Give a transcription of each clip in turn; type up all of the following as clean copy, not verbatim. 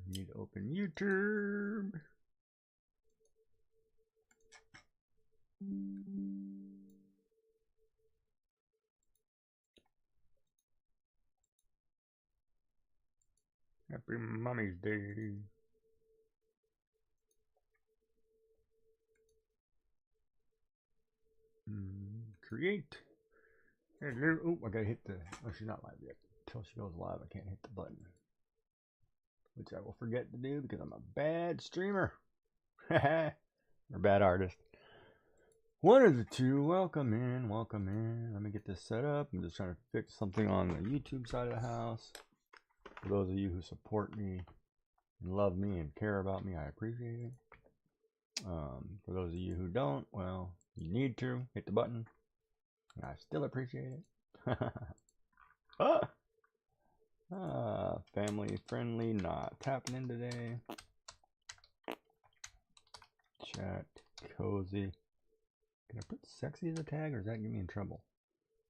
Need to open YouTube. Happy Mommy's Day. Create. Hello. Oh, I gotta hit the. Oh, she's not live yet. Until she goes live, I can't hit the button, which I will forget to do because I'm a bad streamer. Or bad artist. One of the two. Welcome in. Welcome in. Let me get this set up. I'm just trying to fix something on the YouTube side of the house. For those of you who support me and love me and care about me, I appreciate it. For those of you who don't, well, you need to hit the button. I still appreciate it. Family friendly, not happening today. Chat, cozy. Can I put sexy as a tag or does that get me in trouble?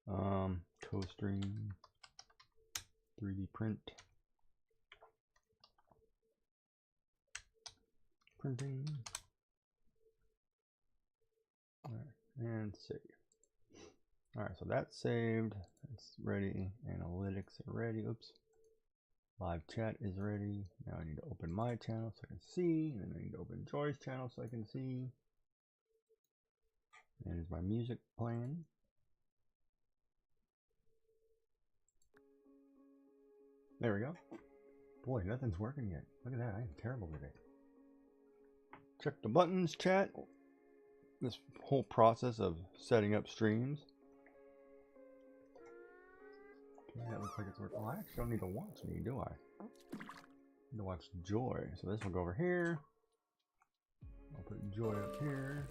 Co-stream, 3D print. Printing. Alright, and save. Alright, so that's saved. It's ready. Analytics are ready. Oops. Live chat is ready. Now I need to open my channel so I can see. And then I need to open Joy's channel so I can see. And is my music playing? There we go. Boy, nothing's working yet. Look at that. I am terrible today. Check the buttons, chat. This whole process of setting up streams. Okay, that looks like it's working. Oh, I actually don't need to watch me, do I? I need to watch Joy. So this will go over here. I'll put Joy up here.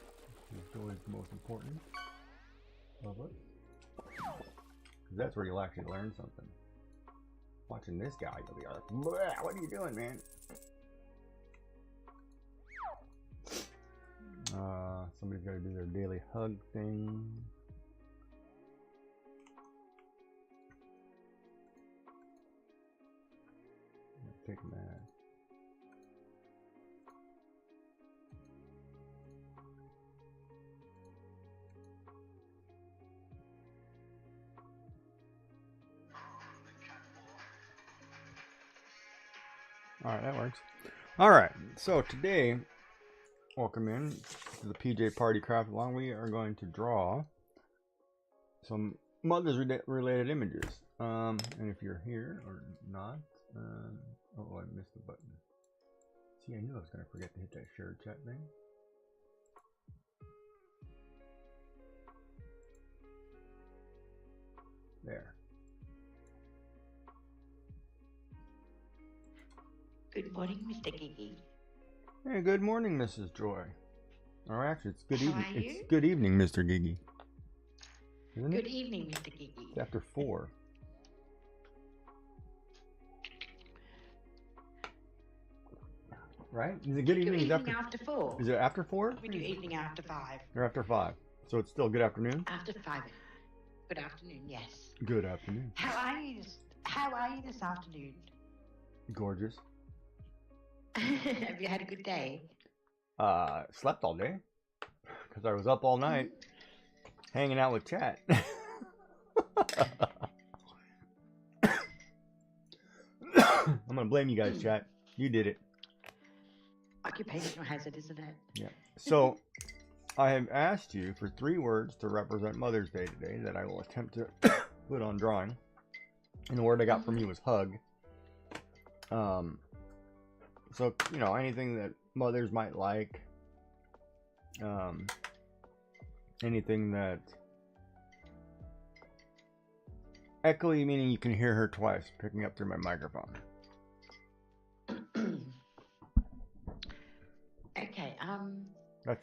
Joy is the most important of it. Because that's where you'll actually learn something. Watching this guy, you'll be like, what are you doing, man? Somebody's got to do their daily hug thing. Take that. All right, that works. All right, so today, welcome in to the PJ Party Craft Along. We are going to draw some Mother's related images. And if you're here or not, oh, I missed the button. See, I knew I was going to forget to hit that share chat thing. There. Good morning, Mr. Gigi. Hey, good morning, Mrs. Joy. Or actually, it's good evening. How are you? It's good evening, Mr. Gigi. Isn't Good it? evening, Mr. Gigi. It's after 4. Right? Is it good evening? Evening after 4. Is it after 4? We do evening after 5. Or after 5. So it's still good afternoon? After 5. Good afternoon, yes. Good afternoon. How are you this afternoon? Gorgeous. Have you had a good day? Slept all day. Because I was up all night. Hanging out with chat. I'm going to blame you guys, chat. You did it. Occupational hazard, isn't it? Yeah. So, I have asked you for 3 words to represent Mother's Day today that I will attempt to put on drawing. And the word I got from you was hug. So, you know, anything that mothers might like. Anything that... Echoey, meaning you can hear her twice, picking up through my microphone. Okay,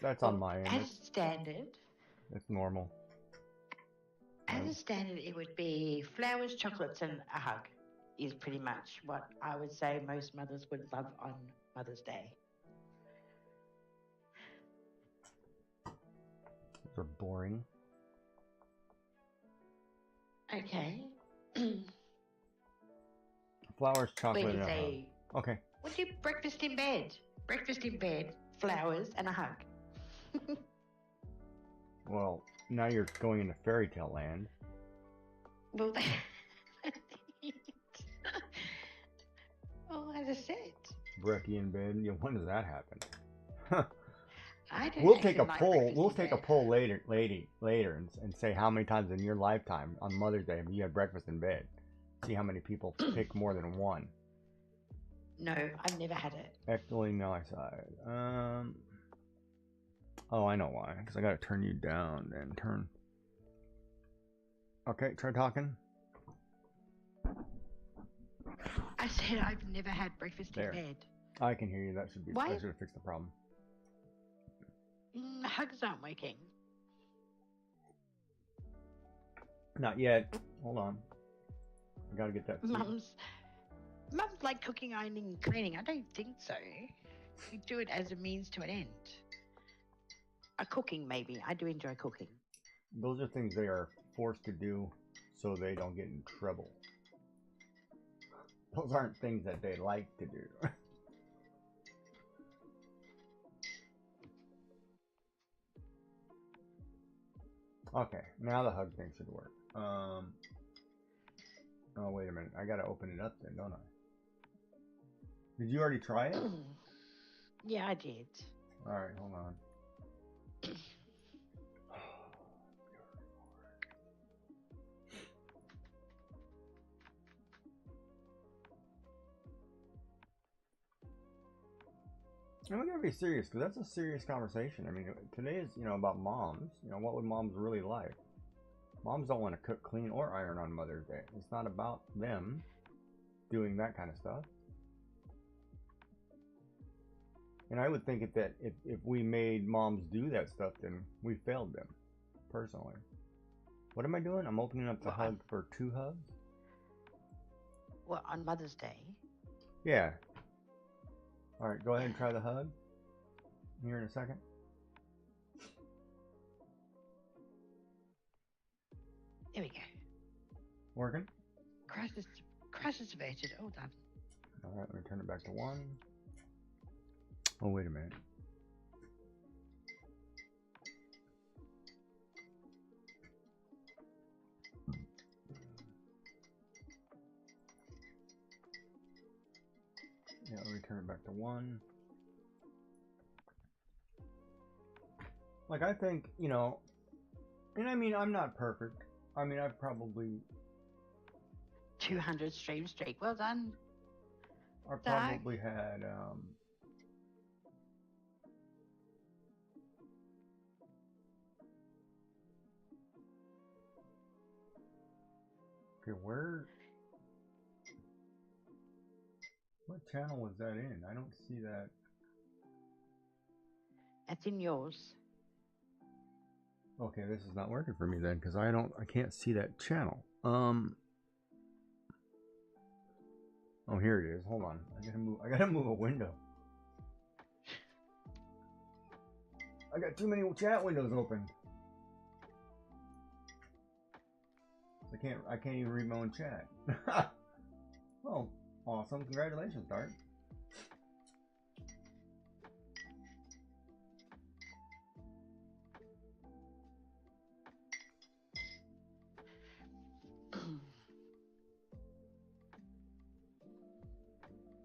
That's on my end. As standard. It's normal. As a standard, it would be flowers, chocolates, and a hug. Is pretty much what I would say most mothers would love on Mother's Day. They're boring. Okay. Flowers, chocolate, When you and a hug. say Okay. We'll do breakfast in bed. Breakfast in bed, flowers, and a hug. Well, now you're going into fairy tale land. Well, well, as I said, Brekkie in bed. Yeah, when does that happen? I don't We'll take a like poll. breakfast We'll in take a bed. poll later, and say how many times in your lifetime on Mother's Day have you had breakfast in bed. See how many people pick more than one. No, I've never had it. Ectily no, I saw it. Oh, I know why. Because I gotta turn you down and turn. Okay, try talking. I said I've never had breakfast There. in bed. I can hear you. That should be. Why? That should have fixed the problem. Hugs aren't working. Not yet. Hold on. I gotta get that. Mum's like cooking, ironing, cleaning. I don't think so. You do it as a means to an end. Cooking, maybe. I do enjoy cooking. Those are things they are forced to do so they don't get in trouble. Those aren't things that they like to do. Okay, now the hug thing should work. Oh, wait a minute. I gotta open it up then, don't I? Did you already try it? Yeah, I did. Alright, hold on. And we gotta be serious, because that's a serious conversation. I mean, today is, about moms. What would moms really like? Moms don't want to cook, clean, or iron on Mother's Day. It's not about them doing that kind of stuff. And I would think that if we made moms do that stuff, then we failed them, personally. What am I doing? I'm opening up the hug for 2 hugs? Well, on Mother's Day? Yeah. Alright, go ahead and try the hug. Here in a second. There we go. Working? Crisis averted. All done. Alright, let me turn it back to 1. Oh, wait a minute. Yeah, let me turn it back to 1. Like, I think, and I mean, I'm not perfect. I mean, I've probably... 200 stream streak. Well done. I probably had, okay, what channel was that in? I don't see that. That's in yours. Okay, this is not working for me then, because I can't see that channel. Oh, here it is. Hold on. I gotta move a window. I got too many chat windows open. I can't even read my own chat. Oh, awesome. Congratulations, Dart.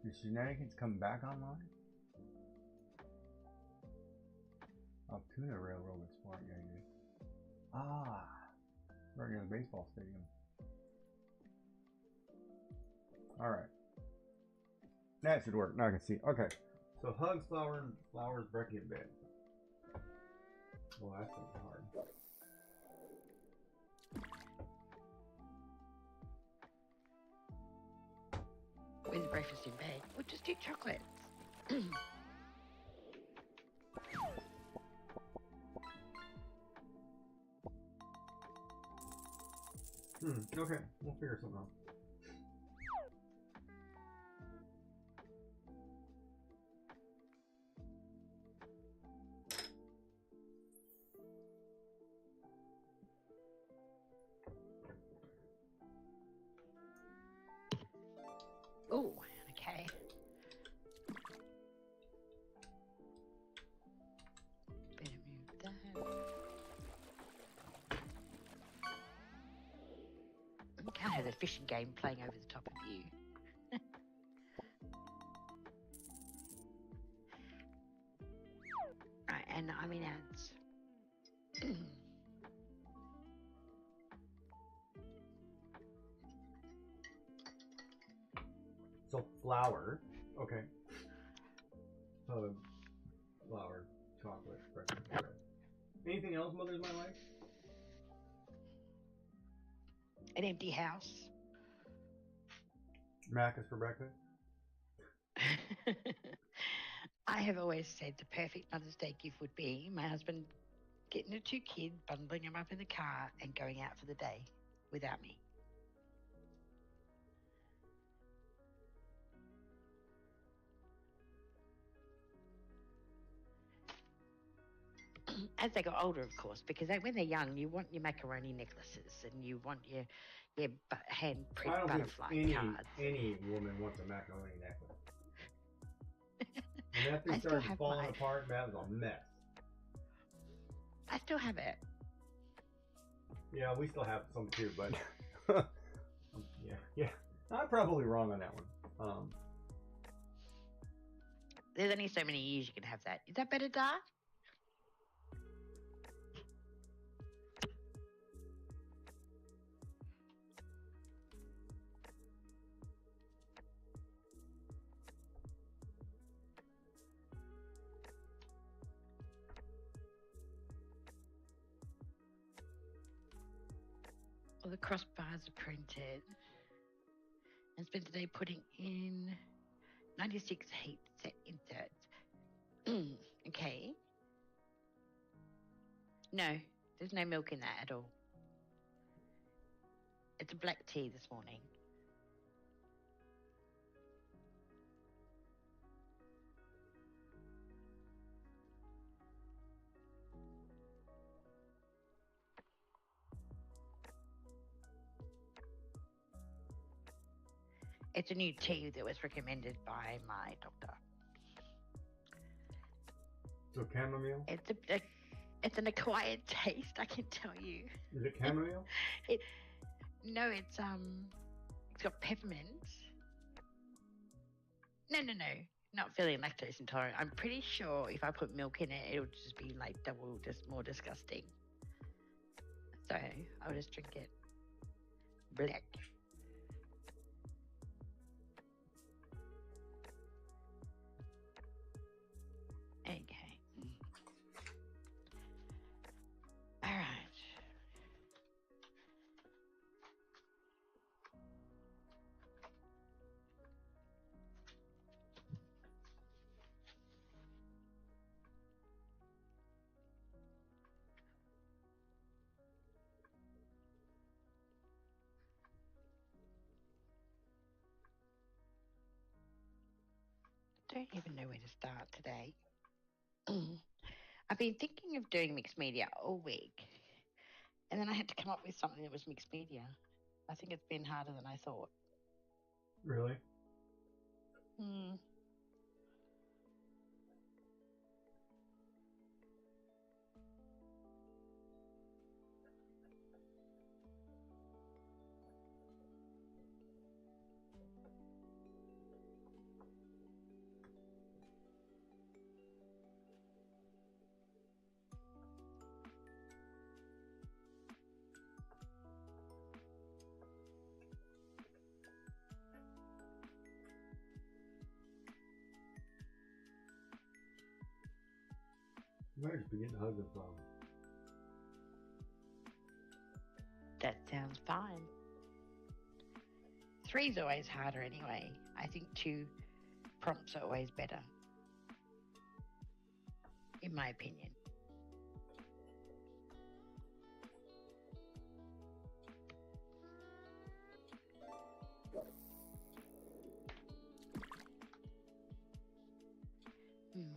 Did Shenanigans come back online? Altoona Railroad Explorer. Yeah, you did. Ah, right near the baseball stadium. Alright. That should work. Now I can see. Okay. So hugs, flowers, Brekkie in bed. Well, that's gonna be hard. When's breakfast in bed? We'll just do chocolates. Okay, we'll figure something out. Oh, okay. fishing game playing over the top of you. Right, and I'm in ads. So flour. Okay. Flour, chocolate, breakfast bread. Anything else mothers might like? An empty house. Macca's for breakfast? I have always said the perfect Mother's Day gift would be my husband getting the 2 kids, bundling them up in the car and going out for the day without me. As they got older, of course, because when they're young, you want your macaroni necklaces and you want your hand-print butterfly cards. Any woman wants a macaroni necklace. And that thing started falling apart, that was a mess. I still have it. Yeah, we still have some too, but yeah. I'm probably wrong on that one. There's only so many years you can have that. Is that better, Dar? Well, the crossbars are printed. And spent today putting in 96 heat set inserts. Okay. No, there's no milk in that at all. It's a black tea this morning. It's a new tea that was recommended by my doctor. So chamomile? It's an acquired taste, I can tell you. Is it chamomile? No, it's got peppermint. No, not feeling lactose intolerant. I'm pretty sure if I put milk in it, it'll just be like double, just more disgusting. So I'll just drink it black. Okay. All right. Don't even know where to start today. I've been thinking of doing mixed media all week, and then I had to come up with something that was mixed media. I think it's been harder than I thought. Really? You might just be getting hugged from. That sounds fine. 3's always harder anyway. I think 2 prompts are always better, in my opinion.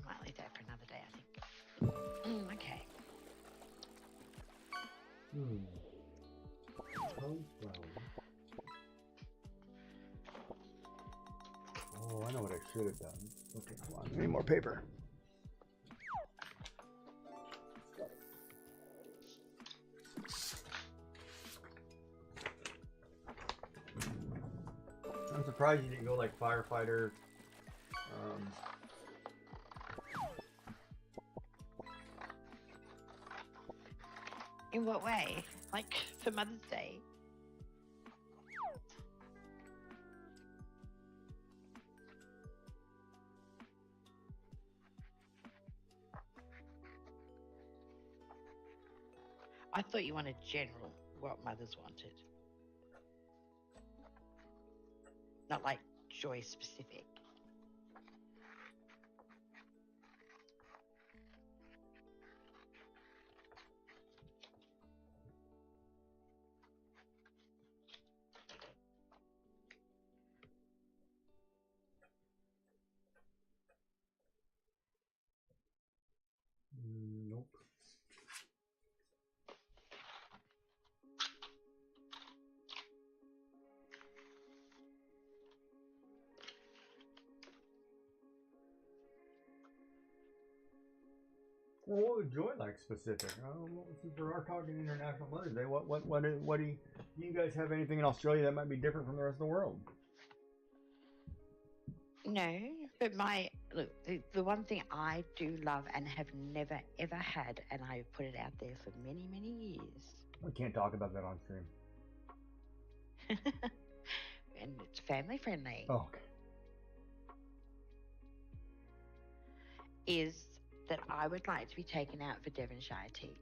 Might leave that for another day, I think. Okay. Oh, I know what I should have done. Okay, hold on. I need more paper. surprised you didn't go like firefighter. In what way? Like for Mother's Day? I thought you wanted general, what mothers wanted. Not like Joy specific. Nope. Well, what would Joy like specific? Since we are talking International Mother's Day, what do you guys have anything in Australia that might be different from the rest of the world? No, but look, the one thing I do love and have never ever had, and I've put it out there for many, many years. We can't talk about that on stream. And it's family friendly. Oh, okay. Is that I would like to be taken out for Devonshire tea.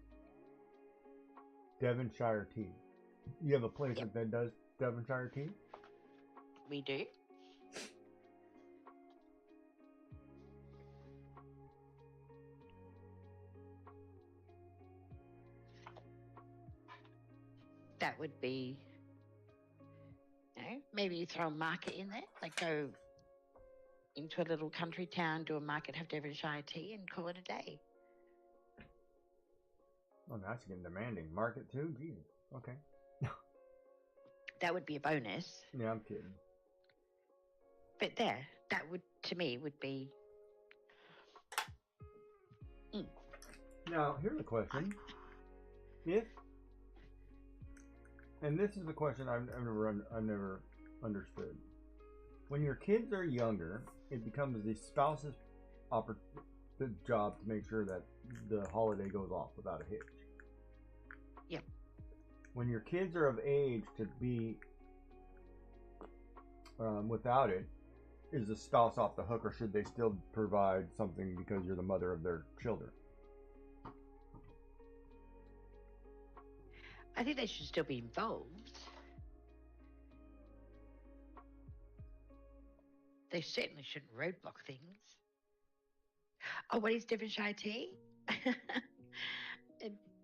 Devonshire tea. You have a place that does Devonshire tea? We do. That would be, maybe throw a market in there, like go into a little country town, do a market, have Devonshire tea, and call it a day. Oh, that's getting demanding. Market too? Jesus. Okay. That would be a bonus. Yeah, I'm kidding. But that would, to me, would be... Now, here's a question. And this is the question I've never understood. When your kids are younger, it becomes the spouse's the job to make sure that the holiday goes off without a hitch. Yep. When your kids are of age to be without it, is the spouse off the hook, or should they still provide something because you're the mother of their children? I think they should still be involved. They certainly shouldn't roadblock things. Oh, what is Devonshire tea?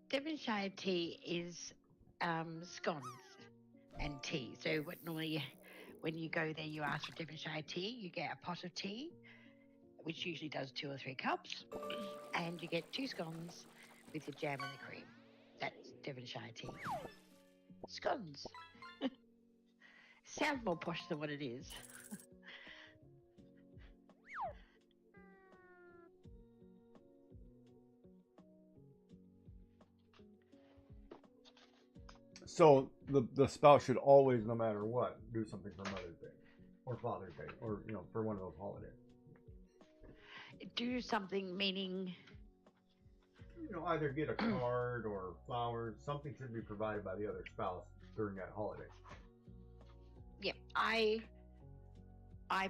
Devonshire tea is scones and tea. So what normally, when you go there, you ask for Devonshire tea, you get a pot of tea, which usually does 2 or 3 cups, and you get 2 scones with the jam and the cream. That's Devonshire tea. Scones. Sounds more posh than what it is. So the spouse should always, no matter what, do something for Mother's Day or Father's Day, or for one of those holidays. Do something meaning, either get a card or flowers. Something should be provided by the other spouse during that holiday. Yeah, I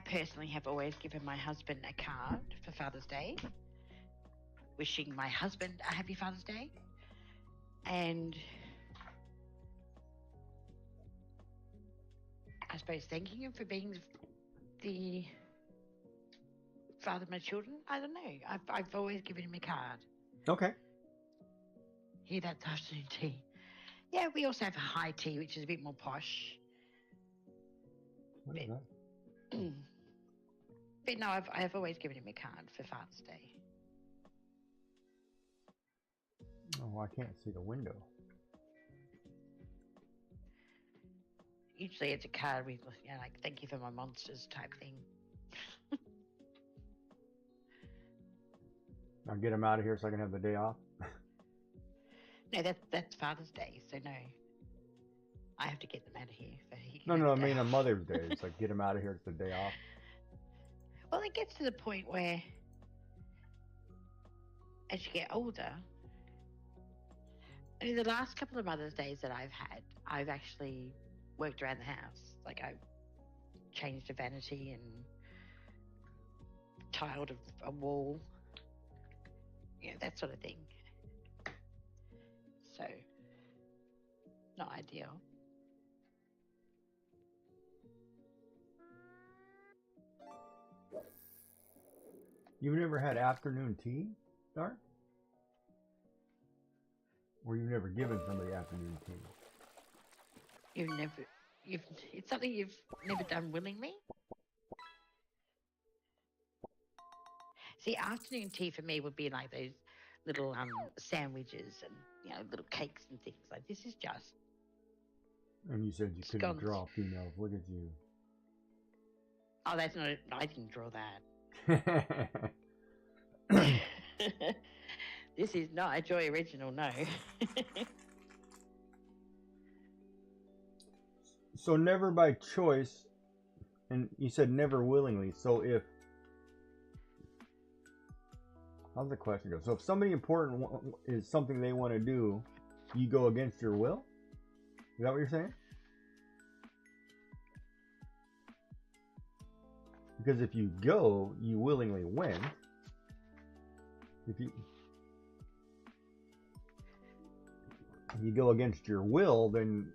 personally have always given my husband a card for Father's Day, wishing my husband a happy Father's Day, and I suppose thanking him for being the father of my children. I don't know. I've always given him a card. Okay. Here, that's afternoon tea. Yeah, we also have a high tea, which is a bit more posh. What is that? But no, I've always given him a card for Father's Day. Oh, I can't see the window. Usually it's a card with, like, thank you for my monsters type thing. Now get him out of here so I can have the day off. No, that's Father's Day, so no. I have to get them out of here. So he can No, have no, I a day mean on off. Mother's Day. It's like get them out of here. It's the day off. Well, it gets to the point where, as you get older, I mean, the last couple of Mother's Days that I've had, I've actually worked around the house. Like I've changed a vanity and tiled a wall, that sort of thing. So, not ideal. You've never had afternoon tea, Dar? Or you've never given somebody afternoon tea? It's something you've never done willingly? See, afternoon tea for me would be like those little sandwiches and little cakes and things. Like this is just. And you said you couldn't Scones. draw females. Look at you. Oh, that's not. I didn't draw that. This is not a Joy original, no. So never by choice, and you said never willingly. So if how's the question go? So if somebody important is something they want to do, you go against your will? Is that what you're saying? Because if you go, you willingly win. If you go against your will, then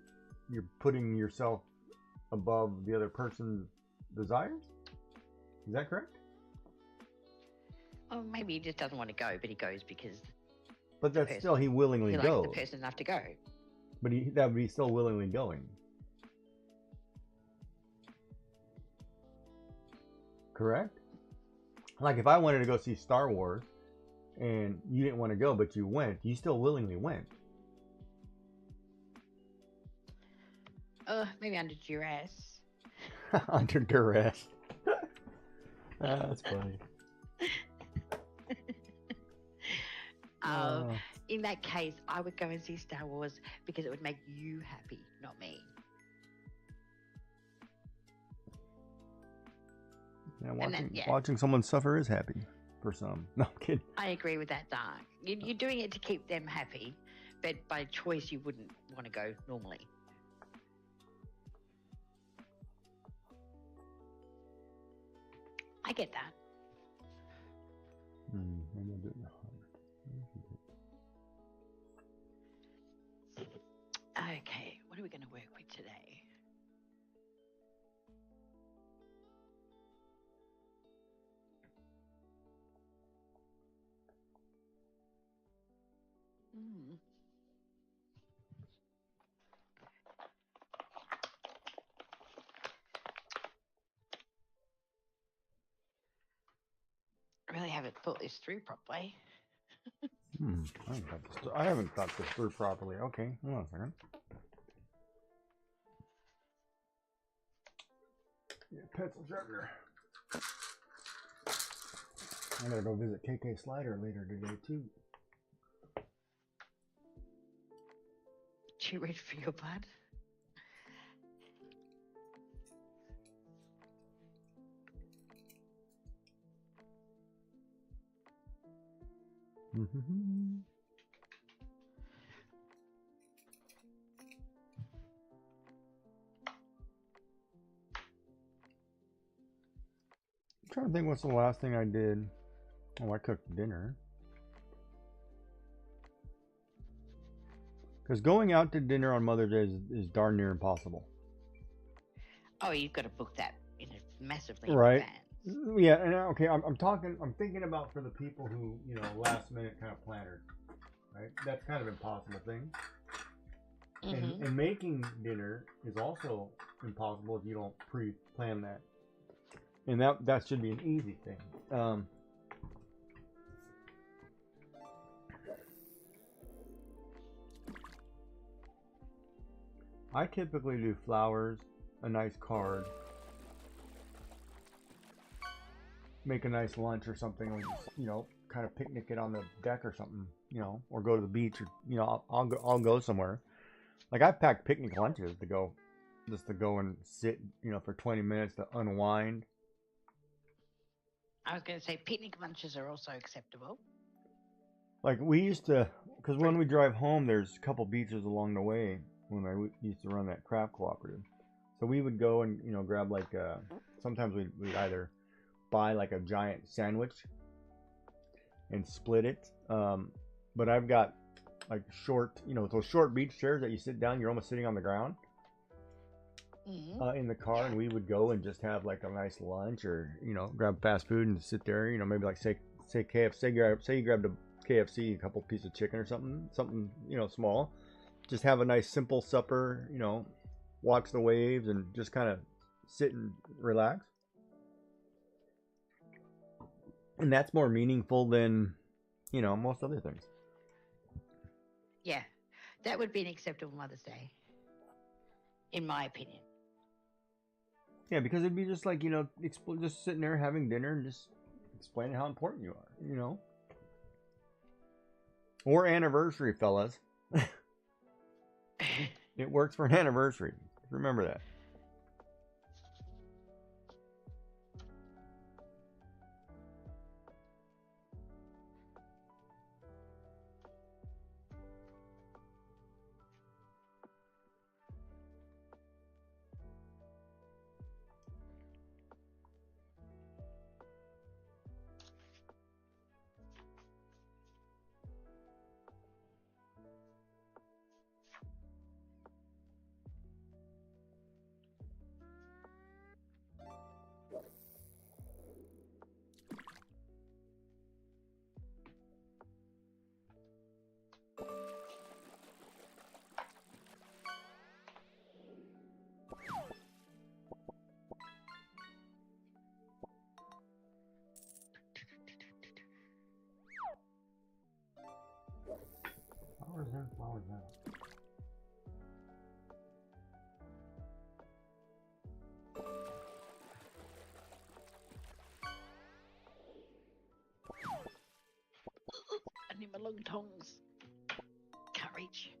you're putting yourself above the other person's desires? Is that correct? Oh, maybe he just doesn't want to go, but he goes because. But that's still he willingly he goes. likes the person enough to go. But that would be still willingly going. Correct? Like if I wanted to go see Star Wars and you didn't want to go, but you went, you still willingly went. Maybe under duress. Under duress. That's funny. In that case, I would go and see Star Wars because it would make you happy, not me. Yeah, watching someone suffer is happy for some. No, I'm kidding. I agree with that, Dark. You're doing it to keep them happy, but by choice you wouldn't want to go normally. I get that. Maybe I'll do it in the heart. Okay, what are we going to work with today? I really haven't thought this through properly. I haven't thought this through properly. Okay, hold on a second. Yeah, pencil sharpener. I gotta go visit KK Slider later today too. Did you read for your blood? I'm trying to think what's the last thing I did. Oh, I cooked dinner. Because going out to dinner on Mother's Day is darn near impossible. Oh, you've got to book that in a massively right. advance. Yeah, and okay, I'm thinking about for the people who, last minute kind of planners, right? That's kind of an impossible thing. And making dinner is also impossible if you don't pre-plan that. And that should be an easy thing. I typically do flowers, a nice card, make a nice lunch or something, or just, kind of picnic it on the deck or something, or go to the beach, or I'll go somewhere. Like I've packed picnic lunches to go, just to go and sit, you know, for 20 minutes to unwind. I was going to say picnic lunches are also acceptable. Like we used to, because when Free. we drive home, there's a couple beaches along the way when used to run that craft cooperative. So we would go and grab like sometimes we'd either buy like a giant sandwich and split it. But I've got like short, those short beach chairs that you sit down, you're almost sitting on the ground in the car, and we would go and just have like a nice lunch or grab fast food and sit there. Maybe like say KFC, say you grabbed a KFC, a couple pieces of chicken or something small. Just have a nice simple supper, watch the waves and just kind of sit and relax. And that's more meaningful than, most other things. Yeah, that would be an acceptable Mother's Day, in my opinion. Yeah, because it'd be just like, just sitting there having dinner and just explaining how important you are, Or anniversary, fellas. It works for an anniversary. Remember that. Flowers in. I need my long tongs. Can't reach.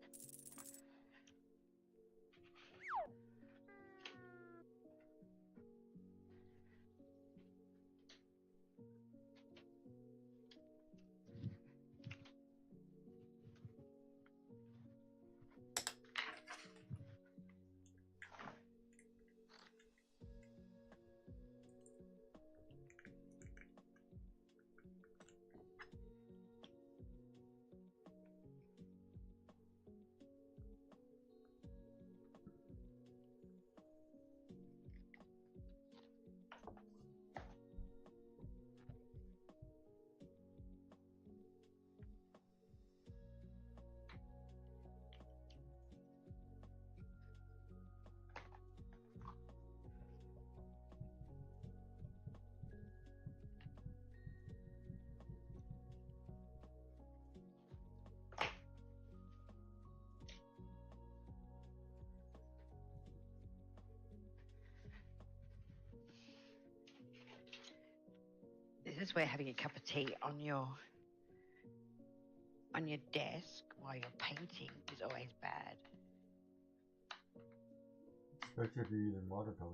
This is where having a cup of tea on your desk while you're painting is always bad. Especially if you're using watercolor.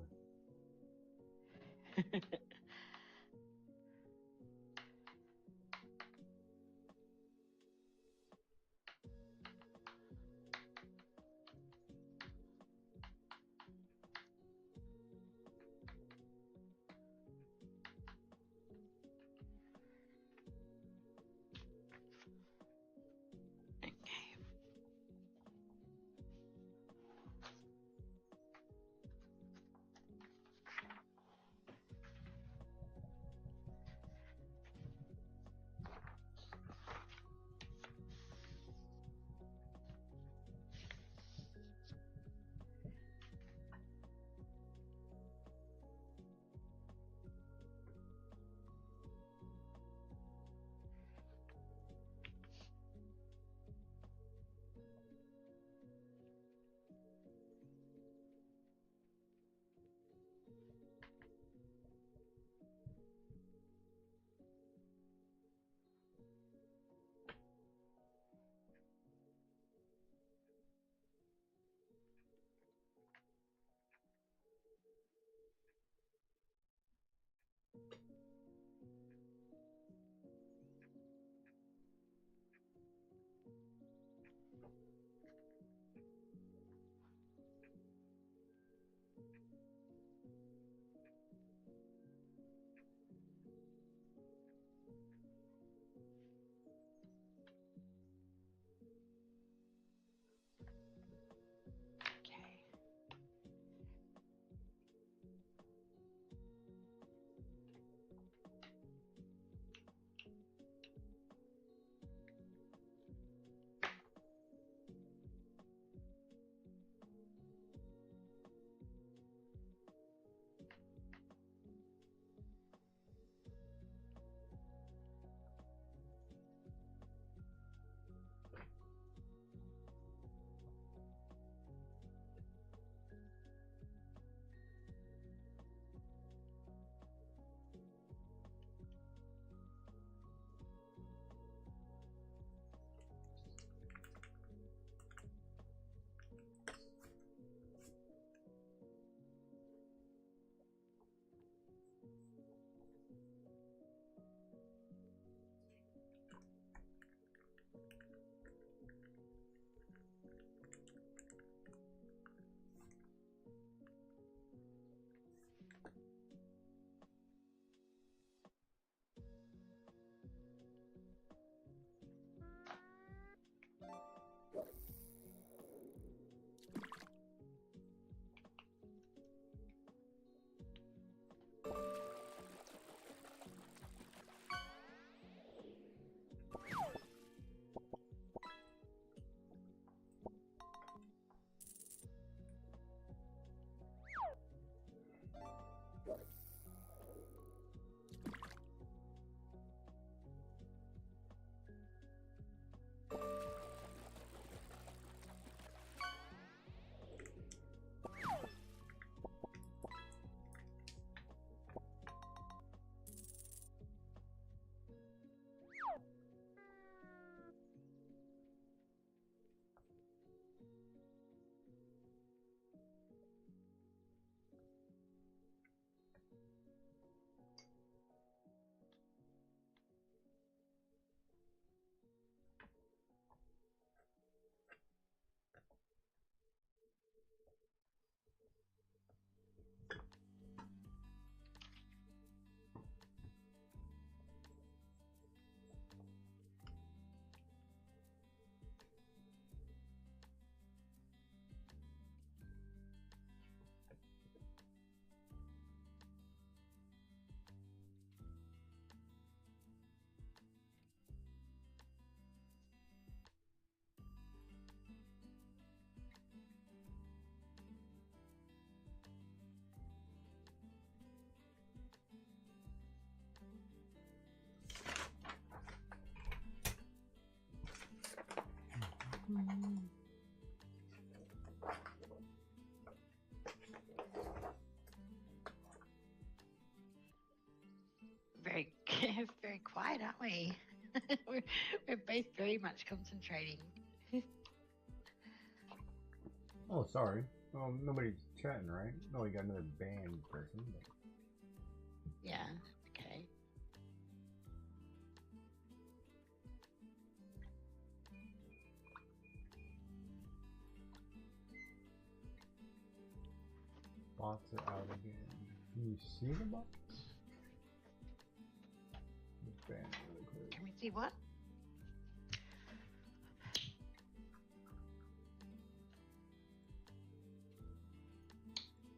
Very quiet, aren't we? we're both very much concentrating. Oh, sorry. Well, nobody's chatting, right? No, we got another band person. But... Yeah, okay. Bots are out again. Can you see the bots? Band really quick. Can we see what?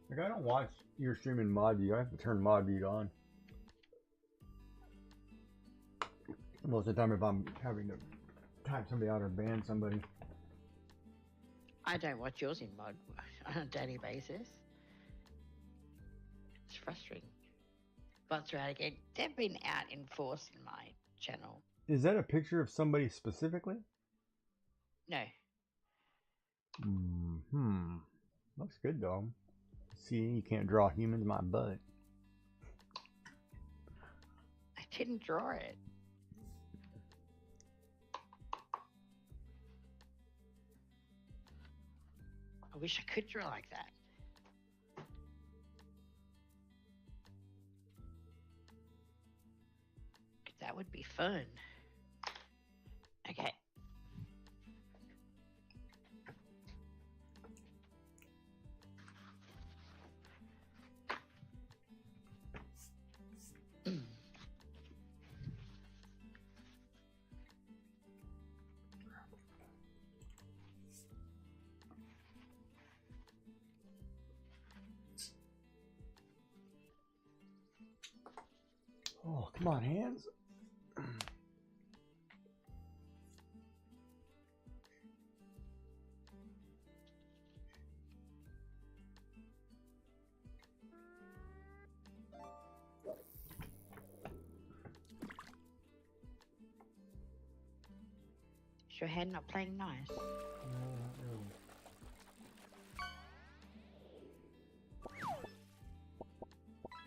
Like, I don't watch your stream in mod view. I have to turn mod view on. Most of the time if I'm having to type somebody out or ban somebody. I don't watch yours in mod on a daily basis. It's frustrating. Bots are out again. They've been out in force in my channel. Is that a picture of somebody specifically? No. Looks good though. See, you can't draw humans, my butt. I didn't draw it. I wish I could draw like that. That would be fun. Okay. Oh, come on, hands. Is your hand not playing nice? No, not really.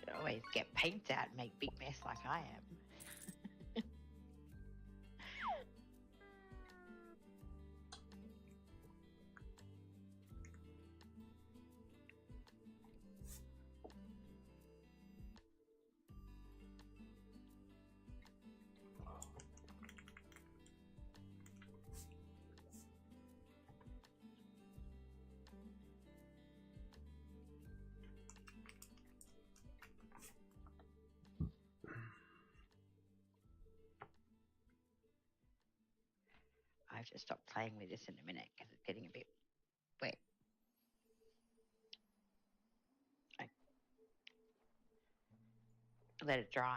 You always get paint out and make big mess like I am. I have to stop playing with this in a minute because it's getting a bit wet. Let it dry.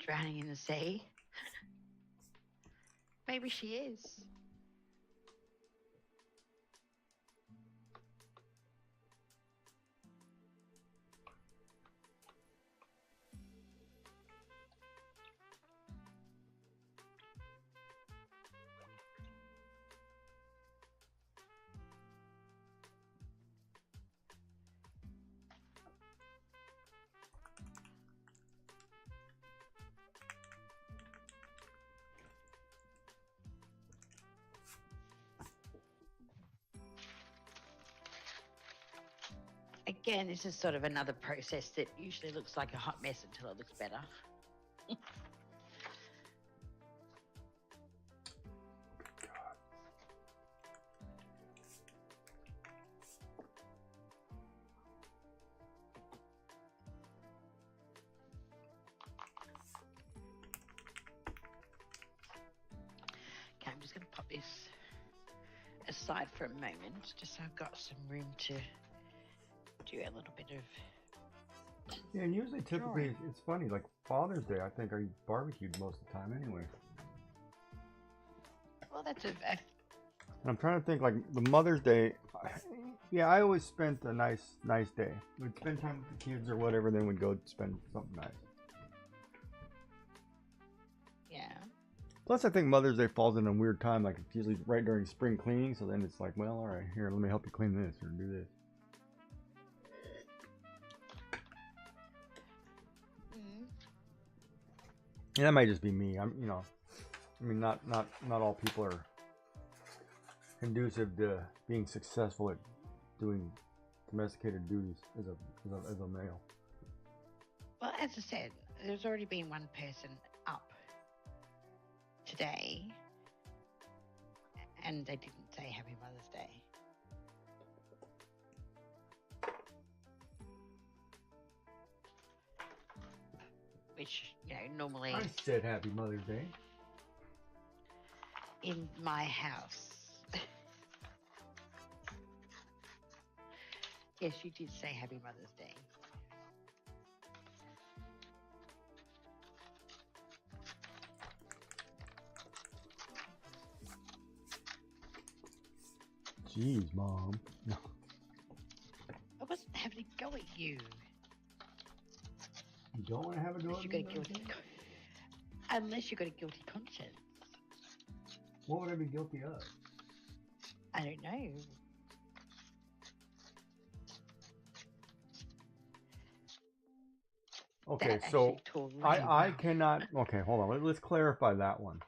Drowning in the sea. Maybe she is. Again, this is sort of another process that usually looks like a hot mess until it looks better. Okay, I'm just going to pop this aside for a moment, just so I've got some room to do a little bit of... Yeah, and usually, typically, it's funny, like Father's Day, I think I barbecued most of the time anyway. Well, that's a... And I'm trying to think, like, the Mother's Day, yeah, I always spent a nice day. We'd spend time with the kids or whatever, then we'd go spend something nice. Yeah. Plus, I think Mother's Day falls in a weird time, like it's usually right during spring cleaning, so then it's like, well, all right, here, let me help you clean this or do this. And that might just be me. I'm, you know, I mean, not all people are conducive to being successful at doing domesticated duties as a male. Well, as I said, there's already been one person up today, and they didn't say Happy Mother's Day. Which, you know, normally I said Happy Mother's Day. in my house. Yes, you did say Happy Mother's Day. Jeez, Mom. No. I wasn't having a go at you. You don't want to have a go Unless at you me? got a guilty unless you got a guilty conscience. What would I be guilty of? I don't know. Okay, That so actually tore really I well. cannot. Okay, hold on. Let's clarify that one.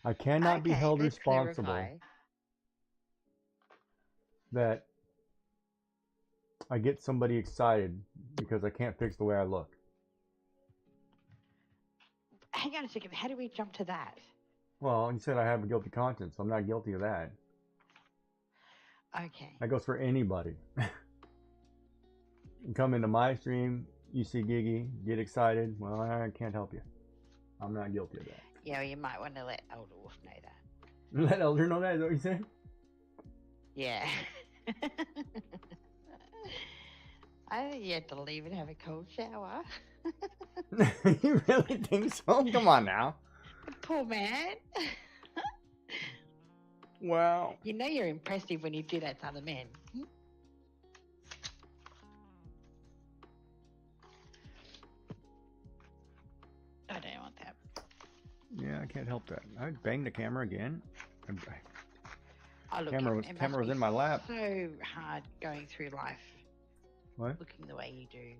I cannot be Okay, held let's responsible clarify. that I get somebody excited because I can't fix the way I look. Hang on a second. How do we jump to that? Well, you said I have a guilty conscience. I'm not guilty of that. Okay. That goes for anybody. You come into my stream, you see Gigi, get excited. Well, I can't help you. I'm not guilty of that. Yeah, well, you might want to let Elder Wolf know that. Let Elder know that? Is that what you said? Yeah. I think you have to leave and have a cold shower. You really think so? Come on now. Poor man. Wow. You know you're impressive when you do that to other men. I don't want that. Yeah, I can't help that. I banged the camera again. Oh, look, Camera it was must in be my lap. So hard going through life. What? Looking the way you do.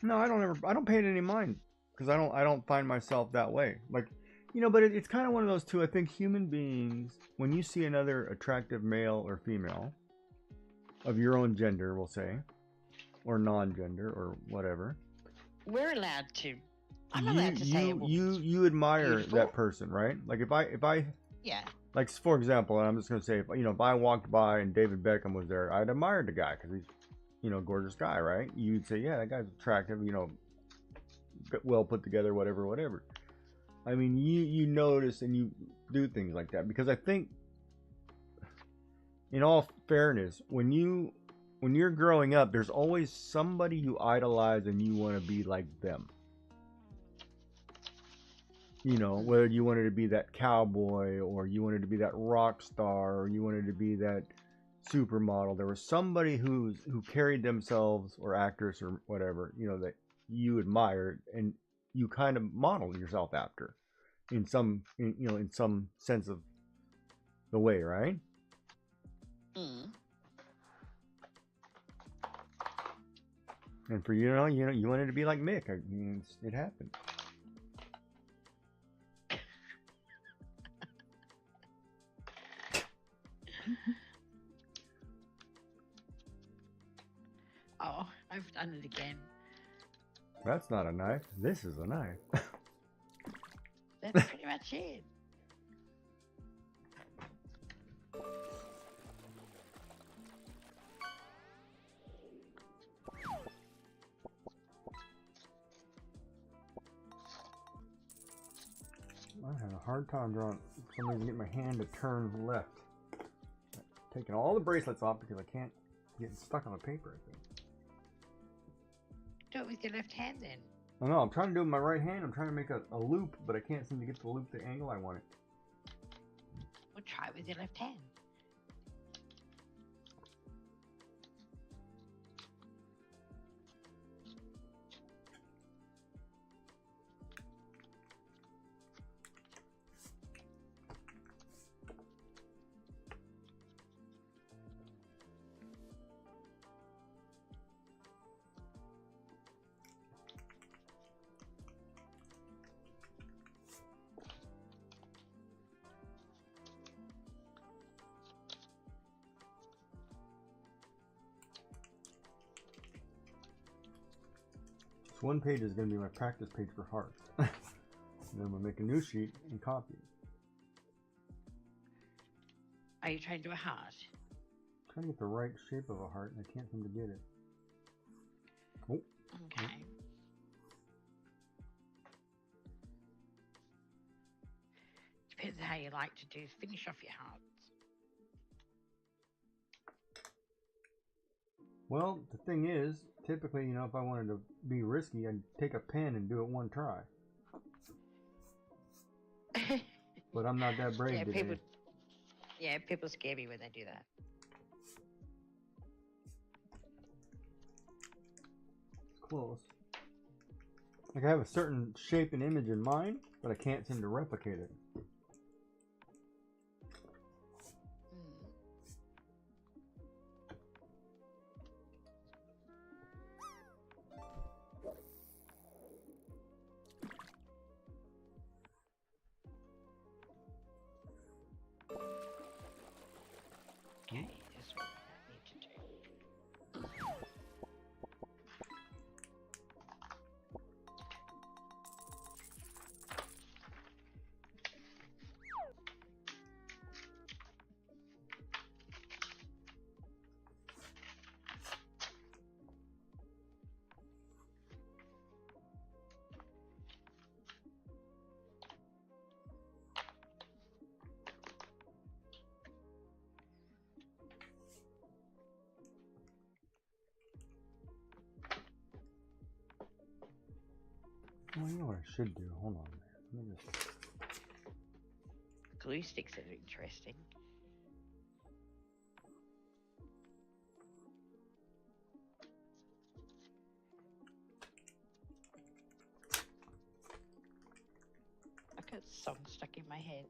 No, I don't pay it any mind because I don't find myself that way. Like, you know, but it's kind of one of those two. I think human beings, when you see another attractive male or female of your own gender, we'll say, or non-gender or whatever, We're allowed to. I'm allowed to say a woman's you admire beautiful. that person, right? Like if I Yeah. like, for example, and I'm just gonna say, if I walked by and David Beckham was there, I'd admire the guy because he's, a gorgeous guy, right? You'd say, yeah, that guy's attractive, well put together, whatever. I mean, you notice and you do things like that because I think, in all fairness, when you're growing up, there's always somebody you idolize and you want to be like them. Whether you wanted to be that cowboy or you wanted to be that rock star or you wanted to be that supermodel, there was somebody who carried themselves, or actress or whatever, that you admired and you kind of modeled yourself after in some sense of the way, right? And for you wanted to be like Mick. I mean, it happened. Oh, I've done it again. That's not a knife. This is a knife. That's pretty much it. I had a hard time drawing. For some reason, get my hand to turn left. Taking all the bracelets off because I can't get stuck on the paper, I think. Do it with your left hand then. I know, I'm trying to do it with my right hand. I'm trying to make a loop, but I can't seem to get the loop the angle I want it. Or try it with your left hand. One page is going to be my practice page for hearts. And then we'll make a new sheet and copy. Are you trying to do a heart? I'm trying to get the right shape of a heart, and I can't seem to get it. Oh. Okay. Depends how you like to do finish off your hearts. Well, the thing is, typically, you know, if I wanted to be risky, I'd take a pen and do it one try. But I'm not that brave today. People scare me when they do that. It's close. Like I have a certain shape and image in mind, but I can't seem to replicate it. Okay, that's what I need to do. Well, you know what I should do? Hold on. Let me just... Glue sticks are interesting. I've got a song stuck in my head.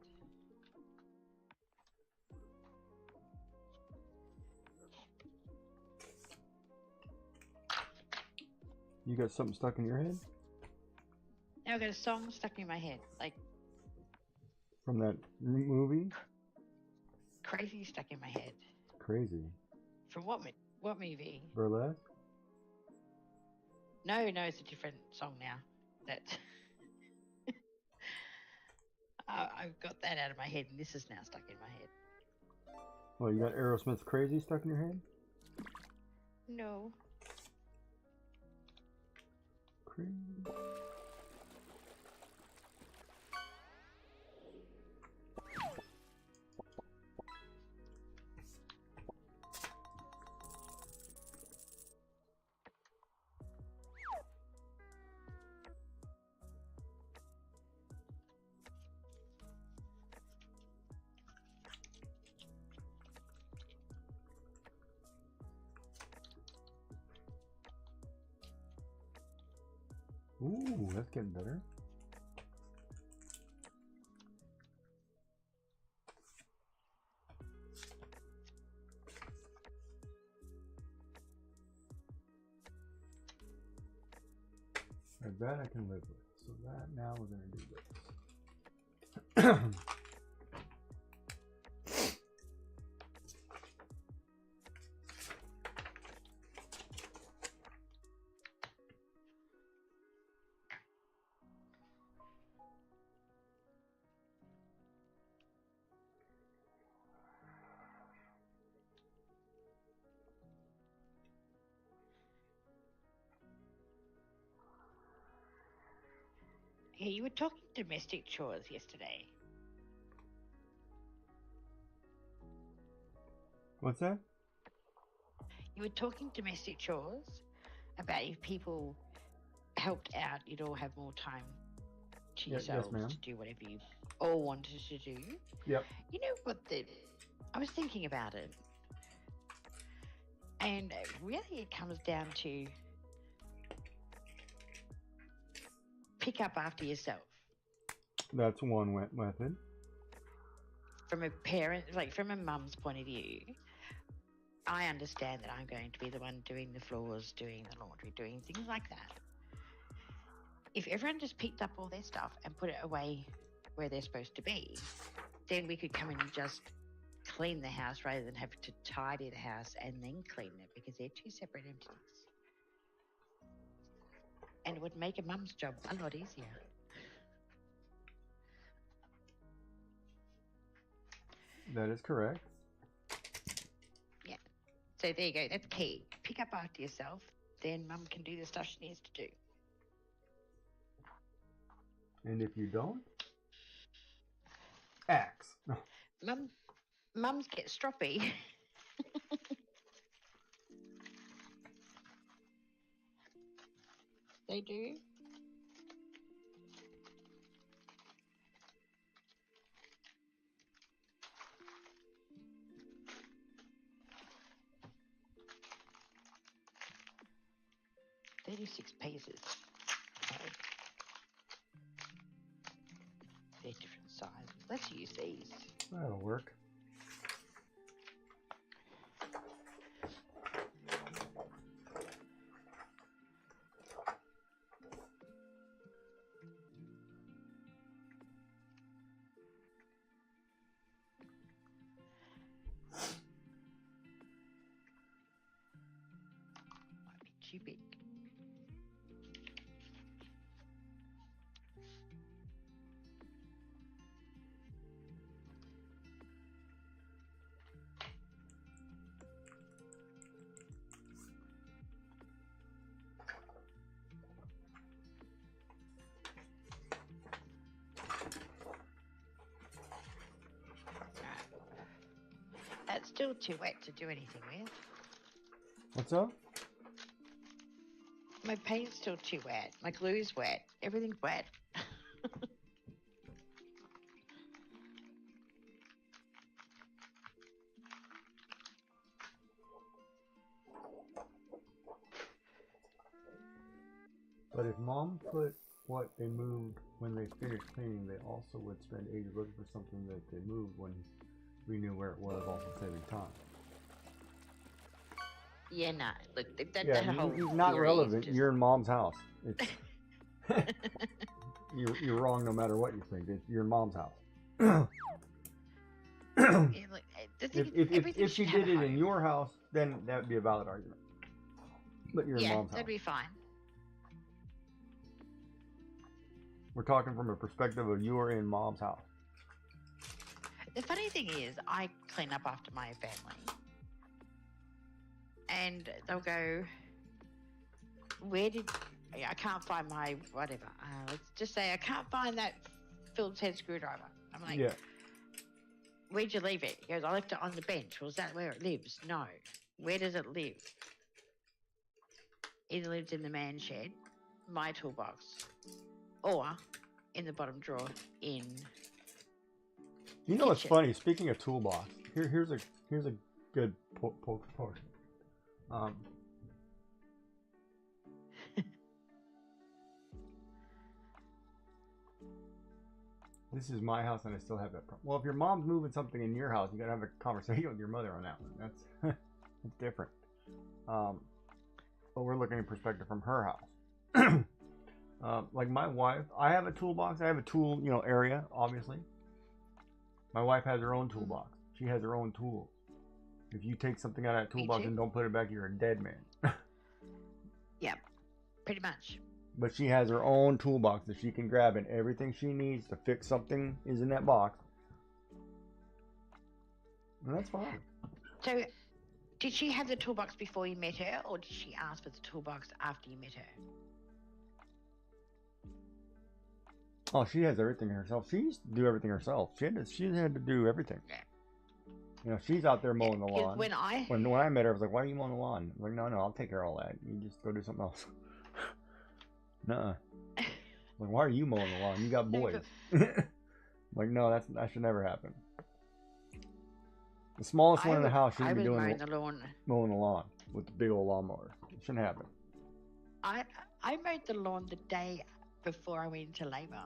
You got something stuck in your head? Now I've got a song stuck in my head, like From that movie? crazy stuck in my head. Crazy. From what movie? Burlesque? No, it's a different song now. That I've got that out of my head, and this is now stuck in my head. Well, you got Aerosmith's Crazy stuck in your head? No. Crazy. Ooh, that's getting better. That I can live with. So that now we're going to do this. Yeah, you were talking domestic chores yesterday. What's that? You were talking domestic chores about if people helped out, you'd all have more time to yourselves to do whatever you all wanted to do. Yep. You know what I was thinking about it, and really it comes down to pick up after yourself. That's one method. From a parent, like from a mum's point of view, I understand that I'm going to be the one doing the floors, doing the laundry, doing things like that. If everyone just picked up all their stuff and put it away where they're supposed to be, then we could come in and just clean the house rather than have to tidy the house and then clean it, because they're two separate entities. and it would make a mum's job a lot easier. That is correct. Yeah. So there you go. That's key. Pick up after yourself. Then mum can do the stuff she needs to do. And if you don't, axe. No. Mums get stroppy. They do. $36 pieces. So they're different sizes. Let's use these. That'll work. Might be too big. That's still too wet to do anything with. What's up? My paint's still too wet. My glue's wet. Everything's wet. But if mom put what they moved when they finished cleaning, they also would spend ages looking for something that they moved when we knew where it was, also saving time. Yeah, no. Look, that whole not theory relevant. is You're in mom's house. It's you're wrong no matter what you think. You're in mom's house. Yeah, look, the thing is, everything if she should have did a it in home. your house, then that would be a valid argument. But you're in Yeah, mom's house. that'd be fine. We're talking from a perspective of you are in mom's house. The funny thing is, I clean up after my family. And they'll go, I can't find my whatever. Let's just say I can't find that Phillips head screwdriver. I'm like, Yeah. Where'd you leave it? He goes, I left it on the bench. Well, is that where it lives? No. Where does it live? Either lives in the man shed, my toolbox, or in the bottom drawer in You know what's kitchen. funny? Speaking of toolbox, here's a good portion. This is my house, and I still have that problem. Well, if your mom's moving something in your house, you gotta have a conversation with your mother on that one. That's different. But we're looking at perspective from her house. Like my wife, I have a toolbox. I have a tool, area. Obviously, my wife has her own toolbox. She has her own tools. If you take something out of that toolbox and don't put it back, you're a dead man. Yeah, pretty much. But she has her own toolbox that she can grab, and everything she needs to fix something is in that box. And that's fine. So, did she have the toolbox before you met her, or did she ask for the toolbox after you met her? Oh, she has everything herself. She used to do everything herself. She had to do everything. Yeah. She's out there mowing the lawn. When I met her, I was like, "Why are you mowing the lawn?" I'm like, "No, I'll take care of all that. You just go do something else." Nuh-uh. Like, why are you mowing the lawn? You got boys. Like, no, that should never happen. The smallest one in the house shouldn't be doing mowing the lawn with the big old lawnmower. It shouldn't happen. I mowed the lawn the day before I went into labor.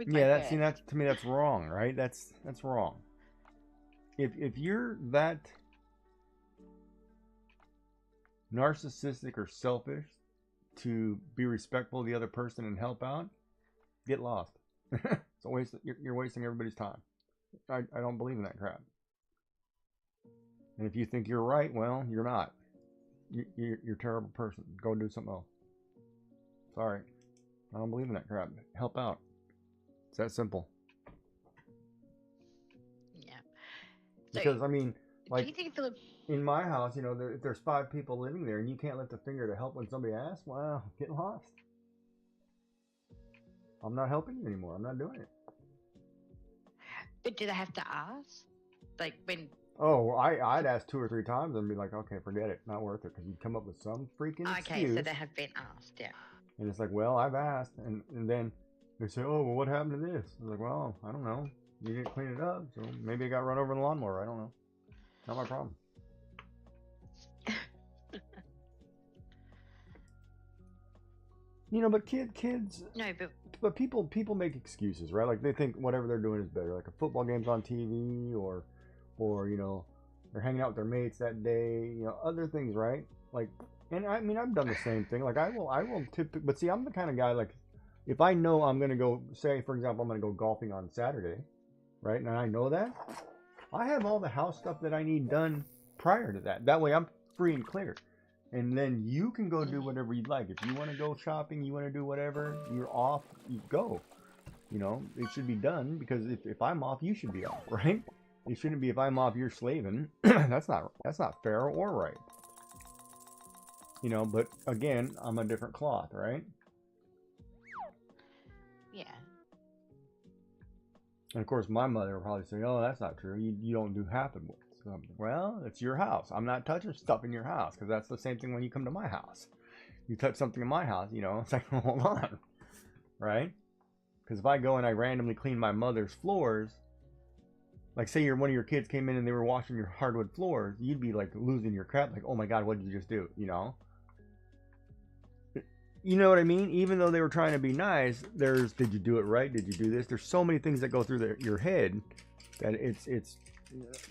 That's to me that's wrong, right? That's wrong. If you're that narcissistic or selfish to be respectful of the other person and help out, get lost. It's a waste. You're wasting everybody's time. I don't believe in that crap. And if you think you're right, well, you're not. You're a terrible person. Go do something else. Sorry. I don't believe in that crap. Help out. It's that simple. Yeah. So, Because, I mean, do like, you think Philip? in my house, you know, if there's 5 people living there and you can't lift a finger to help when somebody asks, wow, get lost. I'm not helping you anymore. I'm not doing it. But do they have to ask? Like when? Oh, I'd ask 2 or 3 times and be like, okay, forget it. Not worth it. Because you'd come up with some freaking Okay, excuse. so they have been asked. Yeah. And it's like, well, I've asked. And then they say, oh, well, what happened to this? I was like, well, I don't know. You didn't clean it up. So maybe it got run over in the lawnmower. I don't know. Not my problem. You know, but kids. No, But people make excuses, right? Like they think whatever they're doing is better. Like a football game's on TV, or you know, they're hanging out with their mates that day. You know, other things, right? Like, and I mean, I've done the same thing. Like I will typically, but see, I'm the kind of guy like, if I know I'm gonna go, say for example, I'm gonna go golfing on Saturday, right? And I know that, I have all the house stuff that I need done prior to that. That way, I'm free and clear. And then you can go do whatever you'd like. If you want to go shopping, you want to do whatever, you're off, you go. You know, it should be done because if I'm off, you should be off, right? It shouldn't be if I'm off, you're slaving. That's not fair or right. You know, but again, I'm a different cloth, right? yeah. And of course, my mother will probably say, "Oh, that's not true. You don't do half of it." So, well, it's your house. I'm not touching stuff in your house because that's the same thing when you come to my house. You touch something in my house, you know, it's like, hold on, right? Because if I go and I randomly clean my mother's floors, like say one of your kids came in and they were washing your hardwood floors, you'd be like losing your crap, like, oh my God, what did you just do? You know? You know what I mean? Even though they were trying to be nice, did you do it right? Did you do this? There's so many things that go through your head that it's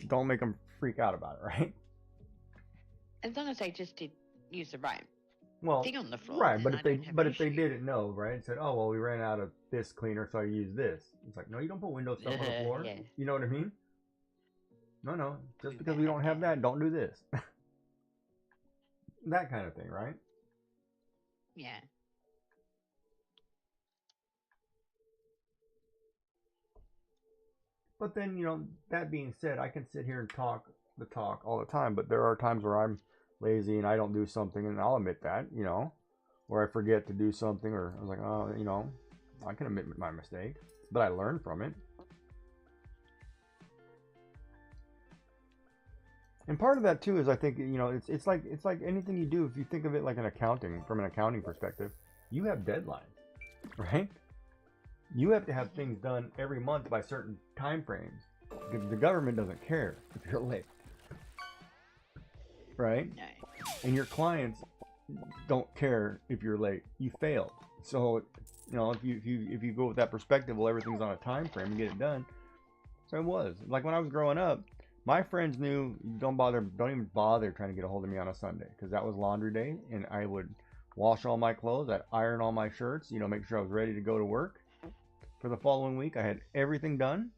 don't make them freak out about it, right? As long as they just did use the right thing on the floor, right? but if they didn't know, right? And said, oh well, we ran out of this cleaner, so I used this. It's like, no, you don't put window stuff on the floor. Yeah. You know what I mean? No, just because we don't have that, don't do this. That kind of thing, right? Yeah. But then, you know, that being said, I can sit here and talk the talk all the time, but there are times where I'm lazy and I don't do something, and I'll admit that, you know, or I forget to do something, or I was like, oh, you know, I can admit my mistake, but I learn from it. And part of that too is I think, you know, it's like anything you do. If you think of it like from an accounting perspective, you have deadlines, right? You have to have things done every month by certain time frames. The government doesn't care if you're late, right? No. And your clients don't care if you're late. You failed. So, you know, if you go with that perspective, well, everything's on a time frame and get it done. So it was like when I was growing up, my friends knew don't even bother trying to get a hold of me on a Sunday because that was laundry day, and I would wash all my clothes, I'd iron all my shirts, you know, make sure I was ready to go to work. For the following week, I had everything done.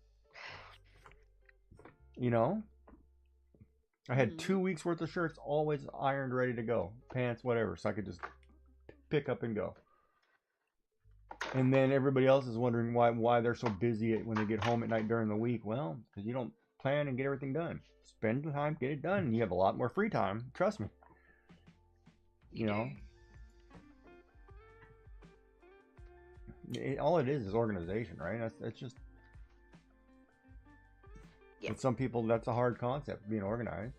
You know, I had 2 weeks worth of shirts always ironed, ready to go, pants, whatever, so I could just pick up and go. And then everybody else is wondering why they're so busy when they get home at night during the week. Well, because you don't plan and get everything done. Spend the time, get it done, and you have a lot more free time. Trust me. You know. All it is organization, right? That's just. Yeah. With some people, that's a hard concept, being organized.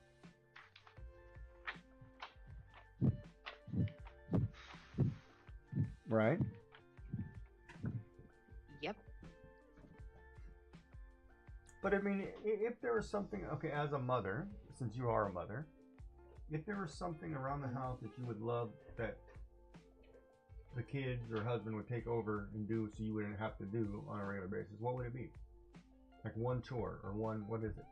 Right? Yep. But I mean, if there was something, okay, as a mother, since you are a mother, if there was something around the house that you would love that the kids or husband would take over and do so you wouldn't have to do on a regular basis, what would it be? Like one chore or what is it?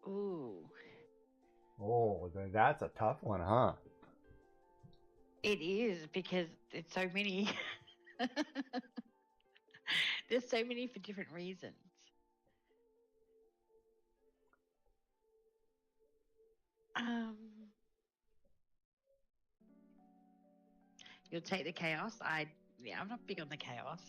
Ooh. Oh, that's a tough one, huh? It is because it's so many. There's so many for different reasons. Um, you'll take the chaos. I'm not big on the chaos.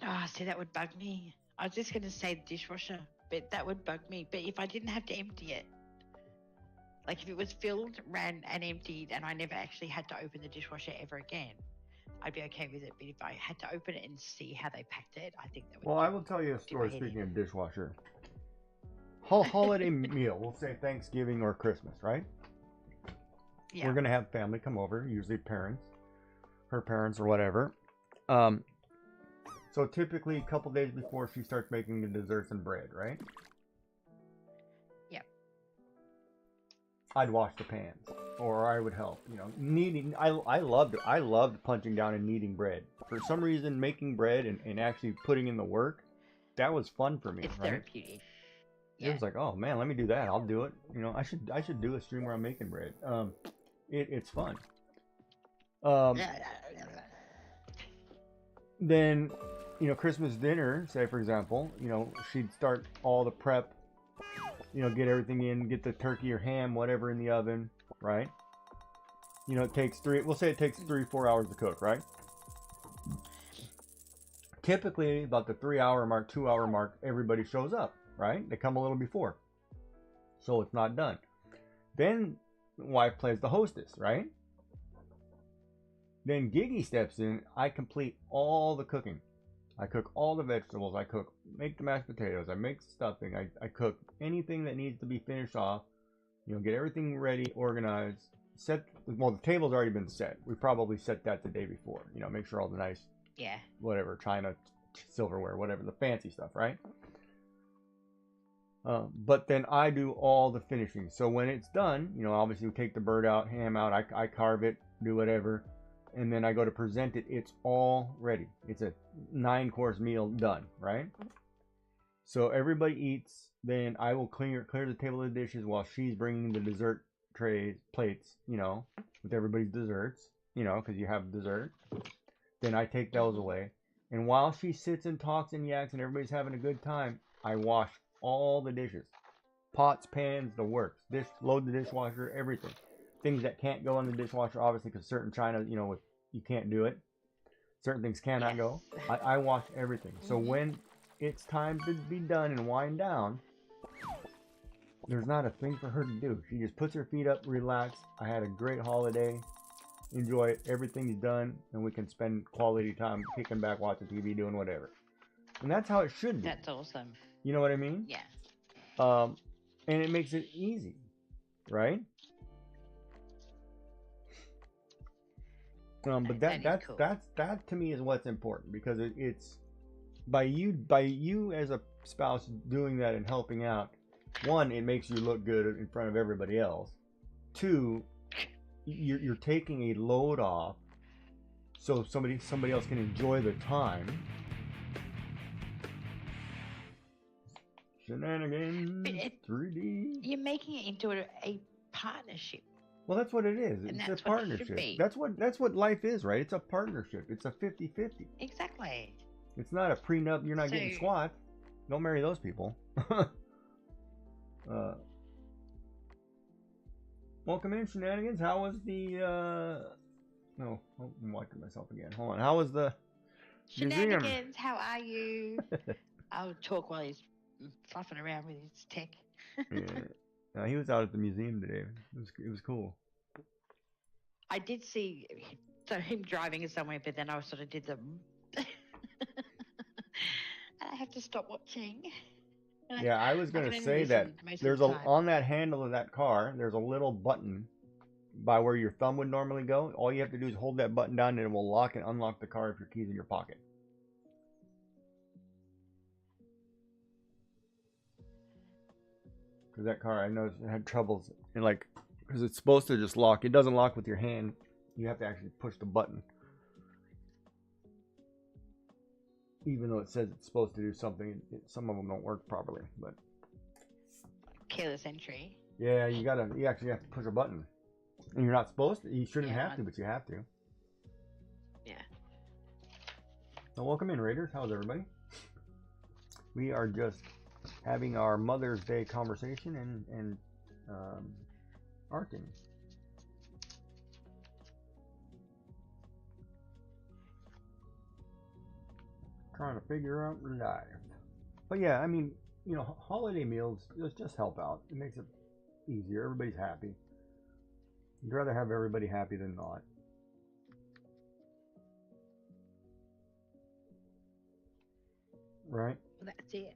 Oh, see, that would bug me. I was just going to say the dishwasher, but that would bug me. But if I didn't have to empty it, like if it was filled, ran, and emptied, and I never actually had to open the dishwasher ever again, I'd be okay with it. But if I had to open it and see how they packed it, I think that would. Well, I will tell you a story. Speaking of dishwasher, holiday meal. We'll say Thanksgiving or Christmas, right? Yeah. We're gonna have family come over, usually parents, her parents or whatever. So typically a couple days before she starts making the desserts and bread, right? Yep. I'd wash the pans, or I would help. You know, kneading. I loved punching down and kneading bread. For some reason, making bread and actually putting in the work, that was fun for me. It's right? therapeutic. It was like, oh man, let me do that. I'll do it. You know, I should do a stream where I'm making bread. It's fun. Then, you know, Christmas dinner, say for example, you know, she'd start all the prep, you know, get everything in, get the turkey or ham, whatever in the oven, right? You know, it takes we'll say it takes 3-4 hours to cook, right? Typically, about the 3-hour mark, 2-hour mark, everybody shows up, right? They come a little before. So it's not done. Then, wife plays the hostess, right? Then Giggy steps in. I complete all the cooking. I cook all the vegetables. I make the mashed potatoes. I make stuffing. I cook anything that needs to be finished off. You know, get everything ready, organized. The table's already been set. We probably set that the day before. You know, make sure all the nice, whatever, china, silverware, whatever, the fancy stuff, right? But then I do all the finishing. So when it's done, you know, obviously we take the bird out, ham out. I carve it, do whatever. And then I go to present it. It's all ready. It's a 9-course meal done, right? So everybody eats. Then I will clear the table of the dishes while she's bringing the dessert plates, you know, with everybody's desserts, you know, because you have dessert. Then I take those away. And while she sits and talks and yaks and everybody's having a good time, I wash all the dishes. Pots, pans, the works. Load the dishwasher, everything. Things that can't go in the dishwasher, obviously, because certain china, you know, you can't do it. Certain things cannot go. I wash everything. So when it's time to be done and wind down, there's not a thing for her to do. She just puts her feet up, relax. I had a great holiday. Enjoy it. Everything's done, and we can spend quality time kicking back, watching TV, doing whatever. And that's how it should be. That's awesome. You know what I mean? Yeah. And it makes it easy, right? But that to me is what's important, because it's by you as a spouse doing that and helping out. One, it makes you look good in front of everybody else. Two, you're taking a load off, so somebody else can enjoy the time. Shenanigans, 3D. You're making it into a partnership. Well, that's what it is. And it's a partnership. That's what life is, right? It's a partnership. It's a 50-50. Exactly. It's not a prenup. You're not getting squat. Don't marry those people. Welcome in, Shenanigans. How was the no, I'm watching myself again. Hold on. How was the Shenanigans? museum? How are you? I'll talk while he's fluffing around with his tech. Yeah. He was out at the museum today. It was cool. I did see him driving somewhere, but then I sort of did the and I have to stop watching. Yeah, I was going to say that there's on that handle of that car, there's a little button by where your thumb would normally go. All you have to do is hold that button down and it will lock and unlock the car if your key's in your pocket. Because that car, I noticed it had troubles. And because it's supposed to just lock. It doesn't lock with your hand. You have to actually push the button. Even though it says it's supposed to do something, some of them don't work properly. But careless entry. yeah, you actually have to push a button. And you're not supposed to. You shouldn't Yeah, have to, but you have to. Yeah. So welcome in, Raiders. How's everybody? We are just having our Mother's Day conversation and arcing. Trying to figure out life. But yeah, I mean, you know, holiday meals just help out. It makes it easier. Everybody's happy. You'd rather have everybody happy than not. Right? Well, that's it.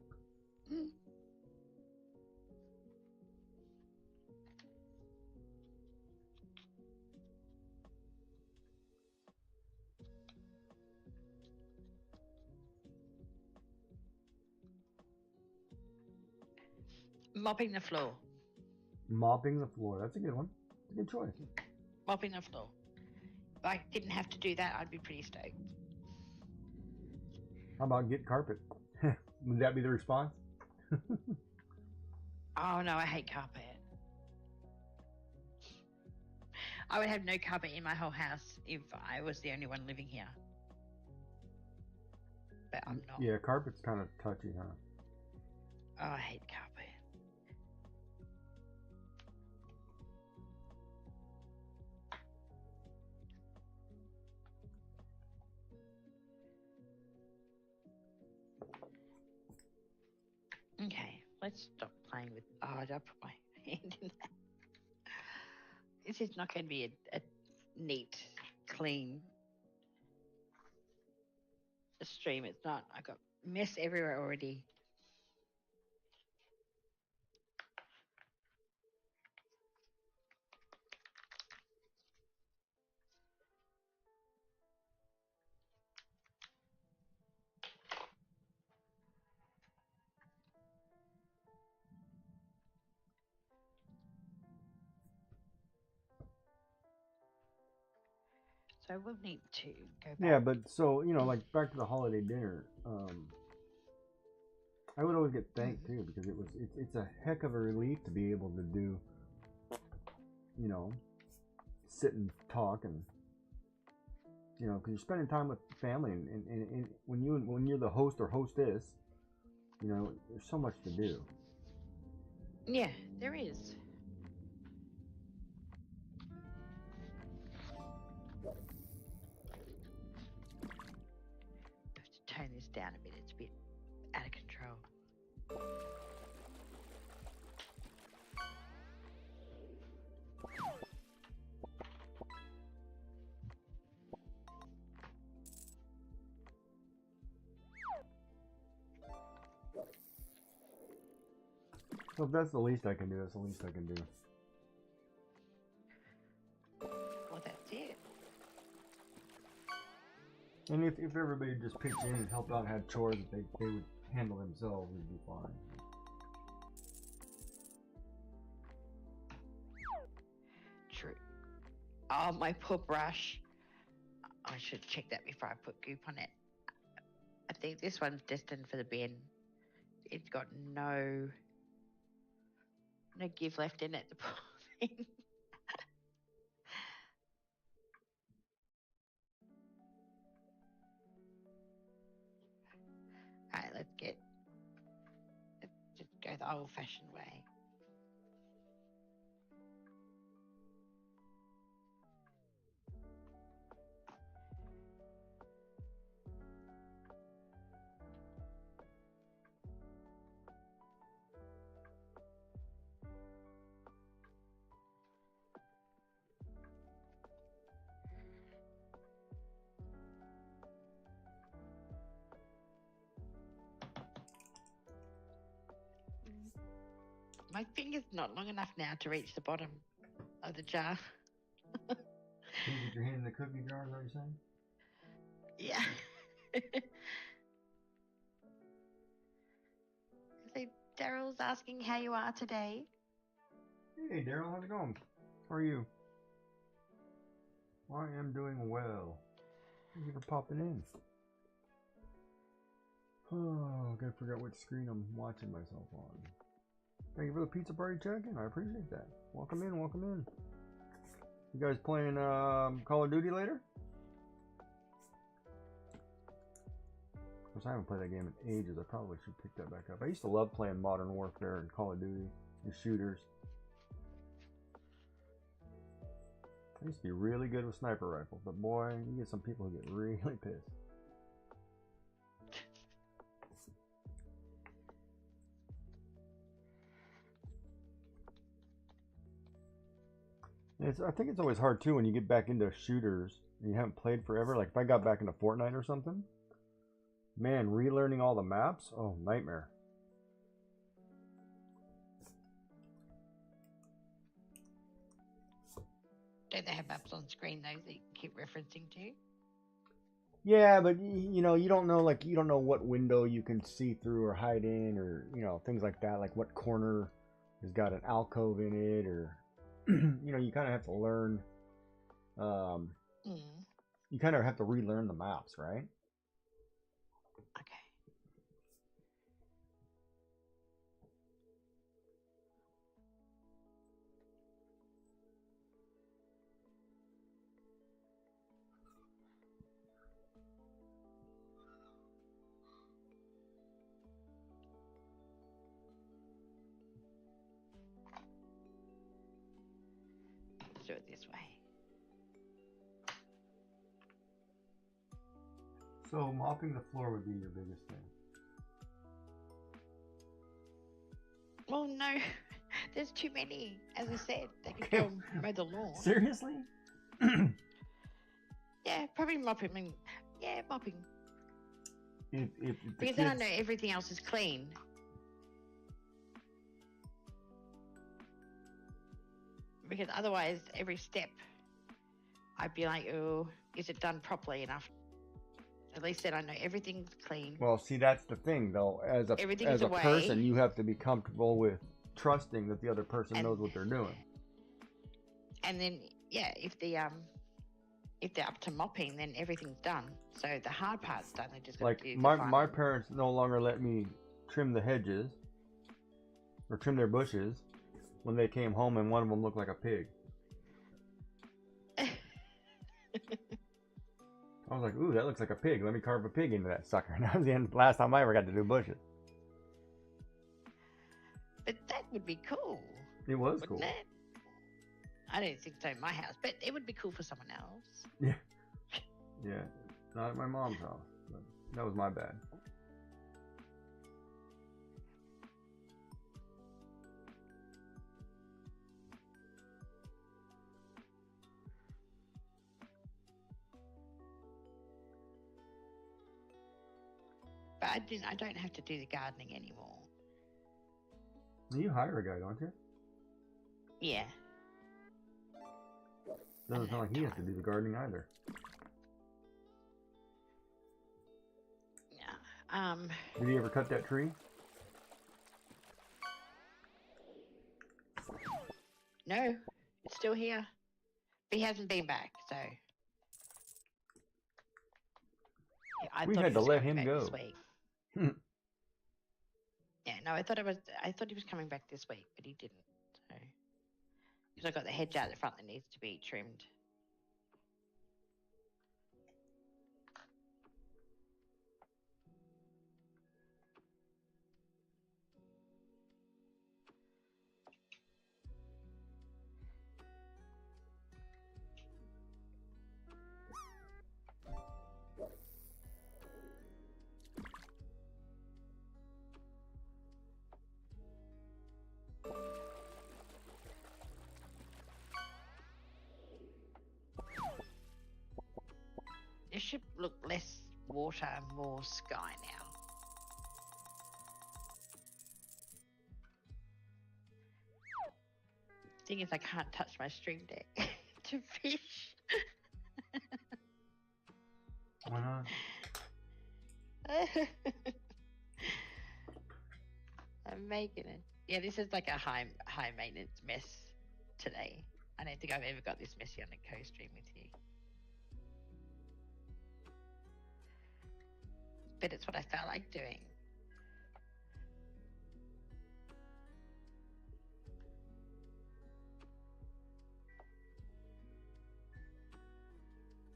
Mopping the floor. Mopping the floor. That's a good one. It's a good choice. Mopping the floor. If I didn't have to do that, I'd be pretty stoked. How about get carpet? Would that be the response? Oh no, I hate carpet. I would have no carpet in my whole house if I was the only one living here. But I'm not. Yeah, carpet's kind of touchy, huh? Oh, I hate carpet. Okay, let's stop playing with. Oh, I put my hand in that. This is not going to be a neat, clean stream. It's not. I got mess everywhere already. So we'll need to go back. Yeah, but so, you know, like back to the holiday dinner, I would always get thanked too, because it's a heck of a relief to be able to do, you know, sit and talk, and you know, because you're spending time with family, and when you're the host or hostess, you know, there's so much to do. Yeah, there is. I have to tone this down a bit. It's a bit out of control. So if that's the least I can do, that's the least I can do. Well, that's it. And if everybody just pitched in and helped out and had chores that they would handle themselves, we'd be fine. True. Oh, my poor brush. I should check that before I put goop on it. I think this one's destined for the bin. It's got no give left in it. The poor thing. All right, let's just go the old-fashioned way. My finger's not long enough now to reach the bottom of the jar. Can you get your hand in the cookie jar, is that what you're saying? Yeah. So Daryl's asking how you are today. Hey Daryl, how's it going? How are you? I am doing well. Thank you for popping in. Oh, I gotta figure out which screen I'm watching myself on. Thank you for the pizza party check-in. I appreciate that. Welcome in, welcome in. You guys playing Call of Duty later? Of course, I haven't played that game in ages. I probably should pick that back up. I used to love playing Modern Warfare and Call of Duty, the shooters. I used to be really good with sniper rifles, but boy, you get some people who get really pissed. I think it's always hard too when you get back into shooters and you haven't played forever. Like if I got back into Fortnite or something, man, relearning all the maps, oh, nightmare. Don't they have maps on screen though that you keep referencing to? Yeah, but you know, you don't know what window you can see through or hide in, or you know, things like that. Like what corner has got an alcove in it, or you know, you kind of have to learn. You kind of have to relearn the maps, right? Okay. Let's do it this way. So mopping the floor would be your biggest thing. Well, no, there's too many. As I said, they could go mow the lawn. Seriously? Yeah, probably mopping. Yeah, mopping. If because then I know everything else is clean. Because otherwise, every step, I'd be like, oh, is it done properly enough? At least then I know everything's clean. Well, see, that's the thing, though. As a person, you have to be comfortable with trusting that the other person knows what they're doing. And then, yeah, if they're up to mopping, then everything's done. So the hard part's done. They just got to do the final. My parents no longer let me trim the hedges or trim their bushes when they came home, and one of them looked like a pig. I was like, ooh, that looks like a pig. Let me carve a pig into that sucker. And that was the last time I ever got to do bushes. But that would be cool. It was cool. It? I don't think so in my house, but it would be cool for someone else. Yeah. Yeah. Not at my mom's house. But that was my bad. But I don't have to do the gardening anymore. You hire a guy, don't you? Yeah. Doesn't sound like he has to do the gardening either. Yeah. Did he ever cut that tree? No, it's still here. But he hasn't been back, so. Yeah, we had to let him go. Yeah, no, I thought he was coming back this week, but he didn't. So, because I got the hedge out the front that needs to be trimmed. It should look less water and more sky now. Thing is, I can't touch my stream deck to fish. Why not? I'm making it. Yeah, this is like a high maintenance mess today. I don't think I've ever got this messy on a co-stream with you. But it's what I felt like doing.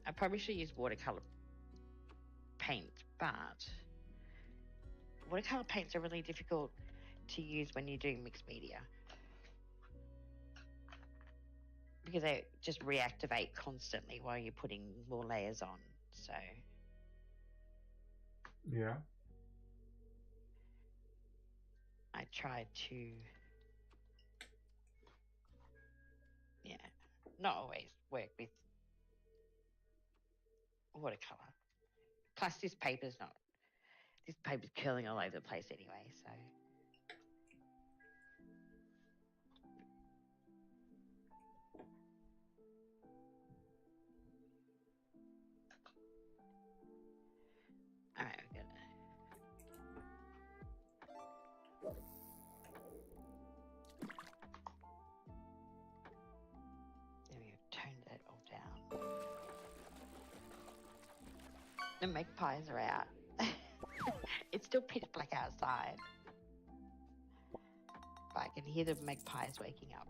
I probably should use watercolor paint, but watercolor paints are really difficult to use when you're doing mixed media because they just reactivate constantly while you're putting more layers on. So Yeah. I try to, yeah, not always work with watercolor. Plus, this paper's curling all over the place anyway, so. All right, we're gonna. There we go, toned that all down. The magpies are out. It's still pitch black outside, but I can hear the magpies waking up.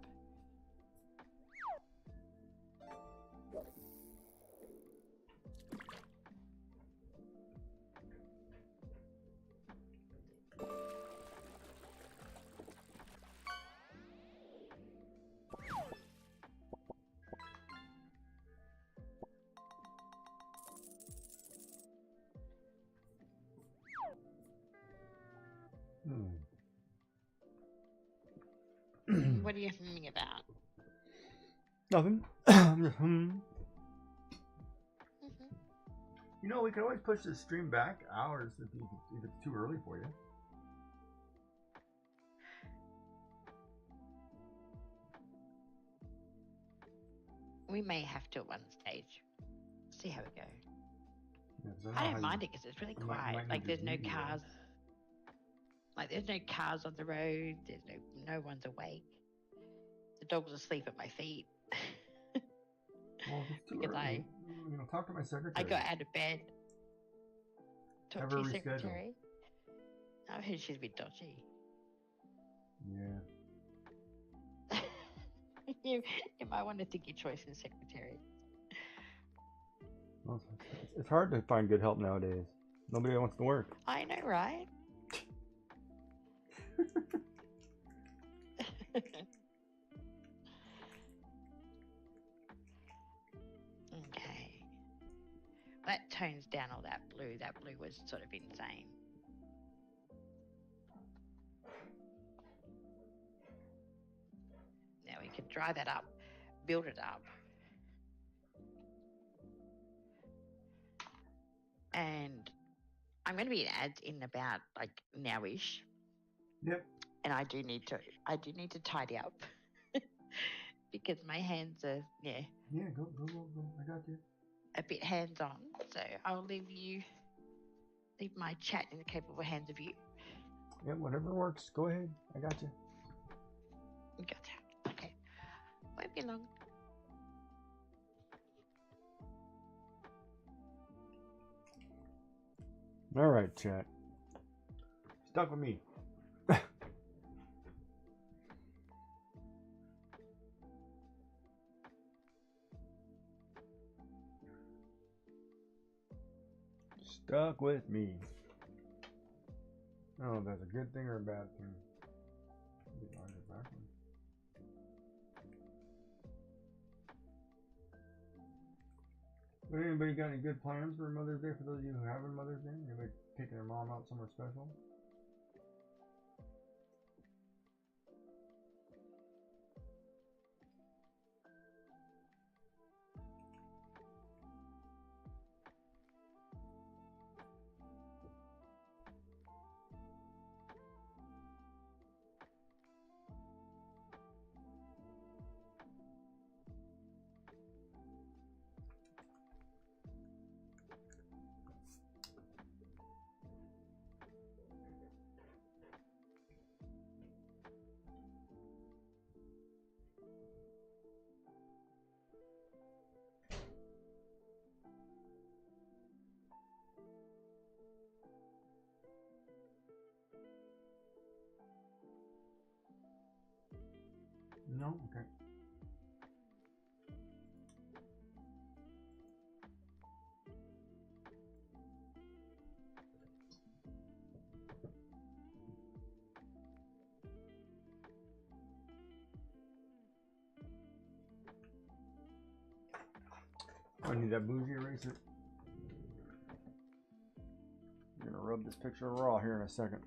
What are you humming about? Nothing. You know, we can always push this stream back hours if it's too early for you. We may have to at one stage. See how we go. Yeah, I don't mind it because it's really quiet. Like there's no cars. Like there's no cars on the road. There's no one's awake. The dog's asleep at my feet. Well, if it's too early, talk to my secretary. I got out of bed. Talk to your reschedule. secretary. I heard she's a bit dodgy. Yeah. you might want to think your choice in secretary. Well, it's hard to find good help nowadays. Nobody wants to work. I know, right? Okay. That tones down all that blue. That blue was sort of insane. Now we can dry that up, build it up. And I'm going to be in ads in about like now-ish. Yep. And I do need to tidy up because my hands are Yeah, go. I got you. A bit hands-on. So I'll leave my chat in the capable hands of you. Yeah, whatever works. Go ahead. I got you. Gotcha. Okay. Won't be long. All right, chat. Stuck with me. Stuck with me. I don't know if that's a good thing or a bad thing. But anybody got any good plans for Mother's Day for those of you who have a Mother's Day? Anybody taking their mom out somewhere special? No? Okay. I need that bougie eraser. I'm gonna rub this picture raw here in a second.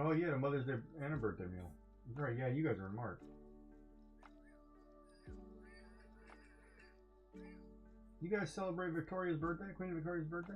Oh yeah, a Mother's Day and a birthday meal. That's right, yeah, you guys are in March. You guys celebrate Victoria's birthday, Queen Victoria's birthday?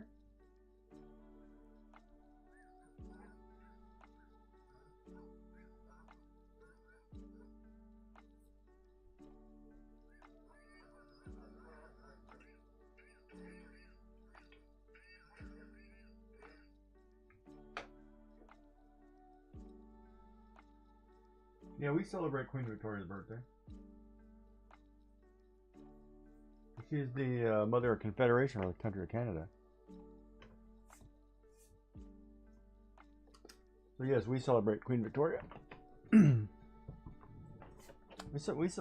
Yeah, we celebrate Queen Victoria's birthday. She's the mother of Confederation of the country of Canada. So yes, we celebrate Queen Victoria.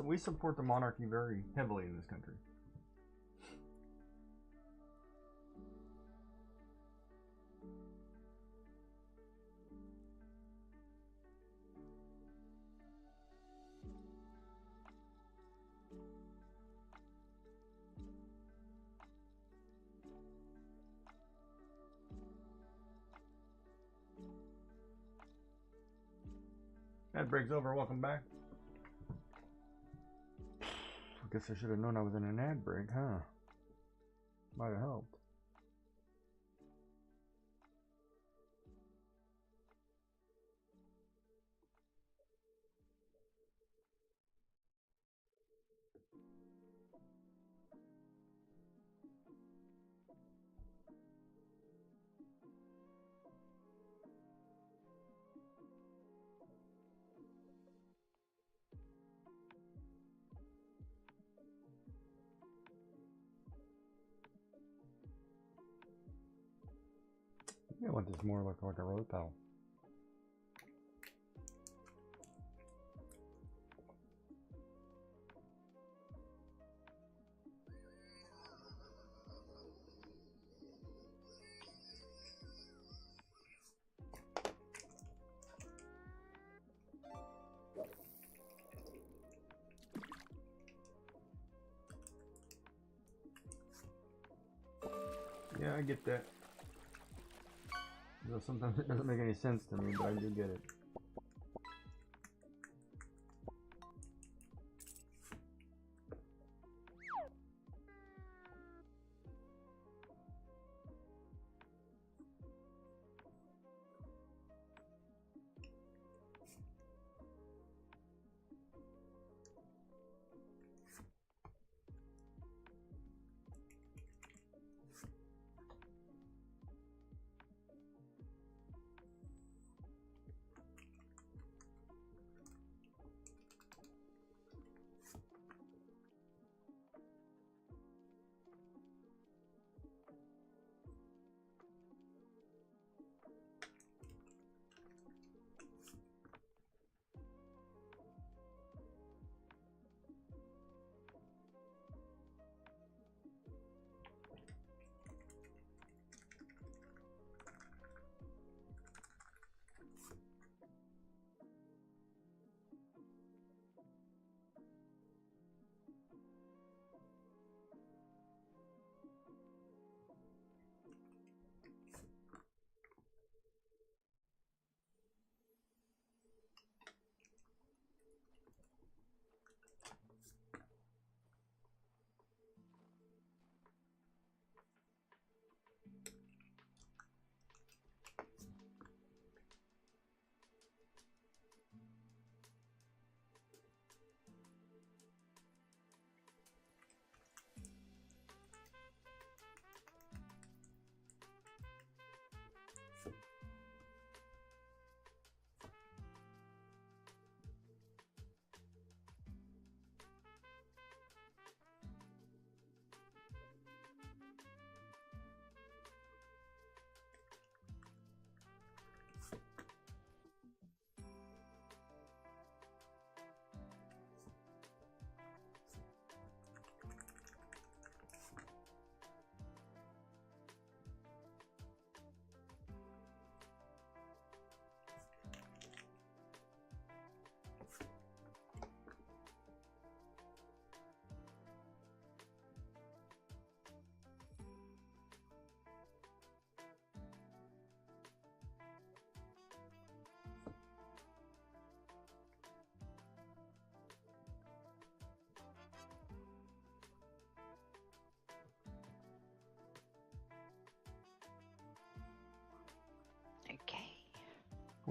we support the monarchy very heavily in this country. Ad break's over. Welcome back. I guess I should have known I was in an ad break, huh? Might have helped. I want this more look like a rose petal. Yeah, I get that. Though sometimes it doesn't make any sense to me, but I do get it.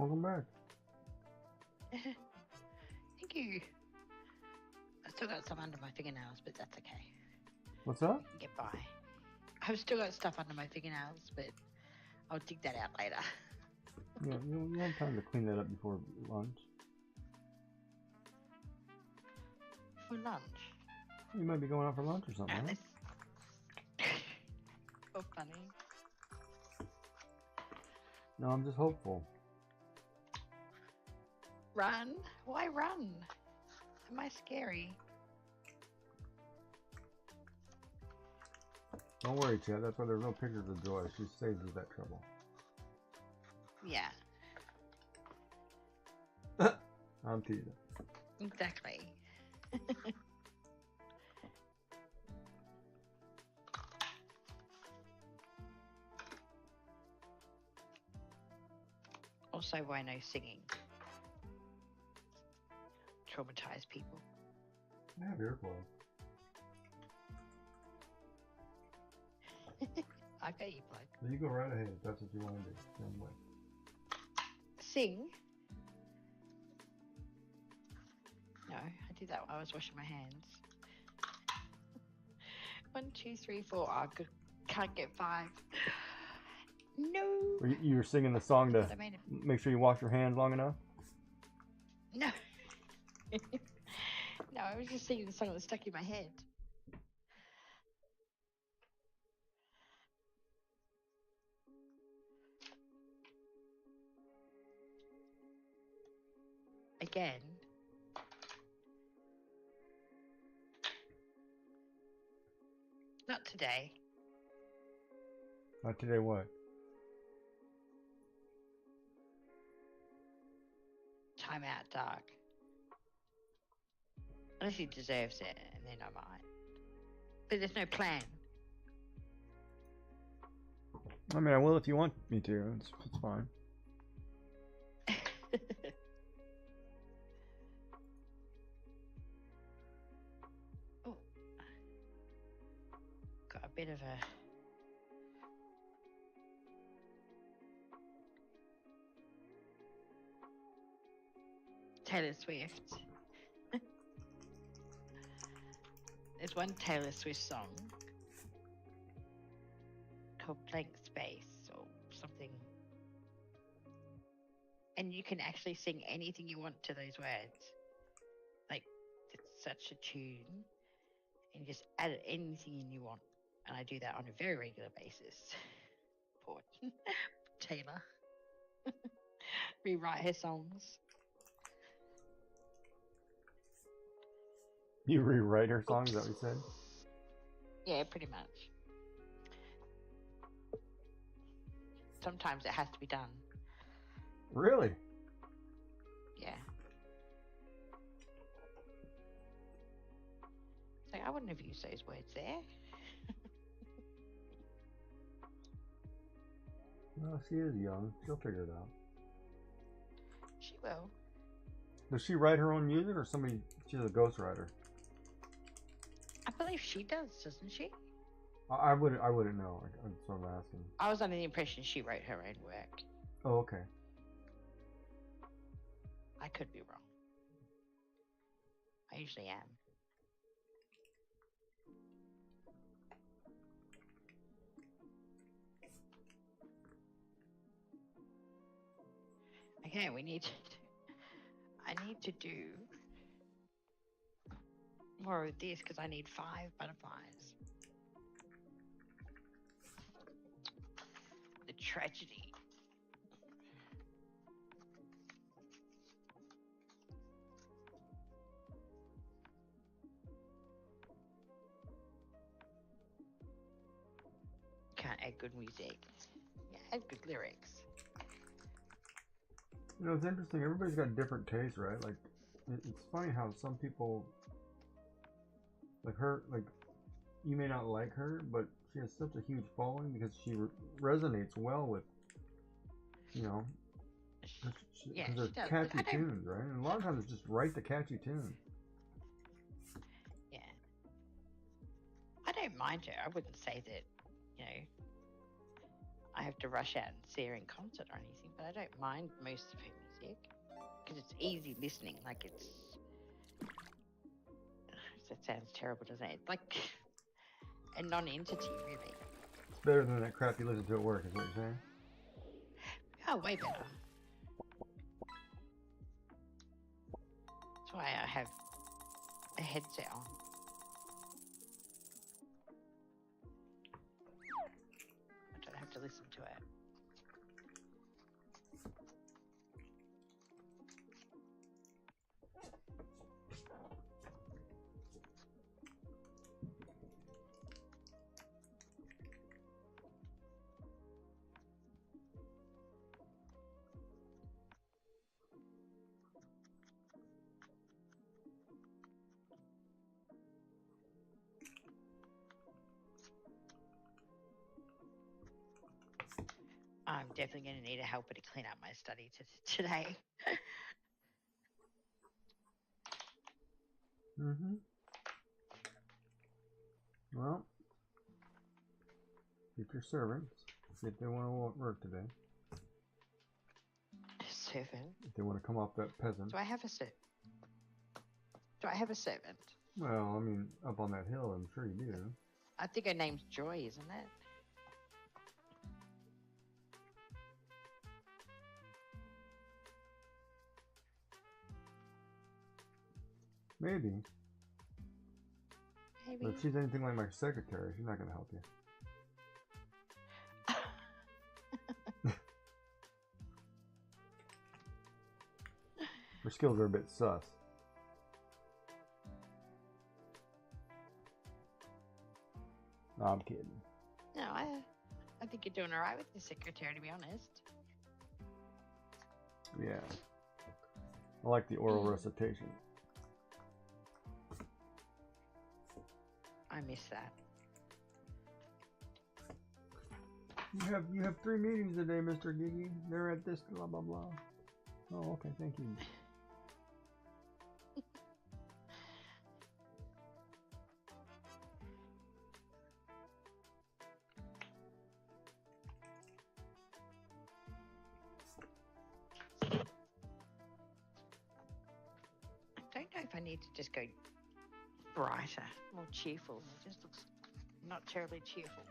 Welcome back. Thank you. I still got some under my fingernails, but that's okay. What's up? Get by. I've still got stuff under my fingernails, but I'll dig that out later. Yeah, you have time to clean that up before lunch. For lunch? You might be going out for lunch or something, right? So funny. No, I'm just hopeful. Run? Why run? Am I scary? Don't worry, Chad. That's why there's no pictures of Joy. She saves you that trouble. Yeah. I'm teasing. Exactly. Also, why no singing? Traumatize people. I have earplugs. I got you, plug. You go right ahead if that's what you want to do. Same way. Sing? No, I did that while I was washing my hands. 1, 2, 3, 4. I can't get 5. No. You were singing the song to make sure you wash your hands long enough? No. No, I was just singing the song that was stuck in my head. Again. Not today. Not today what? Time out, dark. Unless he deserves it, and then I might. But there's no plan. I mean, I will if you want me to. It's fine. Oh. Got a bit of a... Taylor Swift. There's one Taylor Swift song called Blank Space or something. And you can actually sing anything you want to those words. Like, it's such a tune. And you just add anything in you want. And I do that on a very regular basis. Poor Taylor. Rewrite her songs. You rewrite her songs, is that what you said? Yeah, pretty much. Sometimes it has to be done. Really? Yeah. So I wouldn't have used those words there. Well, she is young. She'll figure it out. She will. Does she write her own music or somebody? She's a ghostwriter. I believe she does, doesn't she? I wouldn't know. That's what I'm asking. I was under the impression she wrote her own work. Oh, okay. I could be wrong. I usually am. Okay, I need to do more of this because I need 5 butterflies. The tragedy. Can't add good music. Yeah, add good lyrics. You know, it's interesting. Everybody's got different tastes, right? Like, it's funny how some people, like her, like, you may not like her, but she has such a huge following because she resonates well with, you know, because they're catchy tunes, right? And a lot of times it's just write the catchy tune. Yeah. I don't mind her. I wouldn't say that, you know, I have to rush out and see her in concert or anything, but I don't mind most of her music because it's easy listening. Like it's that sounds terrible, doesn't it? It's like a non-entity, really. It's better than that crap you listen to at work, is what you're saying? Oh, way better. That's why I have a headset on. I don't have to listen to it. I'm definitely going to need a helper to clean up my study today. Mm-hmm. Well, keep your servants. See if they want to work today. Servant? If they want to come off that peasant. Do I have a servant? Do I have a servant? Well, I mean, up on that hill, I'm sure you do. I think her name's Joy, isn't it? Maybe. Maybe. But if she's anything like my secretary, she's not going to help you. Her skills are a bit sus. No, I'm kidding. No, I think you're doing all right with your secretary, to be honest. Yeah. I like the oral recitation. I miss that. You have 3 meetings today, Mr. Gigi. They're at this blah blah blah. Oh, okay, thank you. I don't know if I need to just go brighter, more cheerful. It just looks not terribly cheerful.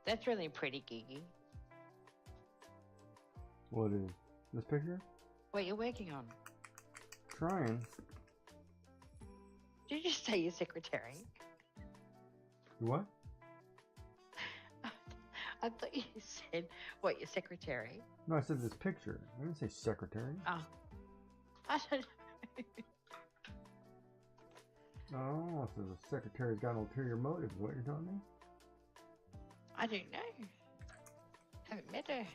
That's really pretty, Gigi. What is this picture? What you're working on? Trying. Did you just say your secretary? What? I thought you said, what, your secretary? No, I said this picture. I didn't say secretary. Oh. I don't know. Oh, so the secretary's got an ulterior motive, is what you're telling me? I don't know. Haven't met her.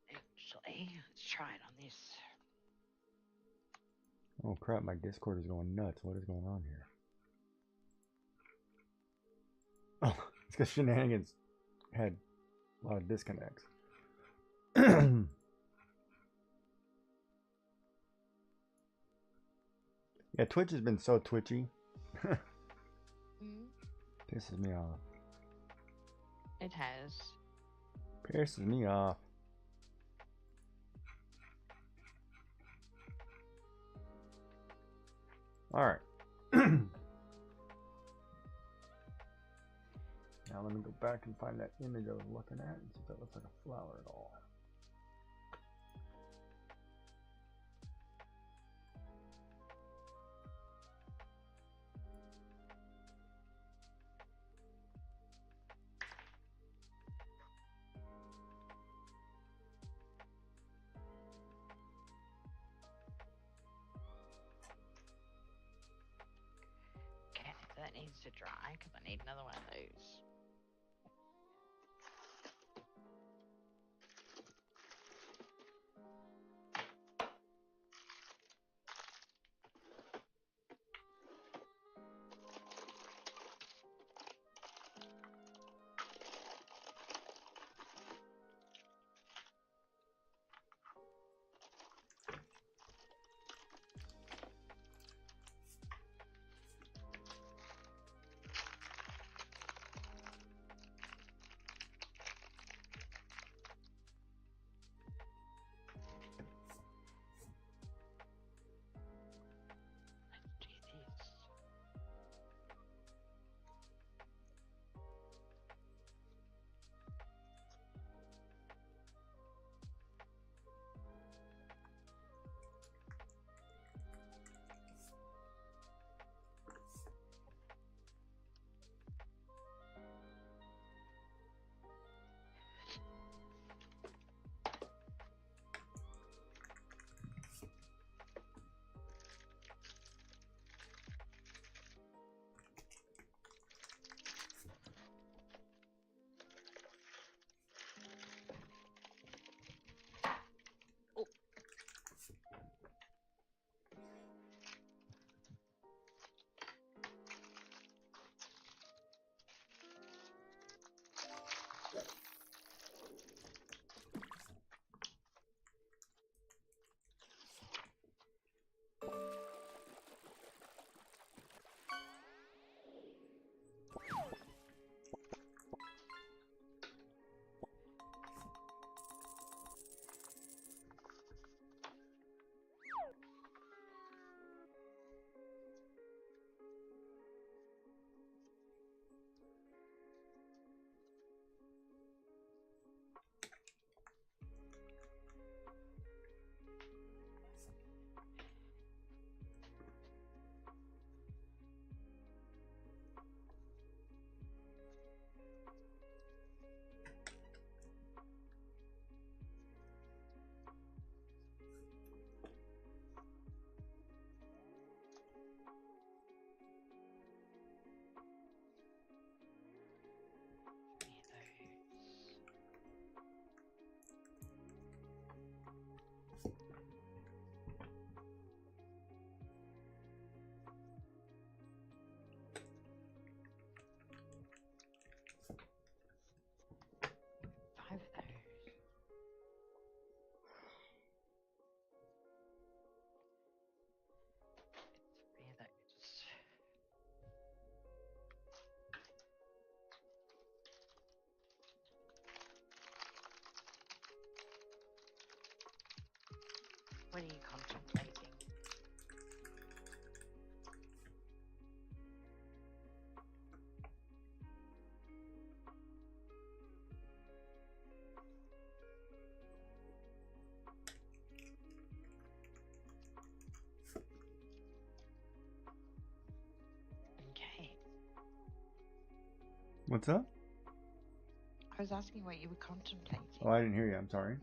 Actually, let's try it on this. Oh crap, my Discord is going nuts. What is going on here? Oh, it's because Shenanigans had a lot of disconnects. Yeah, Twitch has been so twitchy. Pisses me off. It has. Pisses me off. Alright. Now let me go back and find that image I was looking at and see if that looks like a flower at all. needs to dry because I need another one of those. Five of those. Three of those. What are you contemplating? Okay. What's up? I was asking what you were contemplating. Oh, I didn't hear you. I'm sorry.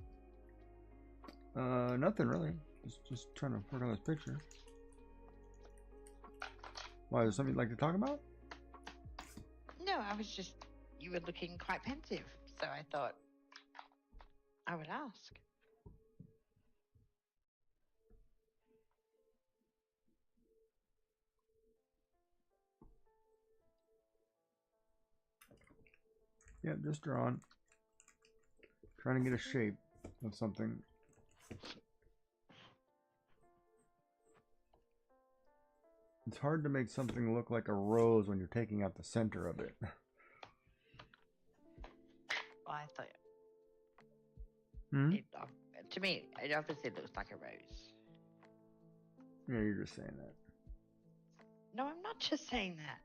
Nothing really. Just trying to work on this picture. Why, is there something you'd like to talk about? No, I was just, you were looking quite pensive, so I thought I would ask. Yeah, just drawing. Trying to get a shape of something. It's hard to make something look like a rose when you're taking out the center of it. Well, I thought, Hmm? to me, it obviously looks like a rose. Yeah, you're just saying that. No, I'm not just saying that.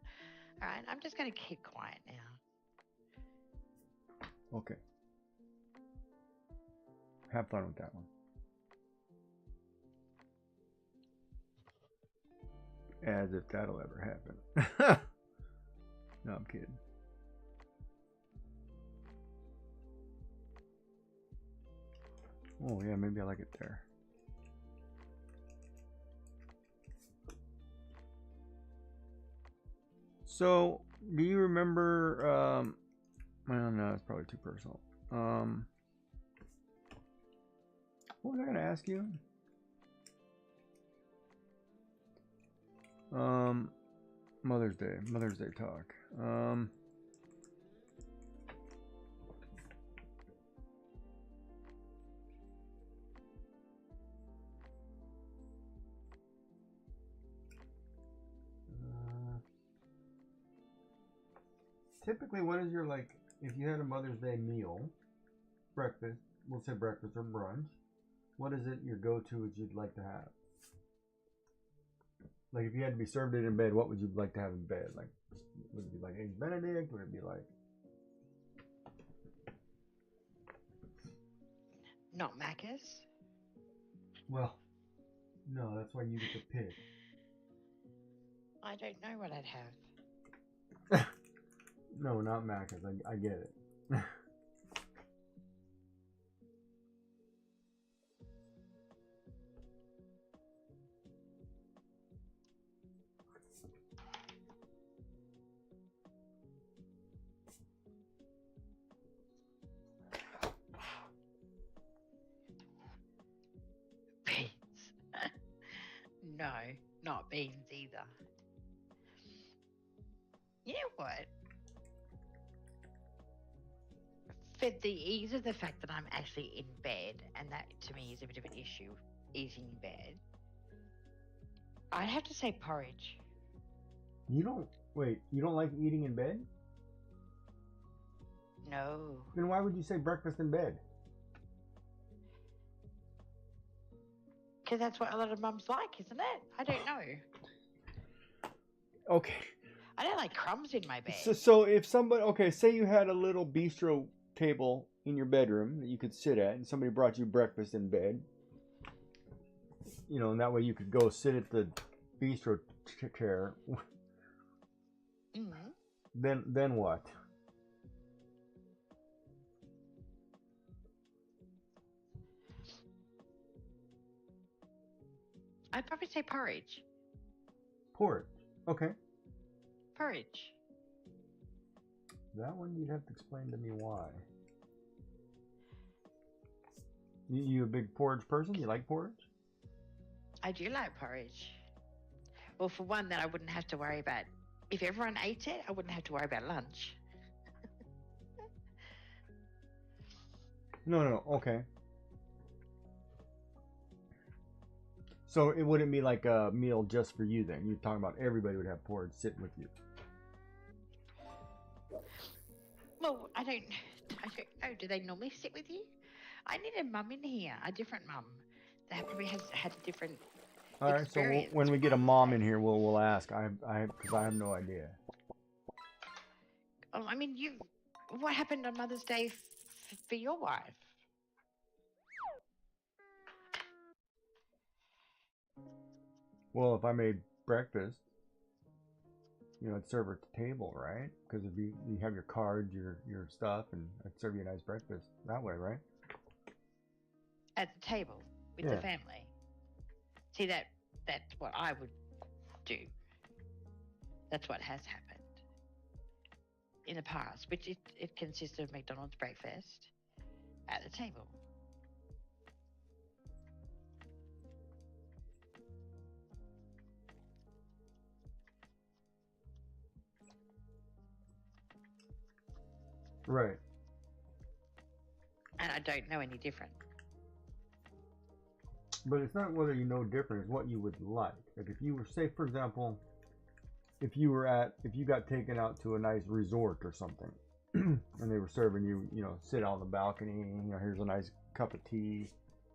All right, I'm just going to keep quiet now. Okay. Have fun with that one. As if that'll ever happen. No, I'm kidding. Oh, yeah, maybe I like it there. So, do you remember? Well, no, it's probably too personal. What was I gonna ask you? Mother's Day talk. Typically, what is your, like, if you had a Mother's Day meal, breakfast, we'll say breakfast or brunch, what is it your go-to that you'd like to have? Like, if you had to be served it in bed, what would you like to have in bed? Like, would it be like Eggs Benedict? Would it be like... Not Macca's? Well, no, that's why you get to pick. I don't know what I'd have. No, not Macca's. I get it. Beans. No, not beans either. You know what? For the ease of the fact that I'm actually in bed, and that to me is a bit of an issue, eating in bed, I'd have to say porridge. You don't like eating in bed? No. Then why would you say breakfast in bed? Because that's what a lot of mums like, isn't it? I don't know. Okay. I don't like crumbs in my bed. So if somebody, okay, say you had a little bistro table in your bedroom that you could sit at, and somebody brought you breakfast in bed, you know, and that way you could go sit at the bistro chair. Mm-hmm. Then what? I'd probably say porridge. Porridge. Okay. Porridge. That one you'd have to explain to me why. You a big porridge person? You like porridge? I do like porridge. Well, for one, that I wouldn't have to worry about. If everyone ate it, I wouldn't have to worry about lunch. No. Okay. So it wouldn't be like a meal just for you then. You're talking about everybody would have porridge sitting with you. Well, I don't know. Do they normally sit with you? I need a mum in here, a different mum that probably has had a different All right. So when we get a mom in here, we'll ask. Because I have no idea. Oh, I mean, what happened on Mother's Day for your wife? Well, if I made breakfast, you know, I'd serve her at the table, right? Because if you have your cards, your stuff, and I'd serve you a nice breakfast that way, right? At the table with the family. See, that's what I would do. That's what has happened in the past, which it consists of McDonald's breakfast at the table. Right. And I don't know any different. But it's not whether you know different, it's what you would like. Like if you were, say for example, if you got taken out to a nice resort or something, and they were serving you, you know, sit on the balcony, you know, here's a nice cup of tea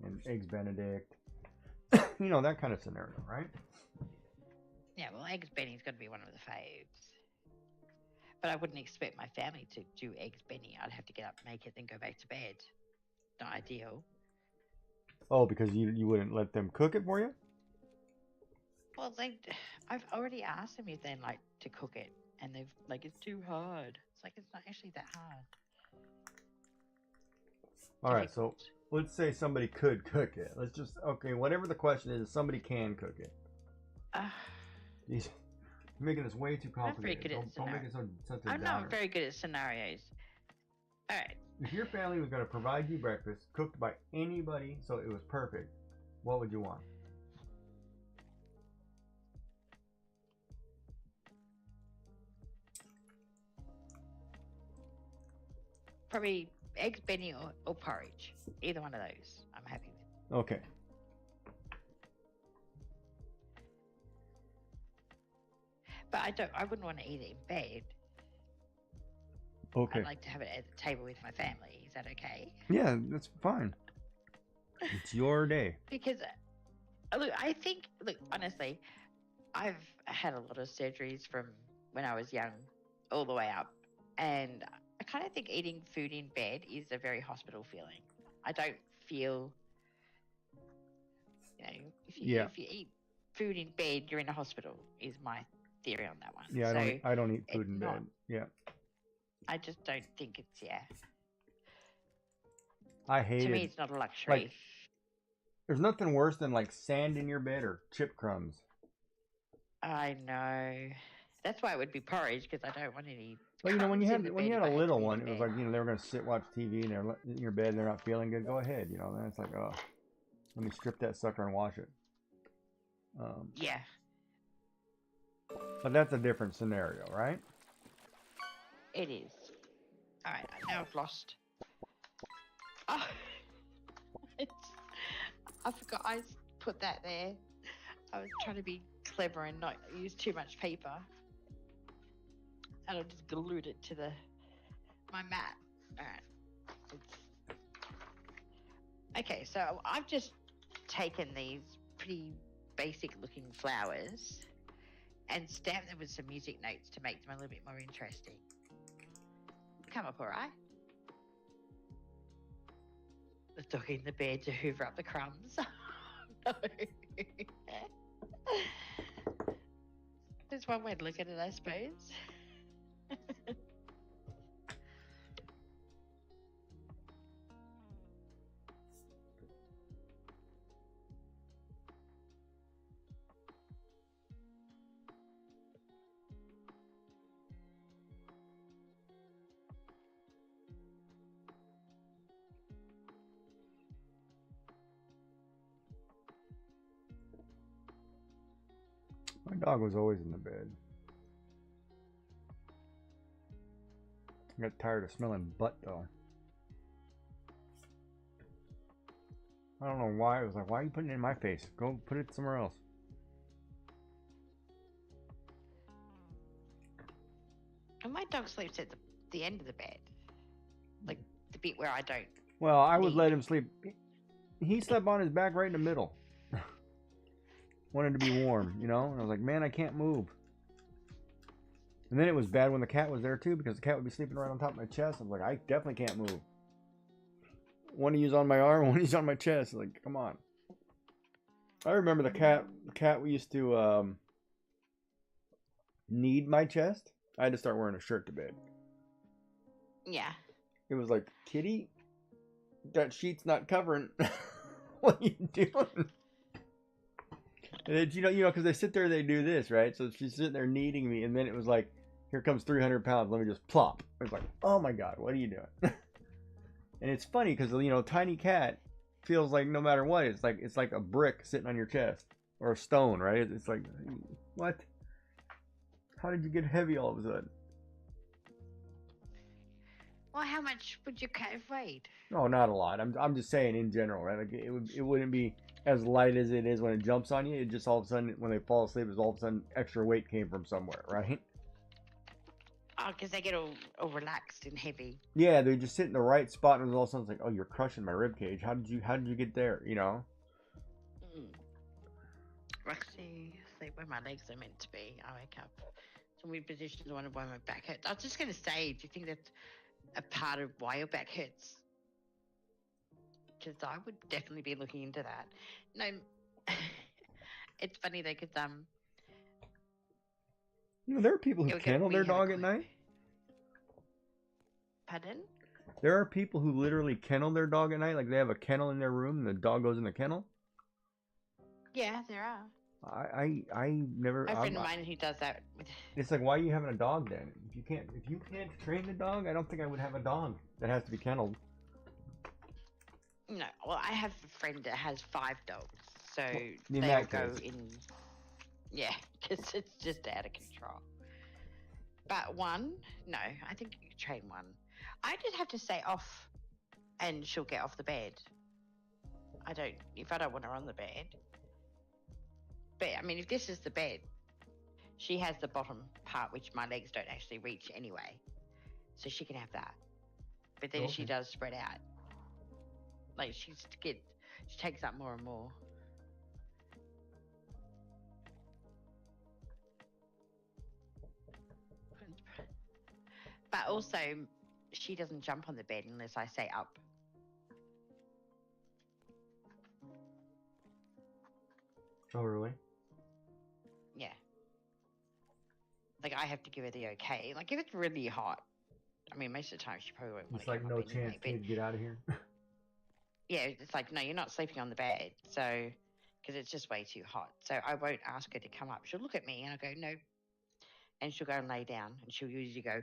and Eggs Benedict, you know, that kind of scenario, right? Yeah, well, Eggs Benny's got to be one of the faves. But I wouldn't expect my family to do Eggs Benny. I'd have to get up, make it, then go back to bed. Not ideal. Oh, because you wouldn't let them cook it for you? Well, I've already asked them if they like to cook it, and they've like, it's too hard. It's like, it's not actually that hard. All right, so let's say somebody could cook it. Let's just, okay, whatever the question is, somebody can cook it. You're making this way too I'm very complicated. good at Don't make it such a I'm downer. not very good at scenarios. All right. If your family was going to provide you breakfast cooked by anybody so it was perfect, what would you want? Probably eggs Benny or porridge. Either one of those, I'm happy with. Okay. But I wouldn't want to eat it in bed. Okay. I'd like to have it at the table with my family. Is that okay? Yeah, that's fine. It's your day. Because, look, honestly, I've had a lot of surgeries from when I was young all the way up. And I kind of think eating food in bed is a very hospital feeling. I don't feel, if you eat food in bed, you're in a hospital, is my theory on that one. Yeah, so I don't eat food in bed. Yeah. I just don't think it's, I hate it. To me, it's not a luxury. Like, there's nothing worse than like sand in your bed or chip crumbs. I know. That's why it would be porridge, because I don't want any. Well, when you had a little one, it was like they were gonna sit watch TV and they're in your bed and they're not feeling good. Go ahead, then it's like, oh, let me strip that sucker and wash it. Yeah. But that's a different scenario, right? It is. All right, now I've lost. Oh, I forgot I put that there. I was trying to be clever and not use too much paper. And I just glued it to my mat. All right. Okay, so I've just taken these pretty basic looking flowers and stamped them with some music notes to make them a little bit more interesting. Come up, all right? The dog in the bed to hoover up the crumbs. No. There's one way to look at it, I suppose. My dog was always in the bed. I got tired of smelling butt though. I don't know why. It was like, why are you putting it in my face? Go put it somewhere else. And my dog sleeps at the end of the bed. Like the bit where I don't. Well, I would let him sleep. He slept on his back right in the middle. Wanted to be warm, And I was like, man, I can't move. And then it was bad when the cat was there too, because the cat would be sleeping right on top of my chest. I was like, I definitely can't move. One of you's on my arm, one of you's on my chest. Like, come on. I remember the cat we used to knead my chest. I had to start wearing a shirt to bed. Yeah. It was like, kitty, that sheet's not covering. What are you doing? And then, because they sit there, they do this, right? So she's sitting there kneading me, and then it was like, here comes 300 pounds. Let me just plop. It's like, oh my God, what are you doing? And it's funny because, tiny cat feels like no matter what, it's like a brick sitting on your chest or a stone, right? It's like, what? How did you get heavy all of a sudden? Well, how much would your cat have weighed? No, not a lot. I'm just saying in general, right? Like it wouldn't be as light as it is when it jumps on you. It just all of a sudden, when they fall asleep, it's all of a sudden extra weight came from somewhere, right? Oh, because they get all relaxed and heavy. Yeah, they just sit in the right spot, and all of a sudden it's like, oh, you're crushing my rib cage. How did you get there? Roxy, sleep where my legs are meant to be. I wake up. Some weird positions. I wonder why my back hurts. I was just going to say, do you think that's a part of why your back hurts? Because I would definitely be looking into that. No, it's funny though, because there are people who kennel their dog at night. Pardon? There are people who literally kennel their dog at night. Like they have a kennel in their room and the dog goes in the kennel. Yeah, there are. I never. My friend of mine who does that. It's like, why are you having a dog then? If you can't train the dog, I don't think I would have a dog that has to be kenneled. No, well, I have a friend that has 5 dogs, so In they'll that go case. in. Yeah, because it's just out of control. But one, no, I think you can train one. I just have to stay off, and she'll get off the bed. If I don't want her on the bed. But I mean, if this is the bed, she has the bottom part which my legs don't actually reach anyway, so she can have that. But then she does spread out. Like she takes up more and more. But also, she doesn't jump on the bed unless I say up. Oh, really? Yeah. Like I have to give her the okay. Like if it's really hot, I mean, most of the time she probably won't. It's like no chance, kid, get out of here. Yeah, it's like no, you're not sleeping on the bed, so because it's just way too hot. So I won't ask her to come up. She'll look at me and I go no, and she'll go and lay down, and she'll usually go.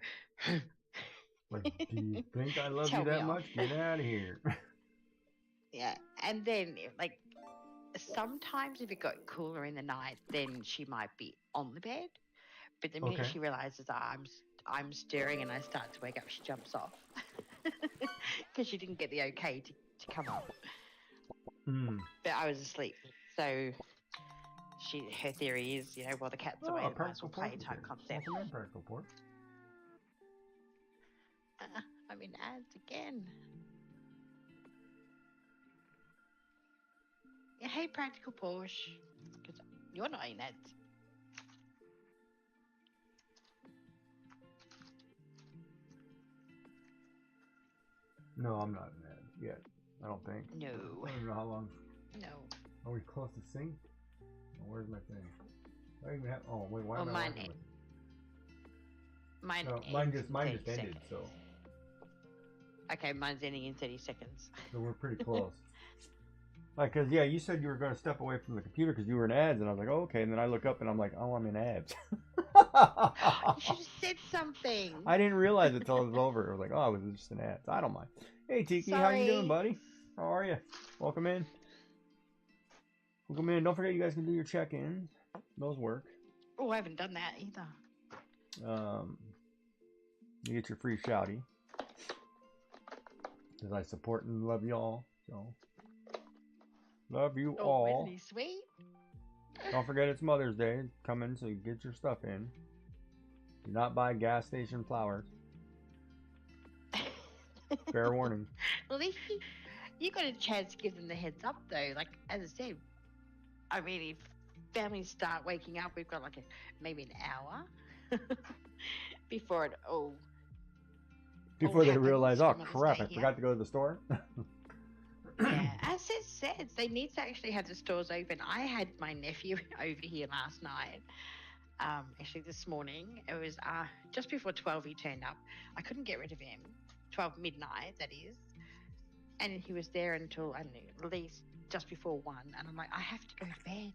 Like, do you think I love you that much? Get out of here. Yeah, and then like sometimes if it got cooler in the night, then she might be on the bed. But the minute she realizes I'm stirring and I start to wake up, she jumps off because she didn't get the okay to come up. But I was asleep, so her theory is, while the cat's away, the mice will play type concept. I'm in ads again. Yeah, hey, Practical Porsche. Because you're not in ads. No, I'm not in ads yet. I don't think. No. I don't know how long. No. Are we close to sync? Oh, where's my thing? I even have. Oh wait, why am I watching with it? Mine just ended. So. Okay, mine's ending in 30 seconds. So we're pretty close. Like, cause yeah, you said you were going to step away from the computer because you were in ads, and I was like, oh, okay. And then I look up and I'm like, oh, I'm in ads. You should have said something. I didn't realize it till it was over. I was like, oh, I was just in ads. I don't mind. Hey, Tiki, how you doing, buddy? How are you? Welcome in. Welcome in. Don't forget, you guys can do your check-ins. Those work. Oh, I haven't done that either. You get your free shouty. Because I support and love y'all. So, love you all. Really sweet. Don't forget it's Mother's Day. Come in so you get your stuff in. Do not buy gas station flowers. Fair warning. Well, at least you got a chance to give them the heads up, though. Like, as I said, I mean, if families start waking up, we've got like maybe an hour before it all. Before they realize, oh crap, I forgot to go to the store. Yeah, as it says, they need to actually have the stores open. I had my nephew over here last night. Actually, this morning, it was just before 12 he turned up. I couldn't get rid of him. 12 midnight, that is. And he was there until, I don't know, at least just before 1. And I'm like, I have to go to bed.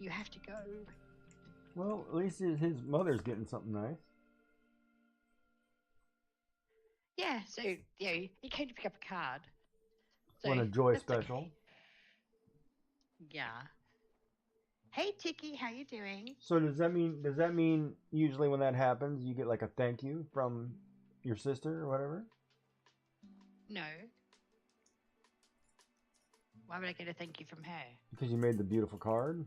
You have to go. Well, at least his mother's getting something nice. Yeah, so, he came to pick up a card. So Won a Joy special. Okay. Yeah. Hey, Tiki, how you doing? So does that mean usually when that happens, you get like a thank you from your sister or whatever? No. Why would I get a thank you from her? Because you made the beautiful card?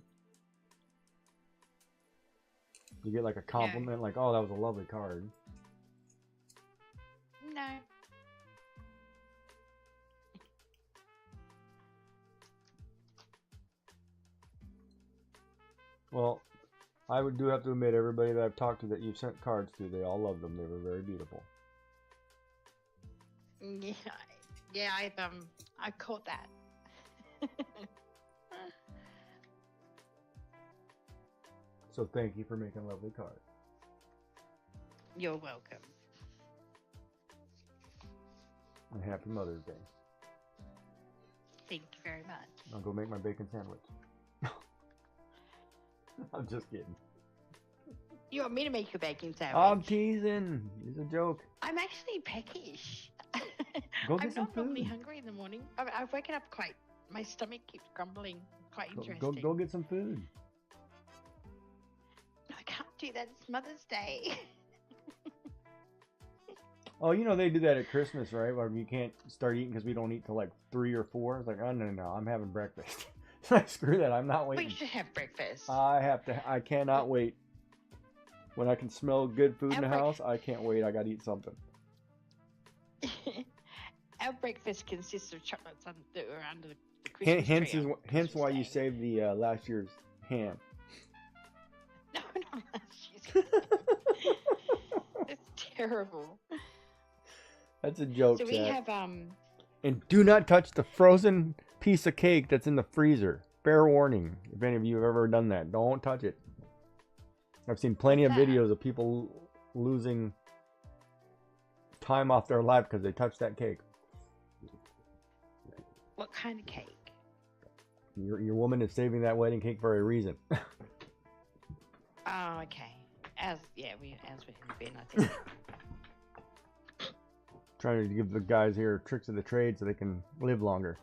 You get like a compliment, like, oh, that was a lovely card. No. Well, I do have to admit, everybody that I've talked to that you've sent cards to, they all love them. They were very beautiful. Yeah, I caught that. So thank you for making lovely cards. You're welcome. And happy Mother's Day. Thank you very much. I'll go make my bacon sandwich. I'm just kidding. You want me to make you a bacon sandwich? I'm teasing. It's a joke. I'm actually peckish. Go get I'm some not normally food. hungry in the morning. I've woken up quite. My stomach keeps grumbling. Quite interesting. Go get some food. I can't do that. It's Mother's Day. Oh, you know they do that at Christmas, right? Where you can't start eating because we don't eat till like 3 or 4. It's like, oh no, I'm having breakfast. Like, screw that. I'm not waiting. We should have breakfast. I cannot wait. When I can smell good food in the house, I can't wait. I gotta eat something. Our breakfast consists of chocolates that are under the Christmas tree. Hence why you saved the last year's ham. No, not last year's. It's terrible. That's a joke. So we have And do not touch the frozen piece of cake that's in the freezer. Fair warning, if any of you have ever done that, don't touch it. I've seen plenty of videos of people losing time off their life because they touched that cake. What kind of cake? Your woman is saving that wedding cake for a reason. Oh, okay. As we've been, I think. Trying to give the guys here tricks of the trade so they can live longer.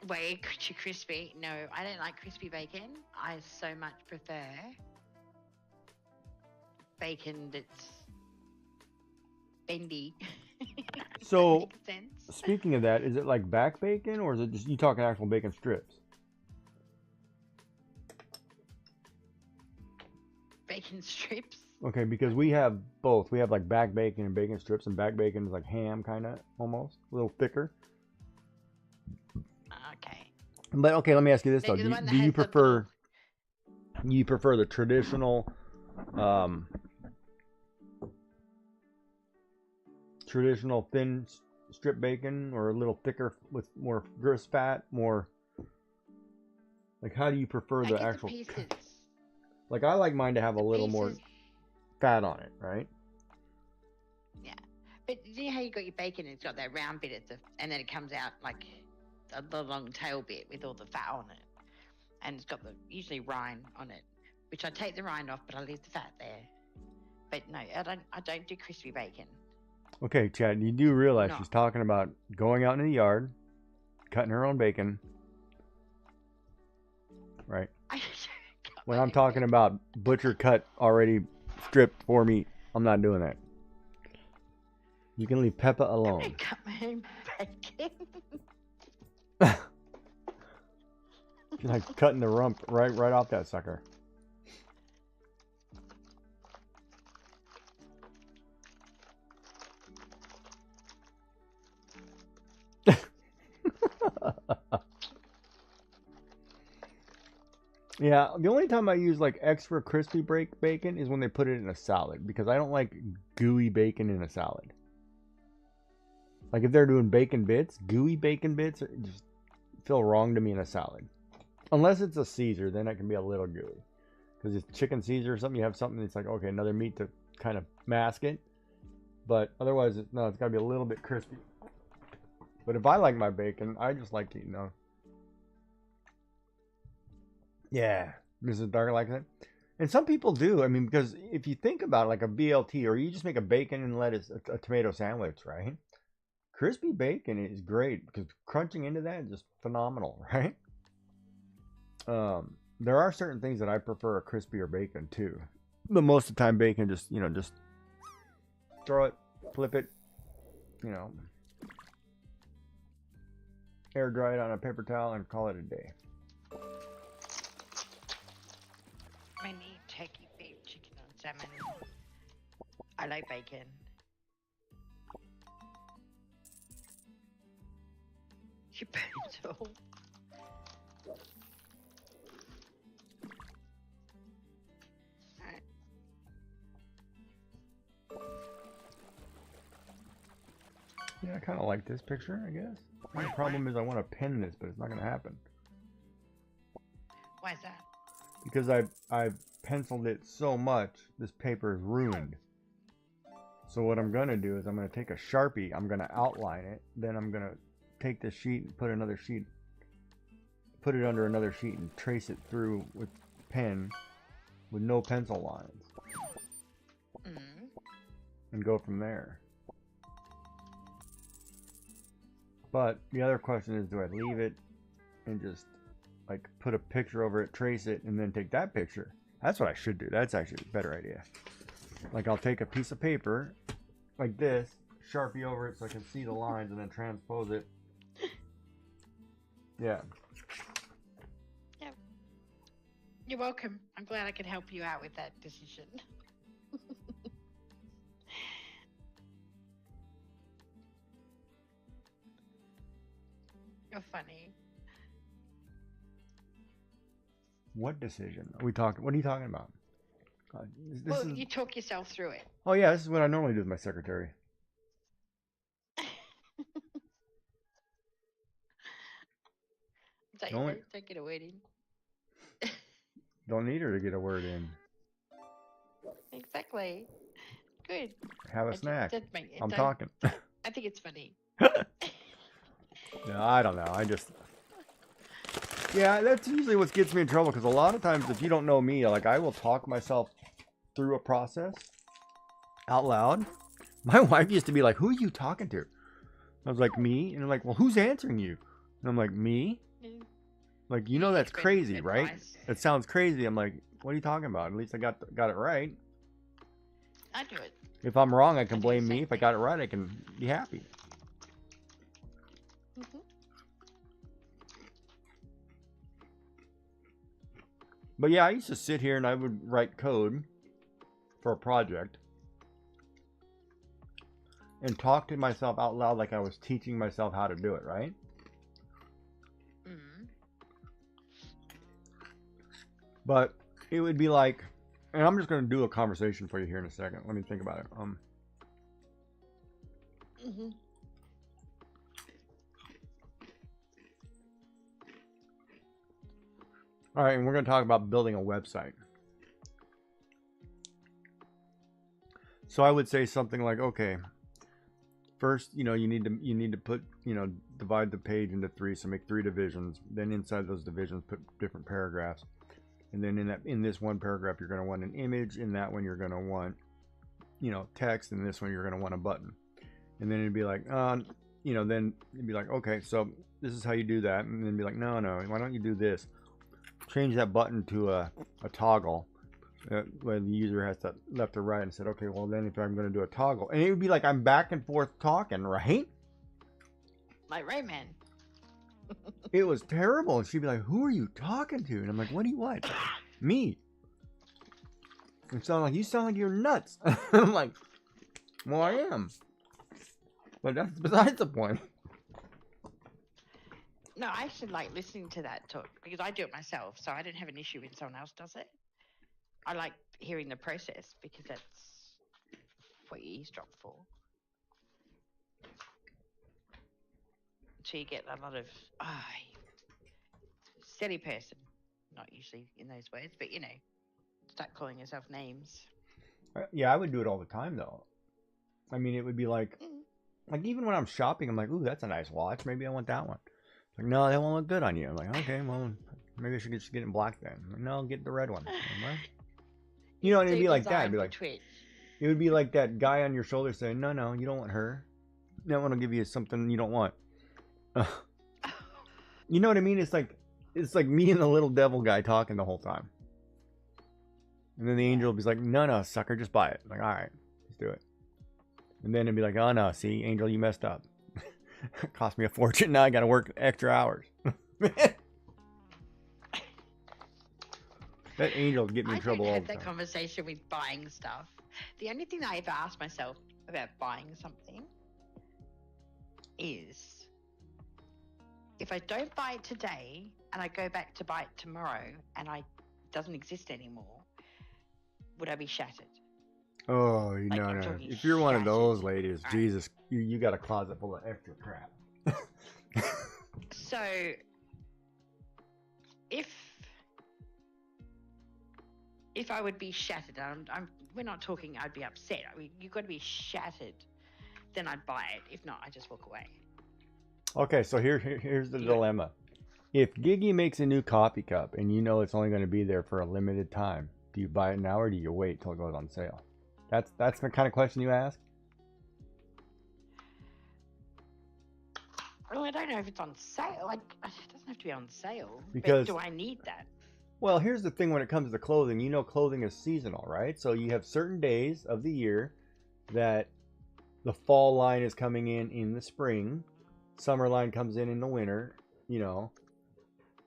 Way too crispy. No, I don't like crispy bacon. I so much prefer bacon that's bendy. So, Makes sense. Speaking of that, is it like back bacon or is it just you talking actual bacon strips? Bacon strips. Okay, because we have both. We have like back bacon and bacon strips, and back bacon is like ham, kind of almost a little thicker. Okay. But okay, let me ask you this though: Maybe do you prefer the traditional, traditional thin strip bacon, or a little thicker with more grist fat, more? Like, how do you prefer the actual? Like, I like mine to have a little more fat on it, right? Yeah, but you know how you got your bacon? It's got that round bit, and then it comes out like the long tail bit with all the fat on it, and it's got the usually rind on it, which I take the rind off, but I leave the fat there. But no, I don't do crispy bacon. Okay, Chad, you do realize she's talking about going out in the yard, cutting her own bacon, right? When I'm talking about butcher cut already stripped for meat, I'm not doing that. You can leave Peppa alone. I'm gonna cut my own bacon. She's like cutting the rump right off that sucker. Yeah, the only time I use like extra crispy bacon is when they put it in a salad, because I don't like gooey bacon in a salad. Like if they're doing bacon bits, gooey bacon bits just feel wrong to me in a salad. Unless it's a Caesar, then it can be a little gooey. Because it's chicken Caesar or something, you have something that's like, okay, another meat to kind of mask it. But otherwise, it's got to be a little bit crispy. But if I like my bacon, I just like to, yeah, Mrs. Dark like that. And some people do. I mean, because if you think about it, like a BLT, or you just make a bacon and lettuce, a tomato sandwich, right? Crispy bacon is great because crunching into that is just phenomenal, right? There are certain things that I prefer a crispier bacon too. But most of the time, bacon just throw it, flip it, air dry it on a paper towel and call it a day. Mini turkey, beef, chicken, and salmon. I like bacon. You burnt it all. Yeah, I kind of like this picture, I guess. My problem is I want to pen this, but it's not going to happen. Why is that? Because I've penciled it so much, this paper is ruined. So what I'm going to do is I'm going to take a Sharpie, I'm going to outline it, then I'm going to take this sheet and put another sheet put it under another sheet and trace it through with pen with no pencil lines. And go from there. But the other question is, do I leave it and just like put a picture over it, trace it, and then take that picture? That's what I should do. That's actually a better idea. Like I'll take a piece of paper like this, Sharpie over it so I can see the lines, and then transpose it. Yeah. Yep. You're welcome. I'm glad I could help you out with that decision. You're funny. What decision are we talking? What are you talking about? Well, you talk yourself through it. Oh yeah, this is what I normally do with my secretary. Don't get a word in. Don't need her to get a word in. Exactly. Good. Have a snack. I'm talking. I think it's funny. No, I don't know. Yeah, that's usually what gets me in trouble, because a lot of times if you don't know me, like I will talk myself through a process out loud. My wife used to be like, who are you talking to? I was like, me? And I'm like, well, who's answering you? And I'm like, me? Like, you know that's crazy, right? It sounds crazy. I'm like, what are you talking about? At least I got it right. I do it. If I'm wrong, I can blame me. If I got it right, I can be happy. But yeah, I used to sit here and I would write code for a project and talk to myself out loud like I was teaching myself how to do it, right? But it would be like, and I'm just going to do a conversation for you here in a second. Let me think about it. All right, and we're going to talk about building a website. So I would say something like, okay, first, you need to put, divide the page into 3, so make 3 divisions. Then inside those divisions, put different paragraphs. And then in this one paragraph, you're going to want an image. In that one, you're going to want, text. And this one, you're going to want a button. And then it'd be like, then it'd be like, okay, so this is how you do that. And then be like, no, why don't you do this? Change that button to a toggle where the user has to left or right, and said, okay, well then if I'm going to do a toggle, and it would be like I'm back and forth talking, right? Like Rayman. It was terrible. And she'd be like, who are you talking to? And I'm like, what do you want? Me. And you sound like you're nuts. I'm like, well, I am. But that's besides the point. No, I actually like listening to that talk because I do it myself, so I don't have an issue when someone else does it. I like hearing the process because that's what you eavesdrop for. So you get a lot of, silly person. Not usually in those words, but start calling yourself names. Yeah, I would do it all the time though. I mean, it would be like even when I'm shopping, I'm like, ooh, that's a nice watch. Maybe I want that one. Like, no, that won't look good on you. I'm like, okay, well, maybe I should just get it in black then. Like, no, get the red one. And it'd be like that. It'd be like, it would be like that guy on your shoulder saying, no, you don't want her. That one will give you something you don't want. You know what I mean? It's like me and the little devil guy talking the whole time. And then the angel will be like, no, sucker, just buy it. I'm like, all right, let's do it. And then it'd be like, oh no, see, angel, you messed up. It cost me a fortune. Now I got to work extra hours. That angel get me in trouble all the time. I had that conversation with buying stuff. The only thing that I ever asked myself about buying something is, if I don't buy it today and I go back to buy it tomorrow and it doesn't exist anymore, would I be shattered? Oh, no. If you're one of those ladies, right. Jesus, you got a closet full of extra crap. So, if I would be shattered, we're not talking I'd be upset. I mean, you've got to be shattered, then I'd buy it. If not, I just walk away. Okay, so here's the dilemma. If Giggy makes a new coffee cup and you know it's only going to be there for a limited time, do you buy it now or do you wait till it goes on sale? That's the kind of question you ask. Well, I don't know if it's on sale. Like, it doesn't have to be on sale. Because, but do I need that? Well, here's the thing when it comes to clothing. You know clothing is seasonal, right? So you have certain days of the year that the fall line is coming in the spring. Summer line comes in the winter. You know,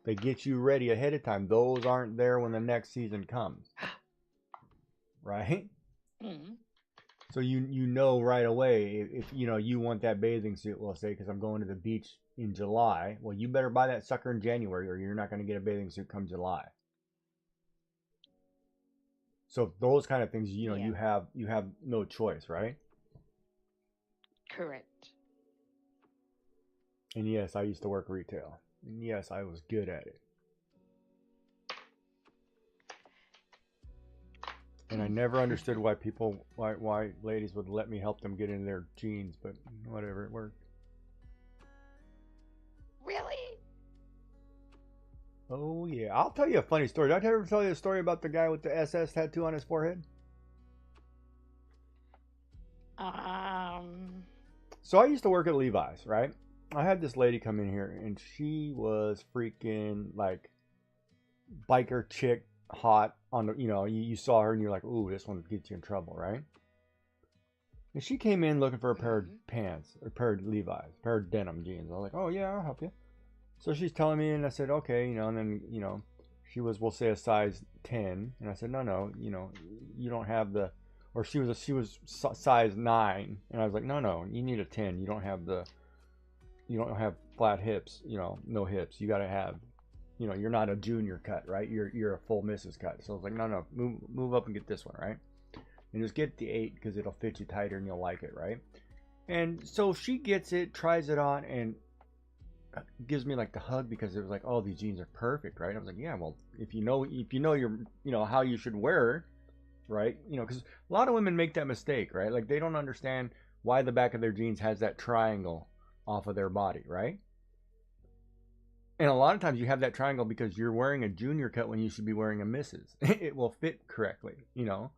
they get you ready ahead of time. Those aren't there when the next season comes. Right? Mm. So you know right away if you know you want that bathing suit, we'll say, because I'm going to the beach in July. Well, you better buy that sucker in January or you're not going to get a bathing suit come July. So those kind of things, you know, Yeah. you have no choice, right? Correct. And yes, I used to work retail. And yes, I was good at it. And I never understood why why ladies would let me help them get in their jeans, but whatever, it worked. Really? Oh yeah, I'll tell you a funny story. Did I ever tell you a story about the guy with the SS tattoo on his forehead? So I used to work at Levi's, right? I had this lady come in here, and she was freaking like biker chick, hot on the, you know, you saw her and you're like, ooh, this one gets you in trouble, right? And she came in looking for a pair of pants, a pair of Levi's, a pair of denim jeans. I was like, oh yeah, I'll help you. So she's telling me, and I said, okay, you know, and then, you know, she was, we'll say, a size 10, and I said, no, you know, you don't have the, or she was size 9, and I was like, no, you need a 10. You don't have flat hips, you know, no hips. You got to have, you know, you're not a junior cut, right? You're a full missus cut. So I was like, no, move up and get this one, right? And just get the 8 because it'll fit you tighter and you'll like it, right? And so she gets it, tries it on, and gives me like the hug because it was like, oh, these jeans are perfect, right? I was like, yeah, well, if you know your, you know, how you should wear, right? You know, because a lot of women make that mistake, right? Like they don't understand why the back of their jeans has that triangle off of their body, right? And a lot of times you have that triangle because you're wearing a junior cut when you should be wearing a missus. It will fit correctly, you know,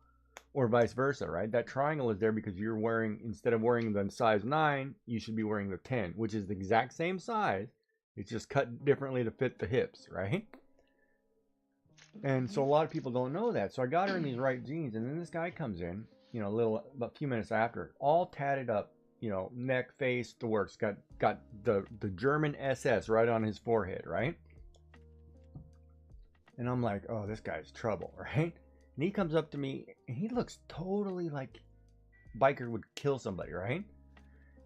or vice versa, right? That triangle is there because you're wearing, instead of wearing the size 9, you should be wearing the 10, which is the exact same size. It's just cut differently to fit the hips, right? And so a lot of people don't know that. So I got her in these right jeans, and then this guy comes in, you know, about a few minutes after, all tatted up, you know, neck, face, the works. Got the German SS right on his forehead, right? And I'm like, oh, this guy's trouble, right? And he comes up to me, and he looks totally like biker would kill somebody, right?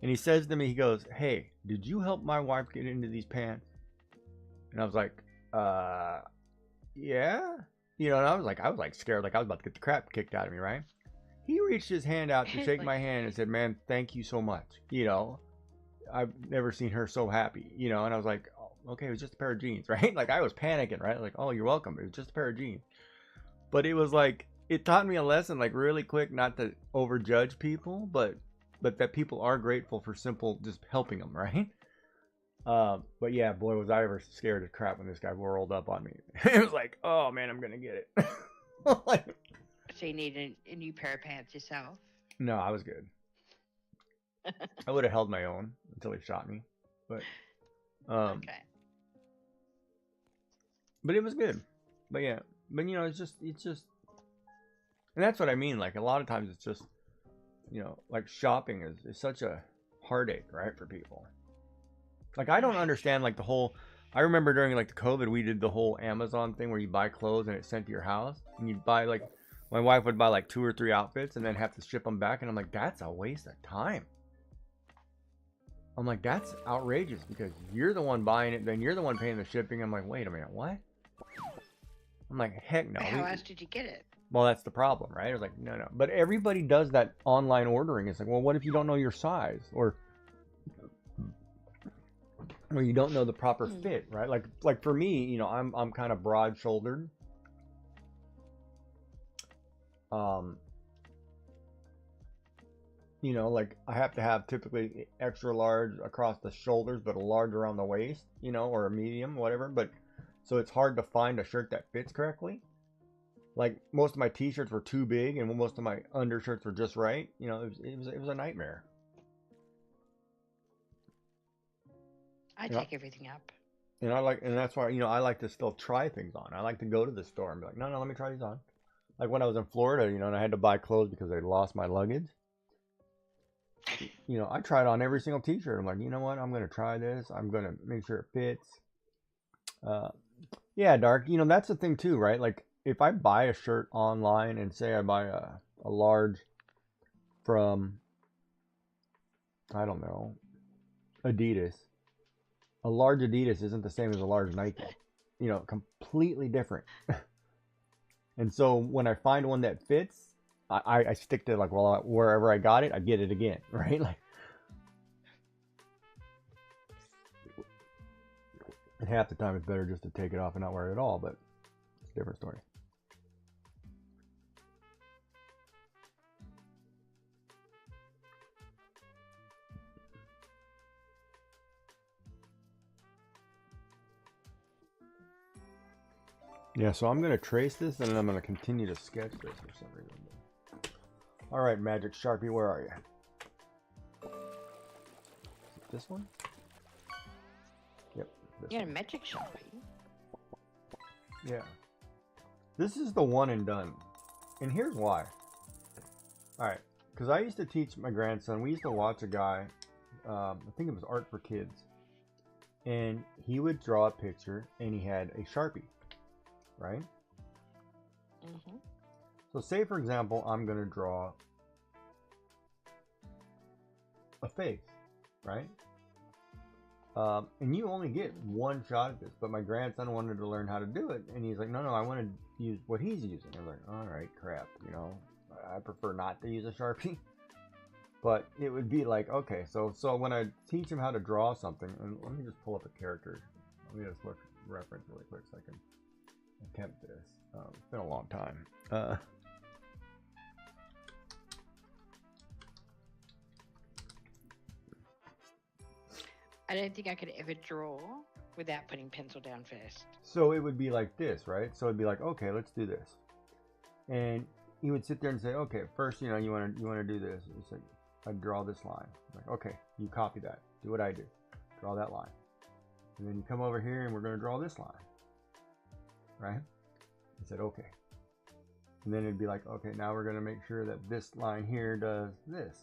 And he says to me, he goes, hey, did you help my wife get into these pants? And I was like, yeah. You know, and I was like scared, like I was about to get the crap kicked out of me, right? He reached his hand out to shake my hand and said, man, thank you so much. You know, I've never seen her so happy, you know, and I was like, oh, okay, it was just a pair of jeans, right? Like I was panicking, right? Like, oh, you're welcome. It was just a pair of jeans. But it was like, it taught me a lesson, like really quick, not to overjudge people, but that people are grateful for simple just helping them, right? But yeah, boy, was I ever scared as crap when this guy rolled up on me. It was like, oh man, I'm gonna get it. Like, so you need a new pair of pants yourself? No, I was good. I would have held my own until he shot me, but okay. But it was good. But yeah, but you know, it's just, and that's what I mean. Like a lot of times, it's just, you know, like shopping is such a heartache, right, for people. Like I don't understand like the whole. I remember during like the COVID, we did the whole Amazon thing where you buy clothes and it's sent to your house, and you buy like, my wife would buy like 2 or 3 outfits and then have to ship them back, and I'm like, that's a waste of time. I'm like, that's outrageous because you're the one buying it, then you're the one paying the shipping. I'm like, wait a minute, what? I'm like, heck no. How else did you get it? Well, that's the problem, right? I was like, no. But everybody does that online ordering. It's like, well, what if you don't know your size? Or you don't know the proper fit, right? Like for me, you know, I'm kind of broad-shouldered. you know, like I have to have typically extra large across the shoulders, but a large around the waist, you know, or a medium, whatever. But so it's hard to find a shirt that fits correctly. Like most of my t-shirts were too big, and most of my undershirts were just right. You know, it was a nightmare. I Yeah. take everything up. And that's why, you know, I like to still try things on. I like to go to the store and be like, no, let me try these on. Like when I was in Florida, you know, and I had to buy clothes because I lost my luggage. You know, I tried on every single t-shirt. I'm like, you know what? I'm going to try this. I'm going to make sure it fits. Yeah, Dark. You know, that's the thing too, right? Like if I buy a shirt online and say I buy a large from, I don't know, Adidas. A large Adidas isn't the same as a large Nike. You know, completely different. And so when I find one that fits, I stick to like, well, wherever I got it, I get it again, right? Like, and half the time it's better just to take it off and not wear it at all, but it's a different story. Yeah, so I'm going to trace this and then I'm going to continue to sketch this for some reason. All right, Magic Sharpie, where are you? This one? Yep. You're a Magic Sharpie. Yeah. This is the one and done. And here's why. All right. Because I used to teach my grandson. We used to watch a guy. I think it was Art for Kids. And he would draw a picture and he had a Sharpie. Right? Mm-hmm. So say, for example, I'm going to draw a face. Right? And you only get one shot at this, but my grandson wanted to learn how to do it, and he's like, no, I want to use what he's using. I'm like, all right, crap, you know, I prefer not to use a Sharpie, but it would be like, okay, so when I teach him how to draw something, and let me just pull up a character, let me just look reference really quick so I can attempt this. It's been a long time. I don't think I could ever draw without putting pencil down first. So it would be like this, right? So it'd be like, okay, let's do this. And he would sit there and say, okay, first, you know, you want to do this. It's like, I draw this line. I'm like, okay, you copy that. Do what I do. Draw that line. And then you come over here and we're going to draw this line. Right? I said, okay. And then it'd be like, okay, now we're going to make sure that this line here does this.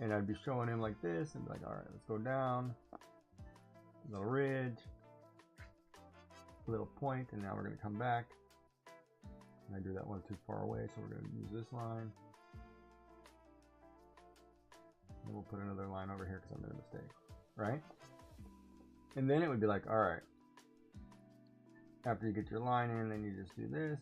And I'd be showing him like this and be like, all right, let's go down. Little ridge. Little point, and now we're going to come back. And I drew that one too far away, so we're going to use this line. And we'll put another line over here because I made a mistake. Right? And then it would be like, all right. After you get your line in, then you just do this.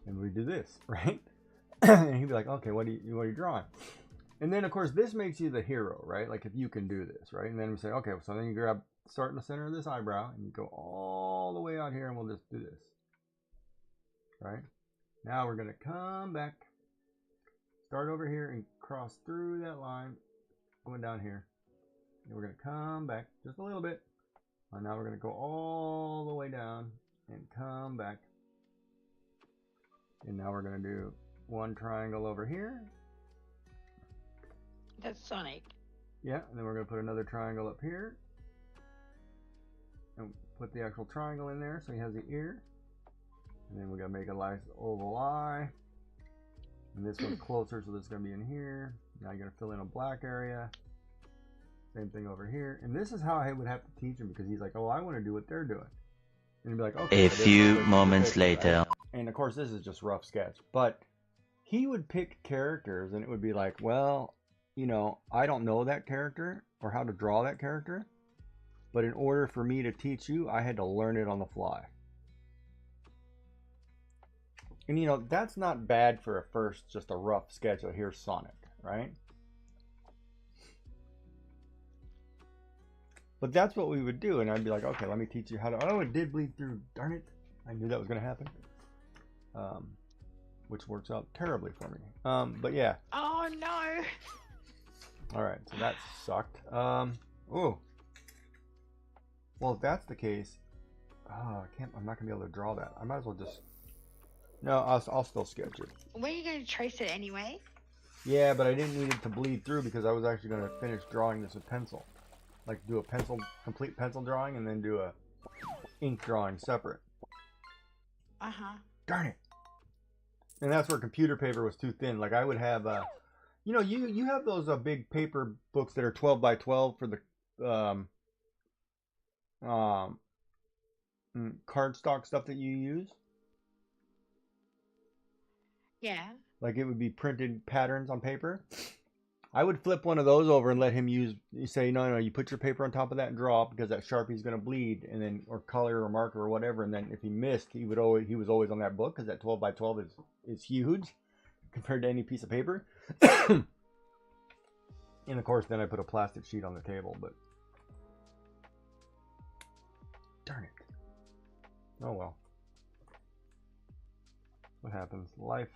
And we do this, right? And he'd be like, okay, what are you drawing? And then of course this makes you the hero, right? Like if you can do this, right? And then we say, okay, so then you start in the center of this eyebrow and you go all the way out here and we'll just do this. Right? Now we're gonna come back, start over here and cross through that line, going down here. And we're gonna come back just a little bit. And now we're gonna go all the way down and come back. And now we're going to do one triangle over here. That's Sonic. Yeah, and then we're going to put another triangle up here. And put the actual triangle in there so he has the ear. And then we're going to make a nice oval eye. And this one's closer, so this is going to be in here. Now you're going to fill in a black area. Same thing over here. And this is how I would have to teach him because he's like, oh, I want to do what they're doing. And he'd be like, okay. A few moments later. Right? And of course, this is just rough sketch, but he would pick characters and it would be like, well, you know, I don't know that character or how to draw that character, but in order for me to teach you, I had to learn it on the fly. And you know, that's not bad for a first, just a rough sketch of here's Sonic, right? But that's what we would do, and I'd be like, okay, let me teach you how to. Oh, it did bleed through. Darn it! I knew that was going to happen. Which works out terribly for me. But yeah. Oh no! All right, so that sucked. Oh. Well, if that's the case, I can't. I'm not going to be able to draw that. I might as well just. No, I'll still sketch it. Were you going to trace it anyway? Yeah, but I didn't need it to bleed through because I was actually going to finish drawing this with pencil. Like do a complete pencil drawing, and then do a ink drawing separate. Darn it! And that's where computer paper was too thin. Like I would have, you know, you have those big paper books that are 12 by 12 for the cardstock stuff that you use. Yeah. Like it would be printed patterns on paper. I would flip one of those over and let him use. You say no, you put your paper on top of that and draw because that Sharpie's going to bleed, and then or color or marker or whatever. And then if he missed, he was always on that book because that 12 by 12 is huge compared to any piece of paper. And of course, then I put a plastic sheet on the table. But darn it! Oh well. What happens? Life.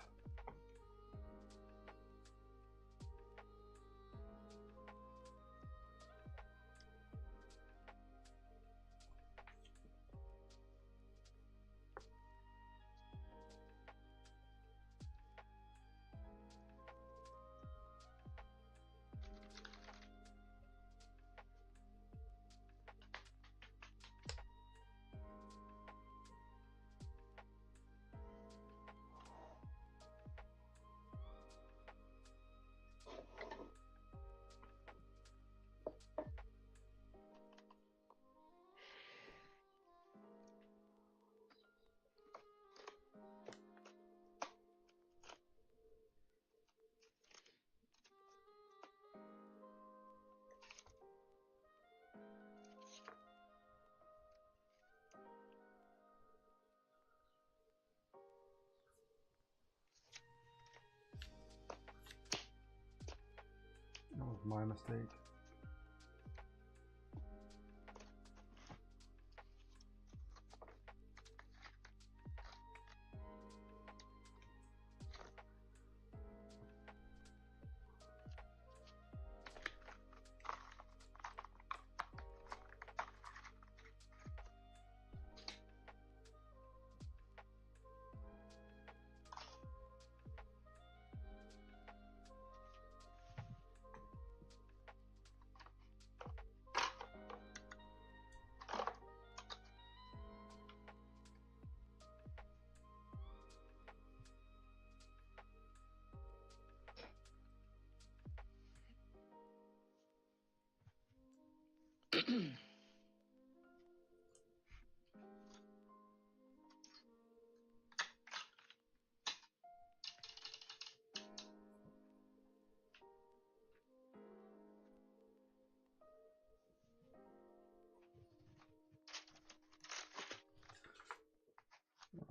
That was my mistake.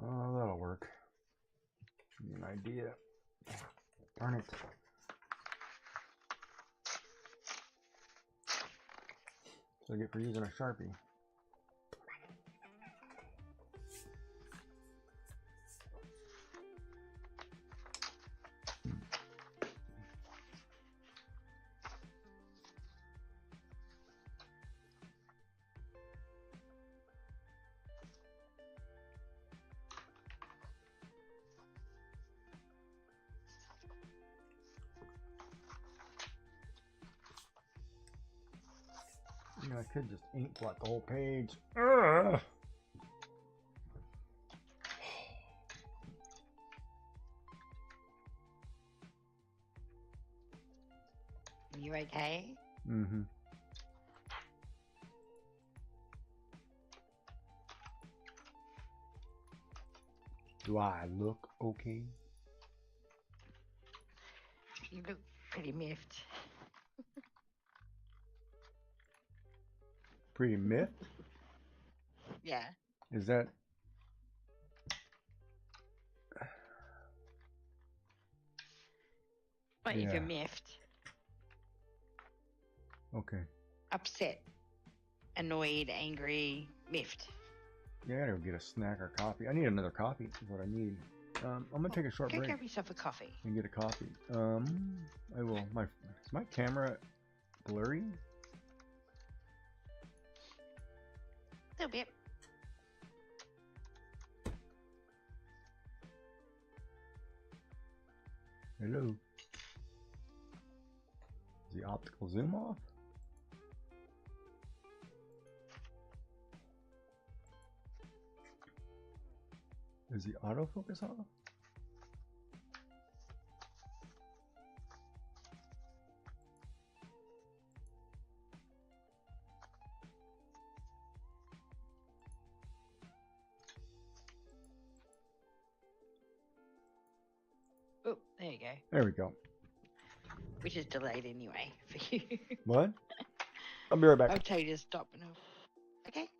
Oh, that'll work. Give me an idea. Darn it. So I get for using a Sharpie. You know, I could just ink blot the whole page. Ugh. You okay? Mm-hmm. Do I look okay? You look pretty miffed. Pretty miffed? Yeah. Is that... But if you're Yeah. miffed, Okay. upset. annoyed, angry, miffed. Yeah, I gotta go get a snack or coffee. I need another coffee. Is what I need. I'm gonna take a short Go break grab yourself a coffee. and get a coffee. I will. Is my camera blurry? A little bit. Hello. Is the optical zoom off? Is the autofocus off? Oh, there you go. There we go. Which is delayed anyway for you. What? I'll be right back. I'll tell you to stop and okay. Okay.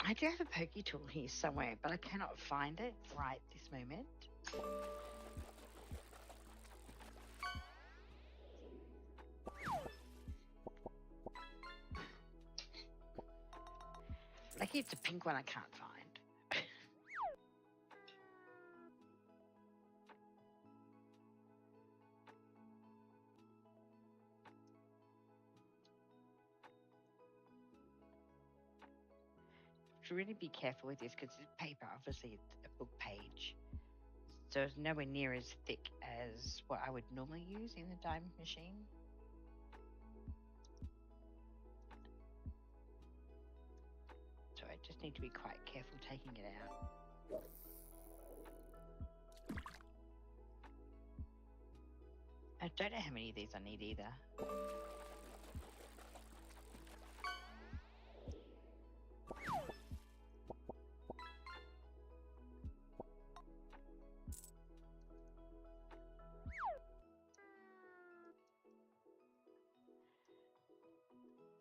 I do have a pokey tool here somewhere, but I cannot find it right this moment. Like it's a pink one I can't find. Should really be careful with this because it's paper, obviously it's a book page. So it's nowhere near as thick as what I would normally use in the diamond machine. So I just need to be quite careful taking it out. I don't know how many of these I need either.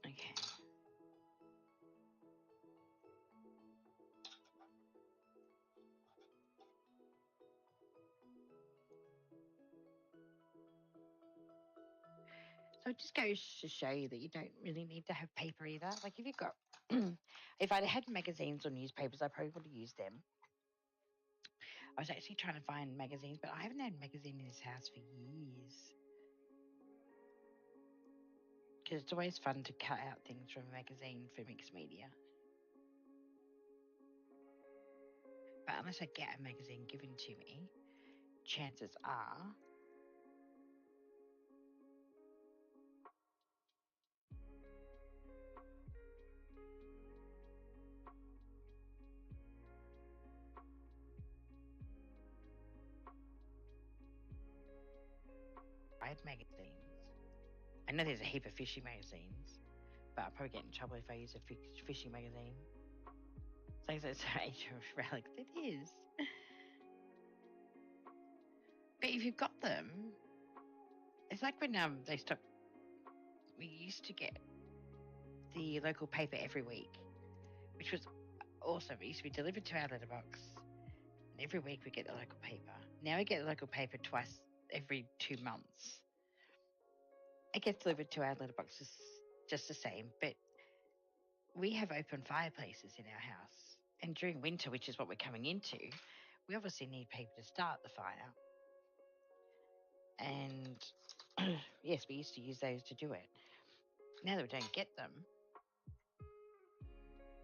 Okay. So it just goes to show you that you don't really need to have paper either. Like if you've got, if I'd had magazines or newspapers, I probably would have used them. I was actually trying to find magazines, but I haven't had a magazine in this house for years. Because it's always fun to cut out things from a magazine for mixed media. But unless I get a magazine given to me, chances are I had magazines. I know there's a heap of fishing magazines, but I'll probably get in trouble if I use a fishing magazine. It's like Age of Relics. It is. But if you've got them, it's like when they stopped. We used to get the local paper every week, which was awesome. It used to be delivered to our letterbox. And every week we get the local paper. Now we get the local paper twice every 2 months. It gets delivered to our letterboxes just the same, but we have open fireplaces in our house. And during winter, which is what we're coming into, we obviously need paper to start the fire. And yes, we used to use those to do it. Now that we don't get them,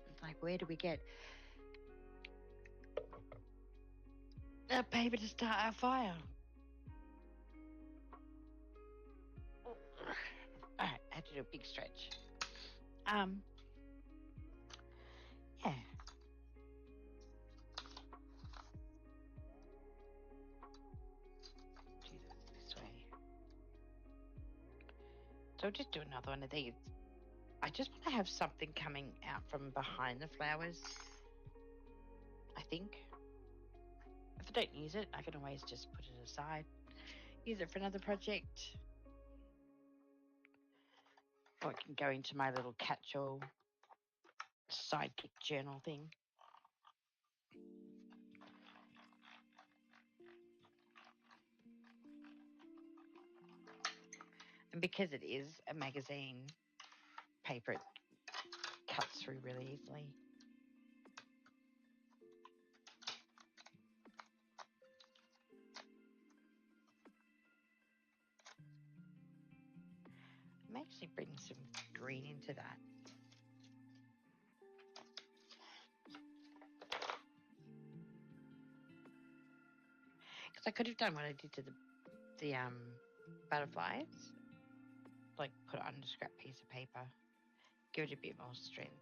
it's like, where do we get paper to start our fire? had to do a big stretch. Yeah. Jesus, this way. So I'll just do another one of these. I just want to have something coming out from behind the flowers. I think. If I don't use it, I can always just put it aside. Use it for another project. Or it can go into my little catch-all sidekick journal thing. And because it is a magazine paper, it cuts through really easily. I'm actually bringing some green into that. Because I could have done what I did to the butterflies, like put it on a scrap piece of paper, give it a bit more strength.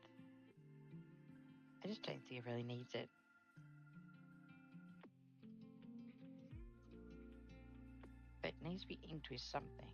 I just don't think it really needs it. But it needs to be inked with something.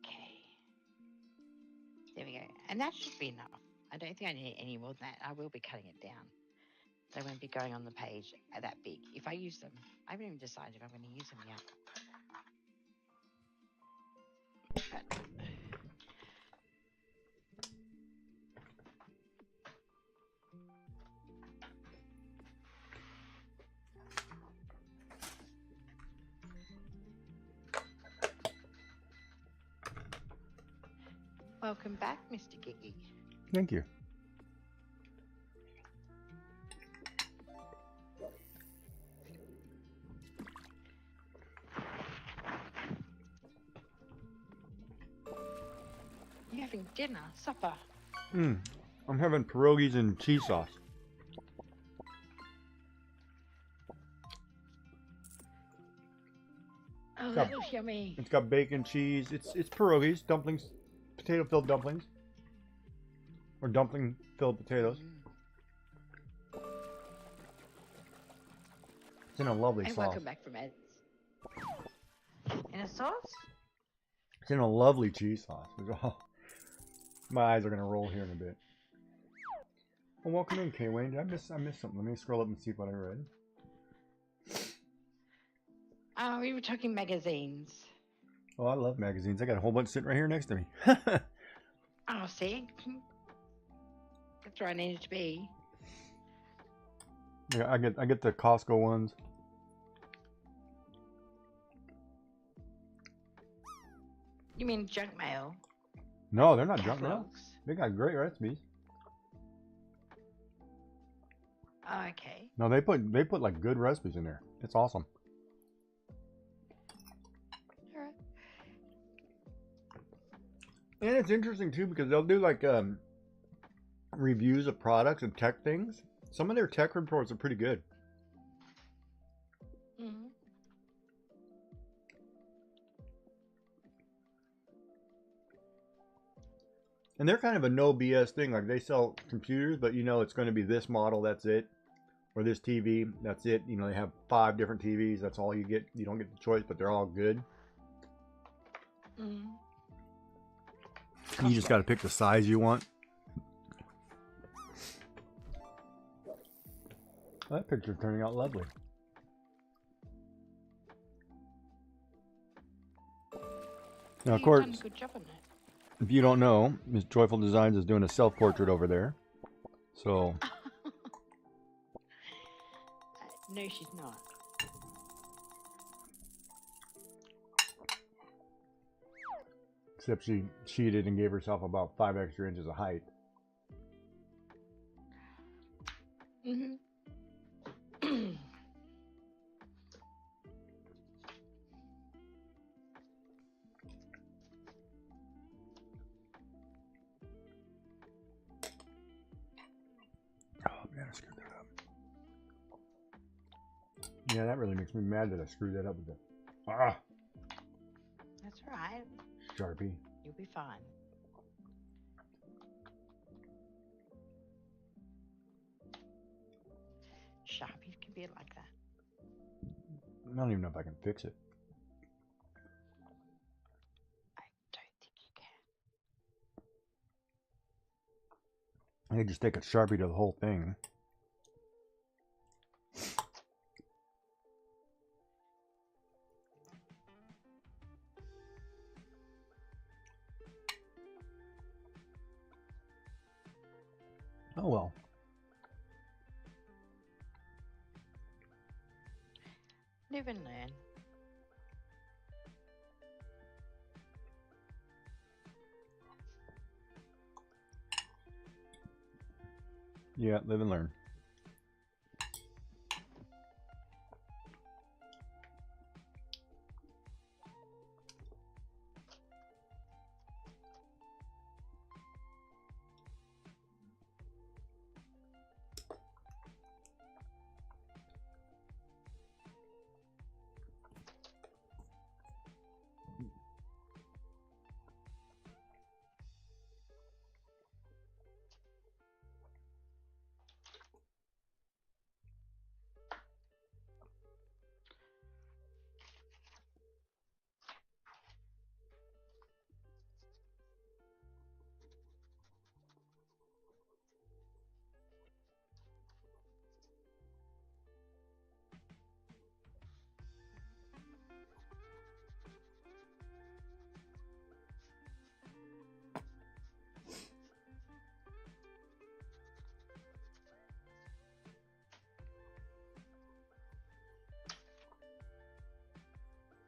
Okay. There we go. And that should be enough. I don't think I need any more than that. I will be cutting it down. They won't be going on the page that big. If I use them, I haven't even decided if I'm going to use them yet. But welcome back, Mr. Giggy. Thank you. You're having dinner, supper. I'm having pierogies and cheese sauce. Oh, that looks yummy. It's got bacon, cheese. It's pierogies, dumplings, potato-filled dumplings, or dumpling-filled potatoes. It's in a lovely And sauce. welcome back from Ed's. In a sauce? It's in a lovely cheese sauce. Oh, my eyes are gonna roll here in a bit. Well, welcome in, K Wayne. Did I miss something? Let me scroll up and see what I read. We were talking magazines. Oh, I love magazines. I got a whole bunch sitting right here next to me. Oh, see? That's where I needed to be. Yeah, I get the Costco ones. You mean junk mail? No, they're not junk mail. Catalogs? They got great recipes. Oh, okay. No, they put like good recipes in there. It's awesome. Alright. And it's interesting too because they'll do like reviews of products and tech things. Some of their tech reports are pretty good. Mm-hmm. And they're kind of a no BS thing. Like they sell computers, but you know it's going to be this model, that's it. Or this TV, that's it. You know, they have 5 different TVs. That's all you get. You don't get the choice, but they're all good. Mm-hmm. You just got to pick the size you want. That picture's turning out lovely. Now, of You've course, done a good job on it. if you don't know, Miss Joyful Designs is doing a self-portrait over there. So, No, she's not. except she cheated and gave herself about 5 extra inches of height. Mm-hmm. screwed that up. Yeah, that really makes me mad that I screwed that up with the That's all right. Sharpie. You'll be fine. Sharpies can be like that. I don't even know if I can fix it. I don't think you can. I could just take a Sharpie to the whole thing. Oh well. Live and learn. Yeah, live and learn.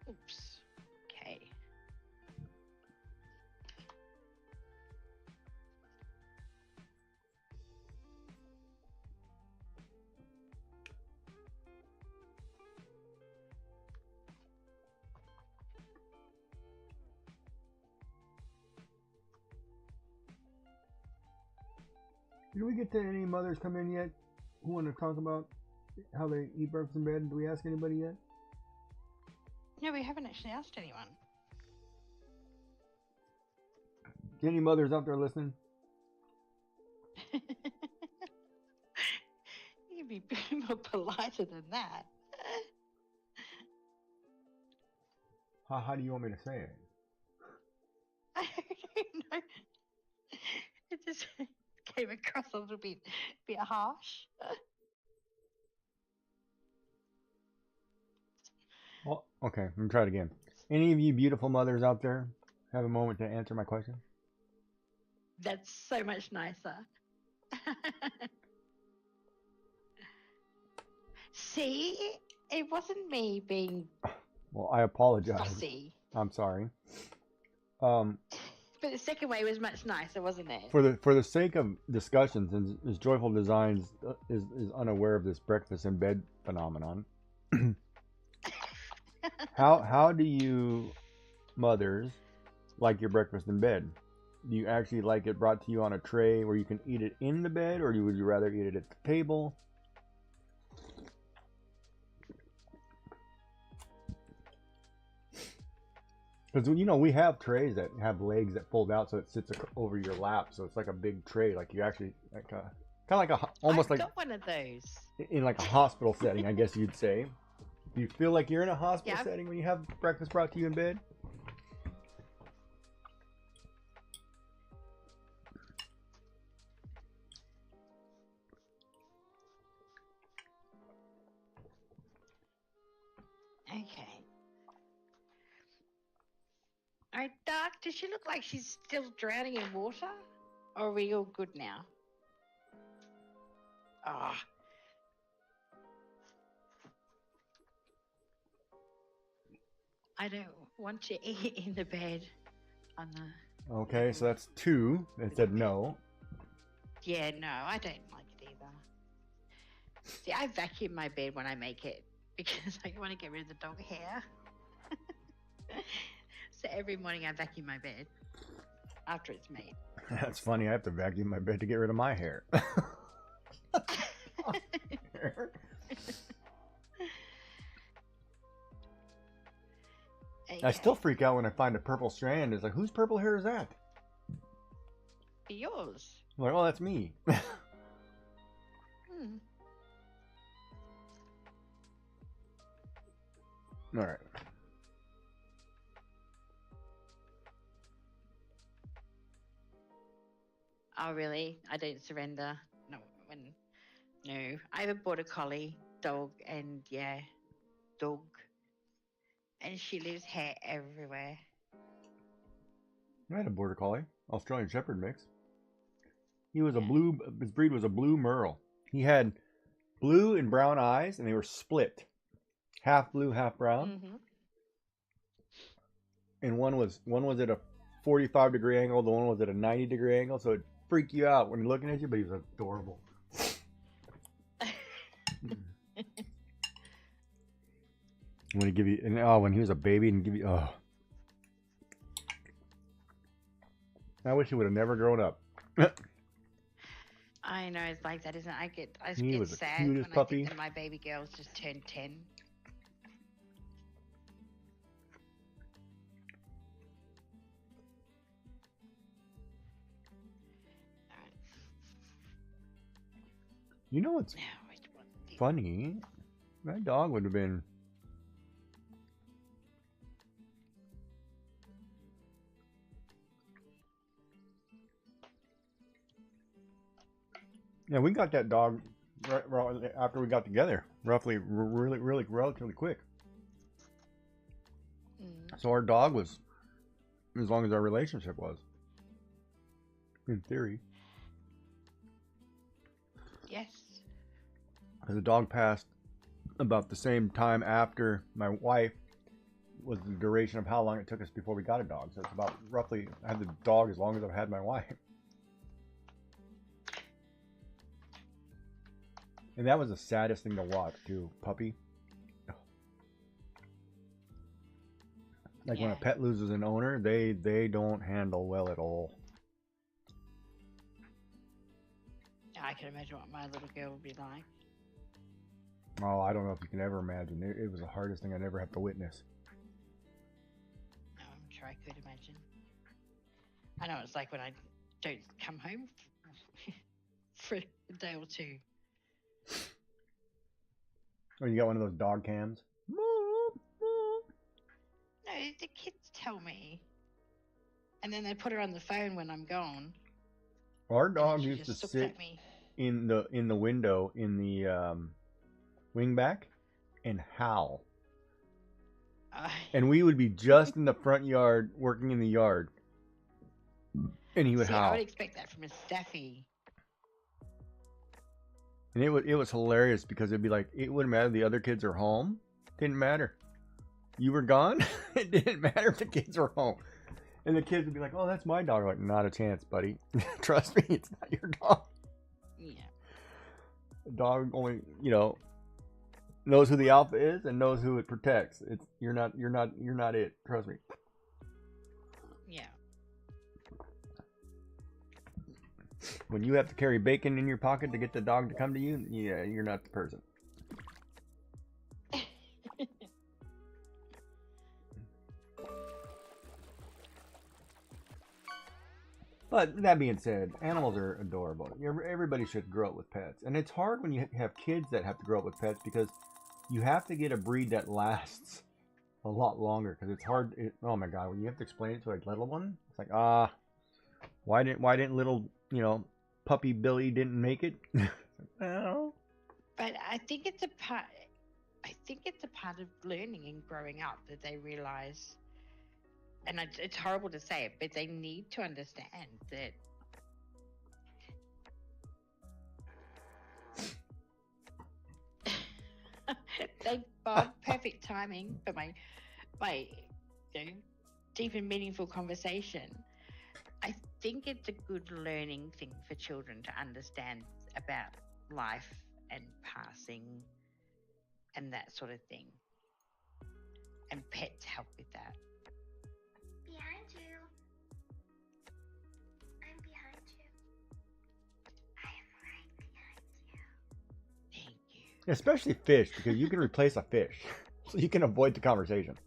Oops. Okay. Did we get to any mothers come in yet who want to talk about how they eat breakfast in bed? Did we ask anybody yet? No, we haven't actually asked anyone. Any mothers out there listening? You can be more politer than that. How do you want me to say it? I don't know. It just came across a little bit harsh. Well, okay, I'm gonna try it again. Any of you beautiful mothers out there have a moment to answer my question? That's so much nicer. See, it wasn't me being Well, I apologize. fussy. I'm sorry. But the second way was much nicer, wasn't it? For the sake of discussions, and as Joyful Designs is unaware of this breakfast in bed phenomenon, how do you mothers like your breakfast in bed? Do you actually like it brought to you on a tray where you can eat it in the bed, or would you rather eat it at the table? Because, you know, we have trays that have legs that fold out so it sits over your lap. So it's like a big tray. Like you actually, like kind of like almost I've like got one of those. in like a hospital setting, I guess you'd say. Do you feel like you're in a hospital setting when you have breakfast brought to you in bed? Okay. Alright, Dark, does she look like she's still drowning in water? Or are we all good now? Ah. I don't want to eat in the bed on the... Okay, so that's 2 that said no. Yeah, no, I don't like it either. See, I vacuum my bed when I make it because I want to get rid of the dog hair. So every morning I vacuum my bed after it's made. That's funny. I have to vacuum my bed to get rid of my hair. hair. I still freak out when I find a purple strand. It's like, whose purple hair is that? Yours. I'm like, oh, that's me. All right. Oh, really? I don't surrender. No, no. I have a border collie dog, and dog, and she leaves hair everywhere. I had a border collie, Australian Shepherd mix. He was his breed was a blue merle. He had blue and brown eyes, and they were split, half blue, half brown. Mm-hmm. And one was at a 45-degree angle, the one was at a 90-degree angle, so it freak you out when you're looking at you, but he was adorable. When he give you, and when he was a baby and give you, I wish he would have never grown up. I know it's like that, isn't it? I get He was the sad cutest when puppy. I think that my baby girls just turned 10. You know what's funny? That dog would have been. Yeah, we got that dog right after we got together, relatively quick. So our dog was as long as our relationship was, in theory. Yes. The dog passed about the same time after my wife was the duration of how long it took us before we got a dog. So it's about roughly, I had the dog as long as I've had my wife. And that was the saddest thing to watch too, puppy. Like when a pet loses an owner, they don't handle well at all. I can imagine what my little girl would be like. Oh, I don't know if you can ever imagine. It was the hardest thing I'd ever have to witness. No, I'm sure I could imagine. I know it's like when I don't come home for a day or two. Oh, you got one of those dog cams? No, the kids tell me. And then they put her on the phone when I'm gone. Our dog used to sit in the window in the wingback and howl. And we would be just in the front yard working in the yard. And he would howl. I would expect that from a staffy. And it was hilarious because it'd be like, it wouldn't matter if the other kids are home. Didn't matter. You were gone. It didn't matter if the kids were home. And the kids would be like, oh, that's my dog. I'm like, not a chance, buddy. Trust me, it's not your dog. Yeah. The dog only, knows who the alpha is and knows who it protects. You're not it. Trust me. Yeah. When you have to carry bacon in your pocket to get the dog to come to you, yeah, you're not the person. But that being said, animals are adorable. Everybody should grow up with pets. And it's hard when you have kids that have to grow up with pets because you have to get a breed that lasts a lot longer. Because it's hard. Oh my God, when you have to explain it to a little one, it's like, why didn't little, puppy Billy didn't make it? Well. But I think it's a part. I think it's a part of learning and growing up that they realize. And it's horrible to say it, but they need to understand that they perfect timing for my deep and meaningful conversation. I think it's a good learning thing for children to understand about life and passing and that sort of thing. And pets help with that. Behind you. I'm behind you. I am right behind you. Thank you. Especially fish, because you can replace a fish. So you can avoid the conversation.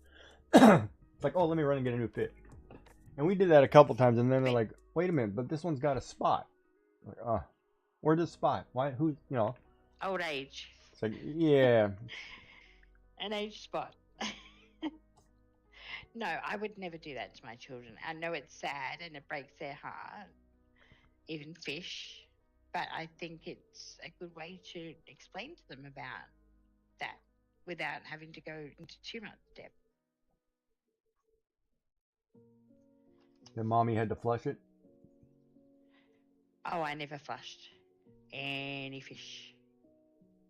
It's like, oh, let me run and get a new fish. And we did that a couple times, and then they're like, wait a minute, but this one's got a spot. Like, where's the spot? Why? Who? You know? Old age. It's like, yeah. An age spot. No, I would never do that to my children. I know it's sad and it breaks their heart, even fish, but I think it's a good way to explain to them about that without having to go into too much depth. The mommy had to flush it. Oh, I never flushed any fish.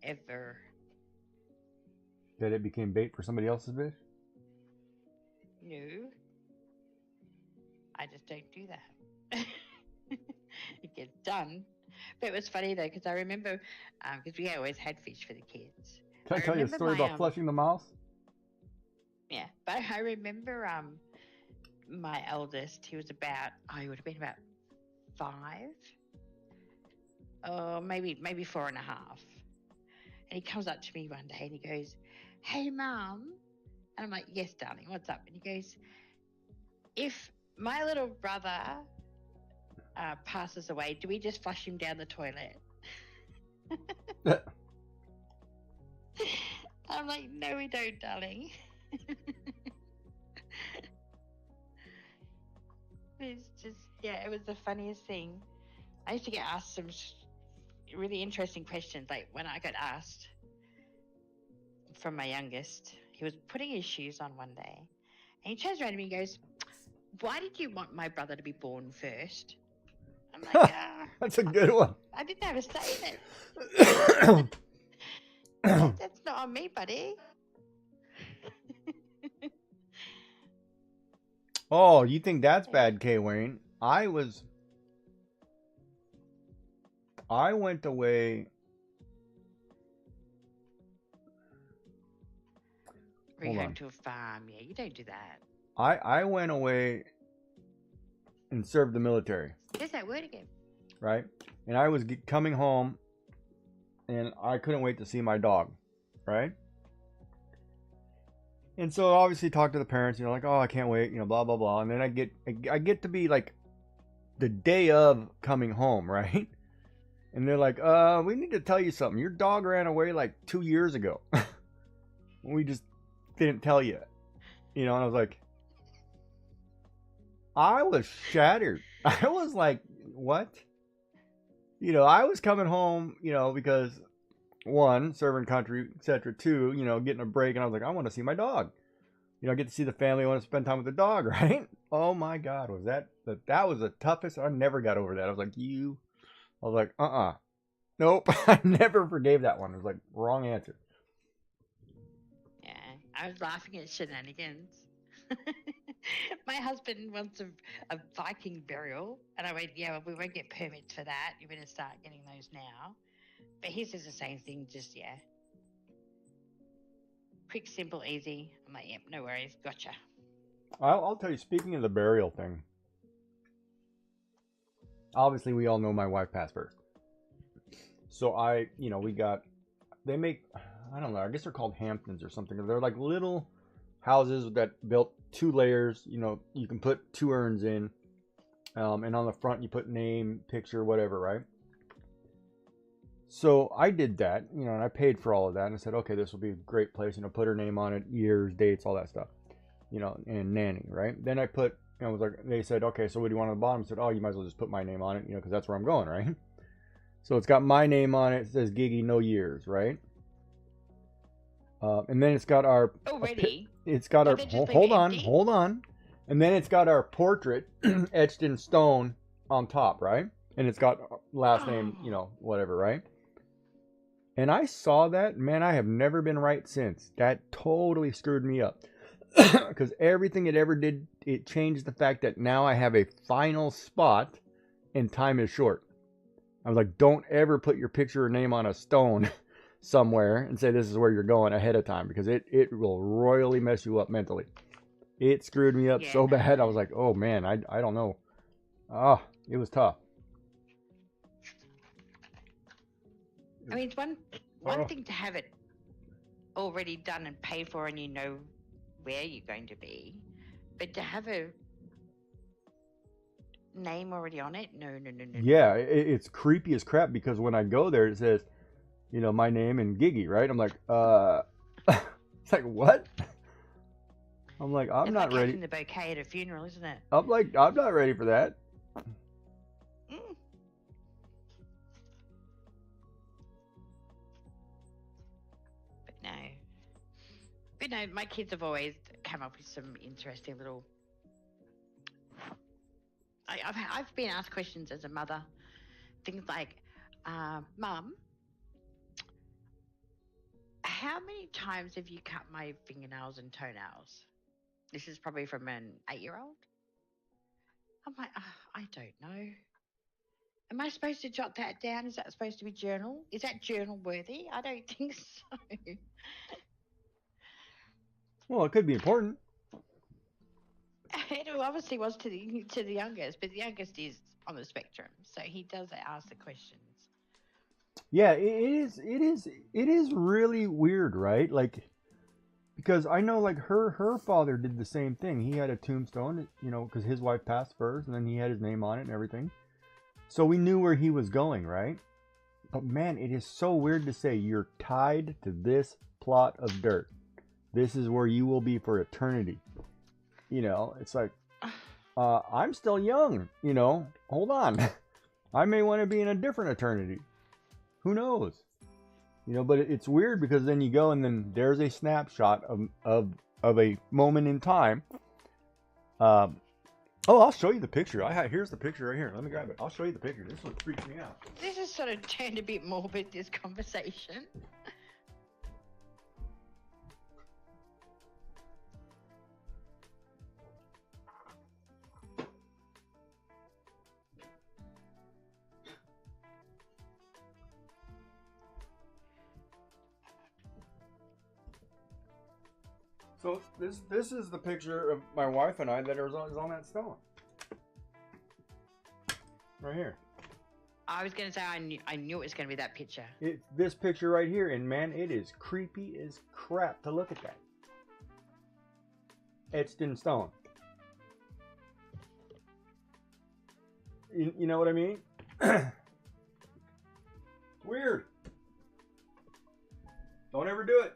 Ever. That it became bait for somebody else's fish? No. I just don't do that. It gets done. But it was funny though, because I remember, because we always had fish for the kids. Can I tell you a story about flushing the mouse? Yeah, but I remember my eldest, he was about, he would have been about 5, or maybe 4.5. And he comes up to me one day and he goes, "Hey, Mum." And I'm like, "Yes, darling, what's up?" And he goes, "If my little brother passes away, do we just flush him down the toilet?" I'm like, "No, we don't, darling." It's just, yeah, it was the funniest thing. I used to get asked some really interesting questions. Like when I got asked from my youngest, he was putting his shoes on one day and he turns around to me and goes, "Why did you want my brother to be born first?" I'm like, That's a good one. I didn't have a say in it. That's not on me, buddy. Oh, you think that's bad, K. Wayne? I went away. Bring home to a farm. Yeah, you don't do that. I went away and served the military. There's that word again. Right? And I was coming home and I couldn't wait to see my dog. Right? And so obviously talk to the parents, like, "Oh, I can't wait, blah, blah, blah." And then I get to be like the day of coming home, right? And they're like, "We need to tell you something. Your dog ran away like 2 years ago." We just didn't tell you. And I was like, I was shattered. I was like, what? I was coming home, because 1, serving country, etc. 2, getting a break, and I was like, I want to see my dog. I get to see the family. I want to spend time with the dog, right? Oh my God, was that was the toughest. I never got over that. I was like, nope. I never forgave that one. It was like, wrong answer. Yeah, I was laughing at shenanigans. My husband wants a Viking burial, and I went, "Yeah, well, we won't get permits for that. You better start getting those now." But his is the same thing, just, yeah. Quick, simple, easy. I'm like, "Yep, no worries, gotcha." I'll tell you, speaking of the burial thing, obviously we all know my wife passed first. So they make, I don't know, I guess they're called Hamptons or something. They're like little houses that built 2 layers. You can put 2 urns in, and on the front you put name, picture, whatever, right? So I did that, and I paid for all of that, and I said, okay, this will be a great place, put her name on it, years, dates, all that stuff, and nanny, right? Then I put, they said, okay, so what do you want on the bottom? I said, oh, you might as well just put my name on it, because that's where I'm going, right? So it's got my name on it. It says Giggy, no years, right? And then it's got our... Already? It's got our... Hold on. And then it's got our portrait etched in stone on top, right? And it's got last name, whatever, right? And I saw that, man, I have never been right since. That totally screwed me up. Because everything it ever did, it changed the fact that now I have a final spot and time is short. I was like, don't ever put your picture or name on a stone somewhere and say this is where you're going ahead of time, because it will royally mess you up mentally. It screwed me up so bad. I was like, oh man, I don't know. It was tough. I mean, it's one thing to have it already done and paid for and you know where you're going to be, but to have a name already on it, no. Yeah, it's creepy as crap because when I go there, it says, you know, my name and Gigi, right? I'm like, it's like, what? I'm like, I'm it's not like ready. catching the bouquet at a funeral, isn't it? I'm like, I'm not ready for that. Mm. But no, my kids have always come up with some interesting little. I've been asked questions as a mother, things like, "Mum, how many times have you cut my fingernails and toenails?" This is probably from an 8-year-old. I'm like, I don't know. Am I supposed to jot that down? Is that supposed to be journal? Is that journal worthy? I don't think so. Well, it could be important. It obviously was to the youngest, but the youngest is on the spectrum, so he does ask the questions. Yeah, it is really weird, right? Like, because I know like her father did the same thing. He had a tombstone, you know, because his wife passed first, and then he had his name on it and everything. So we knew where he was going, right? But man, it is so weird to say you're tied to this plot of dirt. This is where you will be for eternity. You know, it's like, I'm still young, you know, hold on. I may want to be in a different eternity. Who knows? You know, but it's weird because then you go and then there's a snapshot of a moment in time. Oh, I'll show you the picture. Here's the picture right here. Let me grab it. I'll show you the picture. This one freaks me out. This has sort of turned a bit morbid, this conversation. So this is the picture of my wife and I that is on that stone. Right here. I was going to say I knew it was going to be that picture. It's this picture right here, and man, it is creepy as crap to look at that. Etched in stone. You know what I mean? Weird. Don't ever do it.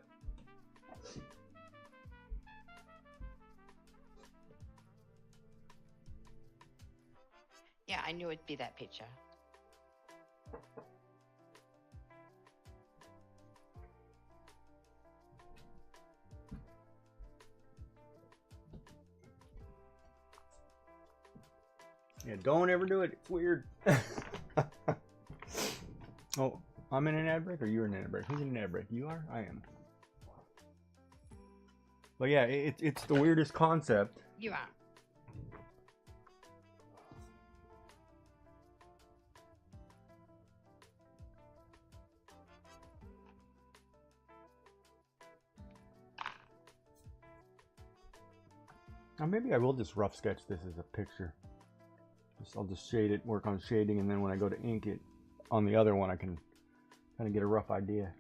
Yeah, I knew it'd be that picture. Yeah, don't ever do it. It's weird. Oh, I'm in an ad break or you're in an ad break? Who's in an ad break? You are? I am. But yeah, it's the weirdest concept. You are. Or maybe I will just rough sketch this as a picture. I'll just shade it, work on shading, and then when I go to ink it on the other one, I can kind of get a rough idea.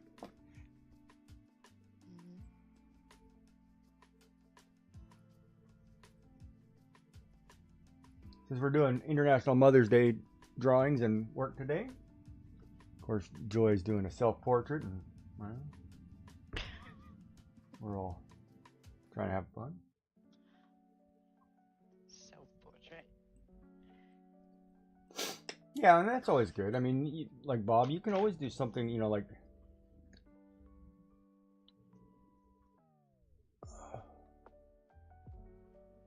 Since we're doing International Mother's Day drawings and work today, of course, Joy's doing a self-portrait, and well, we're all trying to have fun. Self-portrait. Yeah, and that's always good. I mean, like Bob, you can always do something, you know, like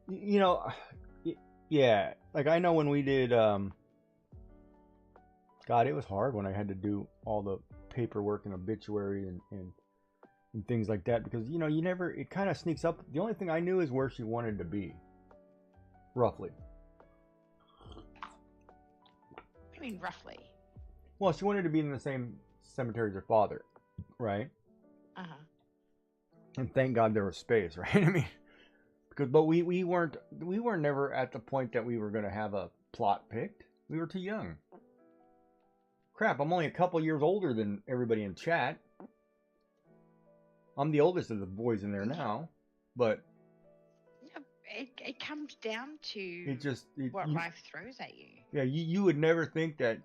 you know, yeah, like I know when we did God, it was hard when I had to do all the paperwork and obituary and things like that because you know, you never, it kind of sneaks up. The only thing I knew is where she wanted to be, roughly. I mean, roughly. Well, she wanted to be in the same cemetery as her father, right? Uh-huh. And thank God there was space, right? I mean, but we weren't never at the point that we were going to have a plot picked. We were too young. Crap, I'm only a couple years older than everybody in chat. I'm the oldest of the boys in there now, but it comes down to what you, life throws at you. yeah, you would never think that,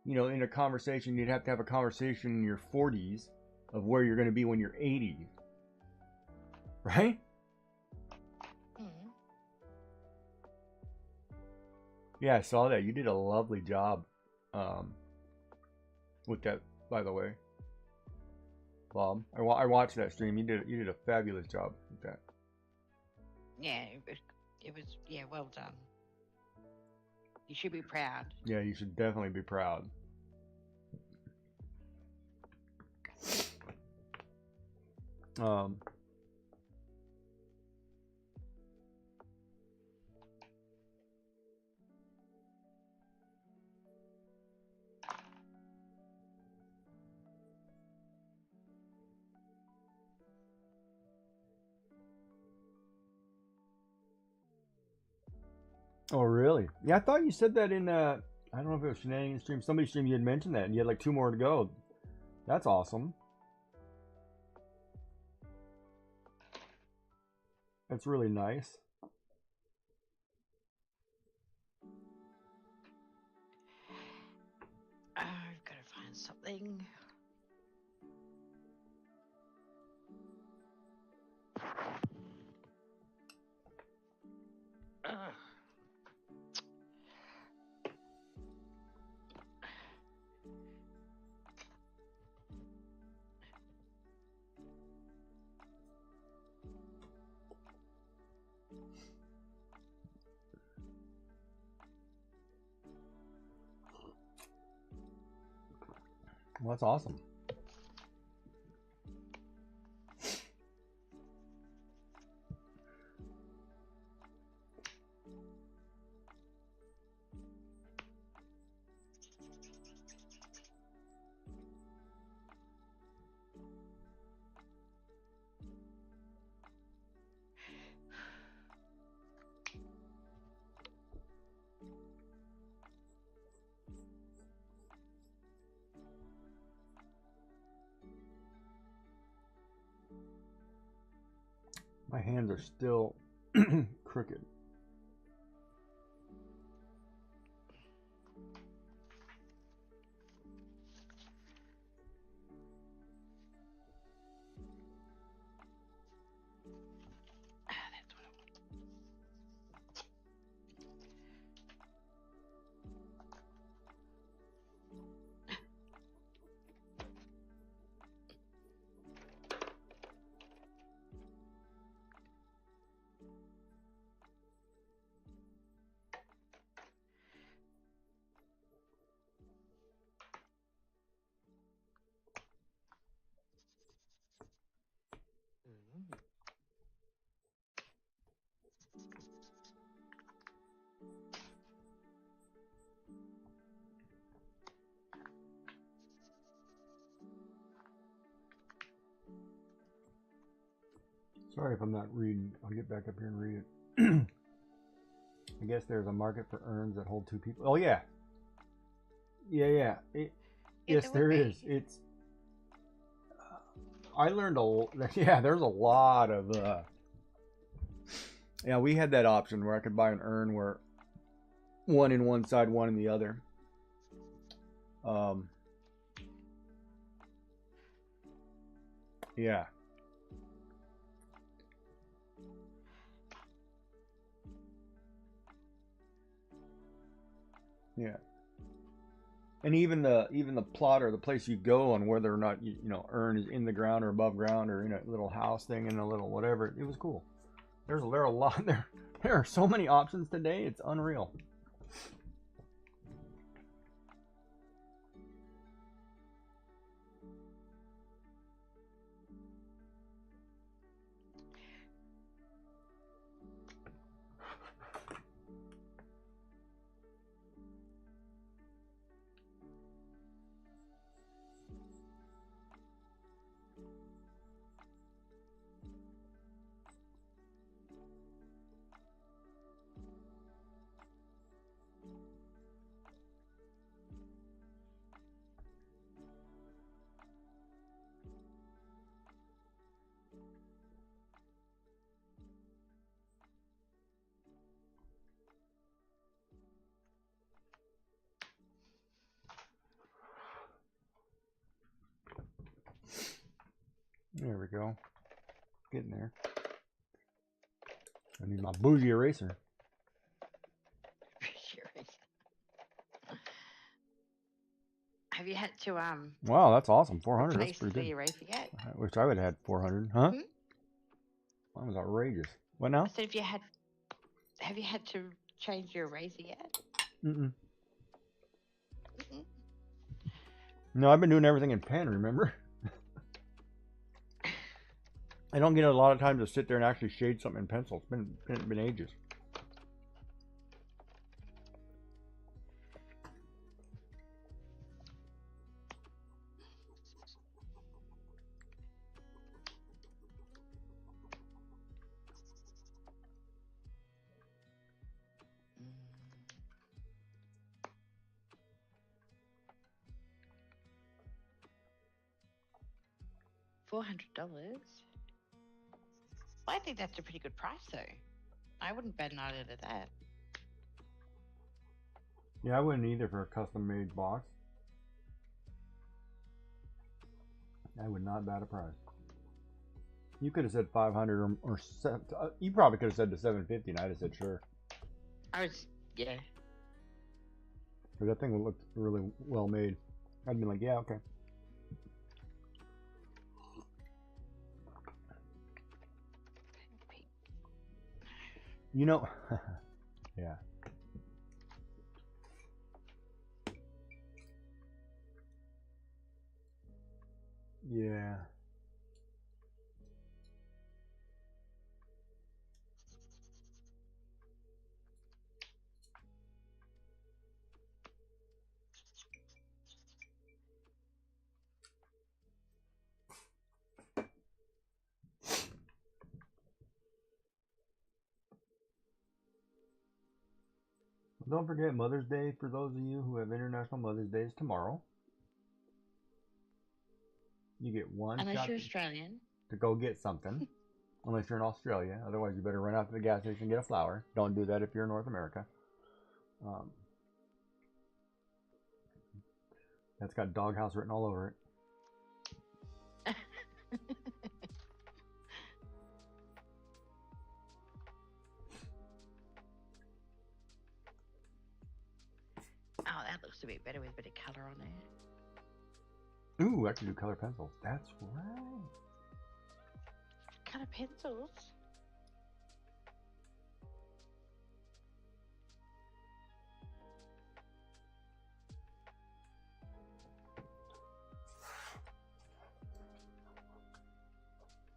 you know, in a conversation you'd have to have a conversation in your 40s of where you're going to be when you're 80, right? Mm. Yeah, I saw that. You did a lovely job with that, by the way, Bob. I watched that stream. You did a fabulous job with that. Yeah, it was well done. You should be proud. Yeah, you should definitely be proud. Oh, really? Yeah, I thought you said that in I don't know if it was Shenanigans stream. Somebody's stream you had mentioned that, and you had like 2 more to go. That's awesome. That's really nice. I've got to find something. Well, that's awesome. My hands are still crooked. That's what I want. Sorry if I'm not reading. I'll get back up here and read it. I guess there's a market for urns that hold 2 people. Oh, yeah. Yeah. Yes, there is. It's. I learned yeah, there's a lot of. Yeah, we had that option where I could buy an urn where one in one side, one in the other. Yeah. Yeah. And even the plot or the place you go on, whether or not you know urn is in the ground or above ground or in a little house thing in a little whatever, it was cool. There are a lot there. There are so many options today. It's unreal. There we go. Getting there. I need my bougie eraser. Have you had to Wow, that's awesome. 400. That's replace pretty the good. eraser yet? I wish I would have had 400. Huh? Hmm? That was outrageous. What now? I said, have you had to change your eraser yet? Mm-mm. Mm-mm. No, I've been doing everything in pen, remember? I don't get a lot of time to sit there and actually shade something in pencil. It's been ages. $400. I think that's a pretty good price, though. I wouldn't bat an eyelid at that. Yeah, I wouldn't either for a custom-made box. I would not bat a price. You could have said 500 or you probably could have said the 750, and I'd have said sure. Yeah. Because that thing looked really well made. I'd been like, yeah, okay. You know, yeah. Yeah. Don't forget Mother's Day for those of you who have International Mother's Day is tomorrow. You get one Unless shot you're Australian. to go get something. Unless you're in Australia. Otherwise, you better run out to the gas station and get a flower. Don't do that if you're in North America. That's got doghouse written all over it. Oh, that looks a bit better with a bit of colour on there. Ooh, I can do color pencils. That's right. Colour pencils?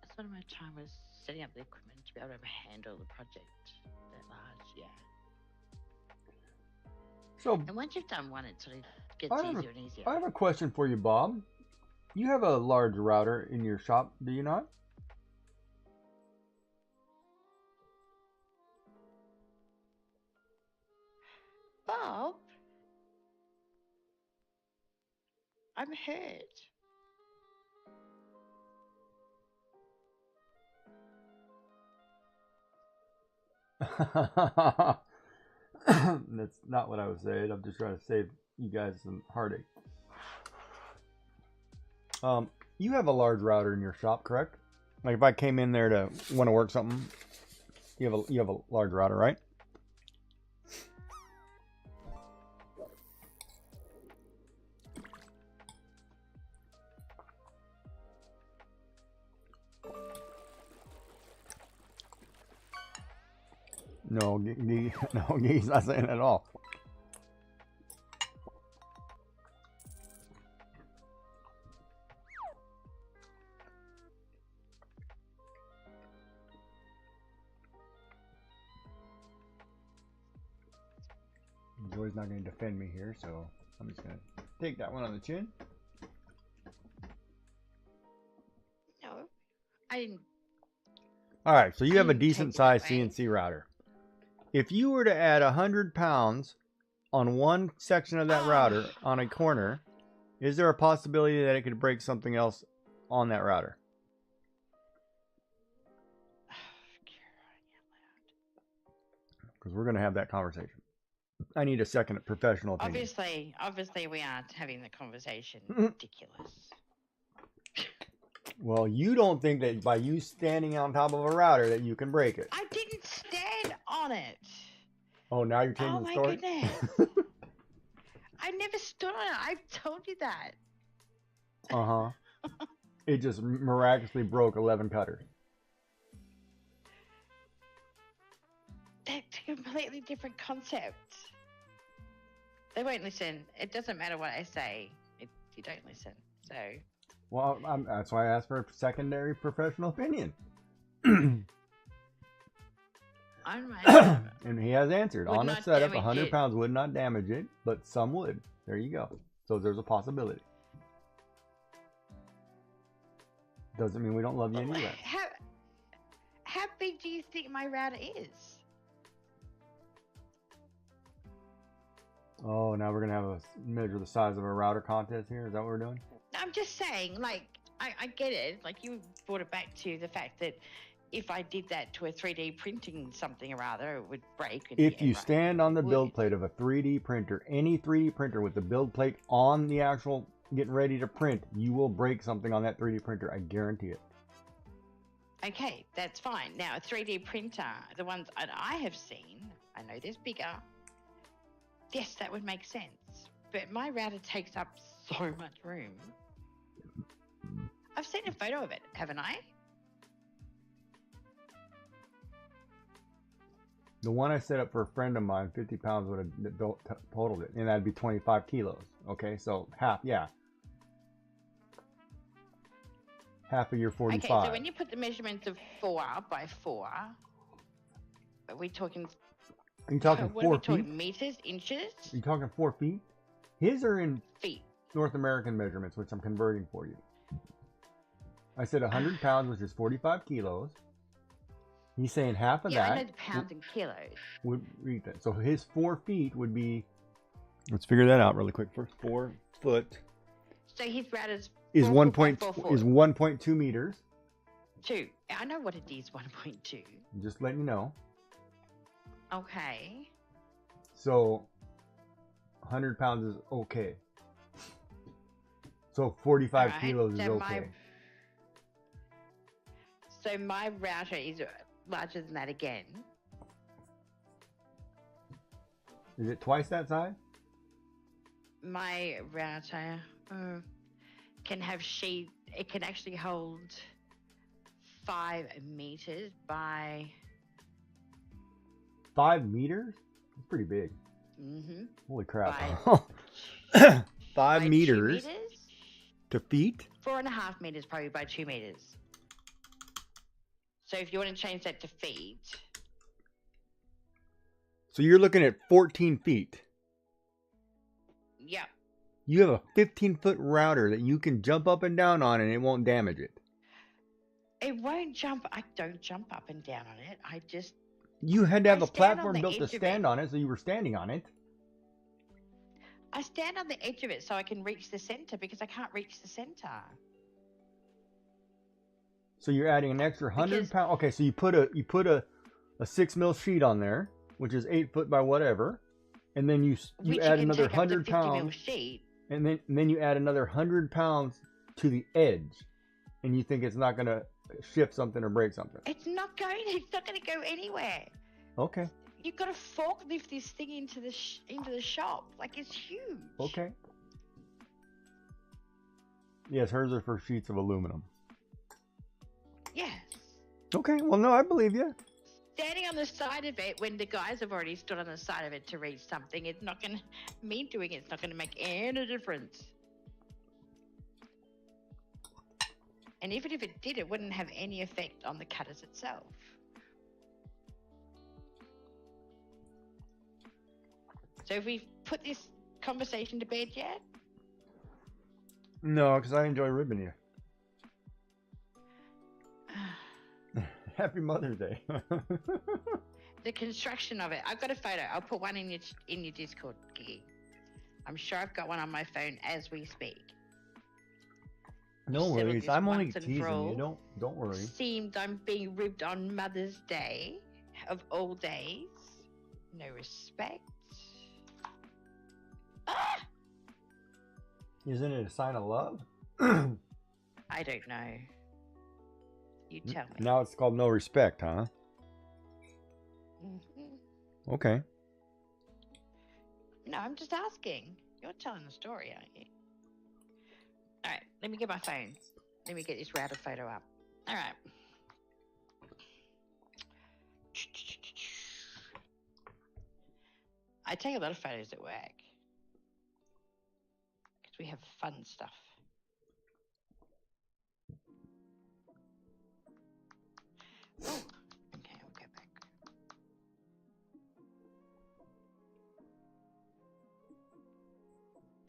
That's one of my time was setting up the equipment to be able to handle the project that large, yeah. So, And once you've done one, it sort of gets easier and easier. I have a question for you, Bob. You have a large router in your shop, do you not? Bob? I'm hurt. That's not what I was saying. I'm just trying to save you guys some heartache. You have a large router in your shop, correct? Like if I came in there to want to work something, you have a large router, right? No, no, he's not saying that at all. Joy's not going to defend me here, so I'm just going to take that one on the chin. No, I didn't. All right, so you have a didn't take decent it that sized way. CNC router. If you were to add 100 pounds on one section of that router on a corner, is there a possibility that it could break something else on that router? Because we're going to have that conversation. I need a second professional opinion. Obviously we aren't having the conversation. Ridiculous. Well, you don't think that by you standing on top of a router that you can break it. I didn't stand on it. Oh, now you're changing Oh the my story? goodness. I never stood on it. I've told you that. Uh-huh. It just miraculously broke 11 cutters. That's a completely different concept. They won't listen. It doesn't matter what I say if you don't listen. So. Well, that's why I asked for a secondary professional opinion. And he has answered. Would On a not setup, damage 100 it. pounds would not damage it, but some would. There you go. So there's a possibility. Doesn't mean we don't love you anyway. How big do you think my router is? Oh, now we're going to have a measure the size of a router contest here? Is that what we're doing? I'm just saying, like, I get it. Like, you brought it back to the fact that if I did that to a 3D printing something or other, it would break. If you stand on the build plate of a 3D printer, any 3D printer with the build plate on the actual getting ready to print, you will break something on that 3D printer. I guarantee it. Okay, that's fine. Now, a 3D printer, the ones that I have seen, I know there's bigger. Yes, that would make sense. But my router takes up so much room. I've seen a photo of it, haven't I? The one I set up for a friend of mine, 50 pounds would have totaled it, and that'd be 25 kilos. Okay, so half, yeah. Half of your 45. Okay, so when you put the measurements of 4 by 4, are we talking? Are you talking what 4 are we feet? talking, meters, inches? Are you talking 4 feet? His are in Feet. North American measurements, which I'm converting for you. I said 100 pounds, which is 45 kilos. He's saying half of Yeah, that. I know the pounds and kilos. Would read that. So his 4 feet would be. Let's figure that out really quick. First, 4 foot So his router's is 4 1 foot by point 4 foot. is 1.2 meters. 2. I know what it is. 1.2. Just letting you know. Okay. So 100 pounds is okay. So 45 Alright, kilos is so okay. So my router is larger than that again. Is it twice that size? My router can have sheet. It can actually hold 5 meters by. 5 meters? That's pretty big. Mm-hmm. Holy crap. By 5 2 meters to feet? 4.5 meters probably by 2 meters. So if you want to change that to feet. So you're looking at 14 feet. Yeah. You have a 15-foot router that you can jump up and down on and it won't damage it. It won't jump. I don't jump up and down on it. I just. You had to have I a stand on platform the built to edge of stand it. on it, so you were standing on it. I stand on the edge of it so I can reach the center because I can't reach the center. So you're adding an extra 100 Because- pound. Okay, so you put a 6 mil sheet on there, which is 8 foot by whatever, and then you Which add can another take up to 100 50 mil pounds, sheet. and then you add another 100 pounds to the edge, and you think it's not gonna shift something or break something. It's not going to go anywhere. Okay, You've got to forklift this thing into the shop. Like, it's huge. okay. Yes, hers are for sheets of aluminum. Yes. Okay, well, no, I believe you. Standing on the side of it when the guys have already stood on the side of it to reach something, it's not going to. Me doing it's not going to make any difference. And even if it did, it wouldn't have any effect on the cutters itself. So if we put this conversation to bed yet? No, because I enjoy ribbing you. Happy Mother's Day. The construction of it. I've got a photo. I'll put one in your Discord, Gigi. I'm sure I've got one on my phone as we speak. No Settle worries. this I'm only once and teasing for all. you. Don't worry. Seemed I'm being ribbed on Mother's Day of all days. No respect. Ah! Isn't it a sign of love? I don't know. You tell me. Now it's called no respect, huh? Hmm. Okay. No, I'm just asking. You're telling the story, aren't you? All right, let me get my phone. Let me get this router photo up. All right. I take a lot of photos at work because we have fun stuff. Oh, okay, I'll go back.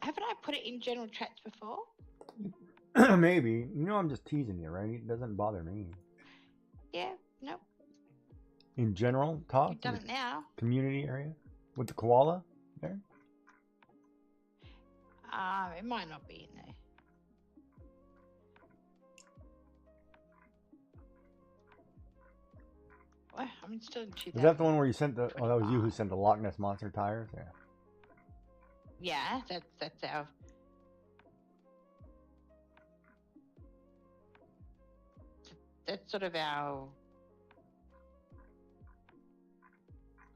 Haven't I put it in general chats before? Maybe. You know, I'm just teasing you, right? It doesn't bother me. Yeah, nope. In general, talk You've done it now. community area with the koala there. It might not be in there. Well, I'm still in 2000. Is that the one where you sent the? Oh, that was you who sent the Loch Ness monster tires. Yeah. Yeah, that's our. That's sort of our.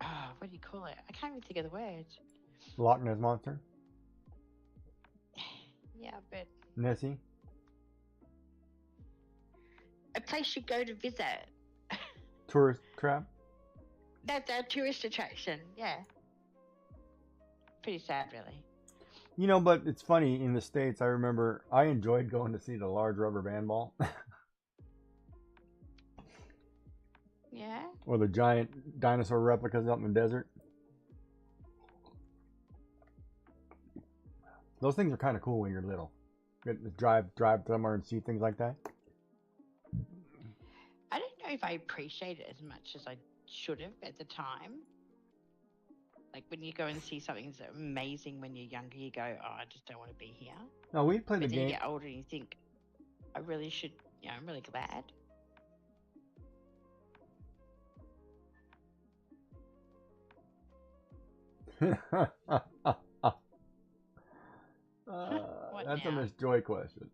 Oh, what do you call it? I can't even think of the words. Loch Ness monster. Yeah, but Nessie. a place you go to visit. Tourist trap. That's our tourist attraction. Yeah. Pretty sad, really. You know, but it's funny in the States. I remember I enjoyed going to see the large rubber band ball. Yeah. Or the giant dinosaur replicas out in the desert. Those things are kind of cool when you're little. Get to drive somewhere and see things like that. I don't know if I appreciate it as much as I should have at the time. Like when you go and see something that's amazing when you're younger, you go, "Oh, I just don't want to be here." No, we played But the then you game. get older and you think, "I really should." You know, I'm really glad. That's now? a Miss Joy question.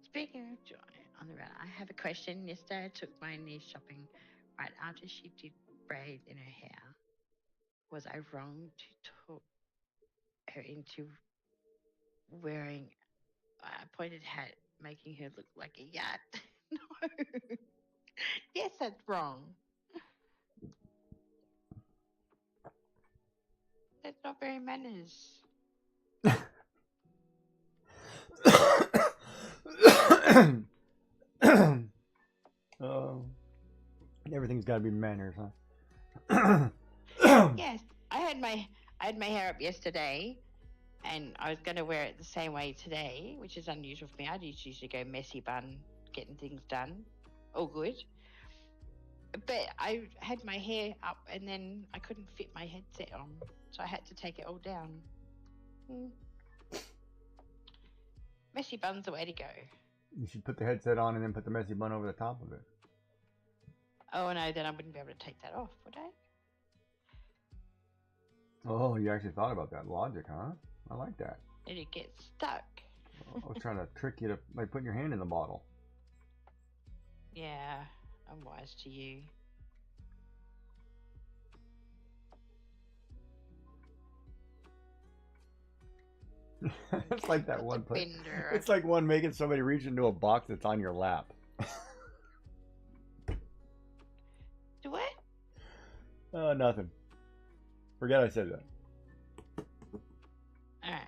Speaking of joy on the road, I have a question. Yesterday, I took my niece shopping right after she did braids in her hair. Was I wrong to talk her into wearing a pointed hat, making her look like a yacht? No. Yes, that's wrong. That's not very manners. Everything's got to be manners, huh? Yes, I had my hair up yesterday, and I was going to wear it the same way today, which is unusual for me. I usually go messy bun, getting things done, all good. But I had my hair up, and then I couldn't fit my headset on, so I had to take it all down. Messy bun's the way to go. You should put the headset on and then put the messy bun over the top of it. Oh no, then I wouldn't be able to take that off, would I? Oh, you actually thought about that logic, huh? I like that. And it gets stuck. I was trying to trick you to like putting your hand in the bottle. Yeah, I'm wise to you. It's like that What's one a place. bender? It's like one making somebody reach into a box that's on your lap. Do what? Nothing. Forget I said that. Alright.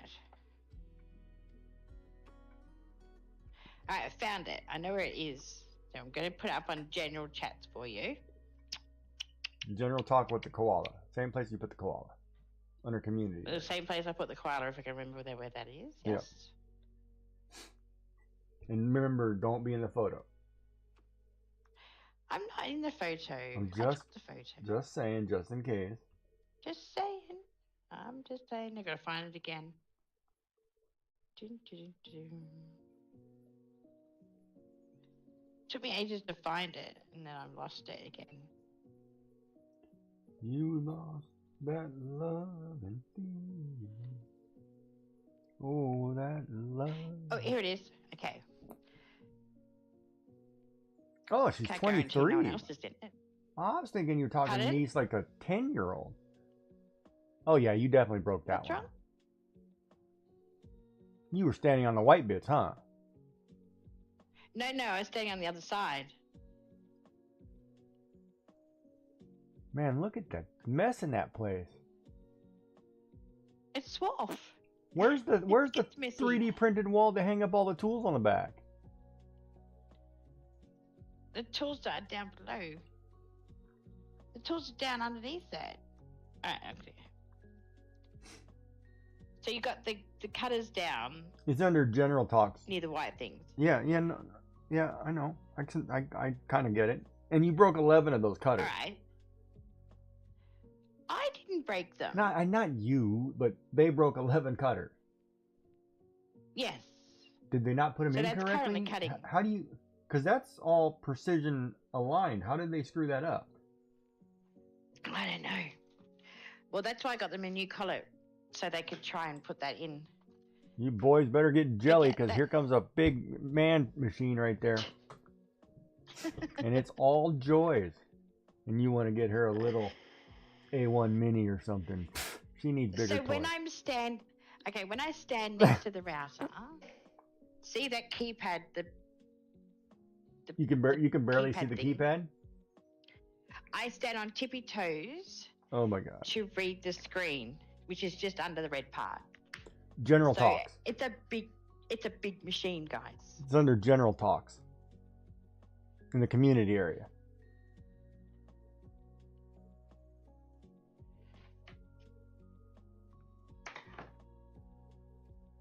Alright, I found it. I know where it is. So I'm going to put it up on general chats for you. General talk with the koala. Same place you put the koala. Under community. The same place I put the koala, if I can remember where that is. Yes. Yep. And remember, don't be in the photo. I'm not in the photo. I'm I took the photo. Just saying, just in case. Just saying. I'm just saying. I gotta find it again. Dun, dun, dun. Took me ages to find it, and then I lost it again. You lost that love and feeling. Oh, that love. Oh, here it is. Okay. Oh, she's Can't guarantee 23. no one else is in it. I was thinking you were talking to Pardon? niece like a 10-year-old. Oh, yeah, you definitely broke that What's one. wrong? You were standing on the white bits, huh? No, I was standing on the other side. Man, look at that mess in that place. It's swath. Where's the It's messy. 3D printed wall to hang up all the tools on the back? The tools are down below. The tools are down underneath that. Alright, okay. So you got the cutters down It's under general talks. near the white things. Yeah, no, yeah, I know. I kind of get it. And you broke 11 of those cutters. Alright. I didn't break them. Not you, but they broke 11 cutters. Yes. Did they not put them So in that's correctly? currently cutting. How do you? Because that's all precision aligned. How did they screw that up? I don't know. Well, that's why I got them a new collar, so they could try and put that in. You boys better get jelly, Okay, because that- here comes a big man machine right there. And it's all joys. And you want to get her a little A1 mini or something. She needs bigger So when toys. when I stand next to the router, see that keypad, You can barely see keypad the thing. keypad? I stand on tippy toes Oh my god. to read the screen, which is just under the red part. General So talks. it's a big machine, guys. It's under general talks. In the community area.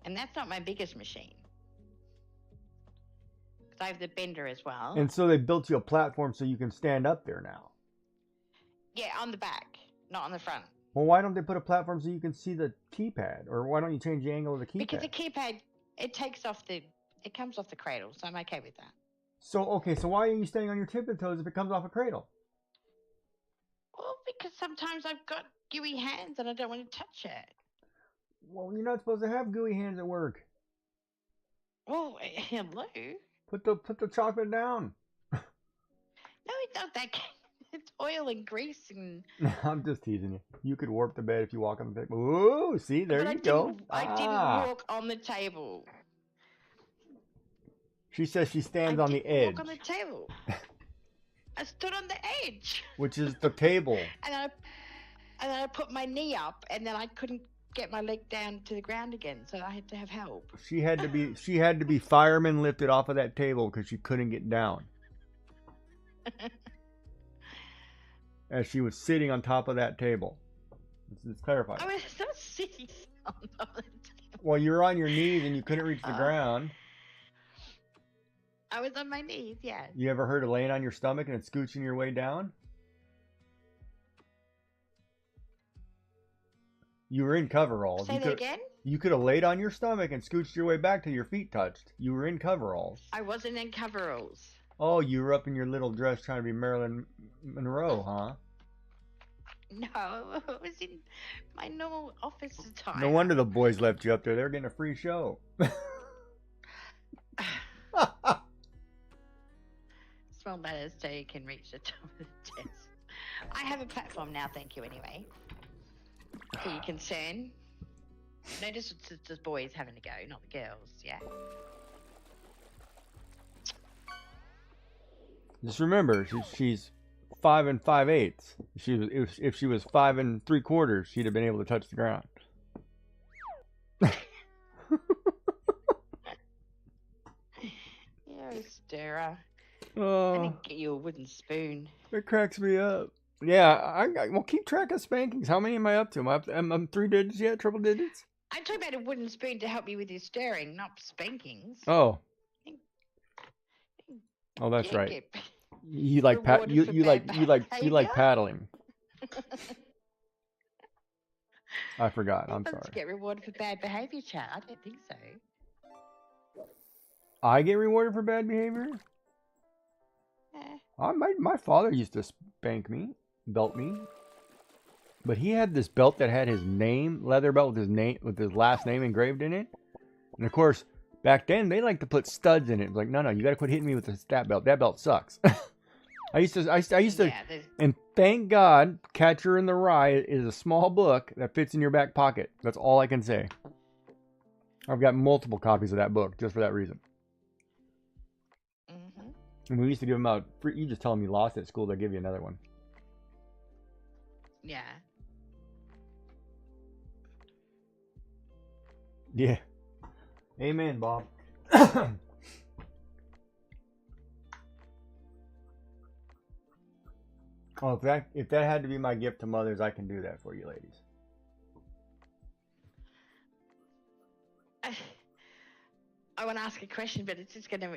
And that's not my biggest machine. Because I have the bender as well. And so they built you a platform so you can stand up there now. Yeah, on the back, not on the front. Well, why don't they put a platform so you can see the keypad? Or why don't you change the angle of the keypad? Because the keypad, it comes off the cradle, so I'm okay with that. So, okay, so why are you standing on your tippy toes if it comes off a cradle? Well, because sometimes I've got gooey hands and I don't want to touch it. Well, you're not supposed to have gooey hands at work. Oh, hello. Put the chocolate down. No, it's not that. It's oil and grease and. I'm just teasing you. You could warp the bed if you walk on the table. Ooh, see, there But you go. I didn't Ah. walk on the table. She says she stands I on the didn't edge, walk on the table. I stood on the edge, which is the table. and then I put my knee up, and then I couldn't get my leg down to the ground again, so I had to have help. She had to be fireman lifted off of that table because she couldn't get down. As she was sitting on top of that table. Let's clarify. I was not sitting on top of the table. Well, you were on your knees and you couldn't reach the ground. I was on my knees, yes. You ever heard of laying on your stomach and scooching your way down? You were in coveralls. Say that again? You could have laid on your stomach and scooched your way back till your feet touched. You were in coveralls. I wasn't in coveralls. Oh, you were up in your little dress trying to be Marilyn Monroe, huh? No, I was in my normal office attire. No wonder the boys left you up there. They're getting a free show. Small matters so you can reach the top of the desk. I have a platform now, thank you anyway. So you can turn. Notice it's the boys having to go, not the girls, yeah? Just remember, she's 5 5/8. If she was 5 3/4, she'd have been able to touch the ground. You're a stirrer. I Oh, didn't get you a wooden spoon. it cracks me up. Yeah, well, keep track of spankings. How many am I up to? I'm 3 digits yet? Triple digits? I'm talking about a wooden spoon to help you with your stirring, not spankings. Oh. Oh, that's Yeah, right. get- You like Rewarded you for you bad like behavior? paddling. I forgot. I'm Let's sorry. get rewarded for bad behavior, chat. I don't think so. I get rewarded for bad behavior? Eh. My father used to spank me, belt me. But he had this belt that had his name, leather belt with his last name engraved in it. And of course, Back then, they like to put studs in it. Like, no, you got to quit hitting me with that belt. That belt sucks. I used to, Yeah, there's and thank God, Catcher in the Rye is a small book that fits in your back pocket. That's all I can say. I've got multiple copies of that book just for that reason. mhm. And we used to give them out. You just tell them you lost at school, they'll give you another one. Yeah. Yeah. Amen, Bob. Oh, if that had to be my gift to mothers, I can do that for you, ladies. I want to ask a question, but it's just going to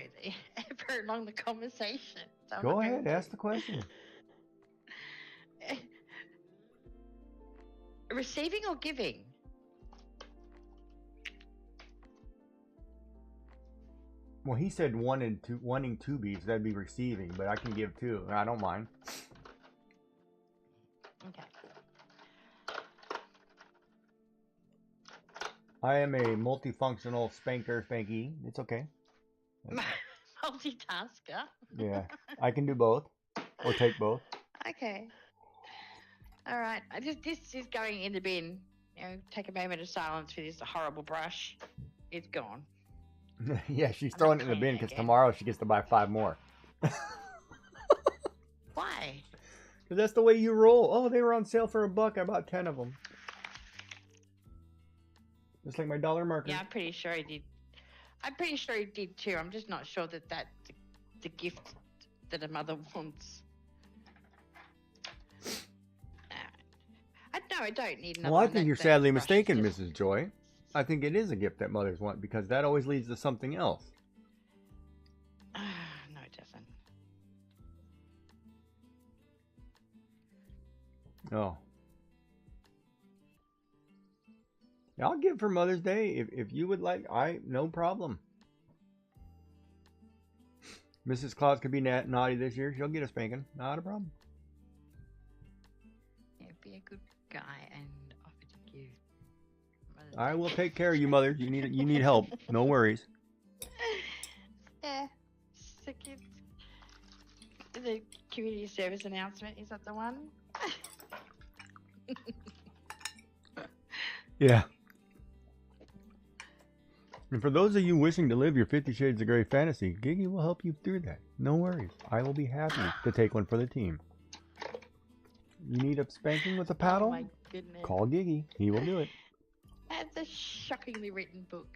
prolong the conversation. So I'm Go not ahead, going to. ask the question. Receiving or giving? Well, he said wanting two bees. That'd be receiving, but I can give two. I don't mind. Okay. I am a multifunctional spanky. It's okay. Multitasker. Yeah, I can do both, or take both. Okay. All right. This is going in the bin. Take a moment of silence for this horrible brush. It's gone. Yeah, she's I'm throwing not it in the bin cleaning it because again. tomorrow she gets to buy 5 more. Why? Because that's the way you roll. Oh, they were on sale for $1. I bought 10 of them. Just like my dollar marker. Yeah, I'm pretty sure he did. I'm pretty sure he did too. I'm just not sure that that's the gift that a mother wants. I don't need another Well, I one. think you're That sadly brush is mistaken, just- Mrs. Joy. I think it is a gift that mothers want because that always leads to something else. No, it doesn't. Oh. I'll give for Mother's Day if you would like. No problem. Mrs. Claus could be naughty this year. She'll get a spanking. Not a problem. Yeah, be a good guy and offer to give. Mother's I Day. will take care of you, mothers. You need help. No worries. Yeah. So the community service announcement, is that the one? Yeah. And for those of you wishing to live your 50 Shades of Grey fantasy, Giggy will help you through that. No worries. I will be happy to take one for the team. You need a spanking with a paddle? Oh my goodness. Call Giggy. He will do it. That's a shockingly written book.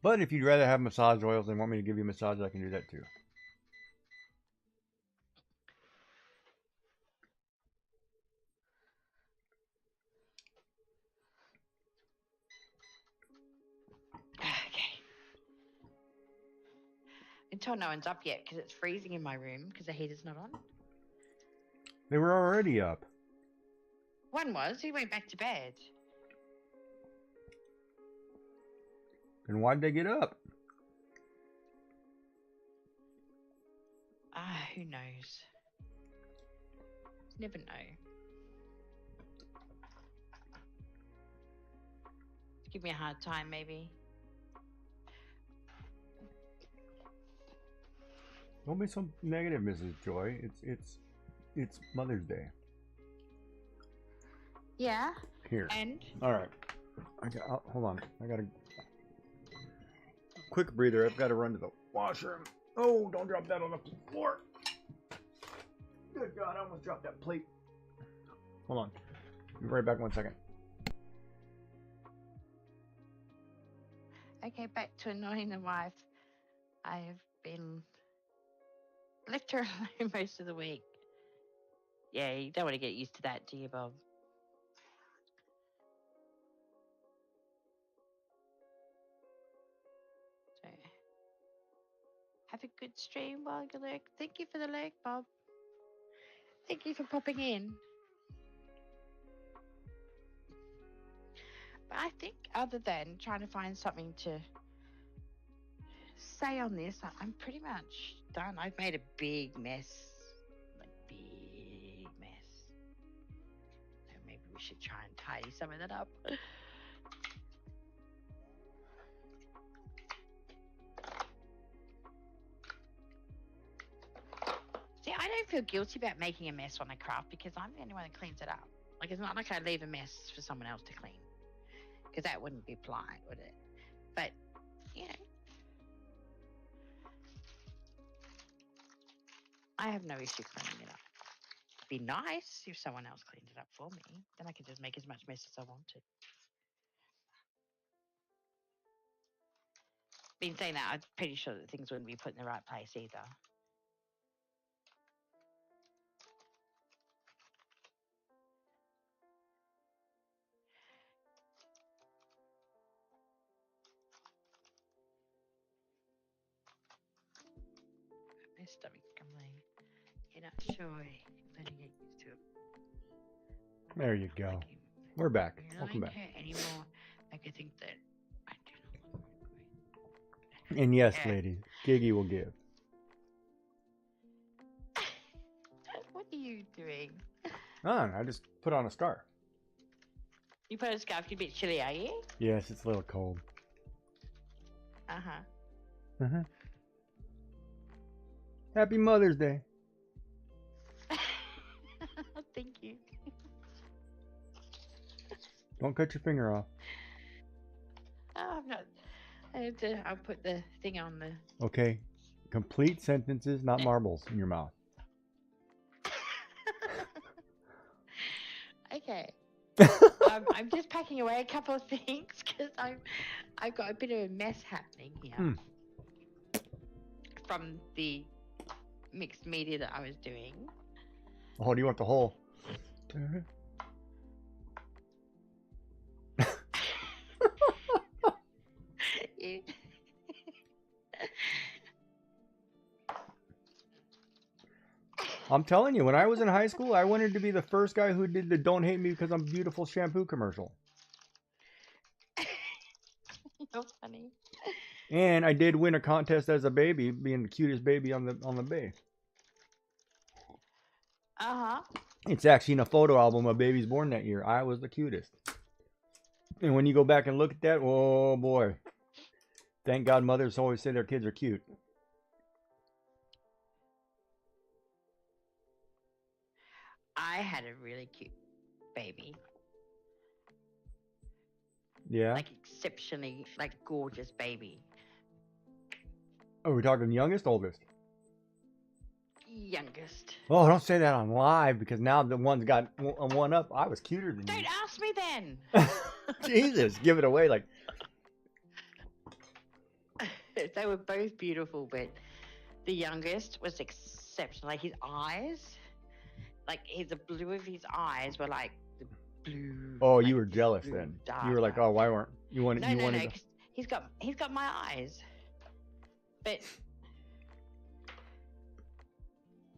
But if you'd rather have massage oils and want me to give you a massage, I can do that too. Okay. Until no one's up yet because it's freezing in my room because the heater's not on. They were already up. One was. He went back to bed. Then why'd they get up? Who knows? Never know. Give me a hard time, maybe. Don't be so negative, Mrs. Joy. It's Mother's Day. Yeah. Here. And All right. Hold on. I got a quick breather. I've got to run to the washroom. Oh, don't drop that on the floor. Good God, I almost dropped that plate. Hold on. I'll be right back 1 second. okay, back to annoying the wife. I have been left her alone most of the week. Yeah, you don't want to get used to that, do you, Bob? So, have a good stream while you lurk. Thank you for the lurk, Bob. Thank you for popping in. But I think other than trying to find something to say on this, I'm pretty much done. I've made a big mess. Like, big mess. So maybe we should try and tidy some of that up. See, I don't feel guilty about making a mess on a craft because I'm the only one that cleans it up. Like, it's not like I leave a mess for someone else to clean. Because that wouldn't be polite, would it? But, you know, I have no issue cleaning it up. It'd be nice if someone else cleaned it up for me. Then I could just make as much mess as I wanted. Been saying that, I'm pretty sure that things wouldn't be put in the right place either. My stomach's grumbling. You're not sure. Let me get used to it. There you go. Like, We're back. you're not Welcome back. here anymore. Like, I think that I do not want And yes, Yeah. ladies, Giggy will give. What are you doing? I just put on a scarf. You put a scarf, you're a bit chilly, are you? Yes, it's a little cold. Uh-huh. Happy Mother's Day. Thank you. Don't cut your finger off. Oh, I'm not. I'll put the thing on the. Okay. Complete sentences, not marbles in your mouth. Okay. I'm just packing away a couple of things because I've got a bit of a mess happening here from the mixed media that I was doing. Oh, do you want the whole? I'm telling you, when I was in high school, I wanted to be the first guy who did the "Don't Hate Me Because I'm Beautiful" shampoo commercial. You're funny. And I did win a contest as a baby, being the cutest baby on the bay. Uh-huh. It's actually in a photo album of babies born that year. I was the cutest. And when you go back and look at that, oh boy. Thank God mothers always say their kids are cute. I had a really cute baby. Yeah. Like, exceptionally, like, gorgeous baby. Are we talking youngest, oldest? Youngest. Oh, don't say that on live because now the one's got a one up. I was cuter than Don't you. ask me then. Jesus, give it away like. They were both beautiful, but the youngest was exceptional. Like, his eyes, like, the blue of his eyes were like the blue. Oh, like, you were jealous blue then. dark You were like, eyes. oh, why weren't you wanted? No, you no, wanted. no. 'Cause he's got my eyes, but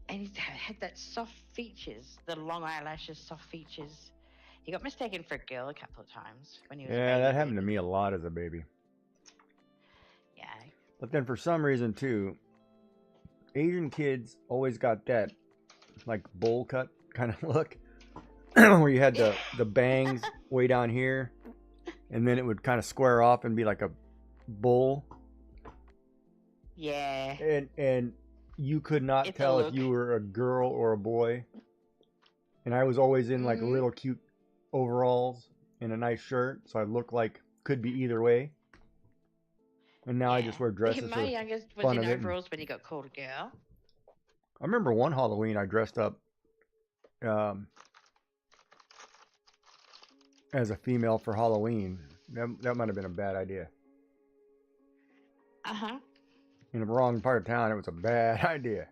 and he had that soft features, the long eyelashes, soft features. He got mistaken for a girl a couple of times when he was. Yeah, a that baby, happened to me a lot as a baby. Yeah. But then for some reason too, Asian kids always got that like bowl cut kind of look, where you had the bangs way down here, and then it would kind of square off and be like a bowl. Yeah. And you could not It's a tell if look. you were a girl or a boy. And I was always in like Mhm. little cute overalls and a nice shirt, so I looked like could be either way. And now I just wear dresses My for youngest was fun in of it. And overalls when he got called a girl. I remember one Halloween I dressed up as a female for Halloween. That might have been a bad idea. Uh-huh. In the wrong part of town, it was a bad idea.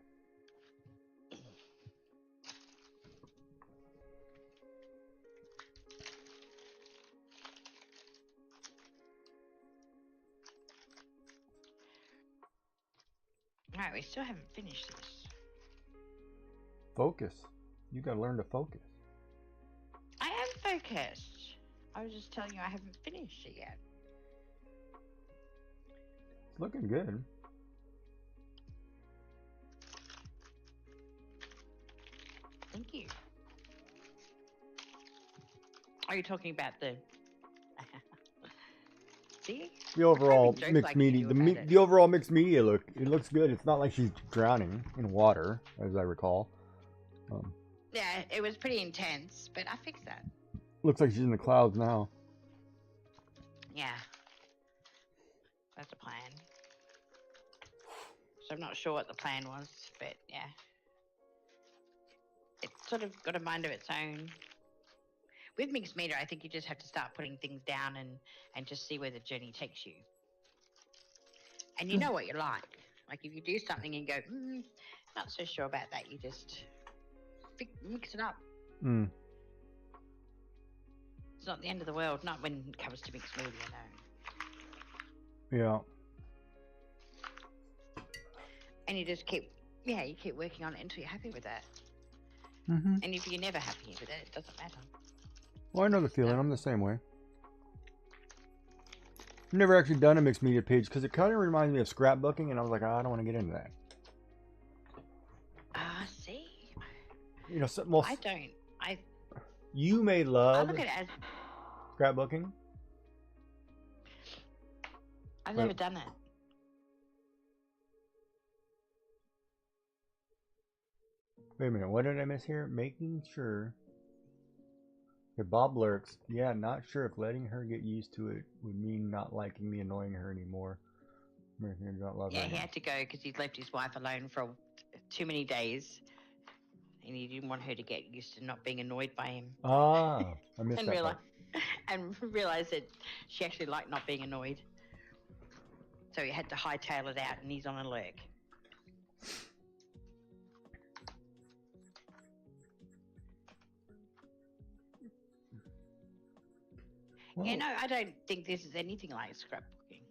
Alright, we still haven't finished this. Focus. You gotta learn to focus. I am focused. I was just telling you I haven't finished it yet. It's looking good. Thank you. Are you talking about the? See? The overall jokes mixed like you media, do about it. the overall mixed media look, it looks good. It's not like she's drowning in water, as I recall. Yeah, it was pretty intense, but I fixed that. Looks like she's in the clouds now. Yeah. That's the plan. So I'm not sure what the plan was, but yeah. It's sort of got a mind of its own. With mixed media, I think you just have to start putting things down and just see where the journey takes you. And you know what you like. Like if you do something and go, not so sure about that, you just mix it up. Mm. It's not the end of the world, not when it comes to mixed media, no. Yeah. And you just keep working on it until you're happy with that. Mm-hmm. And if you're never happy with it, it doesn't matter. Well, I know the feeling. I'm the same way. I've never actually done a mixed media page because it kind of reminds me of scrapbooking, and I was like, I don't want to get into that. See? You know, I don't. You may I love look at it as scrapbooking. I've never done it. Wait a minute, what did I miss here? Making sure. Okay, Bob lurks. Yeah, not sure if letting her get used to it would mean not liking me, annoying her anymore. American do not love her Yeah, he anymore. had to go because he'd left his wife alone for too many days. And he didn't want her to get used to not being annoyed by him. Ah, I missed and that part. realize that she actually liked not being annoyed. So he had to hightail it out, and he's on a lurk. Well, Yeah, no, I don't think this is anything like scrapbooking.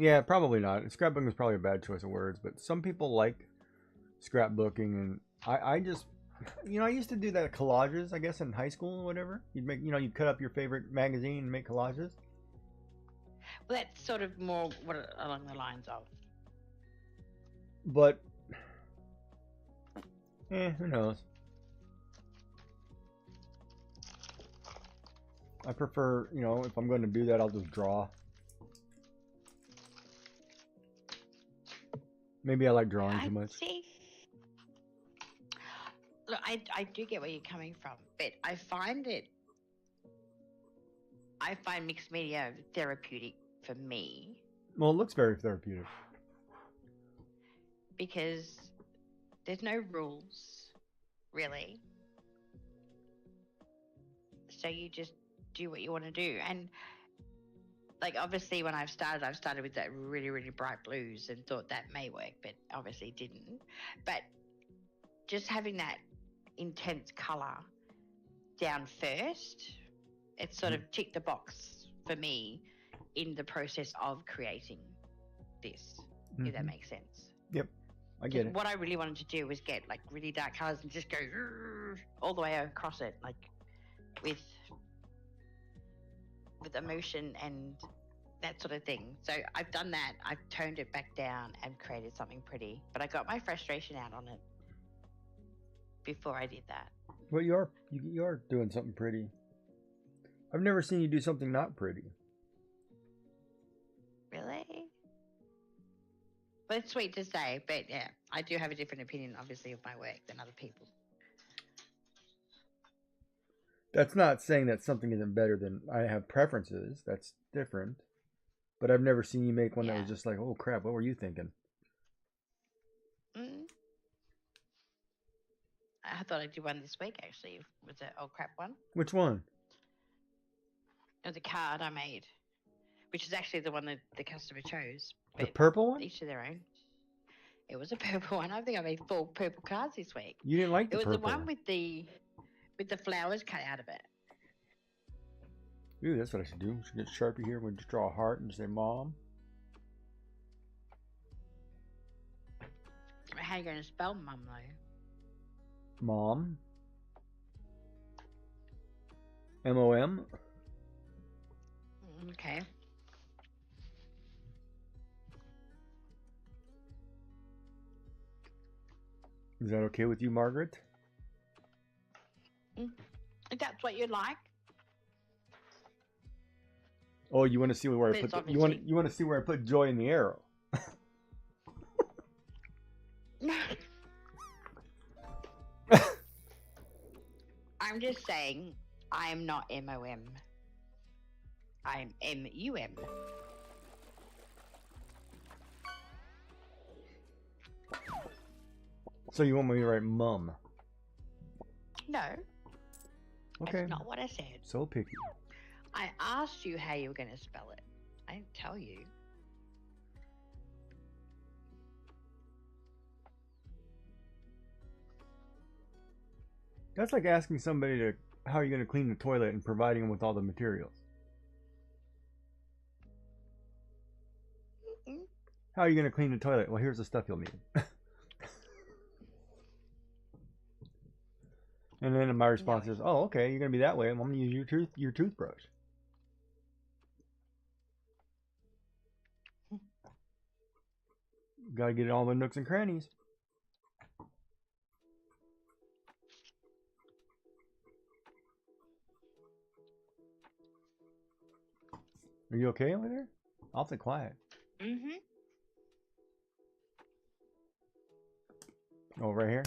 yeah, probably not. Scrapbooking is probably a bad choice of words, but some people like scrapbooking, and I just, I used to do that collages, I guess, in high school or whatever. You'd make, you'd cut up your favorite magazine and make collages. Well, that's sort of more along the lines of. But, who knows? I prefer, if I'm going to do that, I'll just draw. Maybe I like drawing too much. See, look, I do get where you're coming from, but I find mixed media therapeutic for me. Well, it looks very therapeutic. Because there's no rules, really. So you just do what you want to do. And like obviously when I've started with that really, really bright blues and thought that may work, but obviously didn't. But just having that intense color down first, it sort of ticked the box for me in the process of creating this, if that makes sense. Yep, I get it. What I really wanted to do was get like really dark colors and just go all the way across it, like with emotion and that sort of thing. So I've done that. I've toned it back down and created something pretty. But I got my frustration out on it before I did that. Well, you are doing something pretty. I've never seen you do something not pretty. Really? Well, it's sweet to say, but yeah, I do have a different opinion, obviously, of my work than other people. That's not saying that something isn't better than I have preferences. That's different. But I've never seen you make one that was just like, oh crap, what were you thinking? I thought I'd do one this week, actually. Was it oh crap one? Which one? It was a card I made, which is actually the one that the customer chose. The purple one? Each to their own. It was a purple one. I think I made 4 purple cards this week. You didn't like the purple? It was the one with the flowers cut out of it. Ooh, that's what I should do. I should get Sharpie here. We'll just draw a heart and just say Mom. How are you going to spell Mum, though? Mom. M-O-M. Okay. Is that okay with you, Margaret? If that's what you like. Oh, you want to see where I But put it's you want to see where I put joy in the arrow? I'm just saying, I'm not MOM. I'm MUM. So you want me to write mum? No, Okay. that's not what I said. So picky. I asked you how you were going to spell it. I didn't tell you. That's like asking somebody to how are you going to clean the toilet and providing them with all the materials. Mm-mm. How are you going to clean the toilet? Well, here's the stuff you'll need. And then my response is, "Oh, okay, you're going to be that way. I'm going to use your toothbrush." Got to get all the nooks and crannies. Are you okay over there? Awfully quiet. Mm-hmm. Oh, right here.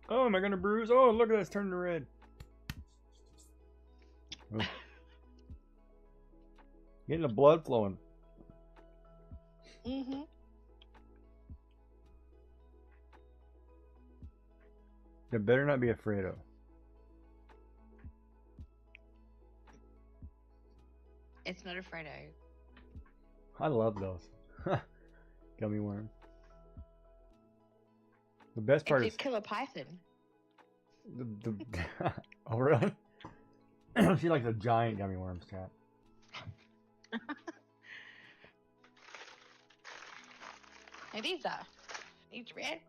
Oh, am I gonna bruise? Oh, look at that, it's turning to red. Oh. Getting the blood flowing. Mm-hmm. There better not be a Fredo. It's not a Fredo. I love those. Gummy worms. The best part It's is a killer python. the oh really? She likes the giant gummy worms, chat. Hey, these are. These red.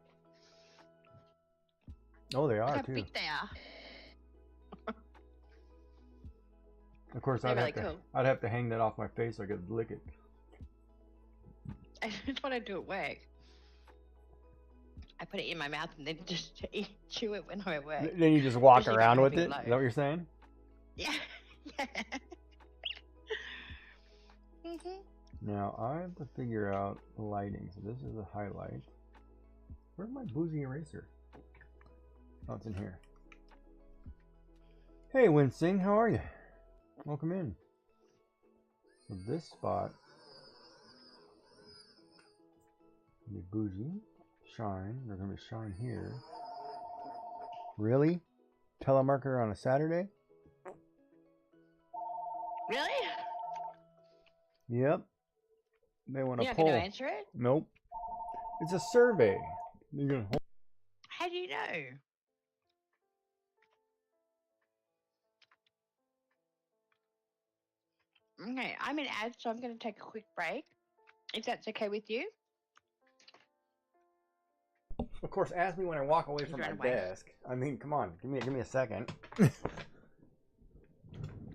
Oh, they Look are how too. big they are. Of course, They're I'd really have to cool. I'd have to hang that off my face so I could lick it. That's what I do at work. I put it in my mouth and then just chew it when I'm at work. Then you just walk Especially if around I'm with it. having Is low. that what you're saying? Yeah. Yeah. Mm-hmm. Now I have to figure out the lighting. So this is the highlight. Where's my boozy eraser? Oh, it's in here. Hey, Winsing, how are you? Welcome in. So this spot will be bougie, shine. There's gonna be shine here. Really? Telemarketer on a Saturday? Really? Yep. They want You're to not going poll. to answer it? Nope. It's a survey. You're gonna hold. How do you know? Okay, I'm in ads, so I'm going to take a quick break. If that's okay with you. Of course, ask me when I walk away He's from my run away. desk. I mean, come on, give me a second.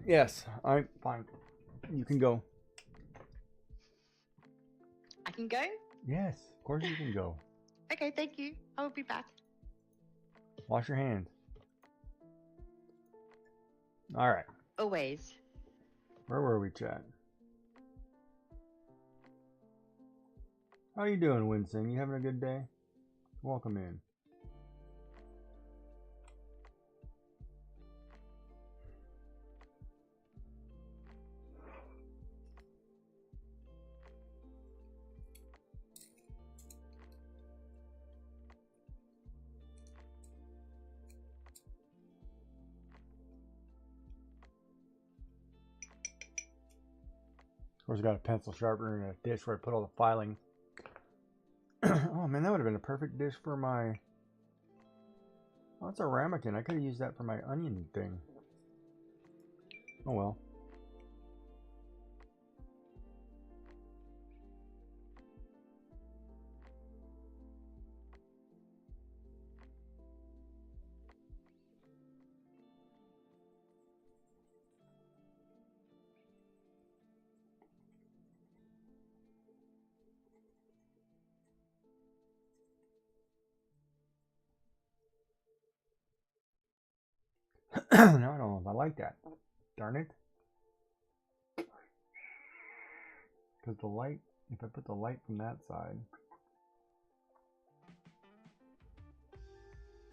Yes, I'm fine. You can go. I can go? Yes, of course you can go. Okay, thank you. I will be back. Wash your hands. All right. Always. Where were we, chat? How you doing, Winston? You having a good day? Welcome in. Of course, I got a pencil sharpener and a dish where I put all the filing. Oh man, that would have been a perfect dish for my... Oh, it's a ramekin. I could have used that for my onion thing. Oh well. Now I don't know if I like that. Darn it. Because the light, if I put the light from that side.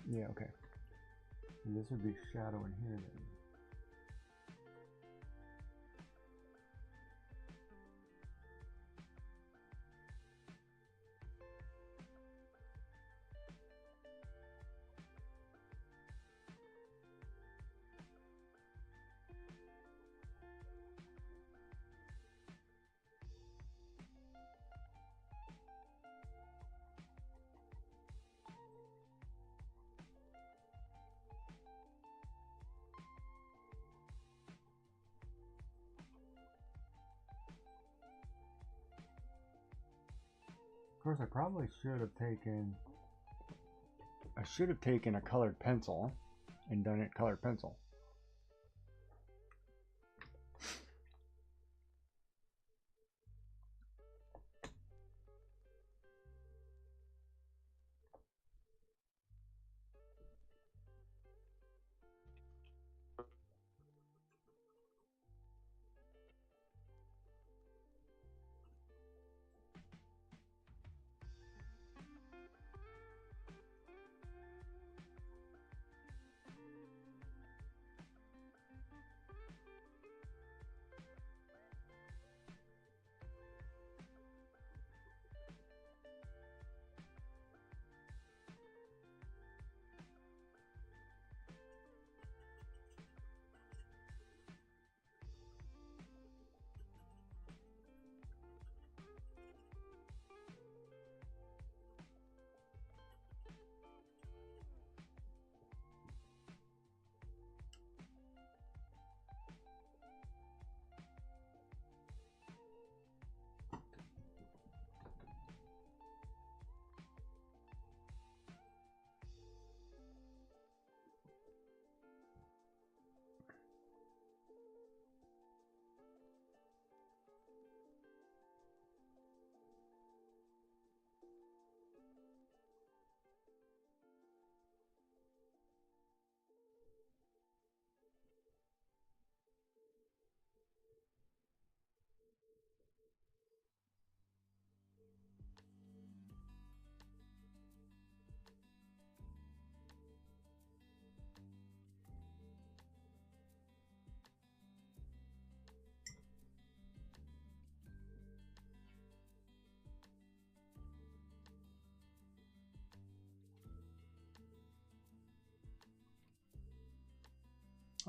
Yeah, okay. And this would be shadow in here then. Of course, I probably should have taken. I should have taken a colored pencil and done it colored pencil.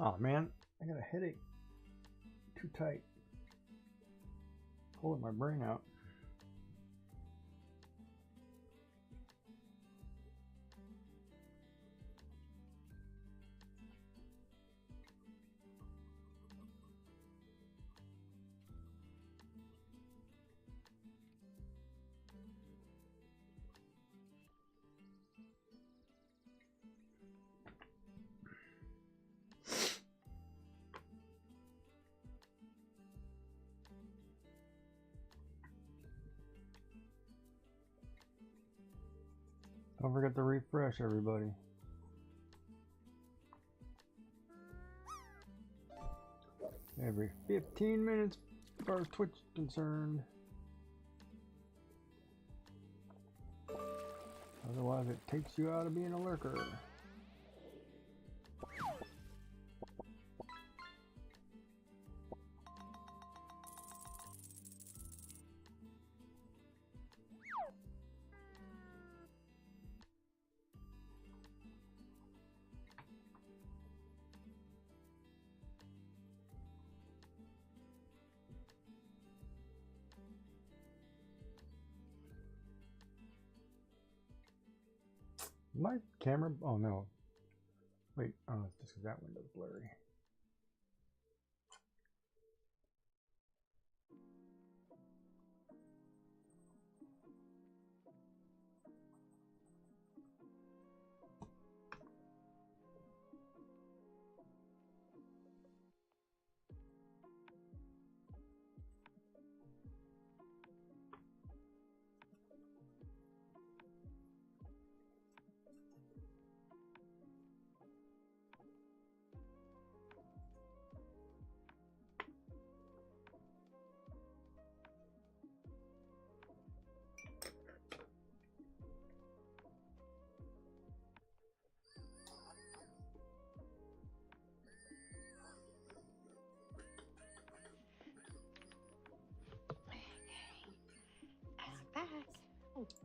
Oh man, I got a headache. Too tight. Pulling my brain out. Don't forget to refresh, everybody. Every 15 minutes, as far as Twitch is concerned. Otherwise, it takes you out of being a lurker. My camera, oh no. Wait, oh, it's just 'cause that window's blurry.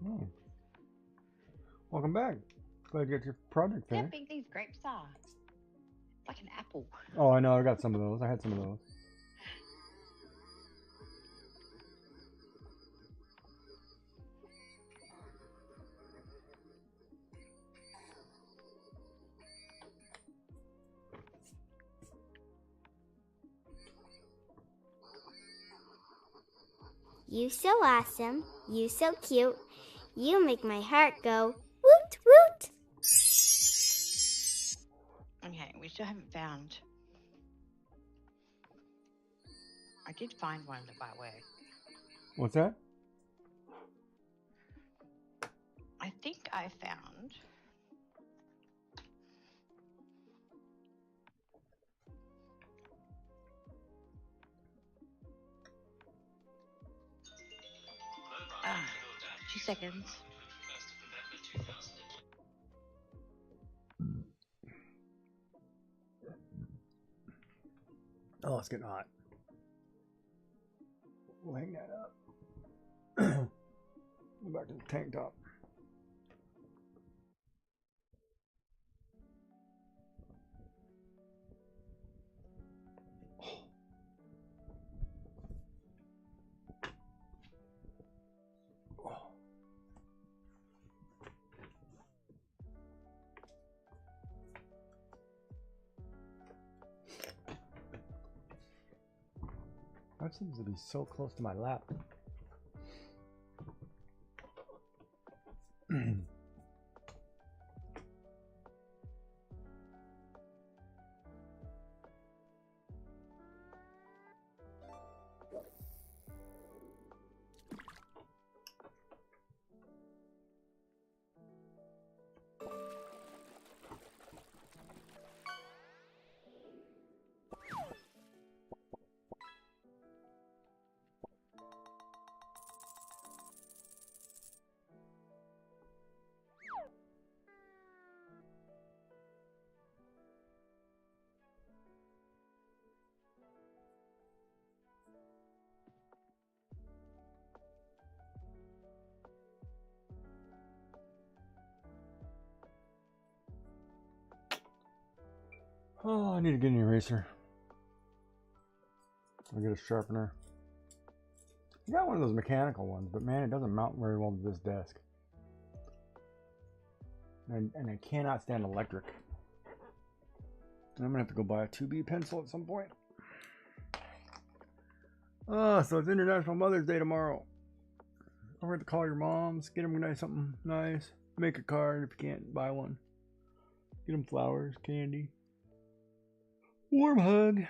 Oh. Welcome back. Glad you got your project See how finished. big these grapes are. It's like an apple. Oh, I know. I got some of those. I had some of those. You so awesome. You so cute. You make my heart go woot woot. Okay, we still haven't found. I did find one by the way. What's that? I think I found. Ah, 2 seconds. Oh, it's getting hot. We'll hang that up. Go back to the tank top. That seems to be so close to my lap. Oh, I need to get an eraser. I'll get a sharpener. I got one of those mechanical ones, but man, it doesn't mount very well to this desk. And I cannot stand electric. I'm gonna have to go buy a 2B pencil at some point. Oh, so it's International Mother's Day tomorrow. Don't forget to call your moms, get them something nice, make a card if you can't buy one. Get them flowers, candy. Warm hug.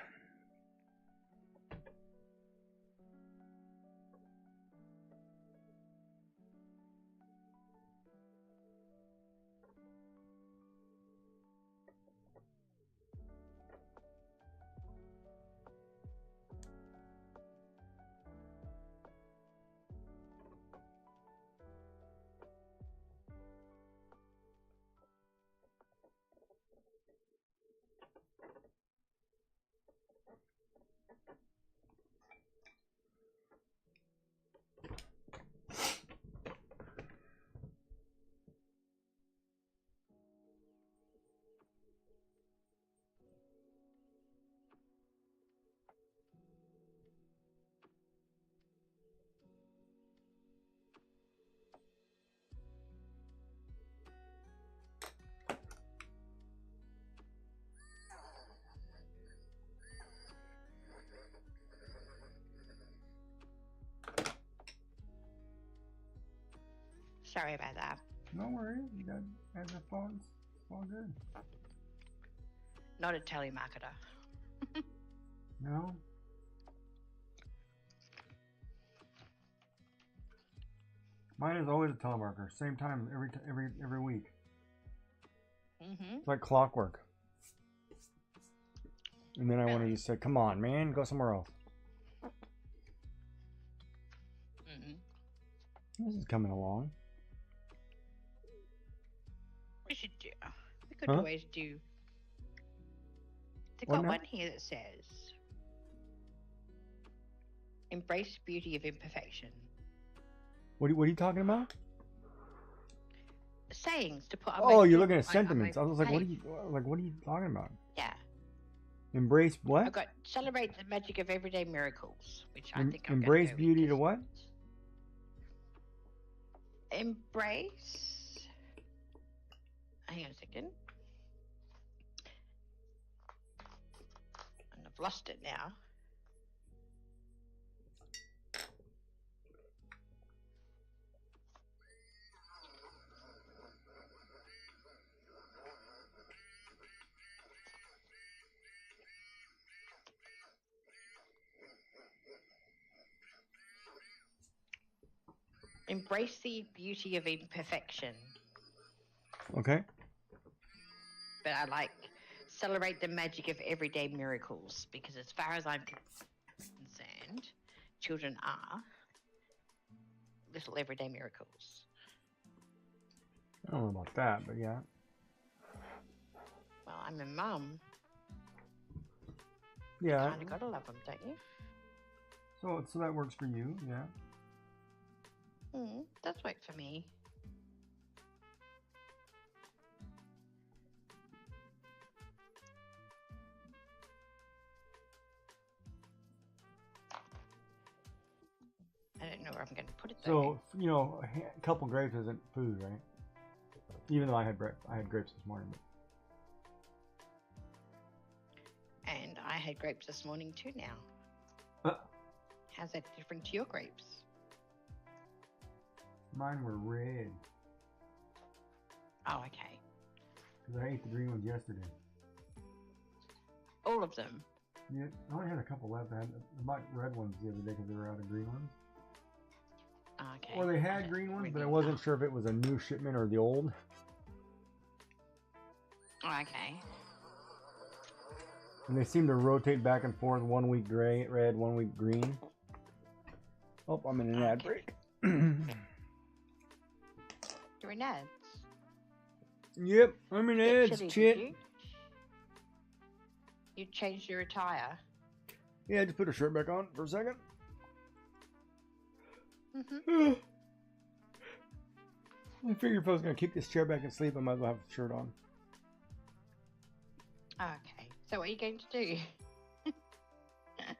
Sorry about that. No worries, you got your phones. It's all good. Not a telemarketer. No? Mine is always a telemarketer, same time every week. It's like clockwork. And then I want to just say, "Come on, man, go somewhere else." This is coming along. We should do. We could always do. They've got one here that says, "Embrace beauty of imperfection." What are you talking about? sayings to put on. Oh, my you're thing, looking at on my sentiments. I was like, what are page. you talking about? Yeah, Embrace what? I've got celebrate the magic of everyday miracles, which I think I'm Embrace gonna go beauty with, to what? Embrace. Hang on a second. And I've lost it now. Embrace the beauty of imperfection. Okay. But I like celebrate the magic of everyday miracles, because as far as I'm concerned, children are little everyday miracles. I don't know about that, but yeah. Well, I'm a mum. Yeah. Kind of gotta love them, don't you? So that works for you, yeah. Does work for me. I don't know where I'm going to put it though. So, you know, a couple grapes isn't food, right? Even though I had grapes this morning. But... And I had grapes this morning too now. How's that different to your grapes? Mine were red. Oh, okay. Because I ate the green ones yesterday. All of them? Yeah, I only had a couple left. I bought red ones the other day because they were out of green ones. Okay. Or they had green ones, but I wasn't sure if it was a new shipment or the old. Okay. And they seem to rotate back and forth. 1 week red, 1 week green. Oh, I'm in an ad break. You're in ads? Yep, I'm in ads, chit. You changed your attire? Yeah, I just put a shirt back on for a second. Mm-hmm. I figured if I was going to kick this chair back and sleep, I might as well have a shirt on. Okay. So what are you going to do? I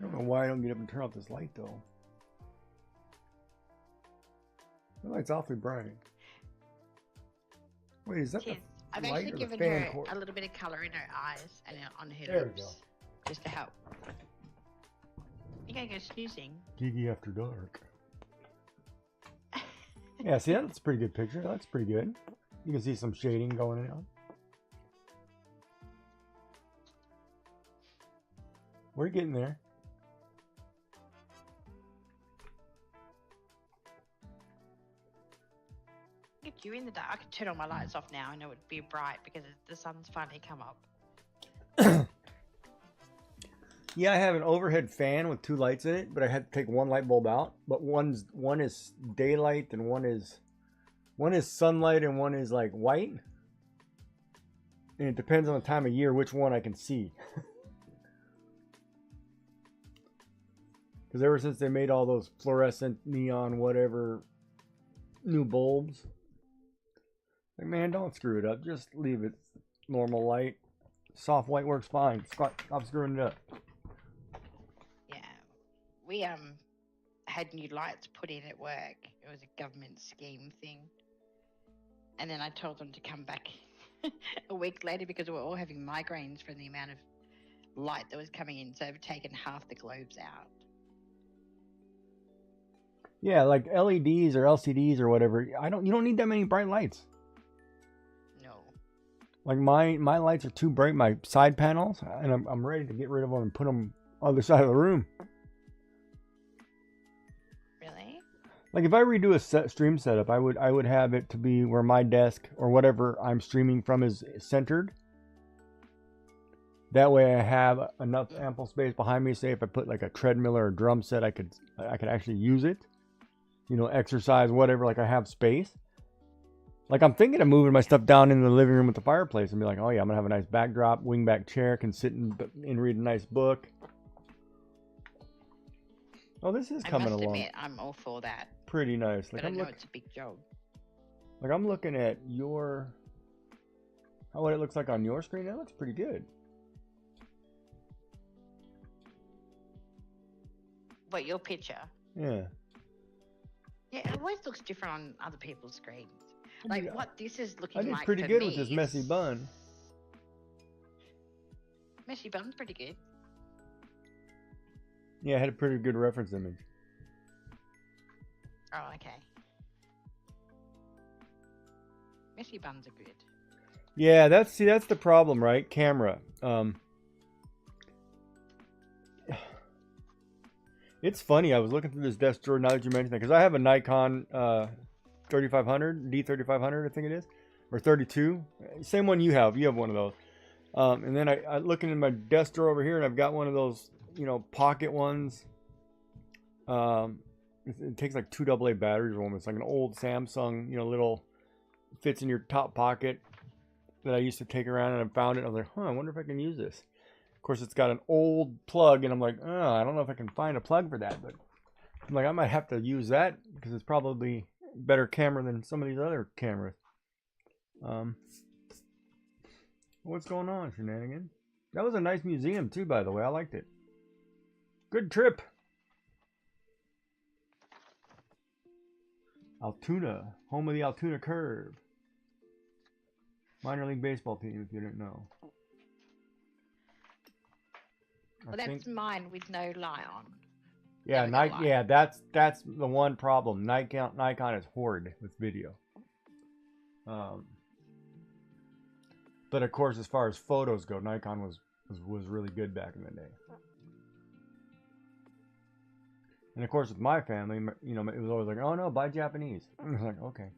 don't know why I don't get up and turn off this light, though. The light's awfully bright. Wait, is that the I've light actually or given the fan her cord? a little bit of colour in her eyes and on her There we lips. go. Just to help. You're going to go snoozing. Gigi After Dark. Yeah, see, that's a pretty good picture. That's pretty good. You can see some shading going on. We're getting there. Get you in the dark. I can turn all my lights off now and it would be bright because the sun's finally come up. Yeah, I have an overhead fan with 2 lights in it, but I had to take 1 light bulb out. But one is daylight and one is sunlight and one is like white. And it depends on the time of year which one I can see. Because ever since they made all those fluorescent neon whatever new bulbs, like, man, don't screw it up. Just leave it normal light. Soft white works fine. Stop screwing it up. Yeah. We had new lights put in at work. It was a government scheme thing. And then I told them to come back a week later because we were all having migraines from the amount of light that was coming in. So they've taken half the globes out. Yeah, like LEDs or LCDs or whatever. You don't need that many bright lights. No. Like my lights are too bright, my side panels, and I'm ready to get rid of them and put them on the other side of the room. Really? Like if I redo a stream setup, I would have it to be where my desk or whatever I'm streaming from is centered. That way I have enough ample space behind me. Say if I put like a treadmill or a drum set, I could actually use it. You know, exercise, whatever, like I have space. Like I'm thinking of moving my stuff down in the living room with the fireplace and be like, oh yeah, I'm gonna have a nice backdrop, wingback chair, can sit and read a nice book. Oh, this is coming along. I must admit, I'm all for that. Pretty nice. But Like I know it's a big job. Like I'm looking at what it looks like on your screen. That looks pretty good. What, your picture? Yeah. Yeah, it always looks different on other people's screens. Like what this is I looking did like pretty for good me with this messy bun. Messy bun's pretty good. Yeah, I had a pretty good reference image. Oh, okay. Messy buns are good. Yeah, that's the problem, right? Camera. It's funny. I was looking through this desk drawer now that you mentioned that because I have a Nikon 3500 D3500, I think it is, or 32. Same one you have. You have one of those. And then I looking in my desk drawer over here, and I've got one of those, pocket ones. It takes like 2 AA batteries or one. It's like an old Samsung, little fits in your top pocket that I used to take around, and I found it. I was like, I wonder if I can use this. Of course, it's got an old plug, and I'm like, I don't know if I can find a plug for that, but I'm like, I might have to use that because it's probably a better camera than some of these other cameras. What's going on, Shenanigan? That was a nice museum too, by the way. I liked it. Good trip. Altoona, home of the Altoona Curve. Minor league baseball team, if you didn't know. Well, that's mine with no light on. Yeah, yeah, that's the one problem. Nikon is horrid with video. But of course, as far as photos go, Nikon was really good back in the day. And of course, with my family, it was always like, oh no, buy Japanese. I was like, okay.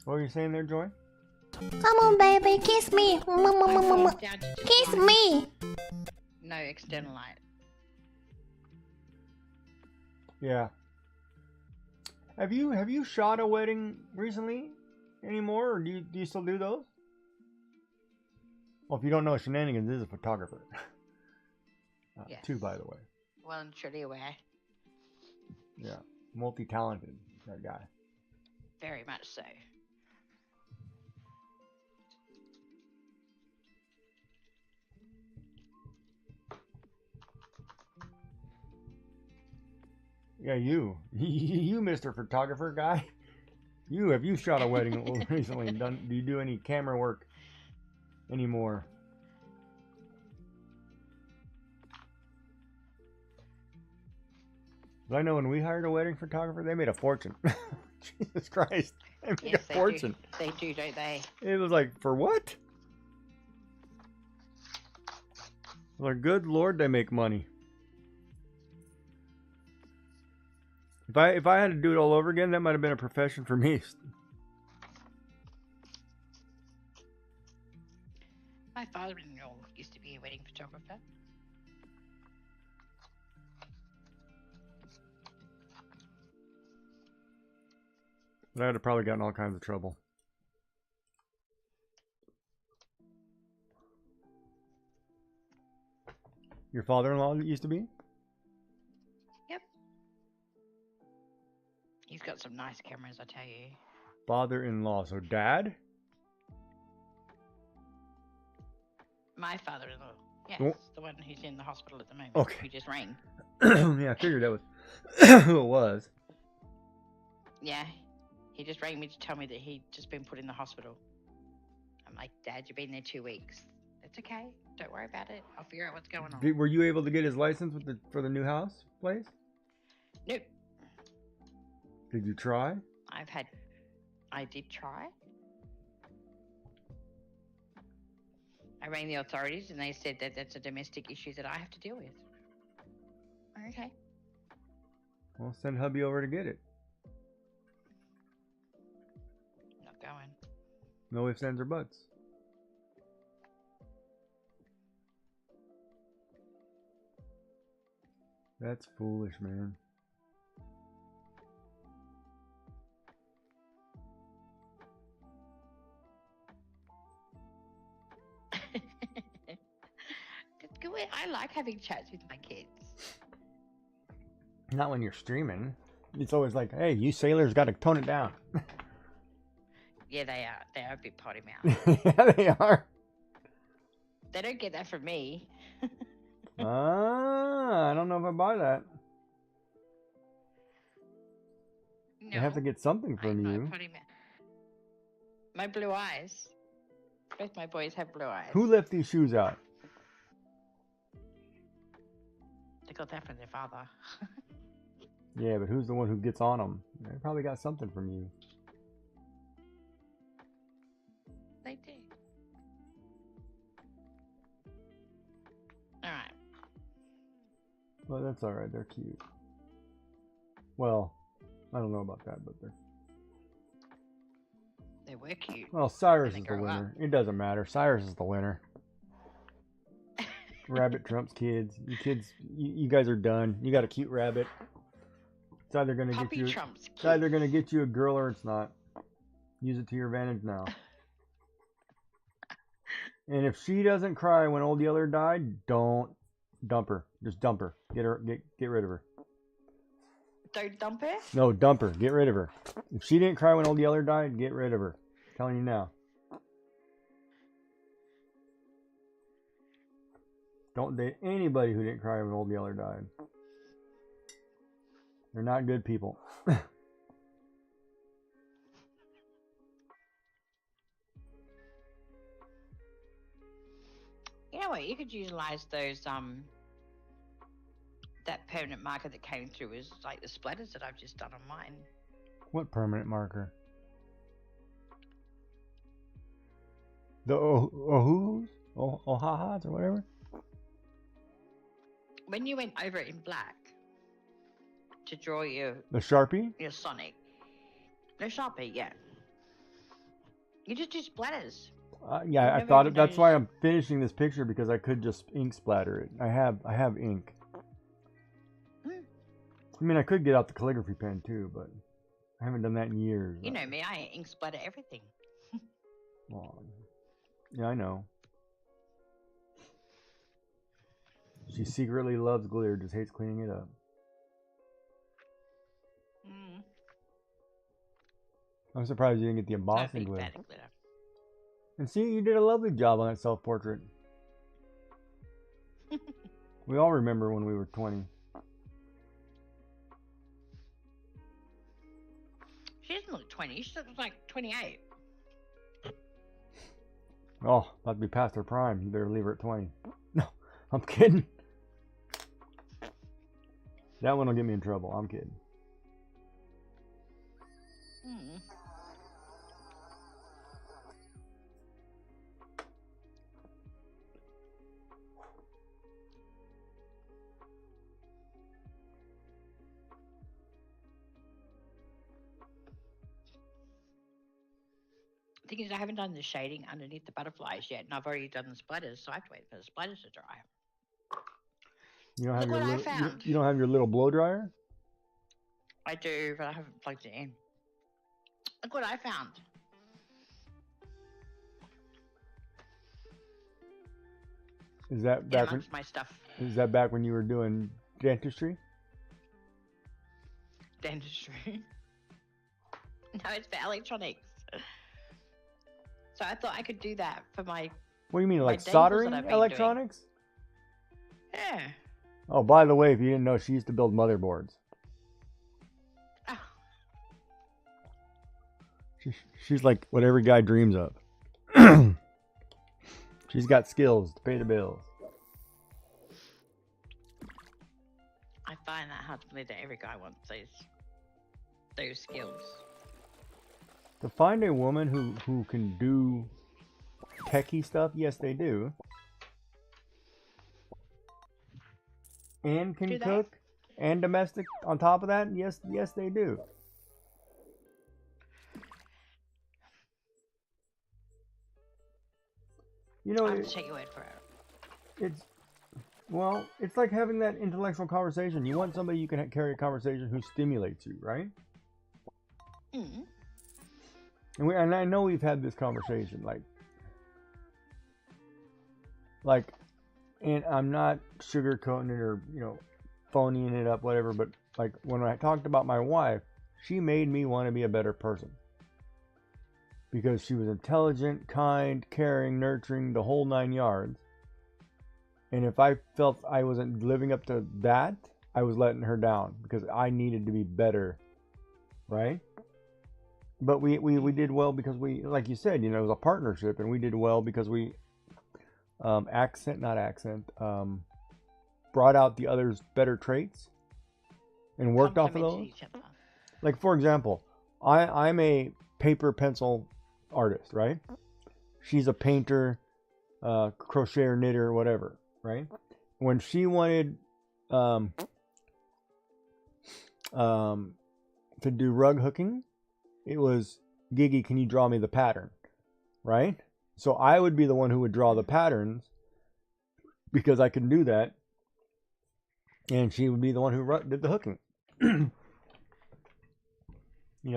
What were you saying there, Joy? Come on, baby, kiss me. Kiss me. No external light. Yeah. Have you shot a wedding recently anymore, or do you still do those? Well, if you don't know, Shenanigans is a photographer. Yes. Too, by the way. Well and truly aware. Yeah, multi-talented, that guy. Very much so. Yeah, you, Mr. Photographer guy. Have you shot a wedding recently? Do you do any camera work anymore? But I know when we hired a wedding photographer, they made a fortune. Jesus Christ, they made a fortune. They do, don't they? It was like, for what? Like, good Lord, they make money. If I had to do it all over again, that might have been a profession for me. My father-in-law used to be a wedding photographer. But I'd have probably gotten all kinds of trouble. Your father-in-law used to be? Yep. He's got some nice cameras, I tell you. Father-in-law, so dad? My father-in-law. Yes, Oh. the one who's in the hospital at the moment. Okay. Who just rang. Yeah, I figured that was who it was. Yeah. He just rang me to tell me that he'd just been put in the hospital. I'm like, Dad, you've been there 2 weeks. It's okay. Don't worry about it. I'll figure out what's going on. Were you able to get his license for the new house place? Nope. Did you try? I did try. I rang the authorities and they said that that's a domestic issue that I have to deal with. Okay. Well, send hubby over to get it. Not going. No ifs, ands, or buts. That's foolish, man. having chats with my kids. Not when you're streaming. It's always like, hey, you sailors got to tone it down. Yeah, they are. They are a bit potty mouth. Yeah, they are. They don't get that from me. I don't know if I buy that. No, They have to get something I'm from not a you. potty mouth. My blue eyes. Both my boys have blue eyes. Who left these shoes out? They got that from their father. Yeah, but who's the one who gets on them? They probably got something from you. They do. Alright. Well, that's alright. They're cute. Well, I don't know about that, but they're... They were cute. Well, Cyrus When is they the grow up. winner. It doesn't matter. Cyrus is the winner. Rabbit trumps kids. You guys are done. You got a cute rabbit. It's either gonna Puppy get you. trumps It's either kids. gonna get you a girl or it's not. Use it to your advantage now. And if she doesn't cry when old Yeller died, don't dump her. Just dump her. Get rid of her. Don't dump her? No, dump her. Get rid of her. If she didn't cry when old Yeller died, get rid of her. I'm telling you now. Don't date anybody who didn't cry when old Yeller died. They're not good people. You know what? You could utilize those that permanent marker that came through is like the splatters that I've just done on mine. What permanent marker? The Ohus? Ohahas or whatever? When you went over it in black to draw your The Sharpie? Sonic. No Sharpie, yeah. You just do splatters. Yeah, I never thought even that's why noticed. I'm finishing this picture because I could just ink splatter it. I have ink. Hmm. I mean, I could get out the calligraphy pen too, but I haven't done that in years. You know me, I ink splatter everything. Well, yeah, I know. She secretly loves glitter, just hates cleaning it up. Mm. I'm surprised you didn't get the So embossing big glue. fan of glitter. And see, you did a lovely job on that self-portrait. We all remember when we were 20. She doesn't look 20, she looks like 28. Oh, about to be past her prime. You better leave her at 20. No, I'm kidding. That one will get me in trouble. I'm kidding. Mm. The thing is, I haven't done the shading underneath the butterflies yet, and I've already done the splatters, so I have to wait for the splatters to dry. You don't have Look your what I little, found. you don't have your little blow dryer? I do, but I haven't plugged it in. Look what I found. Is that In back when, amongst my stuff. is that back when you were doing dentistry? Dentistry. No, it's for electronics. So I thought I could do that for my... What do you mean, like dangles that soldering I've been electronics? Yeah. Oh, by the way, if you didn't know, she used to build motherboards. Oh, She's like what every guy dreams of. She's got skills to pay the bills. I find that hard to believe that every guy wants those skills. To find a woman who can do techie stuff, yes, they do. And can Do they? cook and domestic on top of that, yes, they do. You know, I have to take your word for it. it's like having that intellectual conversation. You want somebody you can carry a conversation who stimulates you, right? Mm. And I know we've had this conversation, like And I'm not sugarcoating it or, phoning it up, whatever. But like when I talked about my wife, she made me want to be a better person. Because she was intelligent, kind, caring, nurturing, the whole 9 yards. And if I felt I wasn't living up to that, I was letting her down because I needed to be better, right? But we did well because we, like you said, it was a partnership, and we did well because we brought out the other's better traits and worked off of those. Each other. Like, for example, I'm a paper pencil artist, right? She's a painter, crocheter, knitter, whatever, right? When she wanted to do rug hooking, it was, Gigi, can you draw me the pattern, right? So I would be the one who would draw the patterns because I can do that, and she would be the one who did the hooking.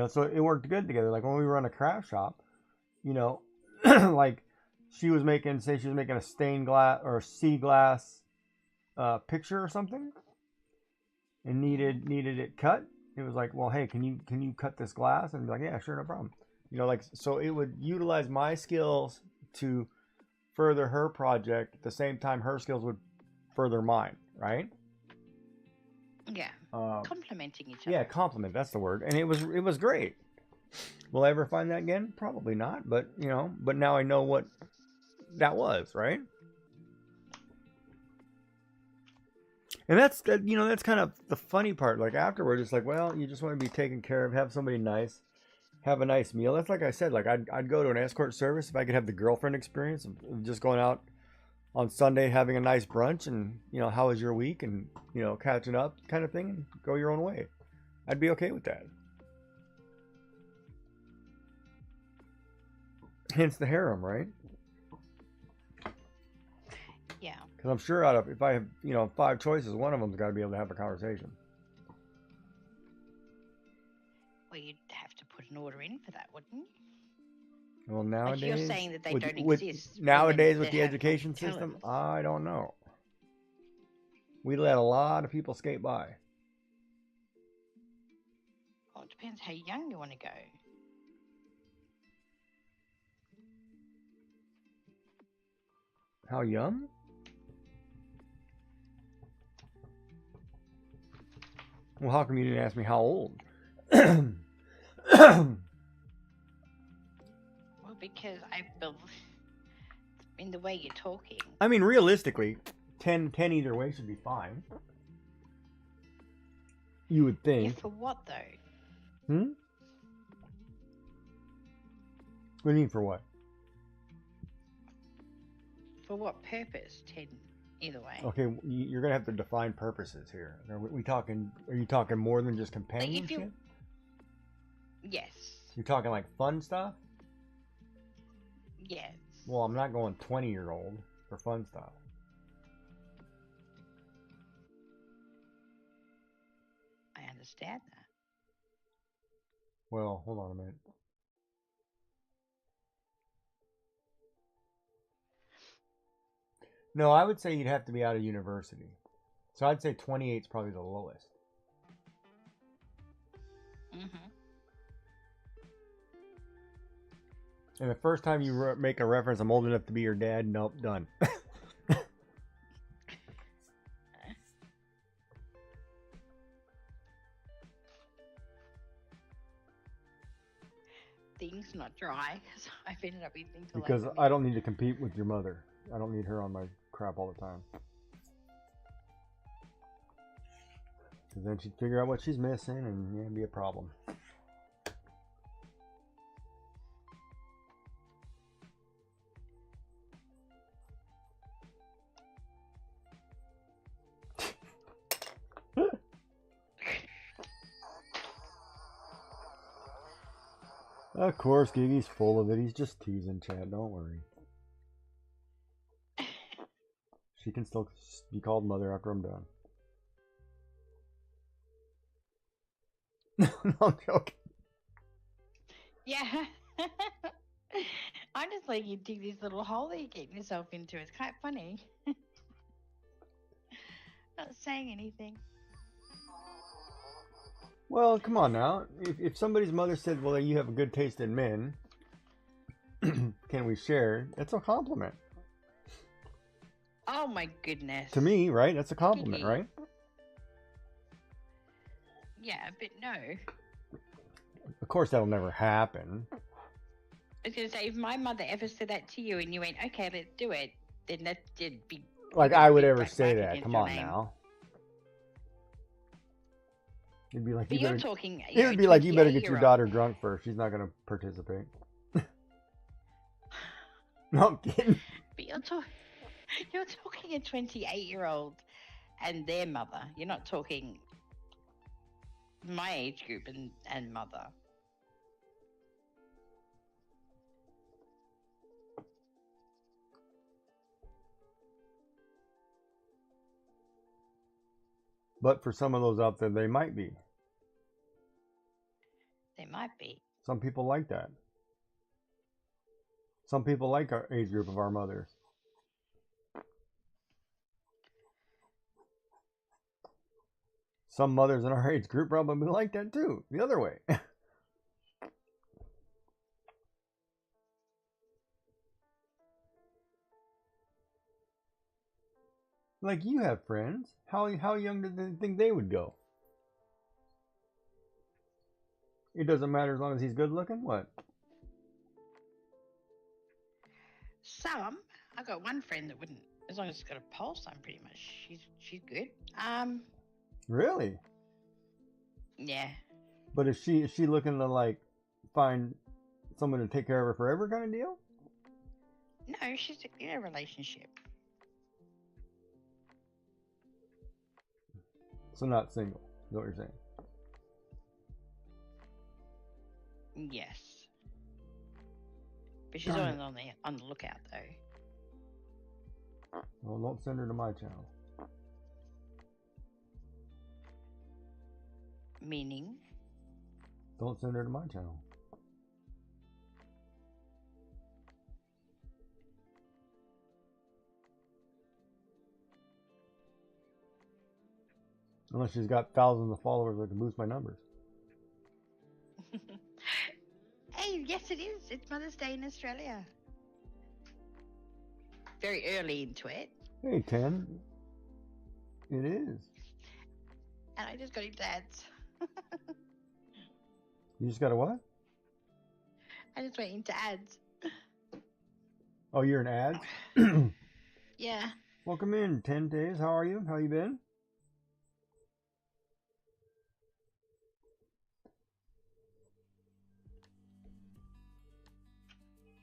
So it worked good together. Like when we run a craft shop, like she was making a stained glass or sea glass picture or something, and needed it cut. It was like, well, hey, can you cut this glass? And be like, yeah, sure, no problem. So it would utilize my skills to further her project. At the same time, her skills would further mine, right? Yeah. Complementing each other. Yeah, compliment. That's the word. And it was great. Will I ever find that again? Probably not. But but now I know what that was, right? And that's kind of the funny part. Like afterwards, it's like, well, you just want to be taken care of, have somebody nice, have a nice meal. That's like I said. Like I'd go to an escort service if I could have the girlfriend experience of just going out on Sunday, having a nice brunch, and how was your week, and catching up, kind of thing, and go your own way. I'd be okay with that. Hence the harem, right? Yeah. Because I'm sure if I have 5 choices, one of them's got to be able to have a conversation. Well, you'd have to put an order in for that, wouldn't you? Well, nowadays, you're saying that they don't exist. Nowadays, with the education system, I don't know. We let a lot of people skate by. Well, it depends how young you want to go. How young? Well, how come you didn't ask me how old? Because I believe in the way you're talking. I mean, realistically, 10 either way should be fine. You would think. Yeah, for what though? What do you mean for what? For what purpose? 10 either way. Okay, you're gonna have to define purposes here. Are you talking more than just companionship? Yes. You're talking like fun stuff? Yes. Well, I'm not going 20-year-old for fun stuff. I understand that. Well, hold on a minute. No, I would say you'd have to be out of university. So I'd say 28 is probably the lowest. Mm-hmm. And the first time you make a reference, I'm old enough to be your dad, nope, done. Things not dry, because I've ended up eating till Because I don't need to compete with your mother. I don't need her on my crap all the time. Because then she'd figure out what she's missing, and it'd be a problem. Of course, Gigi's full of it. He's just teasing, Chad. Don't worry. She can still be called mother after I'm done. No, I'm joking. Yeah. I'm just letting you dig this little hole that you're getting yourself into. It's quite funny. Not saying anything. Well, come on now. If somebody's mother said, well, you have a good taste in men, can we share? That's a compliment. Oh my goodness. To me, right? That's a compliment, right? Yeah, but no. Of course, that'll never happen. I was going to say, if my mother ever said that to you and you went, okay, let's do it, then that did be... Like I would ever say that. Come on now. It'd be like, but you better, talking... it would be like, you better get your daughter drunk first. She's not going to participate. No, I'm kidding. But you're talking a 28-year-old and their mother. You're not talking my age group and mother. But for some of those out there, they might be. They might be. Some people like that. Some people like our age group of our mothers. Some mothers in our age group probably like that too. The other way. Like you have friends. How young do they think they would go? It doesn't matter as long as he's good looking? What? Some. I got one friend that wouldn't, as long as it's got a pulse, I'm pretty much, she's good. Really? Yeah. But is she looking to like find someone to take care of her forever kind of deal? No, she's in a relationship. So not single, is what you're saying? Yes. But she's always on the lookout though. Well, don't send her to my channel. Meaning? Don't send her to my channel. Unless she's got thousands of followers that can boost my numbers. Hey, yes it is. It's Mother's Day in Australia. Very early into it. Hey, 10. It is. And I just got into ads. You just got a what? I just went into ads. Oh, you're in ads? Yeah. Welcome in, 10 days. How are you? How you been?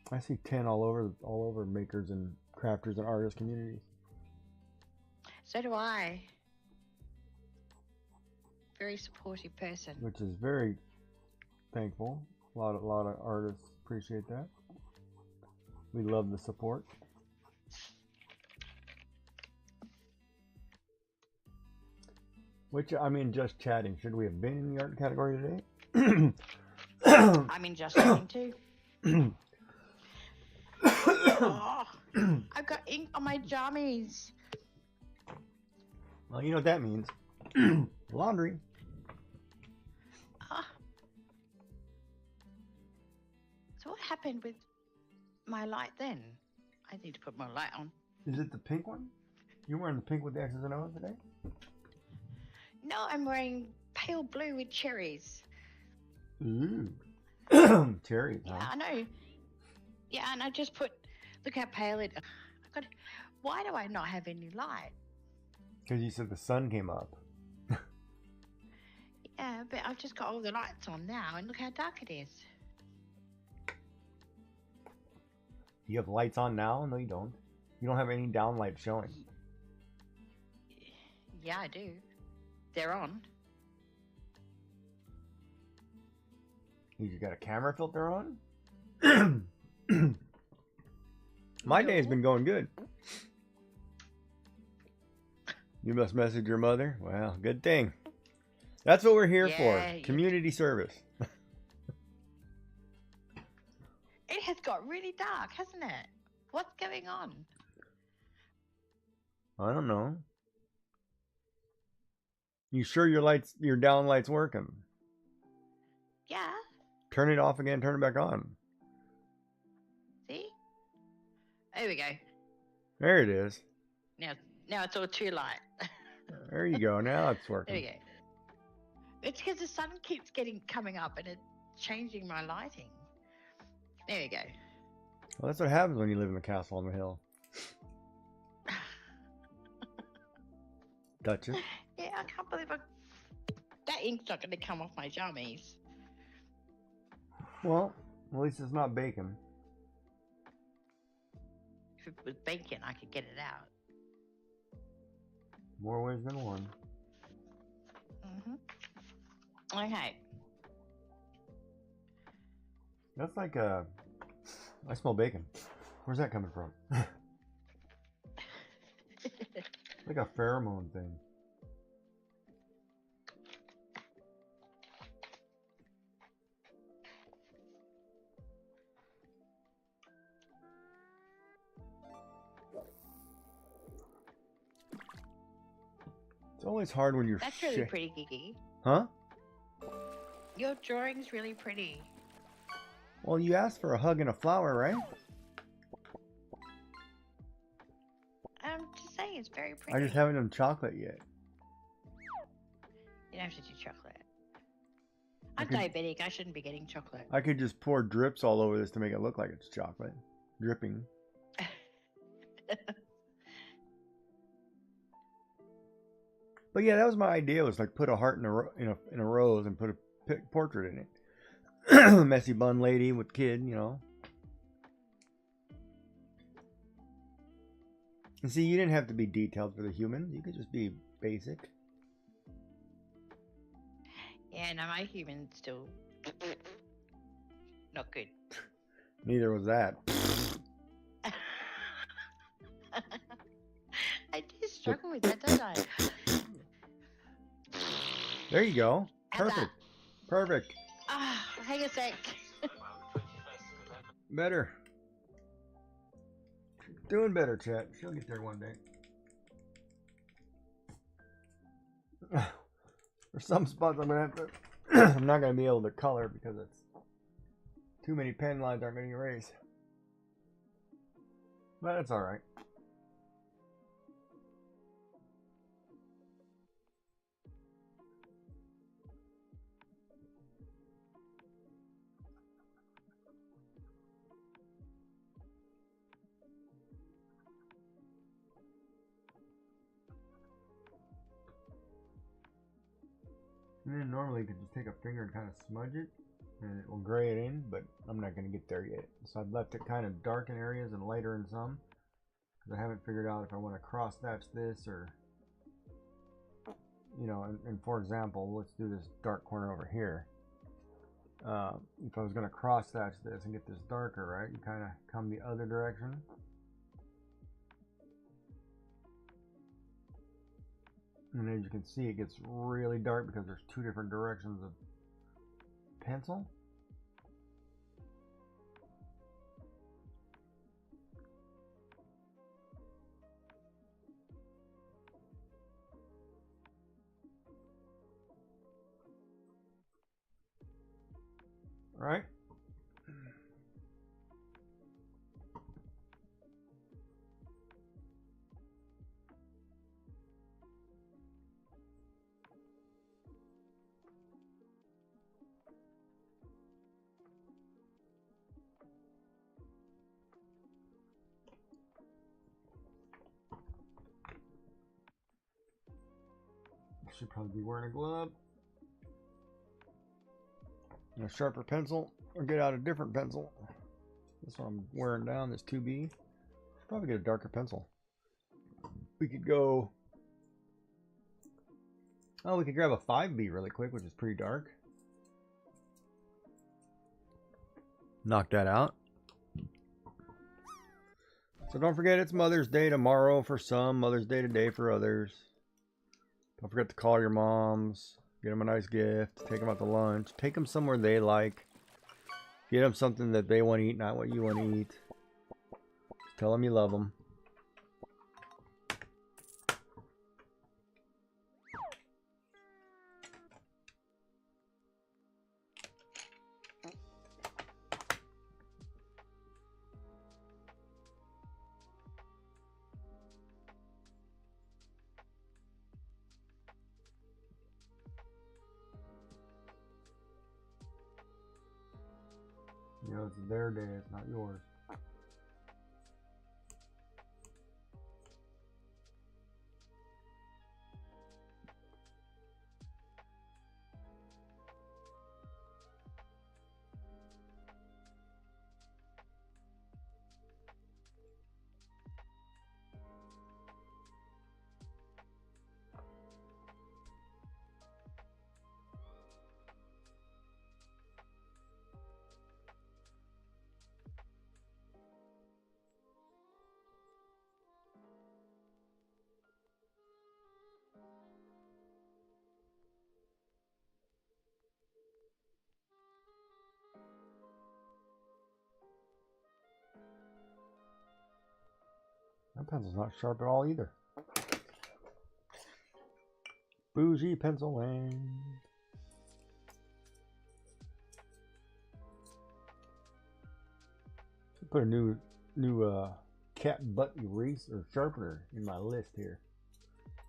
I see 10 all over makers and crafters and artist communities. So do I. Very supportive person. Which is very thankful. A lot of artists appreciate that. We love the support. Which, I mean, just chatting. Should we have been in the art category today? I mean, just chatting too. Oh, I've got ink on my jammies. Well, you know what that means. Laundry. So what happened with my light then? I need to put my light on. Is it the pink one? You're wearing the pink with the X's and O's today? No, I'm wearing pale blue with cherries. Ooh. Cherries, huh? Yeah, I know. Yeah, and I just put, look how pale it, why do I not have any light? Because you said the sun came up. Yeah, but I've just got all the lights on now, and look how dark it is. You have lights on now? No, you don't. You don't have any downlight showing. Yeah, I do. They're on. You got a camera filter on? My day has been going good. You must message your mother? Well, good thing. That's what we're here for. Community service. It has got really dark, hasn't it? What's going on? I don't know. You sure your down light's working? Yeah. Turn it off again, turn it back on. See? There we go. There it is. Now it's all too light. There you go. Now it's working. There we go. It's because the sun keeps coming up and it's changing my lighting. There we go. Well, that's what happens when you live in the castle on the hill. Duchess. Yeah, I can't believe that ink's not going to come off my jammies. Well, at least it's not bacon. If it was bacon, I could get it out. More ways than one. Okay. That's like I smell bacon. Where's that coming from? Like a pheromone thing. It's always hard when you're That's really pretty, Gigi. Huh? Your drawing's really pretty. Well, you asked for a hug and a flower, right? I'm just saying it's very pretty. I just haven't done chocolate yet. You don't have to do chocolate. I'm diabetic. I shouldn't be getting chocolate. I could just pour drips all over this to make it look like it's chocolate. Dripping. But yeah, that was my idea. Was like put a heart in a rose and put a portrait in it. Messy bun lady with kid, you know. And see, you didn't have to be detailed for the humans. You could just be basic. Yeah, no, my human's still not good. Neither was that. I do struggle with that, don't I? There you go. How's Perfect. that? Perfect. Hang a sec. Better. Doing better, chat. She'll get there one day. For some spots, I'm gonna have to. I'm not gonna be able to color because it's too many pen lines aren't gonna erase. But that's all right. And then normally you could just take a finger and kind of smudge it and it will gray it in, but I'm not going to get there yet. So I've left it kind of dark in areas and lighter in some, because I haven't figured out if I want to cross hatch this or, you know, and for example, let's do this dark corner over here. If I was going to cross hatch this and get this darker, right, you kind of come the other direction. And as you can see, it gets really dark because there's two different directions of pencil. All right. Should probably be wearing a glove and a sharper pencil, or get out a different pencil. This one I'm wearing down, this 2B. Probably get a darker pencil. We could go, we could grab a 5B really quick, which is pretty dark. Knock that out. So don't forget, it's Mother's Day tomorrow for some, Mother's Day today for others. Don't forget to call your moms, get them a nice gift, take them out to lunch, take them somewhere they like, get them something that they want to eat, not what you want to eat. Just tell them you love them. know, it's their day, it's not yours. That pencil's not sharp at all either. Bougie pencil land. Should put a new cat butt eraser or sharpener in my list here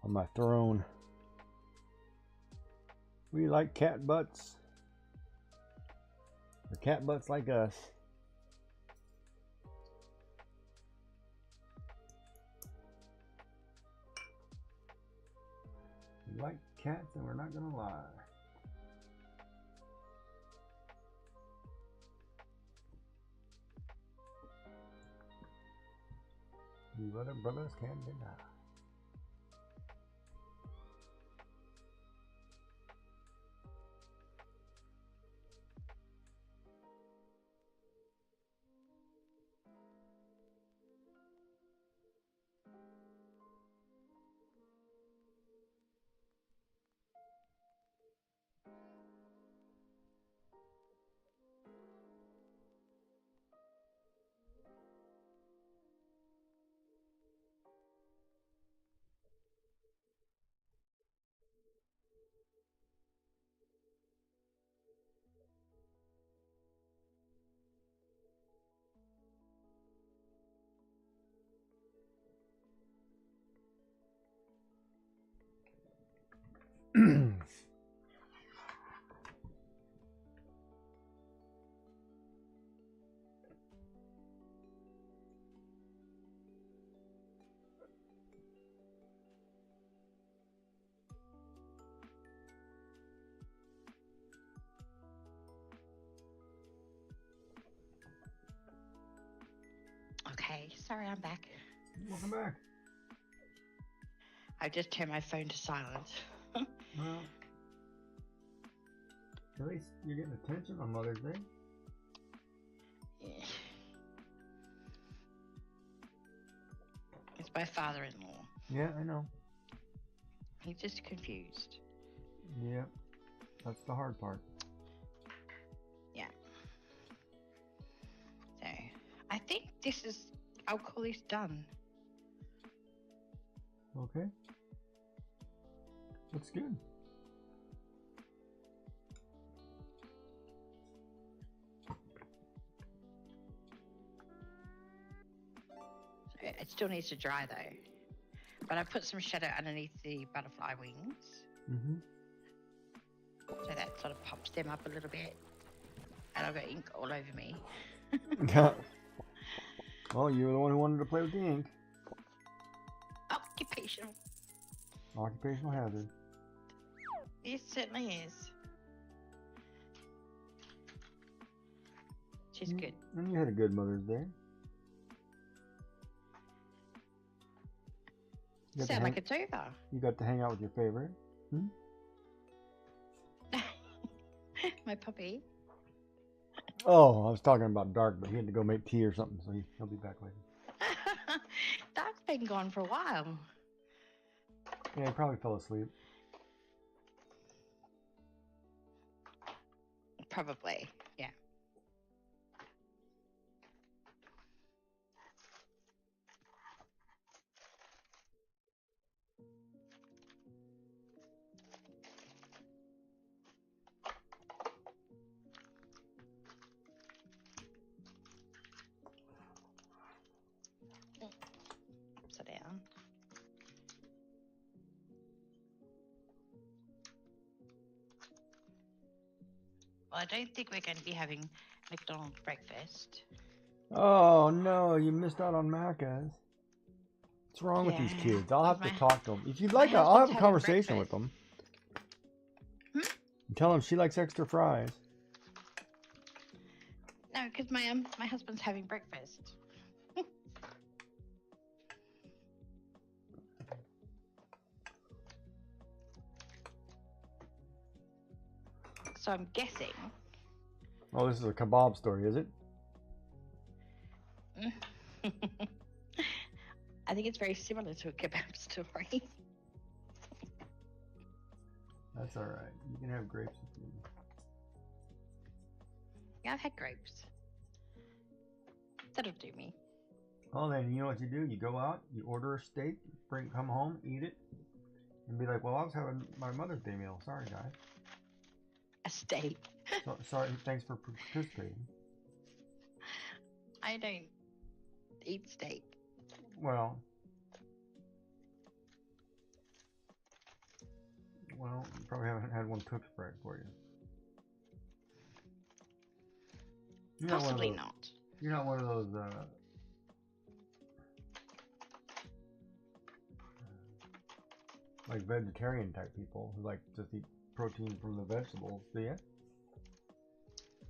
on my throne. We like cat butts. Or cat butts like us. We like cats and we're not gonna lie. You other brothers can't deny. Okay, sorry, I'm back. Welcome back. I just turned my phone to silent. Well, at least you're getting attention on Mother's Day. It's my father-in-law. Yeah, I know. He's just confused. Yeah, that's the hard part. Yeah. So, I think this is, I'll call this done. Okay. Looks good. It still needs to dry though. But I put some shadow underneath the butterfly wings. Mm-hmm. So that sort of pops them up a little bit. And I've got ink all over me. Well, you were the one who wanted to play with the ink. Occupational. Occupational hazard. It certainly is. She's good. And you had a good Mother's Day. Sound like it's over. You got to hang out with your favorite. My puppy. Oh, I was talking about Dark, but he had to go make tea or something, so he'll be back later. Dark's been gone for a while. Yeah, he probably fell asleep. Probably, yeah. Sit down. Well, I don't think we're going to be having McDonald's breakfast. Oh no, you missed out on Macca's. What's wrong with these Yeah, kids? I'll have to my- talk to them. If you'd my like, I'll have husband's a having conversation with them. breakfast. Tell them she likes extra fries. No, because my husband's having breakfast. So I'm guessing. Oh, this is a kebab story, is it? I think it's very similar to a kebab story. That's all right. You can have grapes with me. Yeah, I've had grapes. That'll do me. Oh, then you know what you do? You go out, you order a steak, come home, eat it, and be like, "Well, I was having my Mother's Day meal. Sorry, guys. A steak. Sorry. Thanks for participating." I don't eat steak. Well, you probably haven't had one cooked right for you. You're Possibly not. You're not one of those like vegetarian type people who like just eat protein from the vegetables, do you?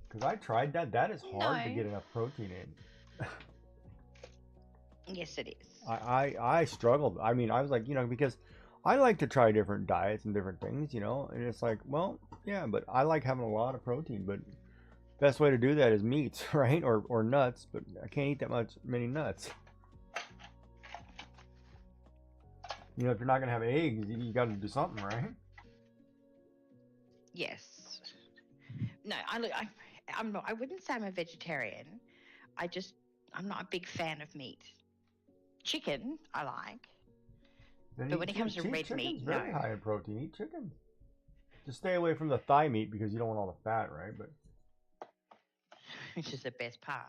Because I tried that. That is hard to No. get enough protein in. Yes, it is. I struggled. I mean, I was like, because I like to try different diets and different things, and it's like, well, yeah, but I like having a lot of protein, but best way to do that is meats, right? Or nuts, but I can't eat that many nuts. If you're not gonna have eggs, you got to do something, right? Yes. No, I'm not. I wouldn't say I'm a vegetarian. I'm not a big fan of meat. Chicken, I like. Then But when it comes to red chicken's meat, very no. high in protein. Eat chicken. Just stay away from the thigh meat because you don't want all the fat, right? But Which is the best part.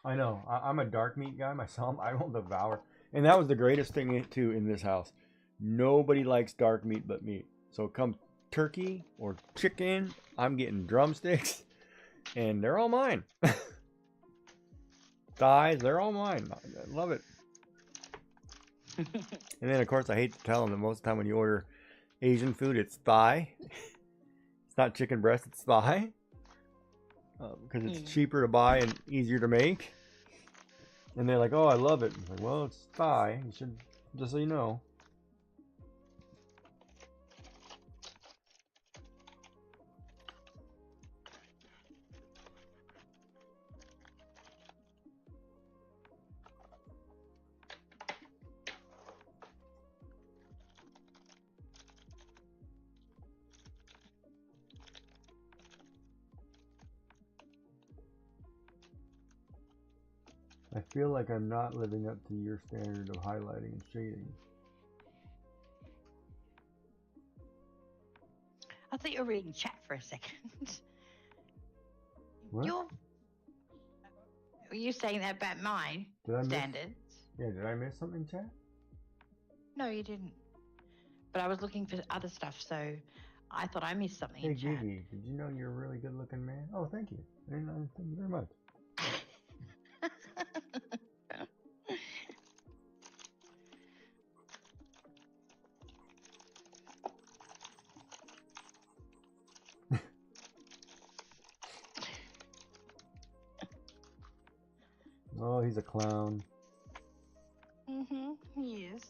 I know. I'm a dark meat guy myself. I will devour. And that was the greatest thing, too, in this house. Nobody likes dark meat but me. So come turkey or chicken, I'm getting drumsticks. And they're all mine. Thighs, they're all mine. I love it. And then, of course, I hate to tell them that most of the time when you order Asian food, it's thigh. It's not chicken breast, it's thigh. Because it's cheaper to buy and easier to make. And they're like, "Oh, I love it." I'm like, well, it's thigh. You should, just so you know. I feel like I'm not living up to your standard of highlighting and shading. I thought you were reading chat for a second. What? Were you saying that about my standards? Did I miss something, Chad? No, you didn't. But I was looking for other stuff, so I thought I missed something Hey, in chat. Gigi, did you know you're a really good looking man? Oh, thank you. Thank you very much. Oh, he's a clown. He is.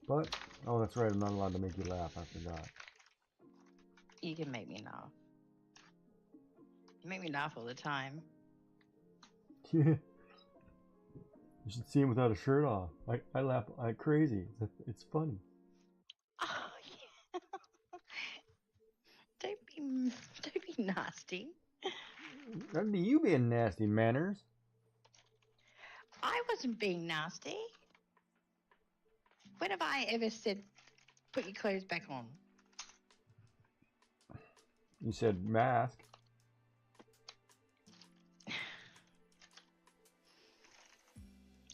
But, oh, that's right, I'm not allowed to make you laugh, I forgot. You can make me laugh. You make me laugh all the time. You should see him without a shirt off. I laugh like crazy. It's funny. Oh, yeah. Don't be nasty. That'd be you being nasty, manners. I wasn't being nasty. When have I ever said, put your clothes back on? You said mask.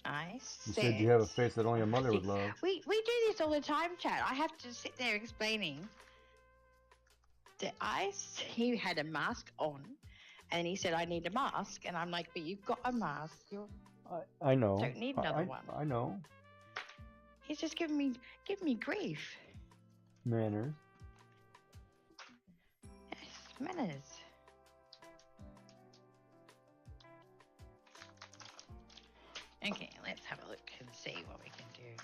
I You said... said you have a face that only a mother would love. We do this all the time, Chad. I have to sit there explaining. he had a mask on, and he said, "I need a mask," and I'm like, "But you've got a mask. You I know. don't need another one." I know. He's just giving me grief. Manners. Yes, manners. Okay, let's have a look and see what we can do.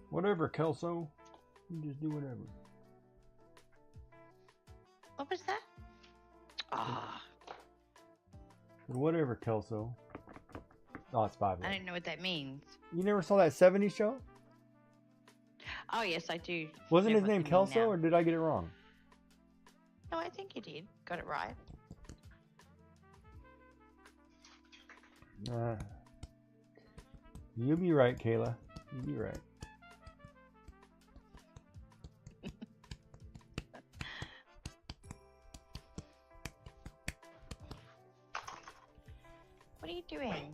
Whatever, Kelso. You just do whatever. What was that? Ah, Whatever, Kelso. Oh, it's 5. I don't know what that means. You never saw that 70s show? Oh yes, I do. Wasn't know his what name you mean Kelso, now. or did I get it wrong? No, I think you did. Got it right. You'll be right, Kayla. You'll be right. What are you doing?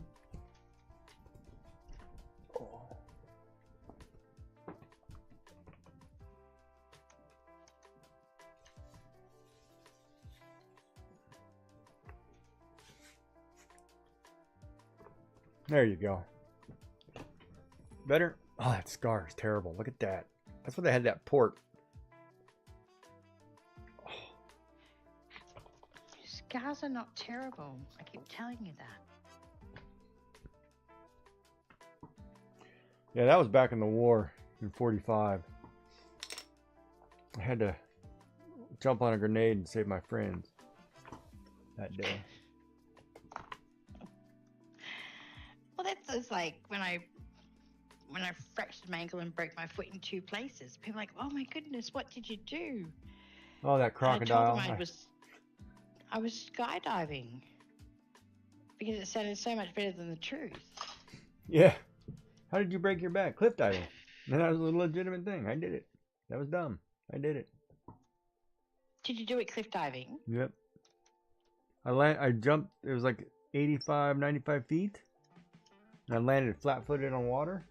There you go. Better? Oh, that scar is terrible. Look at that. That's why they had that port. Scars are not terrible. I keep telling you that. Yeah, that was back in the war in 45. I had to jump on a grenade and save my friends that day. Well, that's just like when I fractured my ankle and broke my foot in 2 places. People are like, "Oh my goodness, what did you do?" Oh, that crocodile. And I told them I was skydiving because it sounded so much better than the truth. Yeah. How did you break your back? Cliff diving. And that was a legitimate thing. I did it. That was dumb. I did it. Did you do it cliff diving? Yep. I jumped. It was like 85, 95 feet. And I landed flat-footed on water.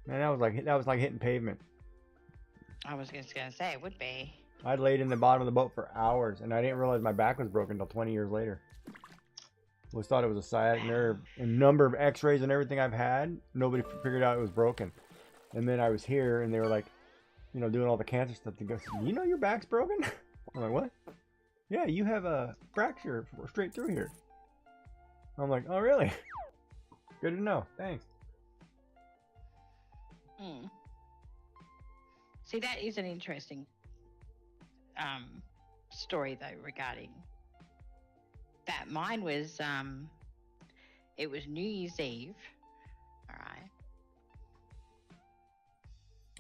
Man, that was like hitting pavement. I was just gonna say it would be. I laid in the bottom of the boat for hours, and I didn't realize my back was broken until 20 years later. Always thought it was a sciatic nerve. A number of X-rays and everything I've had, nobody figured out it was broken. And then I was here, and they were like, you know, doing all the cancer stuff. They go, "You know your back's broken?" I'm like, "What?" "Yeah, you have a fracture straight through here." I'm like, "Oh, really?" Good to know. Thanks. See, that is an interesting story, though, regarding that. Mine was, it was New Year's Eve. All right.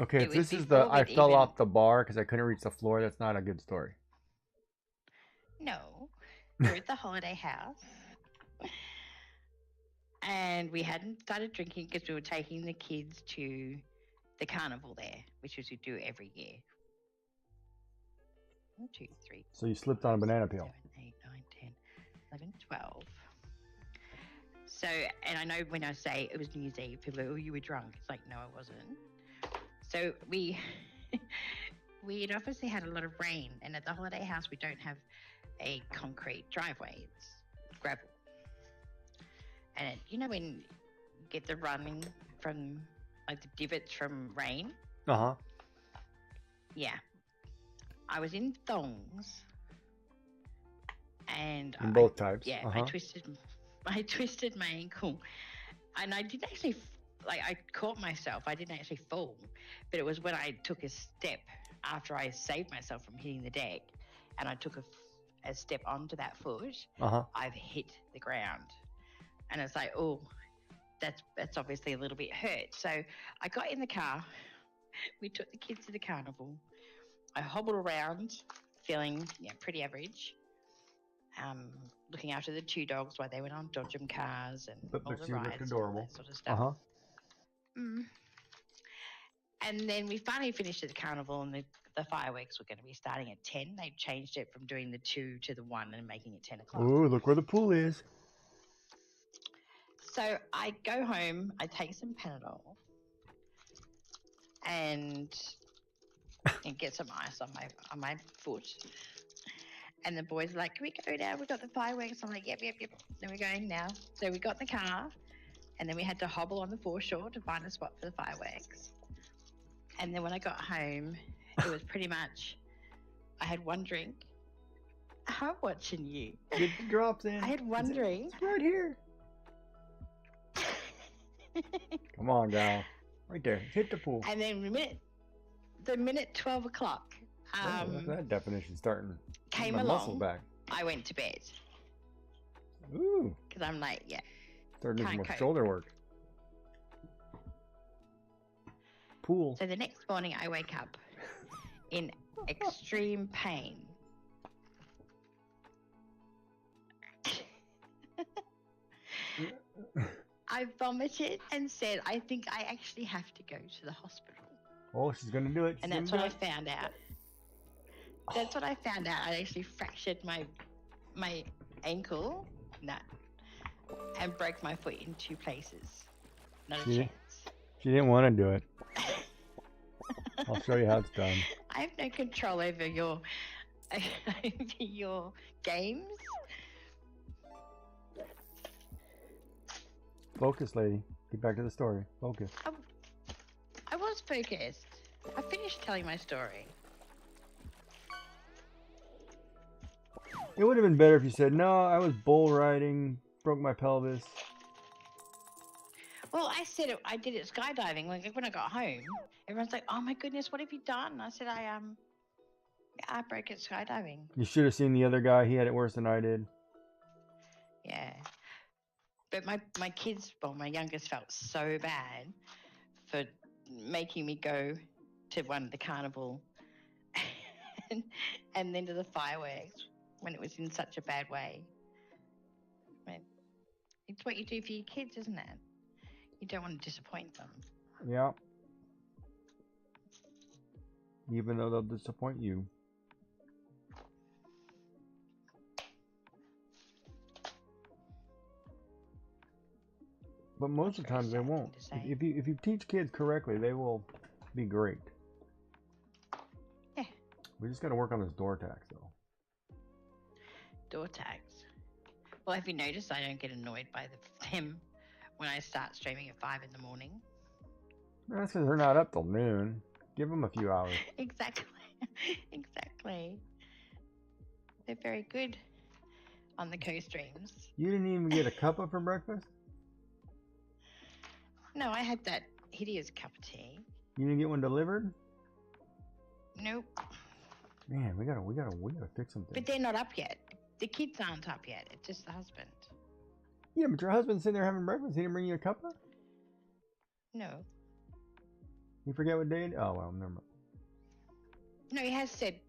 Okay, It if was this is before the I we'd fell even- off the bar because I couldn't reach the floor, that's not a good story. No, we're at the holiday house. And we hadn't started drinking because we were taking the kids to the carnival there, which we do every year. 1, 2, 3. So you slipped on a banana peel. 7, 8, 9, 10, 11, 12. So, and I know when I say it was New Year's Eve, people are like, "Oh, you were drunk." It's like, no, I wasn't. So we had obviously had a lot of rain, and at the holiday house we don't have a concrete driveway; it's gravel. And you know when you get the running from like the divots from rain? Uh-huh. Yeah. I was in thongs, and In both types. yeah, Uh-huh. I twisted my ankle, and I didn't actually I caught myself. I didn't actually fall, but it was when I took a step after I saved myself from hitting the deck, and I took a step onto that foot. Uh-huh. I've hit the ground, and it's like, oh, that's obviously a little bit hurt. So I got in the car. We took the kids to the carnival. I hobbled around, feeling pretty average. looking after the 2 dogs while they went on dodgem cars and But all the she looked rides and all adorable. that sort of stuff. Uh-huh. Mm. And then we finally finished at the carnival, and the fireworks were going to be starting at 10. They changed it from doing the 2 to the 1 and making it 10 o'clock. Ooh, look where the pool is. So I go home, I take some Panadol, and get some ice on my foot. And the boys are like, "Can we go now? We've got the fireworks." I'm like, yep. Then we're going now. So we got in the car, and then we had to hobble on the foreshore to find a spot for the fireworks. And then when I got home, it was pretty much, I had one drink. I'm watching you. Get the drops in. I had one drink. It's right here. Come on, gal. Right there. Hit the pool. And then the minute 12 o'clock that definition starting. came my muscle along, back. I went to bed. Ooh. Because I'm like, yeah. Starting to do some Can't more cope. shoulder work. Pool. So the next morning I wake up in extreme pain. I vomited and said, I think I actually have to go to the hospital. Oh, she's gonna do it. And that's what I found out. That's what I found out. I actually fractured my ankle, and broke my foot in 2 places. Not a chance. She didn't want to do it. I'll show you how it's done. I have no control over your games. Focus, lady. Get back to the story. Focus. I was focused. I finished telling my story. It would have been better if you said, no, I was bull riding, broke my pelvis. Well, I said it, I did it skydiving. Like when I got home, everyone's like, "Oh my goodness, what have you done?" I said, I broke it skydiving. You should have seen the other guy. He had it worse than I did. Yeah. But my kids, well, my youngest felt so bad for making me go to the carnival and then to the fireworks when it was in such a bad way. I mean, it's what you do for your kids, isn't it? You don't want to disappoint them. Yeah. Even though they'll disappoint you. But most of the times they won't. If you teach kids correctly, they will be great. Yeah. We just got to work on this door tax, though. Door tags. Well, have you noticed I don't get annoyed by them when I start streaming at 5 in the morning? That's because they're not up till noon. Give them a few hours. Exactly. Exactly. They're very good on the co-streams. You didn't even get a cuppa for breakfast? No, I had that hideous cup of tea. You didn't get one delivered? Nope. Man, we gotta fix something. But they're not up yet. The kids aren't up yet. It's just the husband. Yeah, but your husband's sitting there having breakfast. He didn't bring you a cuppa? No. You forget what day it is? Oh, well, never mind. No, he has said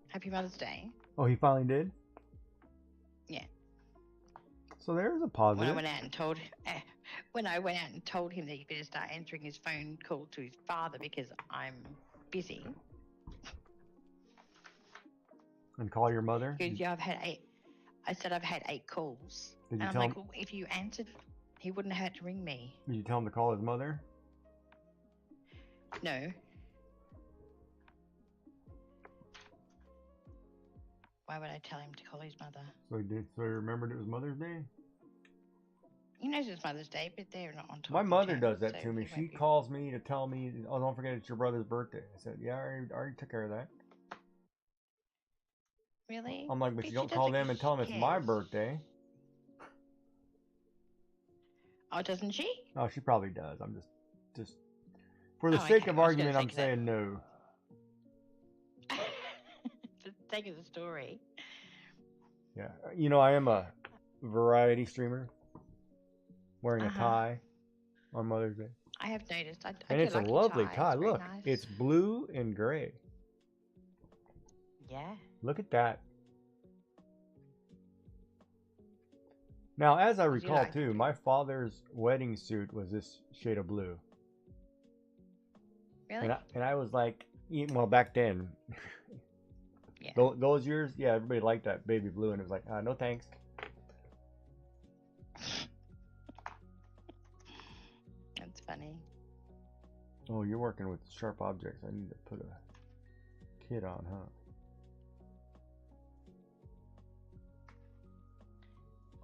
Happy Mother's Day. Oh, he finally did? Yeah. So there's a positive. When I went out and told him that he better start answering his phone call to his father because I'm busy. And call your mother? Because yeah, I said I've had 8 calls. Did you and I'm tell like, him? well, if you answered, he wouldn't have had to ring me. Did you tell him to call his mother? No. Why would I tell him to call his mother? So he did. So he remembered it was Mother's Day? He knows it's Mother's Day, but they're not on top. My mother does that so to me. he She won't be. calls me to tell me, oh, don't forget it's your brother's birthday. I said, yeah, I already took care of that. Really? I'm like, but you she don't does call it them and 'cause tell them she it's my cares. birthday. Oh, doesn't she? Oh, she probably does. I'm just for the Oh, sake okay. of I was gonna argument, I'm think that. saying no. For the sake of the story. Yeah, you know, I am a variety streamer, wearing a tie on Mother's Day, I have noticed. I and do it's a like your lovely tie. tie. It's very Look, nice. it's blue and gray. Yeah. Look at that. Now, as I you recall like too, blue? my father's wedding suit was this shade of blue, Really? and I was like, well, back then, Yeah. those years, yeah, everybody liked that baby blue, and it was like, no thanks. That's funny. Oh, you're working with sharp objects. I need to put a kit on, huh?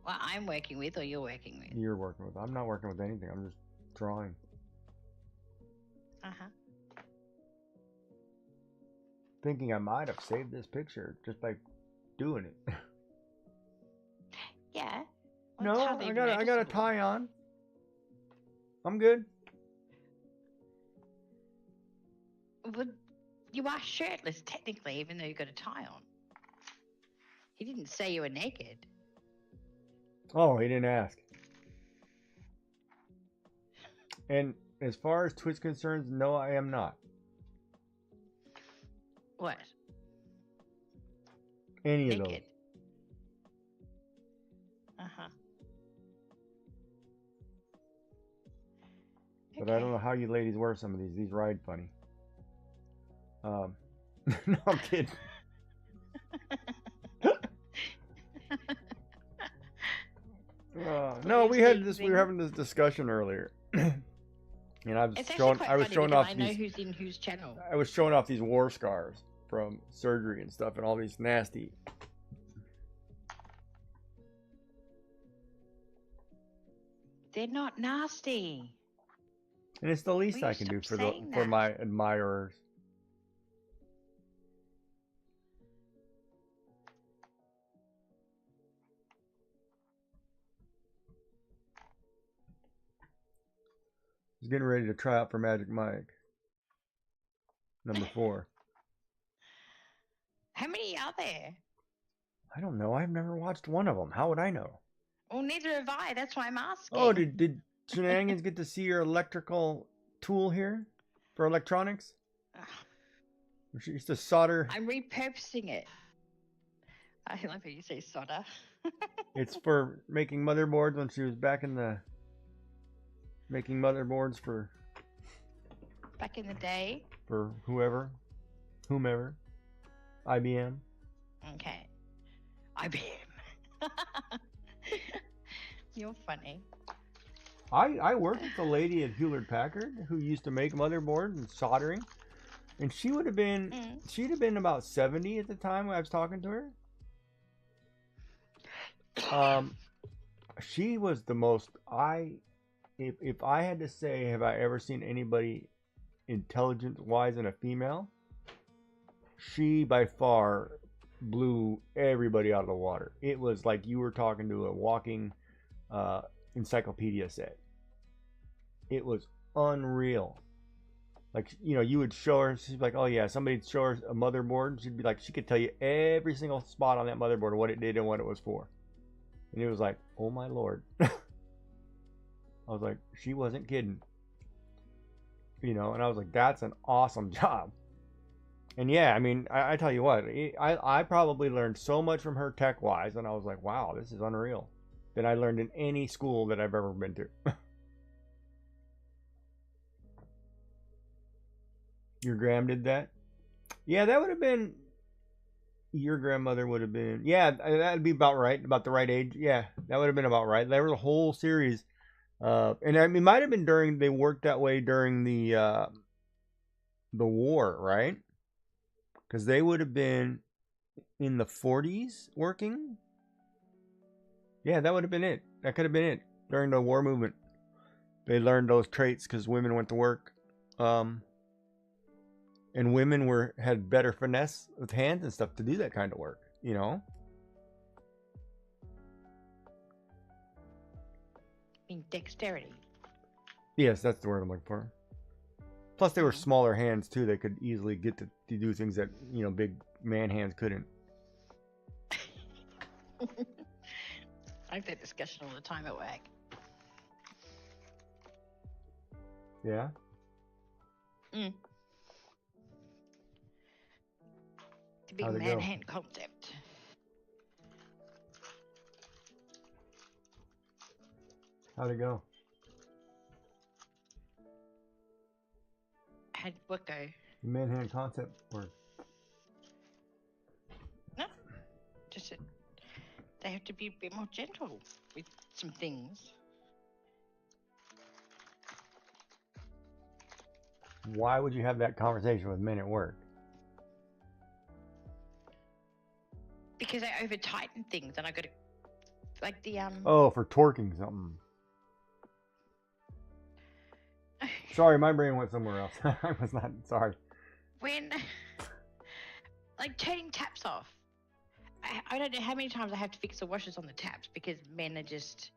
Well, I'm working with, or you're working with? You're working with. I'm not working with anything. I'm just drawing. Uh-huh. Thinking I might have saved this picture just by doing it. Yeah. Well, it's No, hardly I even got a noticeable. tie on. I'm good. Well, you are shirtless, technically, even though you've got a tie on. He didn't say you were naked. Oh, he didn't ask. And as far as Twitch concerns, no, I am not. What? Any of Naked. those. Uh-huh. But I don't know how you ladies wear some of these. These ride funny. No, I'm kidding. No, we were having this discussion earlier, and I was showing off I know who's in whose channel. I was showing off these war scars from surgery and stuff, and all these nasty. They're not nasty. And it's the least Will you I can do stop for saying for that? my admirers. I was getting ready to try out for Magic Mike. Number 4. How many are there? I don't know. I've never watched one of them. How would I know? Well, neither have I. That's why I'm asking. Oh, did Shenanigans get to see your electrical tool here for electronics? She used to solder. I'm repurposing it. I love how you say solder. It's for making motherboards when she was back in the making motherboards for Back in the day. for whomever, IBM. Okay. IBM. You're funny. I worked with a lady at Hewlett Packard who used to make motherboards and soldering, and she would have been she'd have been about 70 at the time when I was talking to her. She was the most if I had to say, have I ever seen anybody intelligence wise in a female? She by far blew everybody out of the water. It was like you were talking to a walking encyclopedia set. It was unreal. Like, you know, you would show her, she'd be like, oh yeah, somebody'd show her a motherboard, she'd be like, she could tell you every single spot on that motherboard, what it did and what it was for. And it was like, oh my lord. I was like, she wasn't kidding. You know, and I was like, that's an awesome job. And yeah, I mean, I tell you what, I probably learned so much from her tech-wise, and I was like, wow, this is unreal. That I learned in any school that I've ever been to. Your gram did that? Yeah, that would have been... Your grandmother would have been... Yeah, that would be about right, about the right age. Yeah, that would have been about right. There was a whole series. And I mean, it might have been during... They worked that way during the war, right? Because they would have been in the 40s working. Yeah, that would have been it. That could have been it. During the war movement. They learned those traits because women went to work. And women had better finesse with hands and stuff to do that kind of work, you know? I mean, dexterity. Yes, that's the word I'm looking for. Plus, they were smaller hands, too. They could easily get to do things that, you know, big man hands couldn't. I have that discussion all the time at work. Yeah? The big How'd it man go? hand concept. How'd it go? How'd what go? The man-hand concept or No, just that they have to be a bit more gentle with some things. why would you have that conversation with men at work? Because I over tighten things and I got to, like the Oh, for torquing something. Sorry, my brain went somewhere else. I was not sorry. when, like turning taps off. I don't know how many times I have to fix the washers on the taps because men are just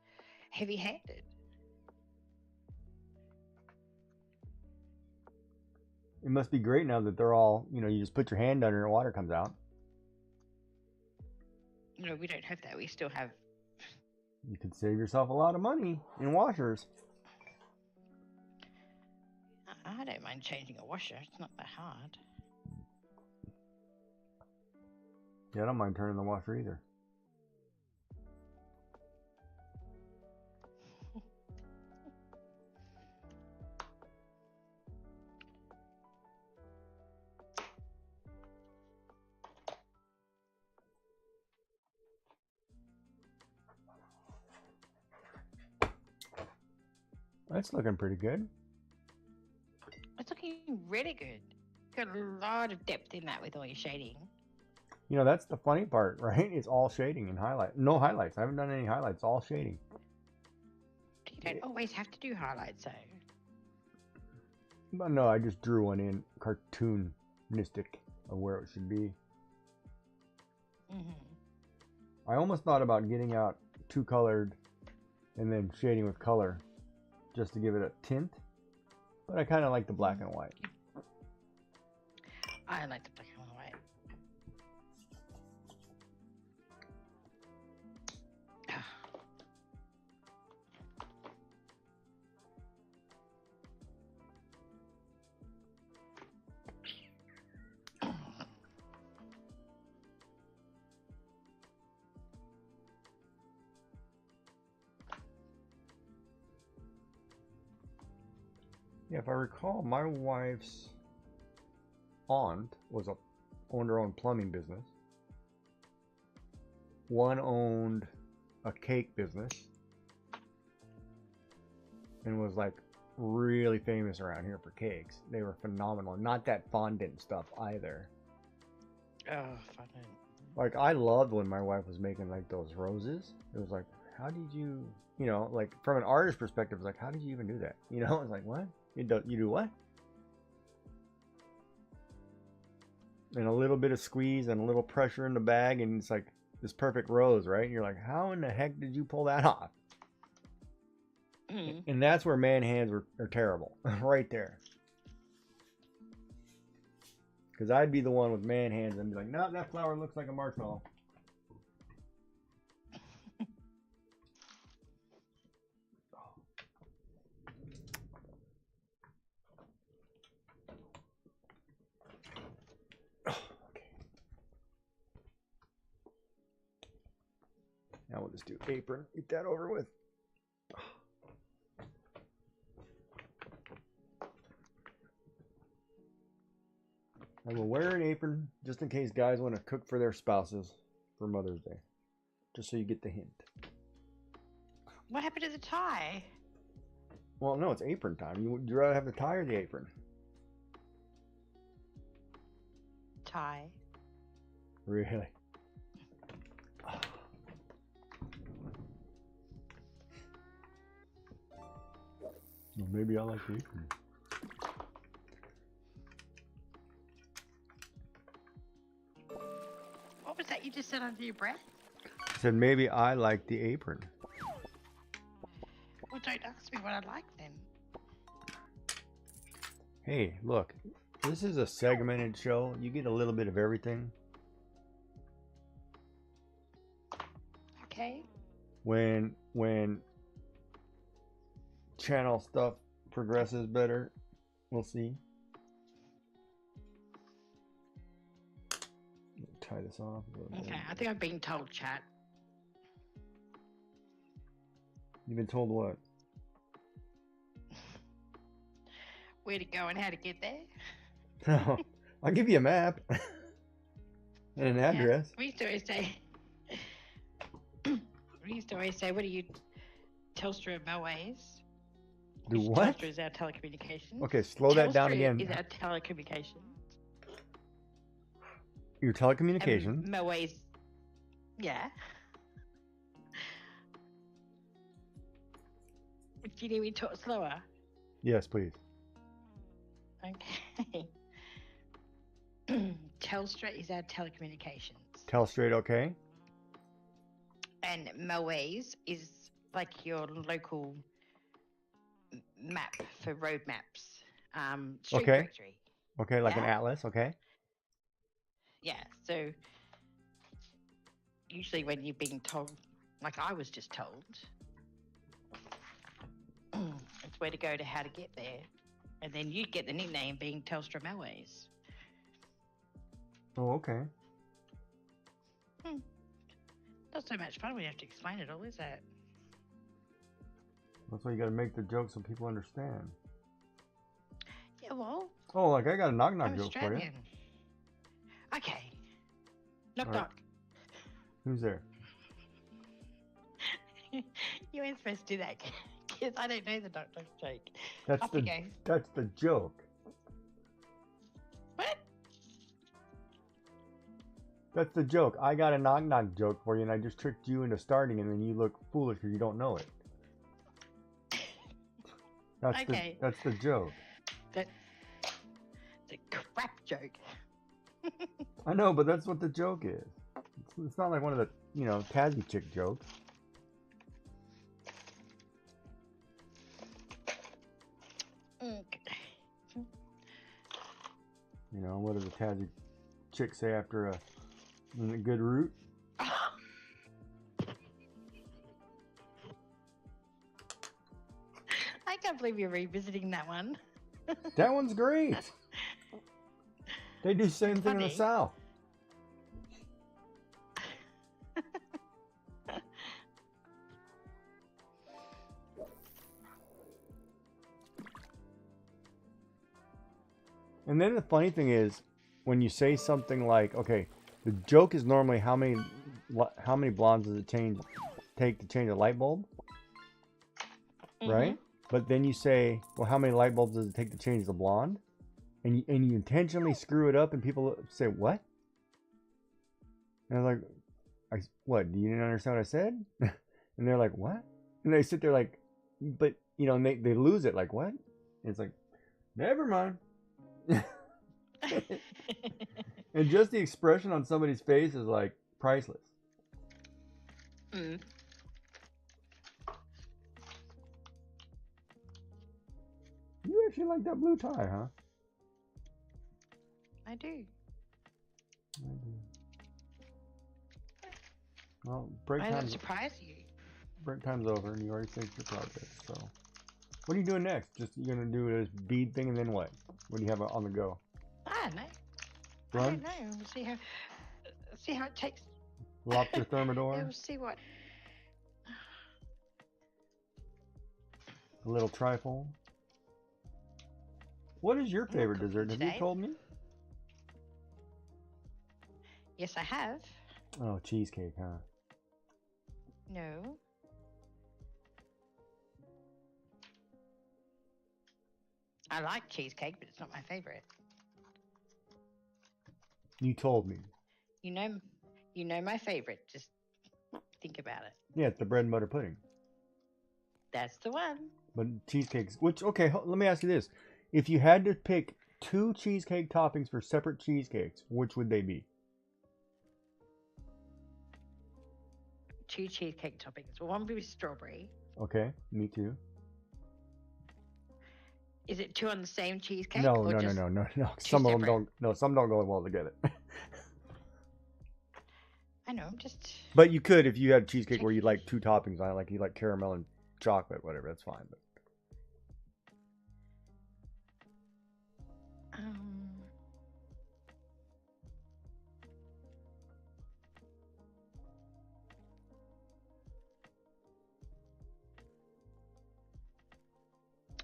heavy-handed. It must be great now that they're all, you know, you just put your hand under and water comes out. You know, we don't have that. We still have. You could save yourself a lot of money in washers. I don't mind changing a washer. It's not that hard. Yeah, I don't mind turning the washer either. That's looking pretty good. It's looking really good. Got a lot of depth in that with all your shading. You know, that's the funny part, right? It's all shading and highlight. No highlights. I haven't done any highlights. All shading. You don't always have to do highlights, though. But no, I just drew one in cartoonistic of where it should be. I almost thought about getting out two colored and then shading with color just to give it a tint. But I kind of like the black and white. I like the black and white. Yeah, if I recall, my wife's aunt owned her own plumbing business. One owned a cake business and was like really famous around here for cakes. They were phenomenal. Not that fondant stuff either. Oh, fondant. Like, I loved when my wife was making like those roses. It was like, how did you, you know, like from an artist perspective, it's like, how did you even do that? You know, it's like, what? You do what? And a little bit of squeeze and a little pressure in the bag, and it's like this perfect rose, right? And you're like, how in the heck did you pull that off? And that's where man hands are terrible, right there. Because I'd be the one with man hands and be like, no, that flower looks like a marshmallow. Now we'll just do apron. Get that over with. I will wear an apron just in case guys want to cook for their spouses for Mother's Day. Just so you get the hint. What happened to the tie? Well, no, it's apron time. Would you rather have the tie or the apron? Tie. Really? Well, maybe I like the apron. What was that you just said under your breath? I said maybe I like the apron. Well, don't ask me what I like then. Hey, look, this is a segmented show. You get a little bit of everything. Okay. When channel stuff progresses better, we'll see. Tie this off. Okay, I think I've been told, chat. You've been told what? where to go and how to get there? No, I'll give you a map and an address. We used to always say, what are you, Telstra Melways? Do what? Telstra is our telecommunications. Okay, slow that down again. Is our telecommunications. Your telecommunications. Melways, yeah. Do you need me to talk slower? Yes, please. Okay. Telstra is our telecommunications. Telstrate, okay. And Melways is like your local map for road maps. Street Okay. directory. Okay, like an Yeah. atlas, okay. Yeah, so usually when you're being told, like I was just told, it's where to go to how to get there. And then you get the nickname being Telstra Melways. Oh, okay. Not so much fun when you have to explain it all, is it? That's why you gotta make the joke so people understand. Yeah, well, Oh, like I got a knock-knock I'm joke for you. Australian. Okay. Knock All right. knock. Who's there? You ain't supposed to do that, because I don't know the knock knock joke. That's Off you go. that's the joke. What? That's the joke. I got a knock-knock joke for you, and I just tricked you into starting, and then you look foolish because you don't know it. That's Okay. that's the joke. That's a crap joke. I know, but that's what the joke is. It's not like one of the, Tassie chick jokes. Okay. What does a Tassie chick say after a good root? I can't believe you're revisiting that one. That one's great. They do the same thing in the Funny. South. And then the funny thing is, when you say something like, okay, the joke is normally how many blondes does it take to change a light bulb, right? But then you say, well, how many light bulbs does it take to change the blonde? And you intentionally screw it up, and people say, what? And I'm like, what? You didn't understand what I said? And they're like, what? And they sit there like, but and they lose it, like, what? And it's like, never mind. And just the expression on somebody's face is like priceless. Mm. You actually like that blue tie, huh? I do. I do. Well, break Why does it time's surprise you? over, and you already finished your project. So, what are you doing next? Just you gonna do this bead thing, and then what? What do you have on the go? I don't know. I Run? don't know. We'll see how it takes. Lobster Yeah, thermidor? we'll see what. A little trifle? What is your favorite cooking dessert? Have you today. told me? Yes, I have. Oh, cheesecake, huh? No. I like cheesecake, but it's not my favorite. You told me. You know my favorite. Just think about it. Yeah, it's the bread and butter pudding. That's the one. But cheesecakes, okay, let me ask you this. If you had to pick 2 cheesecake toppings for separate cheesecakes, which would they be? 2 cheesecake toppings. Well, one would be strawberry. Okay, me too. Is it 2 on the same cheesecake? No. or just Some of them separate? don't. No, some don't go well together. I know. I'm just. But you could if you had cheesecake where you like 2 toppings on it, like you like caramel and chocolate, whatever. That's fine.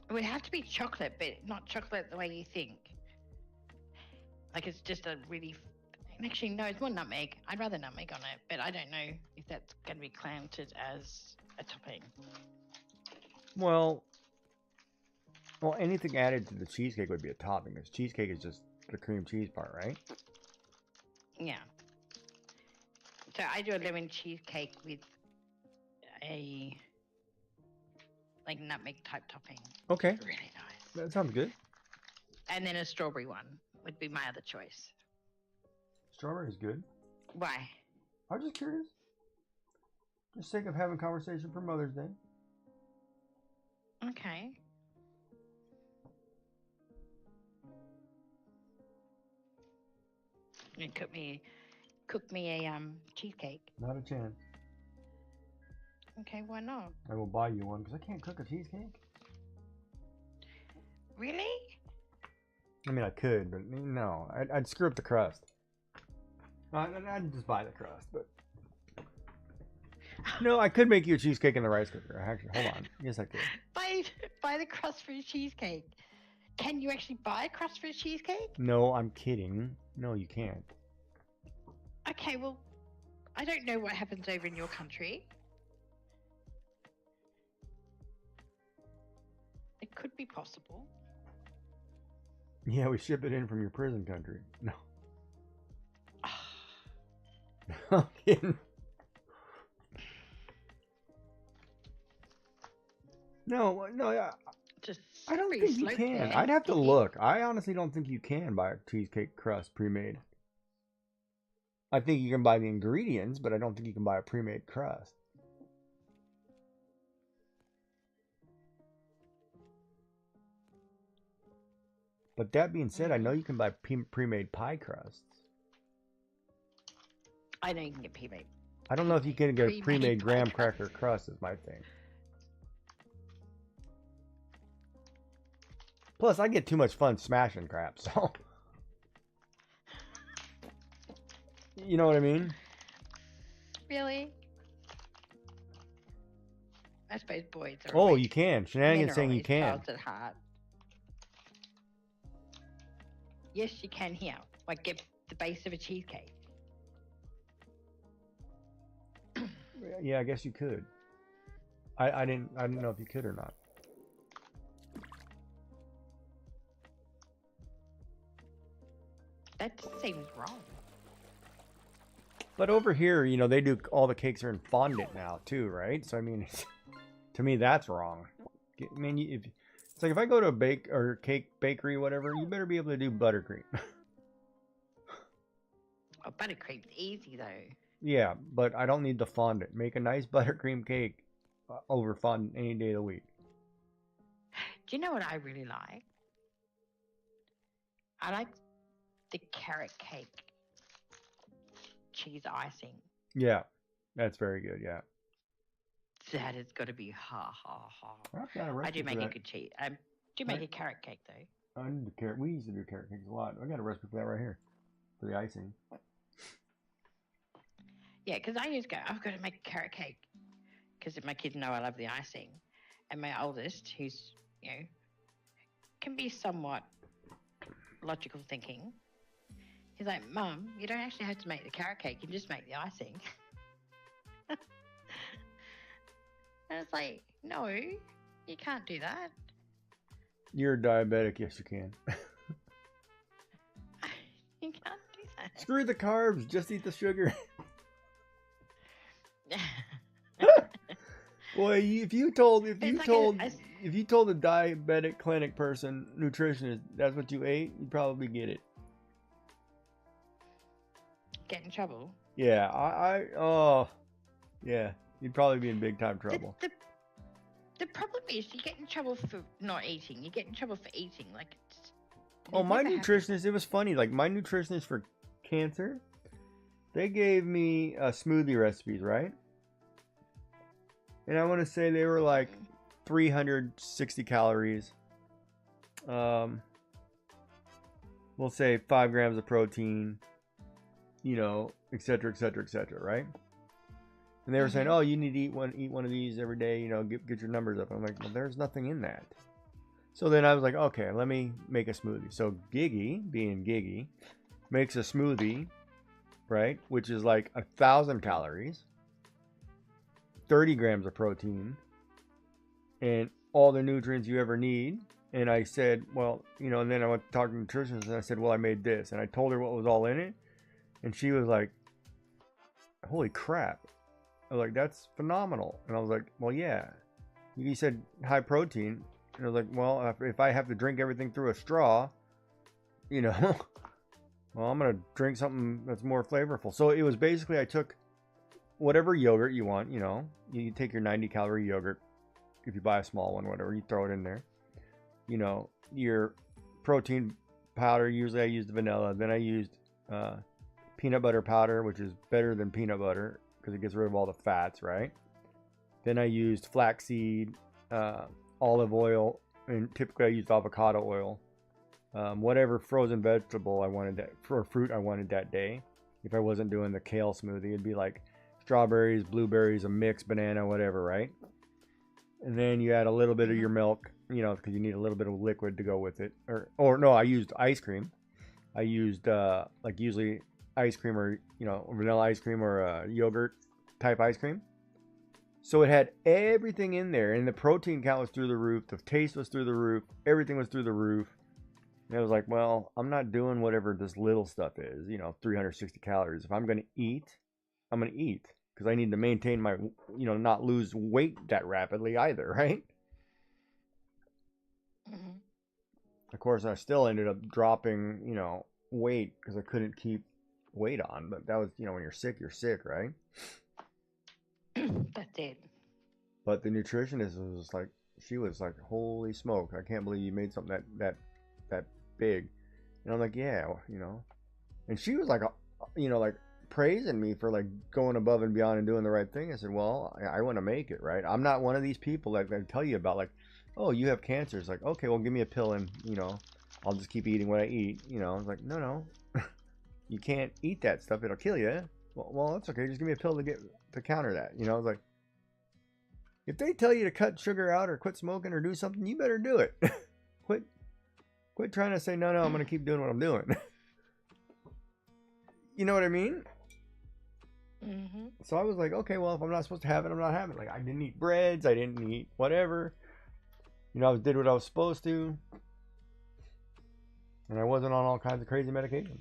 But It would have to be chocolate, but not chocolate the way you think. Like it's just a really. Actually, no, it's more nutmeg. I'd rather nutmeg on it, but I don't know if that's going to be counted as a topping. Well, anything added to the cheesecake would be a topping, because cheesecake is just the cream cheese part, right? Yeah. So I do a lemon cheesecake with a like nutmeg type topping. Okay. It's really nice. That sounds good. And then a strawberry one would be my other choice. Strawberry's good. Why? I was just curious. Just sake of having conversation for Mother's Day. Okay. You cook me a cheesecake. Not a chance. Okay, why not? I will buy you one, because I can't cook a cheesecake. Really? I mean, I could, but no. I'd screw up the crust. I'd just buy the crust, but... No, I could make you a cheesecake in the rice cooker. Actually, hold on. Yes, I could. Buy the crust for a cheesecake. Can you actually buy a crust for a cheesecake? No, I'm kidding. No, you can't. Okay, well, I don't know what happens over in your country. It could be possible. Yeah, we ship it in from your prison country. No. I'm kidding. No, Just I don't slippery think you slope can. there. I'd have to look. I honestly don't think you can buy a cheesecake crust pre-made. I think you can buy the ingredients, but I don't think you can buy a pre-made crust. But that being said, I know you can buy pre-made pie crusts. I know you can get pre-made. I don't know if you can get a Pre-made pre-made pie graham crust. cracker crust is my thing. Plus, I get too much fun smashing crap, so... You know what I mean? Really? I suppose boys are. Oh, always- you can. men Shenanigans are saying you always can. girls at heart. Yes, you can here. Like get the base of a cheesecake. Yeah, I guess you could. I didn't know if you could or not. That just seems wrong. But over here, you know, they do all the cakes are in fondant now too, right? So I mean, to me, that's wrong. I mean, it's like if I go to a cake bakery, whatever, you better be able to do buttercream. Oh, buttercream's easy though. Yeah, but I don't need the fondant. Make a nice buttercream cake over fondant any day of the week. Do you know what I really like? I like the carrot cake cheese icing. Yeah, that's very good. Yeah. That has got to be ha ha ha. I've got a I recipe do make for a that. good cheese. Do make Right. a carrot cake though. I need the carrot. We used to do carrot cakes a lot. I got a recipe for that right here. For the icing. Yeah, because I used to go, I've got to make a carrot cake. Because my kids know I love the icing. And my oldest, who's, you know, can be somewhat logical thinking, he's like, Mum, you don't actually have to make the carrot cake, you can just make the icing. And it's like, no, you can't do that. You're diabetic. Yes, you can. You can't do that. Screw the carbs. Just eat the sugar. Boy, if you told a diabetic clinic person, nutritionist, that's what you ate, you'd probably get it. Get in trouble. Yeah, yeah, you'd probably be in big time trouble. The problem is you get in trouble for not eating. You get in trouble for eating. Like, Oh, my never happened. nutritionist, it was funny. Like, my nutritionist for cancer, they gave me smoothie recipes, right? And I want to say they were like 360 calories. We'll say 5 grams of protein, you know, et cetera, right? And they were saying, oh, you need to eat one of these every day, you know, get your numbers up. I'm like, well, there's nothing in that. So then I was like, okay, let me make a smoothie. So Giggy, being Giggy, makes a smoothie, right? Which is like 1,000 calories, 30 grams of protein, and all the nutrients you ever need. And I said, well, you know, and then I went to talk to the nutritionist and I said, well, I made this. And I told her what was all in it. And she was like, holy crap. I was like, that's phenomenal. And I was like, well, yeah. You said high protein. And I was like, well, if I have to drink everything through a straw, you know, well, I'm going to drink something that's more flavorful. So it was basically, I took whatever yogurt you want, you know, you take your 90 calorie yogurt. If you buy a small one, whatever, you throw it in there. You know, your protein powder, usually I used vanilla. Then I used peanut butter powder, which is better than peanut butter because it gets rid of all the fats, right? Then I used flaxseed, olive oil, and typically I used avocado oil. Whatever frozen vegetable I wanted that, or fruit I wanted that day. If I wasn't doing the kale smoothie, it'd be like strawberries, blueberries, a mix, banana, whatever, right? And then you add a little bit of your milk, you know, because you need a little bit of liquid to go with it. Or no, I used ice cream. I used like usually ice cream, or you know, vanilla ice cream, or yogurt type ice cream. So it had everything in there, and the protein count was through the roof, the taste was through the roof, everything was through the roof. And I was like, well, I'm not doing whatever this little stuff is, you know, 360 calories. If I'm going to eat, I'm going to eat, because I need to maintain my, you know, not lose weight that rapidly either, right? Mm-hmm. Of course, I still ended up dropping, you know, weight because I couldn't keep weight on. But that was, you know, when you're sick, right? That's it. But the nutritionist was like, she was like, holy smoke, I can't believe you made something that big. And I'm like, yeah, you know. And she was like, you know, like praising me for like going above and beyond and doing the right thing. I said, well, I want to make it, right? I'm not one of these people that I tell you about, like, oh, you have cancer. It's like, okay, well, give me a pill and, you know, I'll just keep eating what I eat. You know, I was like, no, you can't eat that stuff. It'll kill you. Well, that's okay. Just give me a pill to counter that. You know, I was like, if they tell you to cut sugar out or quit smoking or do something, you better do it. Quit trying to say, no, I'm going to keep doing what I'm doing. You know what I mean? Mm-hmm. So I was like, okay, well, if I'm not supposed to have it, I'm not having it. Like, I didn't eat breads. I didn't eat whatever. You know, I did what I was supposed to. And I wasn't on all kinds of crazy medication.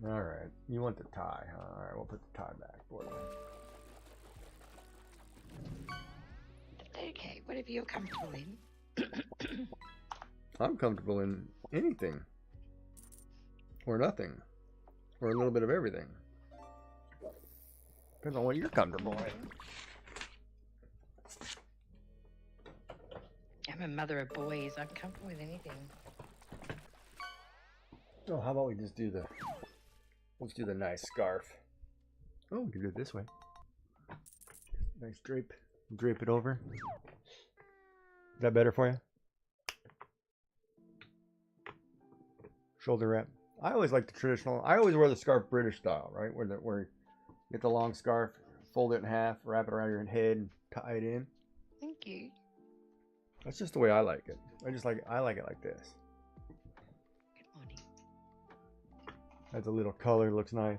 All right. You want the tie, huh? All right, we'll put the tie back for you. Okay, whatever you're comfortable in. I'm comfortable in anything. Or nothing. Or a little bit of everything. Depends on what you're comfortable in. I'm a mother of boys. I'm comfortable with anything. Oh, how about we just do let's do the nice scarf. Oh, we can do it this way. Nice drape it over. Is that better for you? Shoulder wrap. I always like the traditional. I always wear the scarf British style, right? Where you get the long scarf, fold it in half, wrap it around your head, and tie it in. Thank you. That's just the way I like it. I like it like this. Good morning. Adds a little color, looks nice.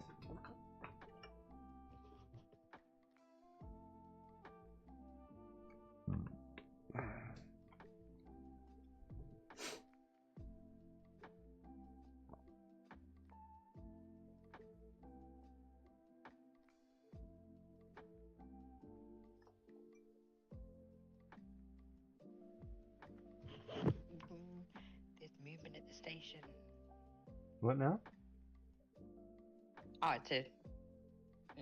There's movement at the station. What now? Oh, it's an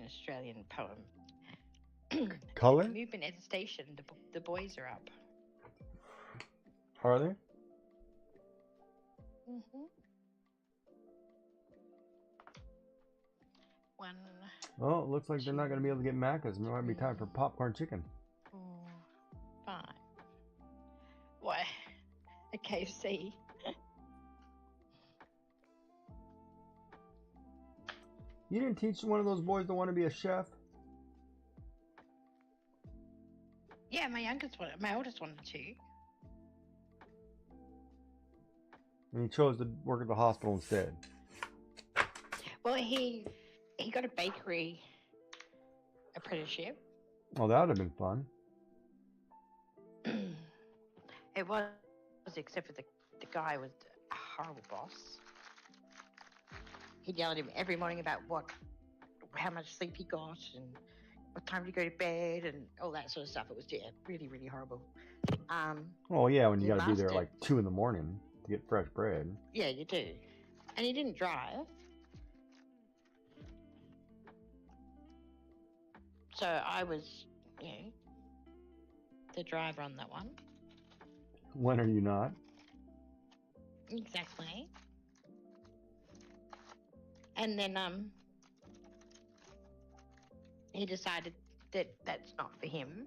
Australian poem. Color? Movement at the station. The boys are up. Are they? Mm-hmm. One, Oh, it looks like they're not going to be able to get Macca's. It might be time for popcorn chicken. 4, 5. Why? A KFC. You didn't teach one of those boys to want to be a chef? Yeah, my oldest wanted to. And he chose to work at the hospital instead. Well, he got a bakery apprenticeship. Oh, that would have been fun. It was, except for the guy was a horrible boss. He'd yell at him every morning about how much sleep he got and what time to go to bed and all that sort of stuff. It was really, really horrible. Oh yeah, when you he got to be there lasted. like 2 in the morning to get fresh bread. Yeah, you do. And he didn't drive. So I was, the driver on that one. When are you not? Exactly. And then he decided that that's not for him.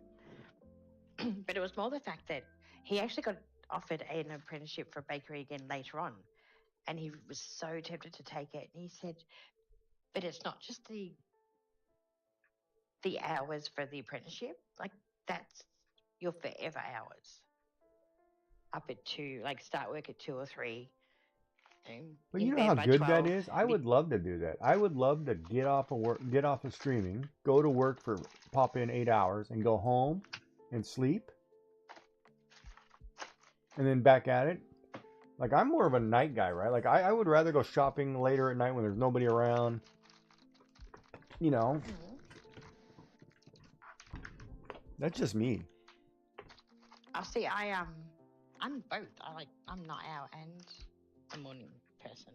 But it was more the fact that he actually got offered an apprenticeship for a bakery again later on. And he was so tempted to take it. And he said, but it's not just the hours for the apprenticeship. Like, that's your forever hours. Up at 2, like start work at 2 or 3. But you know how good that is? I would love to do that. I would love to get off of streaming, go to work pop in 8 hours, and go home and sleep, and then back at it. Like, I'm more of a night guy, right? Like, I would rather go shopping later at night when there's nobody around. You know, that's just me. I'll see. I'm both. I'm night out and a morning person.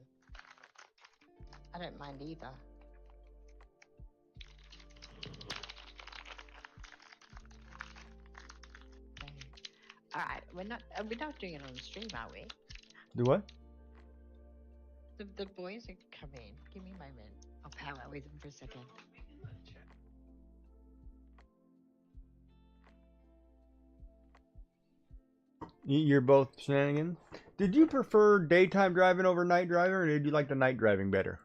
I don't mind either. All right, we're not doing it on the stream, are we? Do what? The boys are coming. Give me a moment. I'll power with them for a second. You're both shenanigans. Did you prefer daytime driving over night driving, or did you like the night driving better?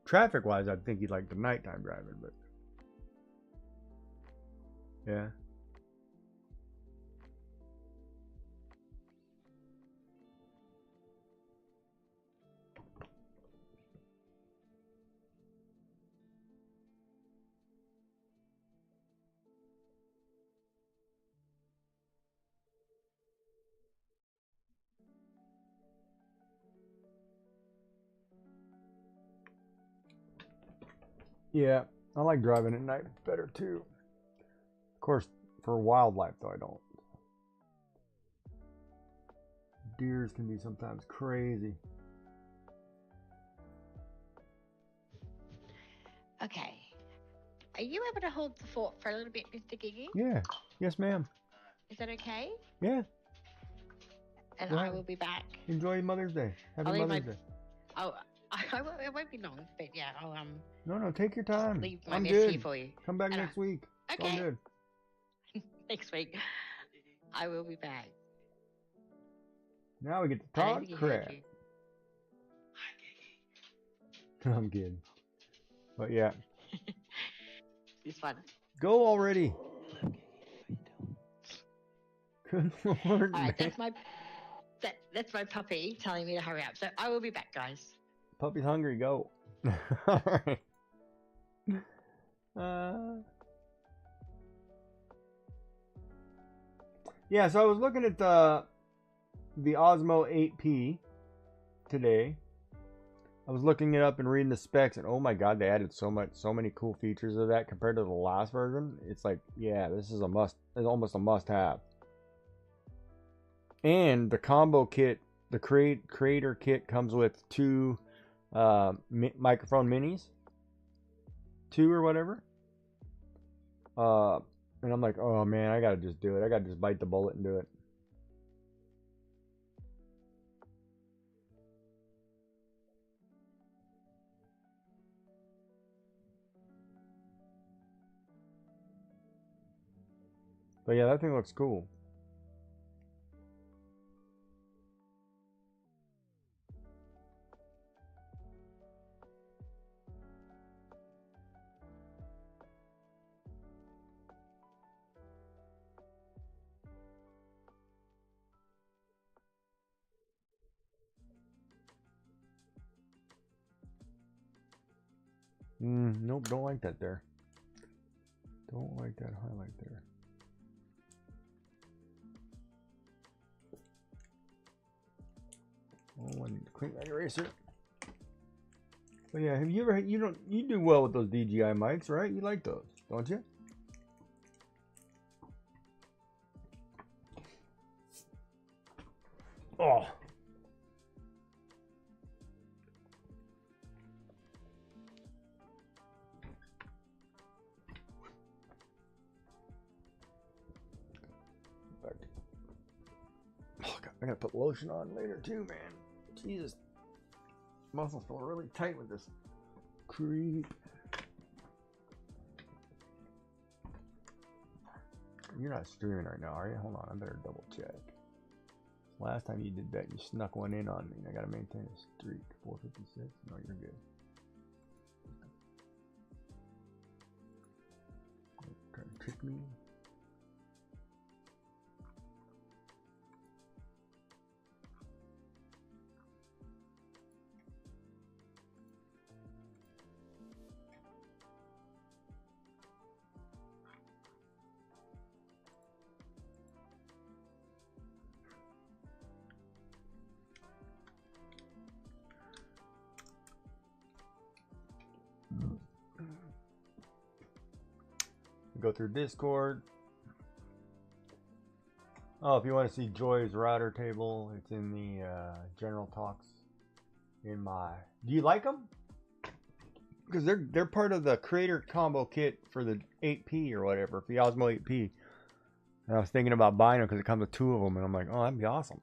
Traffic-wise, I think you'd like the nighttime driving, but yeah. Yeah, I like driving at night better too. Of course, for wildlife though, I don't. Deers can be sometimes crazy. Okay. Are you able to hold the fort for a little bit, Mr. Giggy? Yeah. Yes, ma'am. Is that okay? Yeah. And Go I ahead. will be back. Enjoy Mother's Day. Happy Mother's Day. Oh, it won't be long, but yeah, I'll No, take your time. leave my I'm mess good. here for you. Come back next week. It's all Okay. good. Next week, I will be back. Now we get to I don't talk think he heard crap. you. I'm kidding. But yeah. This one. Go already. Good Lord, All right, man. that's my puppy telling me to hurry up. So I will be back, guys. Puppy's hungry. Go. Alright. Yeah, so I was looking at the Osmo 8P today. I was looking it up and reading the specs, and oh my god, they added so many cool features of that compared to the last version. It's like, yeah, this is it's almost a must-have. And the combo kit, the creator kit, comes with 2 microphone minis, 2 or whatever. And I'm like, oh man, I gotta just do it. I gotta just bite the bullet and do it. But yeah, that thing looks cool. Nope, don't like that there. Don't like that highlight there. Oh, I need to clean that eraser. But yeah, have you ever, you do well with those DJI mics, right? You like those, don't you? Oh. Oh, I gotta put lotion on later too, man. Jesus. Muscles feel really tight with this creep. You're not streaming right now, are you? Hold on, I better double check. Last time you did that, you snuck one in on me. I gotta maintain a streak. 456? No, you're good. Trying to trick me. Go through Discord. Oh, if you want to see Joy's router table, it's in the general talks. In my, do you like them? Because they're part of the creator combo kit for the 8P or whatever, for the Osmo 8P. And I was thinking about buying them because it comes with 2 of them, and I'm like, oh, that'd be awesome.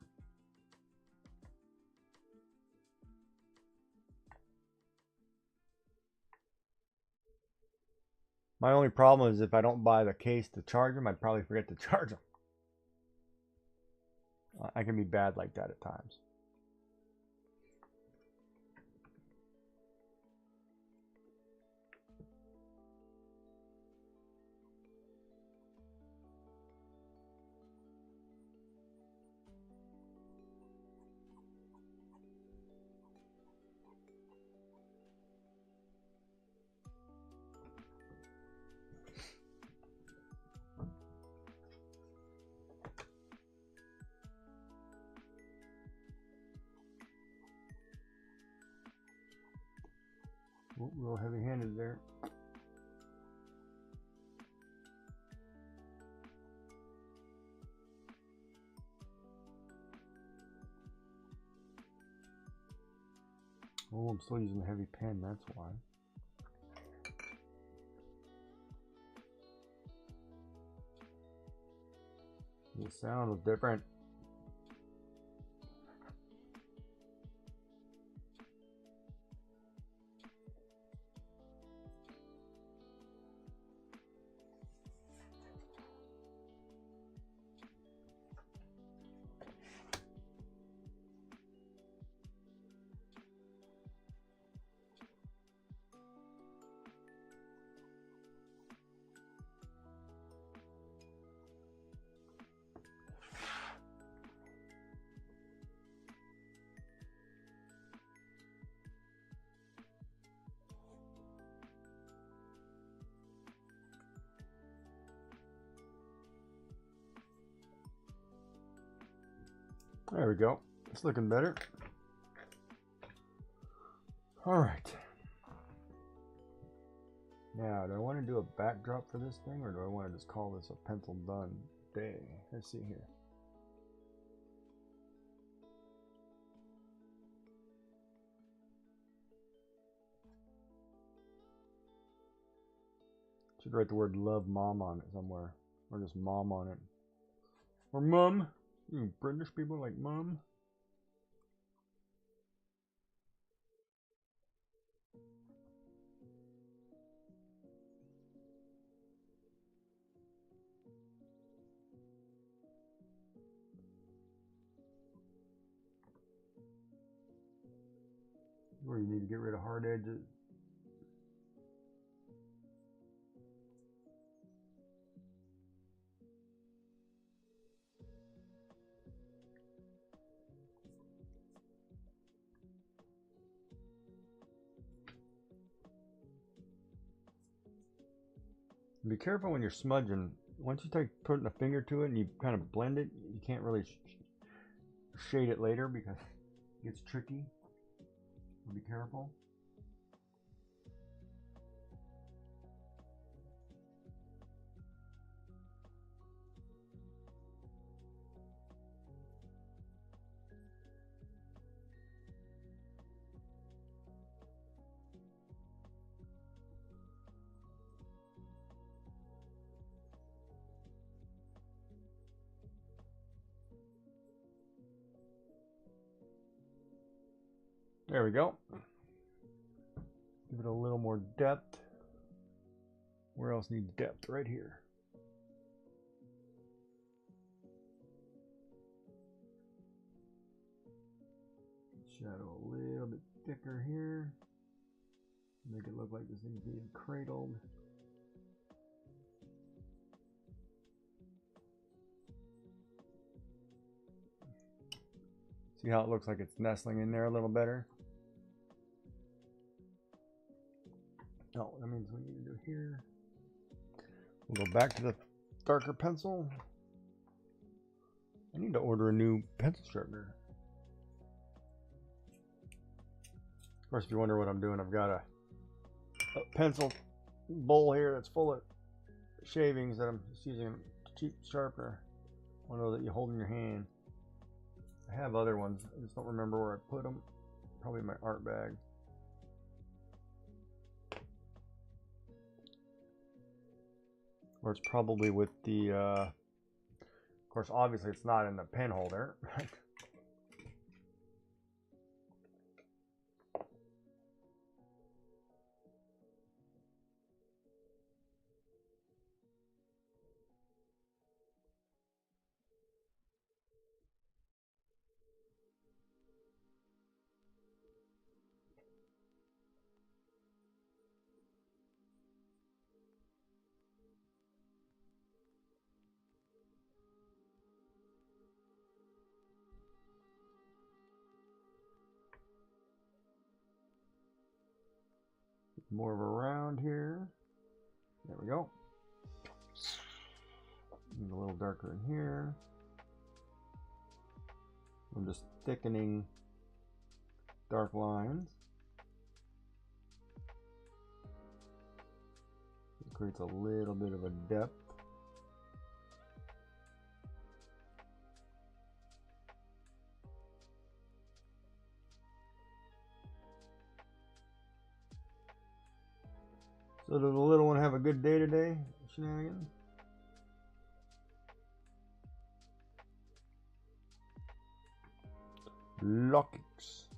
My only problem is if I don't buy the case to charge them, I'd probably forget to charge them. I can be bad like that at times. Oh, a little heavy-handed there. Oh, I'm still using a heavy pen, that's why. The sound was different. There we go. It's looking better. All right. Now, do I want to do a backdrop for this thing, or do I want to just call this a pencil done day? Let's see here. Should write the word love mom on it somewhere, or just mom on it. Or mum. British people like mum. Where you need to get rid of hard edges. Be careful when you're smudging. Once you start putting a finger to it and you kind of blend it, you can't really shade it later because it gets tricky. So be careful. There we go. Give it a little more depth. Where else needs depth? Right here. Shadow a little bit thicker here. Make it look like this thing's being cradled. See how it looks like it's nestling in there a little better? Oh, that means we need to do here. We'll go back to the darker pencil. I need to order a new pencil sharpener. Of course, if you wonder what I'm doing, I've got a pencil bowl here that's full of shavings that I'm just using a cheap sharpener. One of those that you hold in your hand. I have other ones. I just don't remember where I put them. Probably in my art bag. Or it's probably with the, of course, obviously it's not in the pen holder, right? More of a round here. There we go. And a little darker in here. I'm just thickening dark lines. It creates a little bit of a depth. So does the little one have a good day today, Shenanigans? Lockix.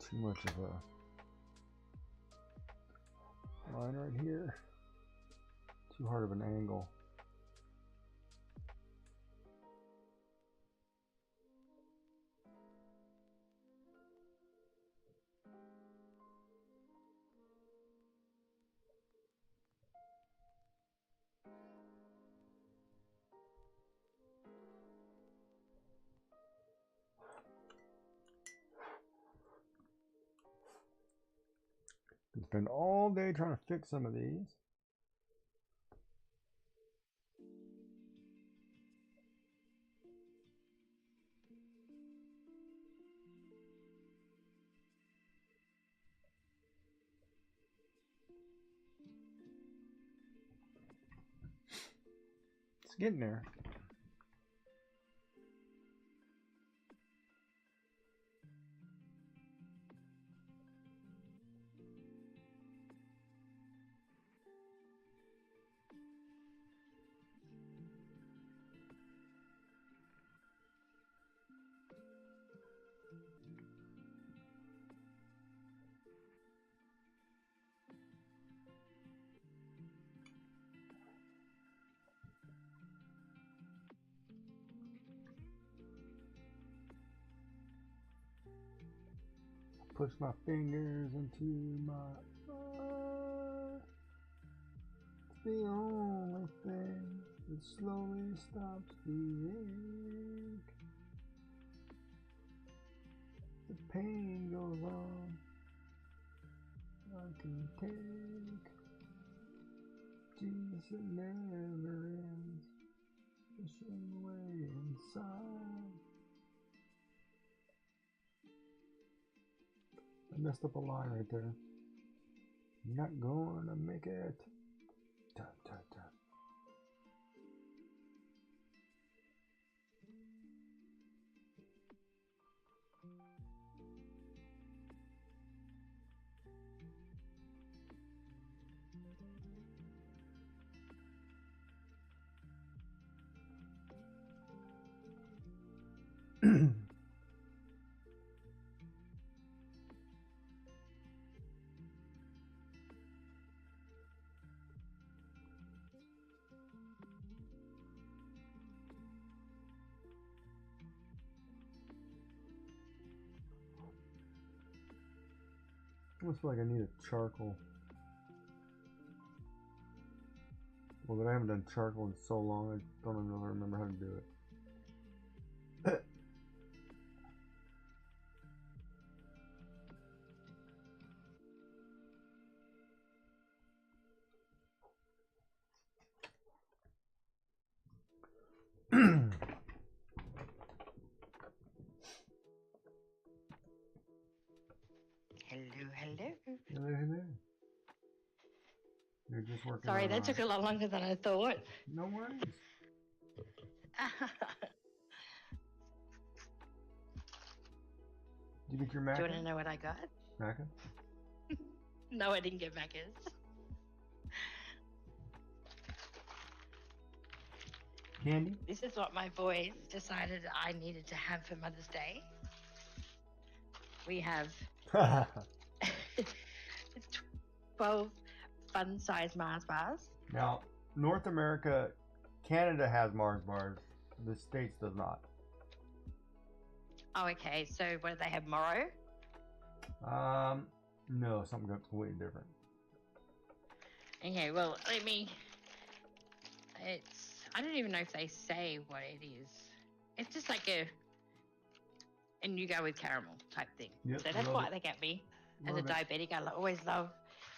Too much of a line right here. Too hard of an angle. Can spend all day trying to fix some of these. Getting there. Push my fingers into my eye. It's the only thing that slowly stops the ache. The pain goes on. I can take. Jesus, it never ends. Pushing away inside. I messed up a line right there. Not gonna make it. Dun, dun, dun. I almost feel like I need a charcoal. Well, but I haven't done charcoal in so long, I don't even really remember how to do it. Hello. Hello, hello. You're just working Sorry, on that took a lot longer than I thought. No worries. Did you get your Do you maca? want to know what I got? Maca? No, I didn't get Macca's. Candy? This is what my boys decided I needed to have for Mother's Day. We have 12 fun-sized Mars bars. Now, North America, Canada has Mars bars. The States does not. Oh, okay. So what do they have? Morrow? No, something completely different. Okay, well, I don't even know if they say what it is. It's just like a nougat with caramel type thing. Yep, So that's love why it. they get me. As a Love it. diabetic, I always love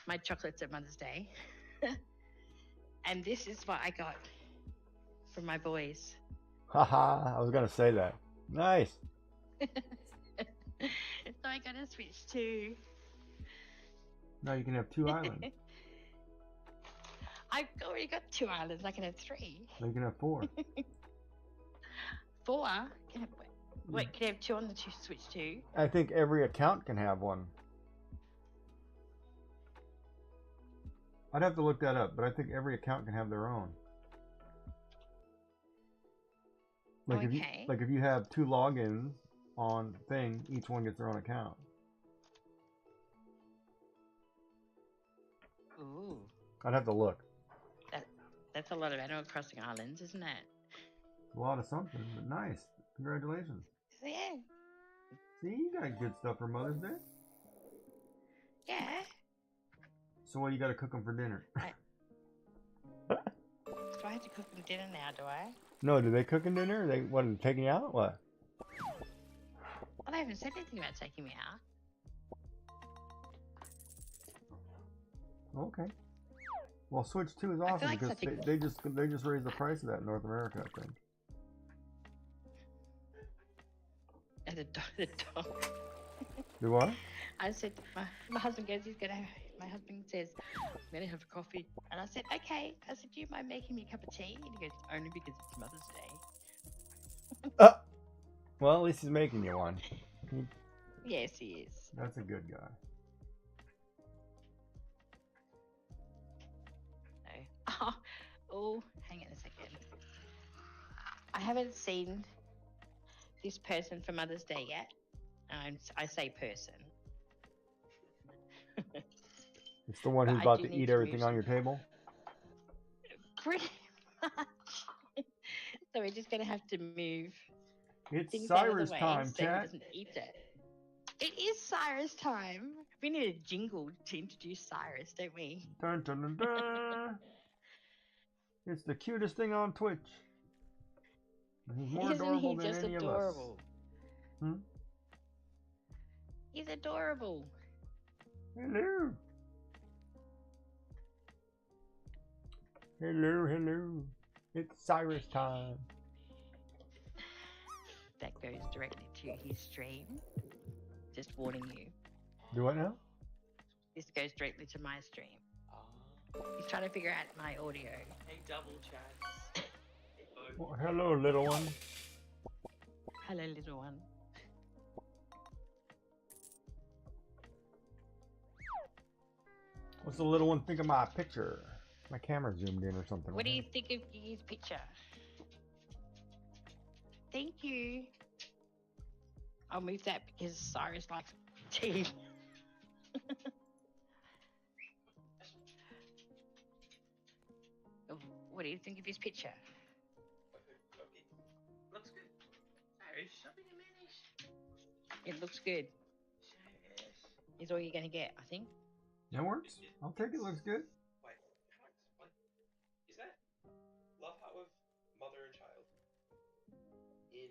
my chocolates at Mother's Day. And this is what I got from my boys. Haha, I was gonna say that. Nice. So I got to switch to... Now you can have 2 islands. I've already got 2 islands. I can have 3. Now you can have 4. 4? Can I have 2 on the switch 2? I think every account can have one. I'd have to look that up, but I think every account can have their own. Like Okay. if you have 2 logins on thing, each one gets their own account. Ooh. I'd have to look. That's a lot of Animal Crossing islands, isn't it? A lot of something, but nice. Congratulations. So, yeah. See, you got good stuff for Mother's Day. Yeah. So what, you got to cook them for dinner? Do I have to cook them dinner now, do I? No, do they cook in dinner? They what, taking you out? What? Well, they haven't said anything about taking me out. Okay. Well, Switch 2 is I feel awesome like because such a- they just raised the price of that in North America, I think. And the dog. Do what? I said, my husband goes, my husband says, I'm going to have a coffee. And I said, okay. I said, do you mind making me a cup of tea? And he goes, only because it's Mother's Day. Well, at least he's making you one. Yes, he is. That's a good guy. So, oh, hang on a second. I haven't seen this person for Mother's Day yet. I say person. It's the one But who's I about do to need eat to everything move on your table. Pretty much. So we're just going to have to move It's things out of Cyrus the way time, so he chat. doesn't eat it. It is Cyrus time. We need a jingle to introduce Cyrus, don't we? Dun, dun, dun, dun. It's the cutest thing on Twitch. He's more Isn't adorable he than just any adorable? of us. He's adorable. Hello. Hello, hello. It's Cyrus time. That goes directly to his stream. Just warning you. Do what now? This goes directly to my stream. He's trying to figure out my audio. Hey, double chats. Well, hello, little one. Hello, little one. What's the little one think of my picture? My camera zoomed in or something. What do you think of Gigi's picture? Thank you. I'll move that because Cyrus likes tea. What do you think of his picture? Looks good. Sorry, shopping a minute. It looks good. Is all you're going to get, I think. That works. I'll take it. Looks good. Wait, what? Is that love heart with mother and child? In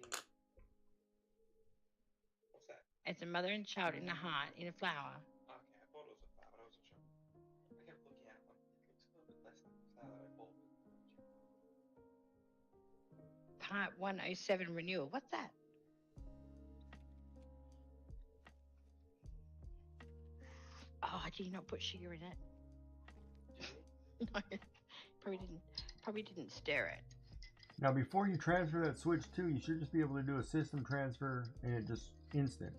what's that? It's a mother and child in a heart in a flower. Okay, I thought it was a flower, but I wasn't sure. I kept looking at it. It looks a little bit less than the flower that I bought. Part 107 renewal. What's that? Oh, did you not put sugar in it? No, probably didn't stir it. Now, before you transfer that switch too, you should just be able to do a system transfer and it just instant.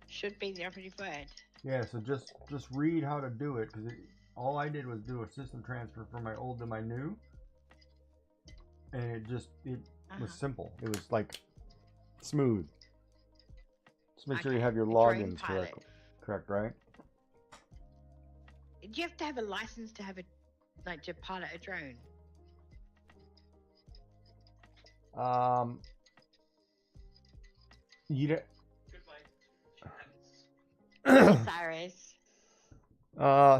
Should be the operative word. Yeah, so just read how to do it, because all I did was do a system transfer from my old to my new, and it was simple. It was like smooth. Just make sure you Okay, have your the drone logins pilot. correct, right? Do you have to have a license to have to pilot a drone? You don't. Good night. Cyrus.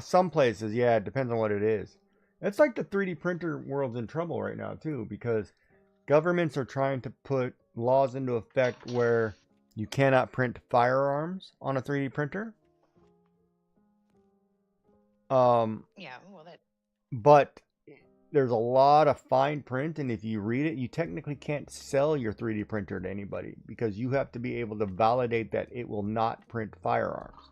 Some places, yeah, it depends on what it is. It's like the 3D printer world's in trouble right now too, because governments are trying to put laws into effect where you cannot print firearms on a 3D printer. Yeah, well, that. But there's a lot of fine print, and if you read it, you technically can't sell your 3D printer to anybody because you have to be able to validate that it will not print firearms.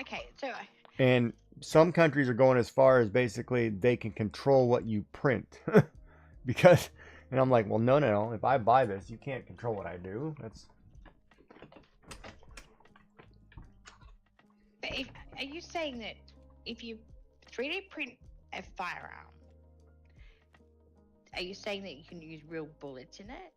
Okay, so. And some countries are going as far as basically they can control what you print. Because, and I'm like, well, no. If I buy this, you can't control what I do. That's. But are you saying that if you 3D print a firearm, are you saying that you can use real bullets in it?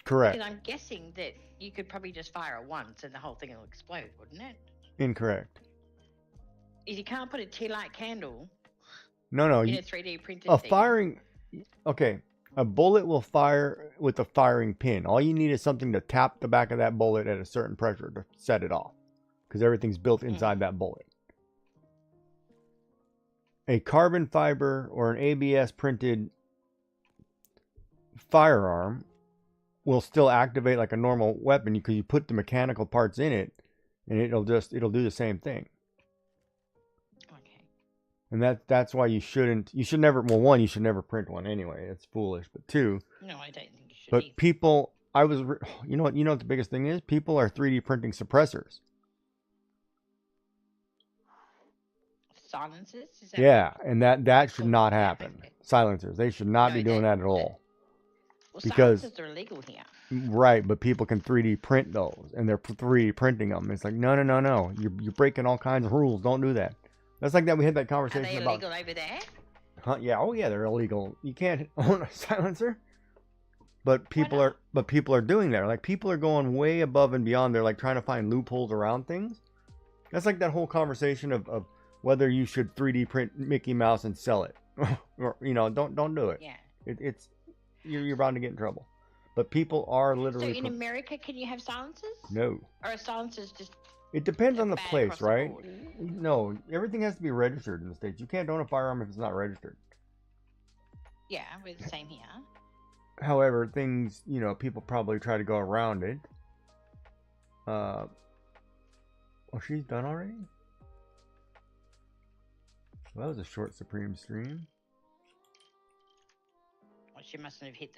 Correct. Because I'm guessing that you could probably just fire it once and the whole thing will explode, wouldn't it? Incorrect. If you can't put a tea light candle No. in a 3D printed A thing. firing. Okay. A bullet will fire with a firing pin. All you need is something to tap the back of that bullet at a certain pressure to set it off. Because everything's built inside that bullet. A carbon fiber or an ABS printed firearm will still activate like a normal weapon because you put the mechanical parts in it and it'll do the same thing. Okay. And that's why you should never print one anyway. It's foolish. But two, No, I don't think you should but either. people you know what the biggest thing is? People are 3D printing suppressors. Silences? Is that Yeah, and that should Cool. not Yeah, happen. okay. Silencers, they should not be No, doing that- that at all. Well, Because- silencers are illegal here. Right, but people can 3D print those, and they're 3D printing them. It's like, no. You're breaking all kinds of rules. Don't do that. That's like that. We had that Are conversation they about. illegal over there? Huh? Yeah. Oh, yeah. They're illegal. You can't own a silencer. But people not? are doing that. Like people are going way above and beyond. They're like trying to find loopholes around things. That's like that whole conversation of whether you should 3D print Mickey Mouse and sell it, or don't do it. Yeah. It's you're bound to get in trouble. But people are So literally in America, can you have silencers? no. Or are silencers just It depends on the bad place, across the right? board? No, everything has to be registered in the States. You can't own a firearm if it's not registered. Yeah, we're the same here. However, things, people probably try to go around it. Oh, she's done already? Well, that was a short Supreme stream. Well, she mustn't have hit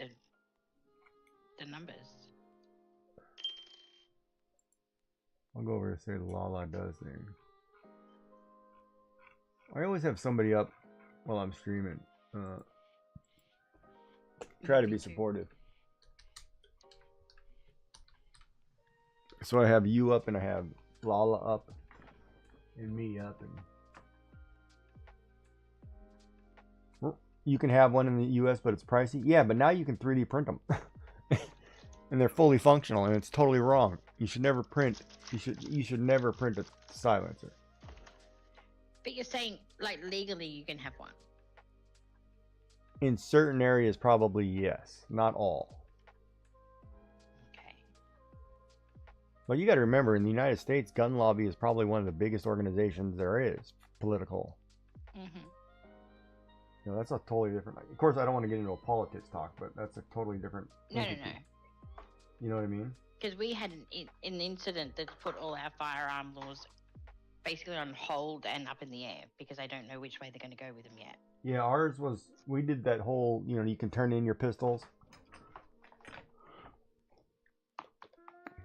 the numbers. I'll go over and say the Lala does thing. I always have somebody up while I'm streaming. Try to be supportive. So I have you up and I have Lala up and me up, and you can have one in the US, but it's pricey. Yeah, but now you can 3D print them. And they're fully functional, and it's totally wrong. You should never print. You should never print a silencer. But you're saying, like, legally you can have one. In certain areas, probably yes, not all. Okay. But you got to remember, in the United States, gun lobby is probably one of the biggest organizations there is, political. Mm-hmm. That's a totally different. Of course, I don't want to get into a politics talk, but that's a totally different. No. You know what I mean? Because we had an incident that put all our firearm laws basically on hold and up in the air because I don't know which way they're going to go with them yet. Yeah, ours was. We did that whole. You can turn in your pistols.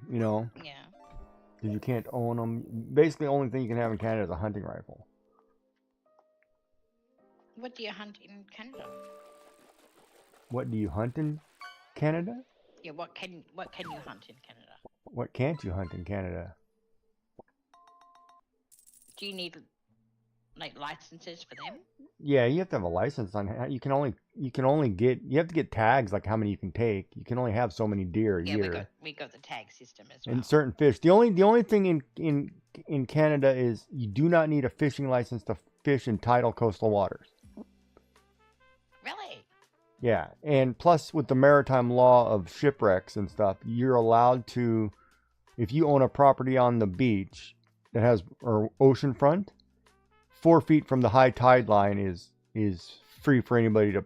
Yeah. Because you can't own them. Basically, the only thing you can have in Canada is a hunting rifle. What do you hunt in Canada? What do you hunt in Canada? Yeah, what can you hunt in Canada? What can't you hunt in Canada? Do you need like licenses for them? Yeah, you have to have a license on. You have to get tags like how many you can take. You can only have so many deer a Yeah, year. we got the tag system as well. And certain fish. The only thing in Canada is you do not need a fishing license to fish in tidal coastal waters. Really? Yeah, and plus with the maritime law of shipwrecks and stuff, you're allowed to, if you own a property on the beach that has or ocean front, 4 feet from the high tide line is free for anybody to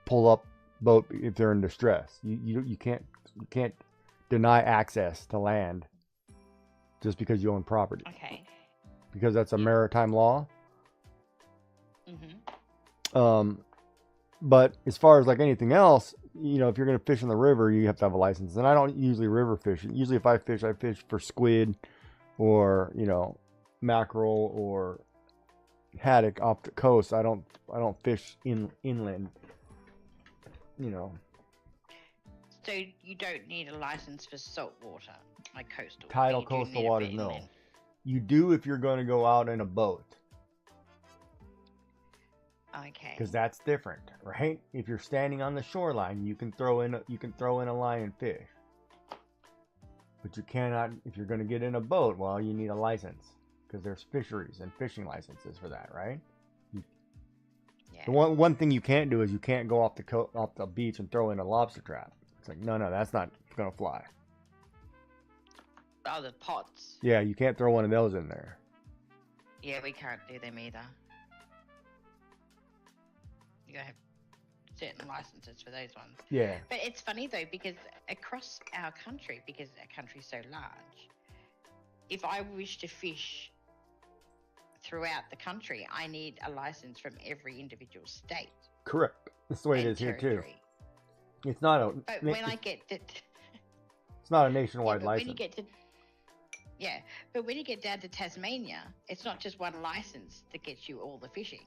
pull up boat if they're in distress. You can't deny access to land just because you own property. Okay. Because that's a maritime law. Mm-hmm. But as far as like anything else, if you're going to fish in the river, you have to have a license. And I don't usually river fish. Usually if I fish for squid or, mackerel or haddock off the coast. I don't fish inland. So you don't need a license for salt water, like coastal. but Tidal you do coastal need it for waters, no. inland. You do if you're going to go out in a boat. Okay. Because that's different, right? If you're standing on the shoreline, you can throw in a lionfish. But you cannot if you're going to get in a boat. Well, you need a license because there's fisheries and fishing licenses for that, right? Yeah. The one thing you can't do is you can't go off the beach and throw in a lobster trap. It's like no, that's not going to fly. Oh, the pots. Yeah, you can't throw one of those in there. Yeah, we can't do them either. You gotta have certain licenses for those ones. Yeah. But it's funny though, because across our country, because our country's so large, if I wish to fish throughout the country, I need a license from every individual state. Correct. That's the way it and is here too. territory. It's not a. But when I get that, It's not a Yeah, nationwide but when you license. get to but when you get down to Tasmania, it's not just one license that gets you all the fishing.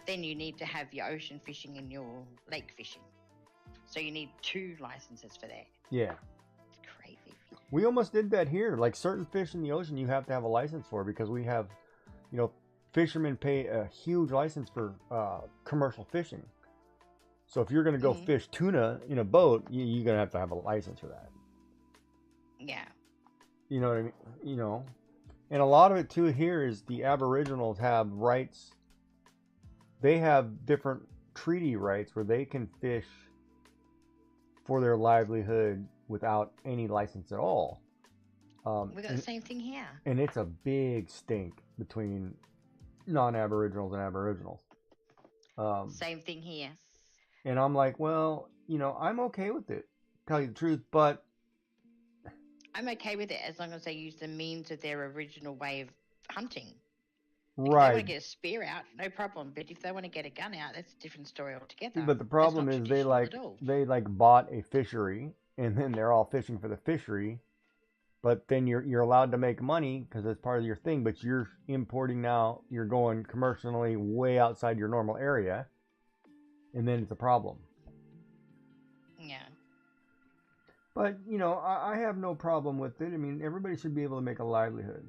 Then you need to have your ocean fishing and your lake fishing. So you need 2 licenses for that. Yeah. It's crazy. We almost did that here. Like certain fish in the ocean, you have to have a license for because we have, you know, fishermen pay a huge license for commercial fishing. So if you're going to go fish tuna in a boat, you're going to have a license for that. Yeah. You know what I mean? You know, and a lot of it too here is the Aboriginals have rights. They have different treaty rights where they can fish for their livelihood without any license at all. We got the same thing here. And it's a big stink between non-Aboriginals and Aboriginals. Same thing here. And I'm like, well, you know, I'm okay with it, tell you the truth, but I'm okay with it as long as they use the means of their original way of hunting. If they right. want to get a spear out, no problem. But if they want to get a gun out, that's a different story altogether. But the problem is they bought a fishery and then they're all fishing for the fishery. But then you're allowed to make money because it's part of your thing, but you're importing now, you're going commercially way outside your normal area. And then it's a problem. Yeah. But, you know, I have no problem with it. I mean, everybody should be able to make a livelihood.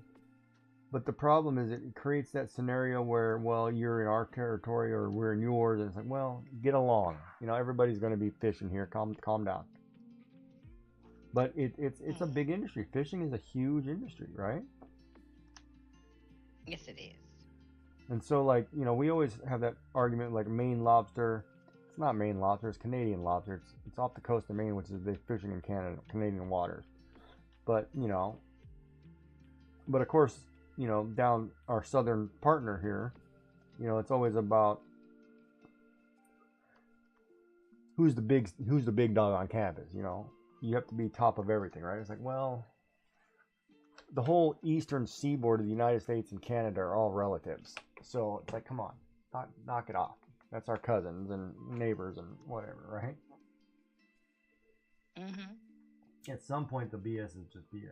But the problem is it creates that scenario where, well, you're in our territory or we're in yours. And it's like, well, get along. You know, everybody's going to be fishing here. Calm down. But it's a big industry. Fishing is a huge industry, right? Yes, it is. And so, like, you know, we always have that argument like Maine lobster. It's not Maine lobster, it's Canadian lobster. It's off the coast of Maine, which is they're fishing in Canada, Canadian waters. But, you know, but of course, you know, down our southern partner here, you know, it's always about who's the big dog on campus, you know. You have to be top of everything, right? It's like, well, the whole eastern seaboard of the United States and Canada are all relatives. So it's like, come on, knock it off. That's our cousins and neighbors and whatever, right? Mm-hmm. At some point, the BS is just BS.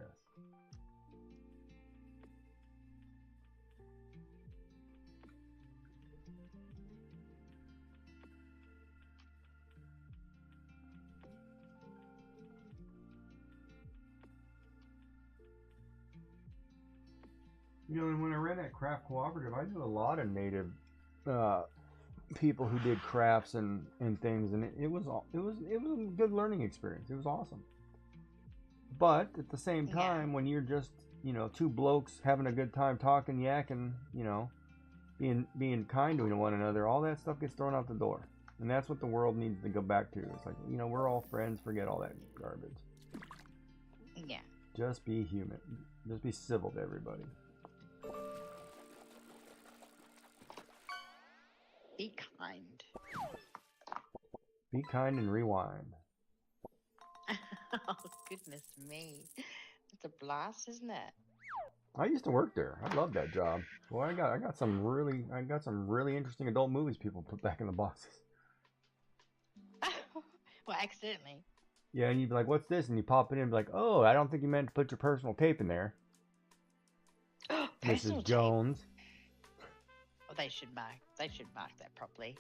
You know, and when I ran that craft cooperative, I knew a lot of native people who did crafts and things, and it was a good learning experience. It was awesome. But at the same time, when you're just, you know, 2 blokes having a good time talking, yakking, you know, being kind to one another, all that stuff gets thrown out the door. And that's what the world needs to go back to. It's like, you know, we're all friends, forget all that garbage. Yeah. Just be human. Just be civil to everybody. Be kind. Be kind and rewind. Oh, goodness me. It's a blast, isn't it? I used to work there. I love that job. Well, I got some really interesting adult movies people put back in the boxes. Well, accidentally. Yeah, and you'd be like, "What's this?" And you pop it in and be like, "Oh, I don't think you meant to put your personal tape in there." Personal Mrs. Jones. Tape. Well, they should mark that properly.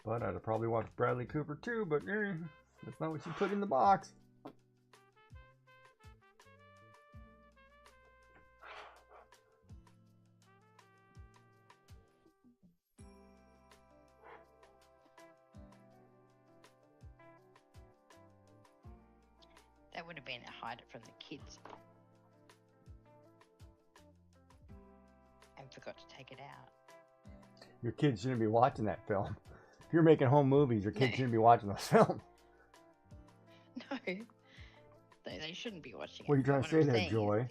But I'd have probably watched Bradley Cooper too, but that's not what you put in the box. That would have been to hide it from the kids. And forgot to take it out. Your kids shouldn't be watching that film. If you're making home movies, your kids shouldn't be watching those films. No. They shouldn't be watching it. What are you trying to say there, Joy?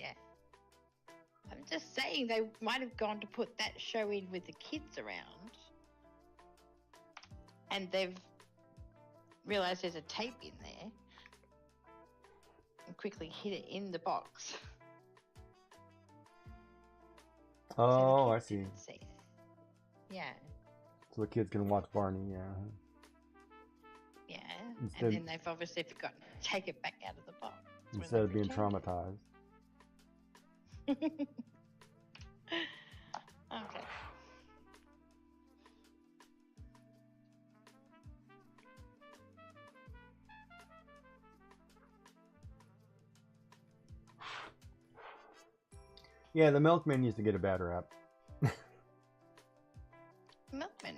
I'm just saying they might have gone to put that show in with the kids around. And they've realised there's a tape in there. And quickly hid it in the box. Oh, I see. Yeah. So the kids can watch Barney, yeah. Yeah. Instead- And then they've obviously forgotten to take it back out of the box. when Instead of they've being returned traumatized. it. Okay. Yeah, the milkman used to get a bad rap. Milkman.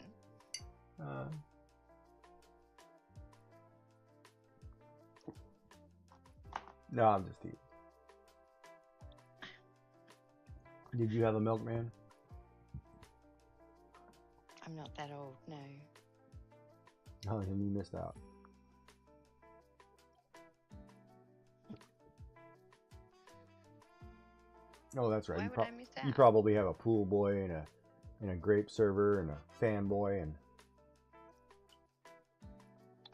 No, I'm just teasing. Did you have a milkman? I'm not that old, no. Oh, then you missed out. Oh, that's right. Why You, would I miss you out? probably have a pool boy and a grape server and a fan boy and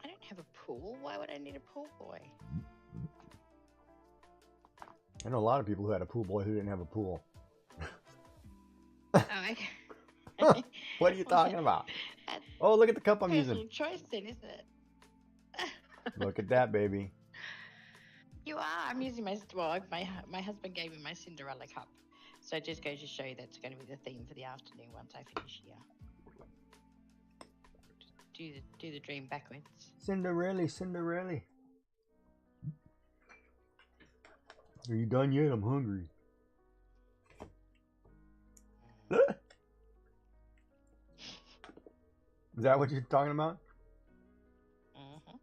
I don't have a pool. Why would I need a pool boy? I know a lot of people who had a pool boy who didn't have a pool. Oh, okay. What are you talking about? That's Oh, look at the cup I'm personal using. choice then, isn't it? Look at that, baby. You are. I'm using my my husband gave me my Cinderella cup, so it just goes to show you that's going to be the theme for the afternoon once I finish here. Just do the dream backwards. Cinderella, Cinderella. Are you done yet? I'm hungry. Is that what you're talking about? Mm-hmm.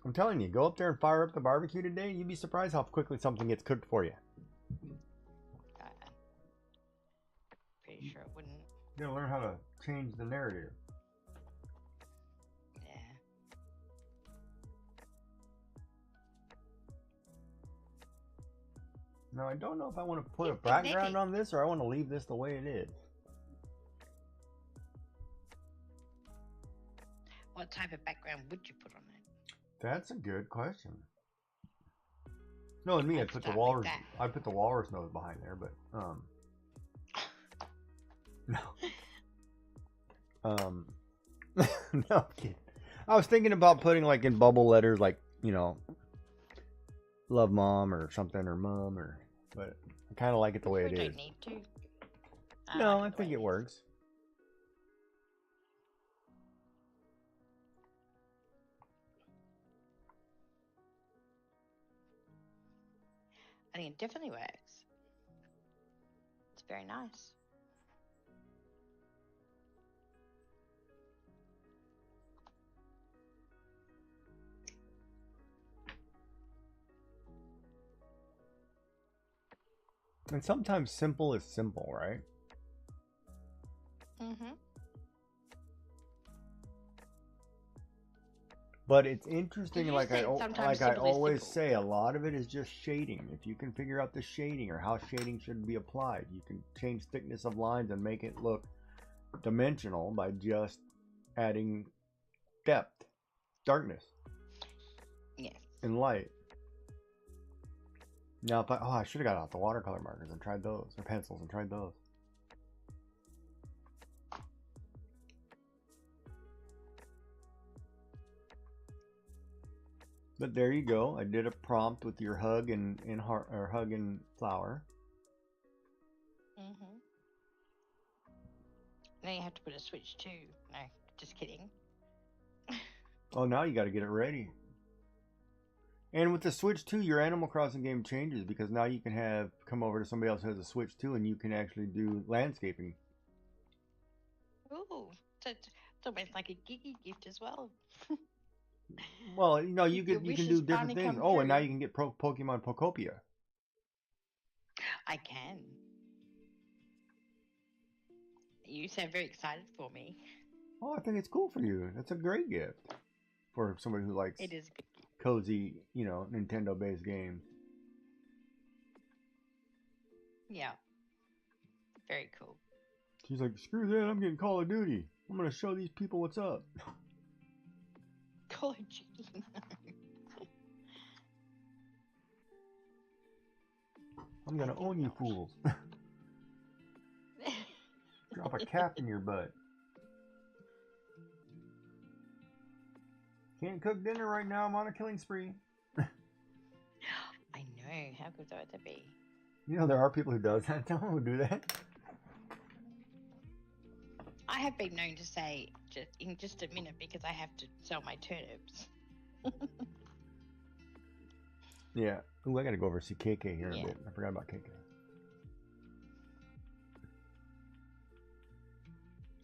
I'm telling you, go up there and fire up the barbecue today. You'd be surprised how quickly something gets cooked for you. Pretty sure it wouldn't. You gotta learn how to change the narrative. Yeah. Now, I don't know if I want to put Yeah, a background maybe. on this or I want to leave this the way it is. What type of background would you put on it? That's a good question. No, and me, Let's I put the start with walrus. that. I put the walrus nose behind there, but no. No, I'm kidding. I was thinking about putting like in bubble letters, like, you know, love mom or something, or mom, or, but I kind of like it the way We it don't is. need to. No, I like the think way it is. works. I think it definitely works. It's very nice. And sometimes simple is simple, right? Mm-hmm. But it's interesting, you like said sometimes like I simple is always simple? say, a lot of it is just shading. If you can figure out the shading or how shading should be applied, you can change thickness of lines and make it look dimensional by just adding depth, darkness, Yes. and light. Now, if I should have got out the watercolor markers and tried those, or pencils and tried those. But there you go. I did a prompt with your hug and heart, or hug and flower. Mm-hmm. Now you have to put a switch too. No, just kidding. Oh, now you got to get it ready. And with the Switch 2, your Animal Crossing game changes because now you can come over to somebody else who has a Switch 2 and you can actually do landscaping. Ooh, so it's almost like a giggy gift as well. Well, you know, you Your can wishes do different finally things. come Oh, and now true. you can get Pokemon Pokopia. I can. You sound very excited for me. Oh, I think it's cool for you. That's a great gift for somebody who likes It is a good gift. cozy, you know, Nintendo-based games. Yeah. Very cool. She's like, screw that, I'm getting Call of Duty. I'm going to show these people what's up. Call of Duty. I'm going I to think own you not. fools. Drop a cap in your butt. Can't cook dinner right now. I'm on a killing spree. I know. How good would that be? You know there are people who does that. Tell them who do that. I have been known to say in just a minute because I have to sell my turnips. Yeah. Ooh, I gotta go over and see KK here in Yeah. a bit. I forgot about KK.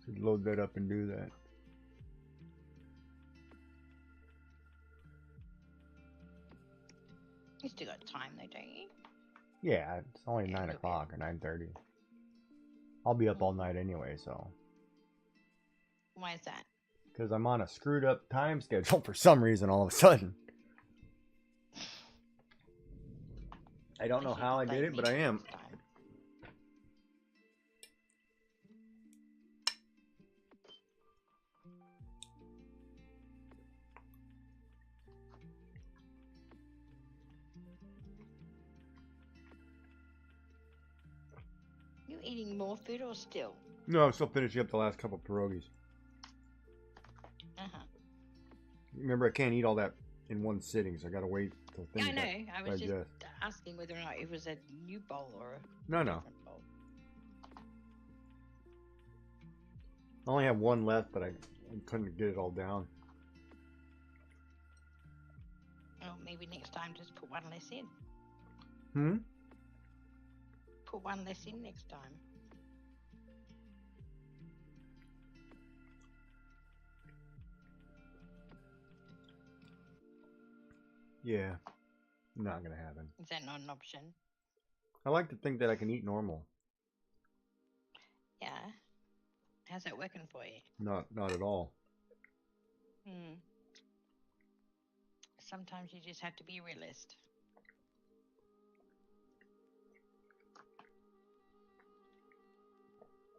Should load that up and do that. You still got time though, don't you? Yeah, it's only Yeah, 9 you'll be- o'clock or 9:30. I'll be up all night anyway, so. Why is that? Because I'm on a screwed up time schedule for some reason all of a sudden. I don't know Wish you how I could did blame it, but me I am. next time. You eating more food or still? No, I'm still finishing up the last couple pierogies. Uh-huh. Remember, I can't eat all that in one sitting, so I gotta wait till Yeah, things I know. I was digest. just asking whether or not it was a new bowl or a No. different bowl. I only have one left, but I couldn't get it all down. Well, maybe next time just put one less in. Hmm? Put one less in next time. Yeah. Not gonna happen. Is that not an option? I like to think that I can eat normal. Yeah. How's that working for you? Not at all. Hmm. Sometimes you just have to be a realist.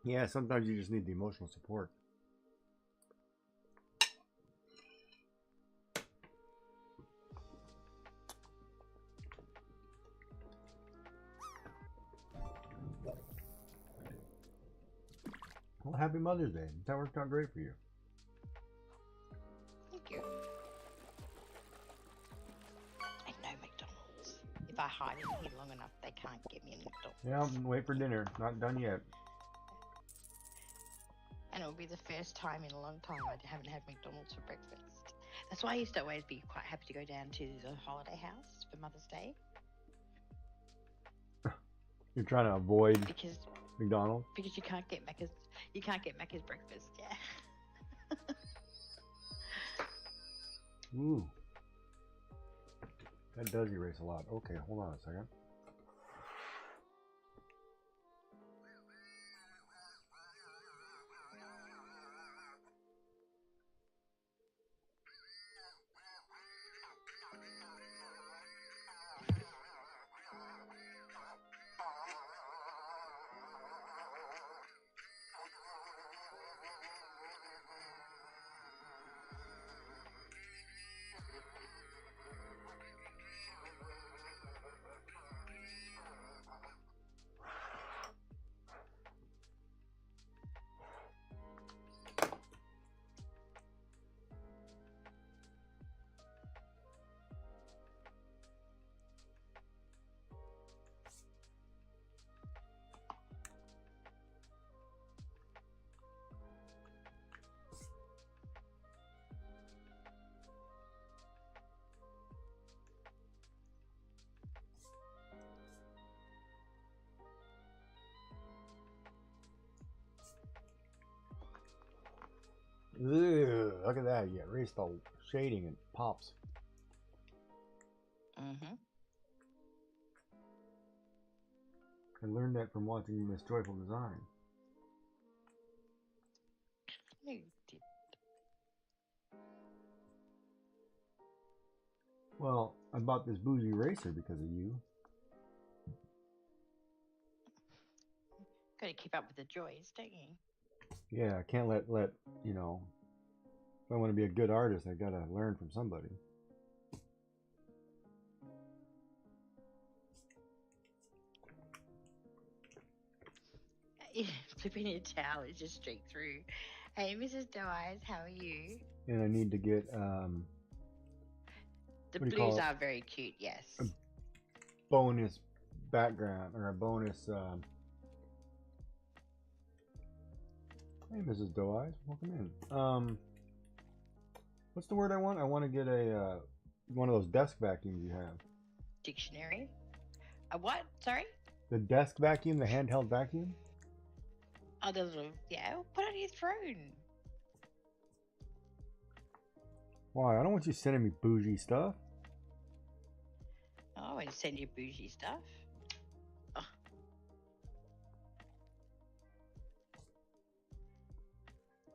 Yeah, sometimes you just need the emotional support. Well, happy Mother's Day. That worked out great for you. Thank you. I know McDonald's. If I hide in here long enough, they can't get me in McDonald's. Yeah, wait for dinner. Not done yet. And it will be the first time in a long time I haven't had McDonald's for breakfast. That's why I used to always be quite happy to go down to the holiday house for Mother's Day. You're trying to avoid Because McDonald's? you can't get Macca's breakfast, yeah. Ooh. That does erase a lot. Okay, hold on a second. Ugh, look at that. You erased the shading and pops. Mm-hmm. I learned that from watching Miss Joyful Design. You did. Well, I bought this bougie eraser because of you. Got to keep up with the joys, don't you? Yeah, I can't let you know. If I want to be a good artist, I gotta learn from somebody. flipping your towel is just straight through. Hey, Mrs. Doeyes, how are you? And I need to get The What do you call blues it? are very cute, yes. bonus background or a bonus. Hey, Mrs. Doeyes, welcome in. What's the word I want? I want to get a one of those desk vacuums you have. Dictionary? A what? Sorry? The desk vacuum, the handheld vacuum. Oh, the little, yeah, put it on your throne. Why? I don't want you sending me bougie stuff. Oh, and send you bougie stuff. Oh.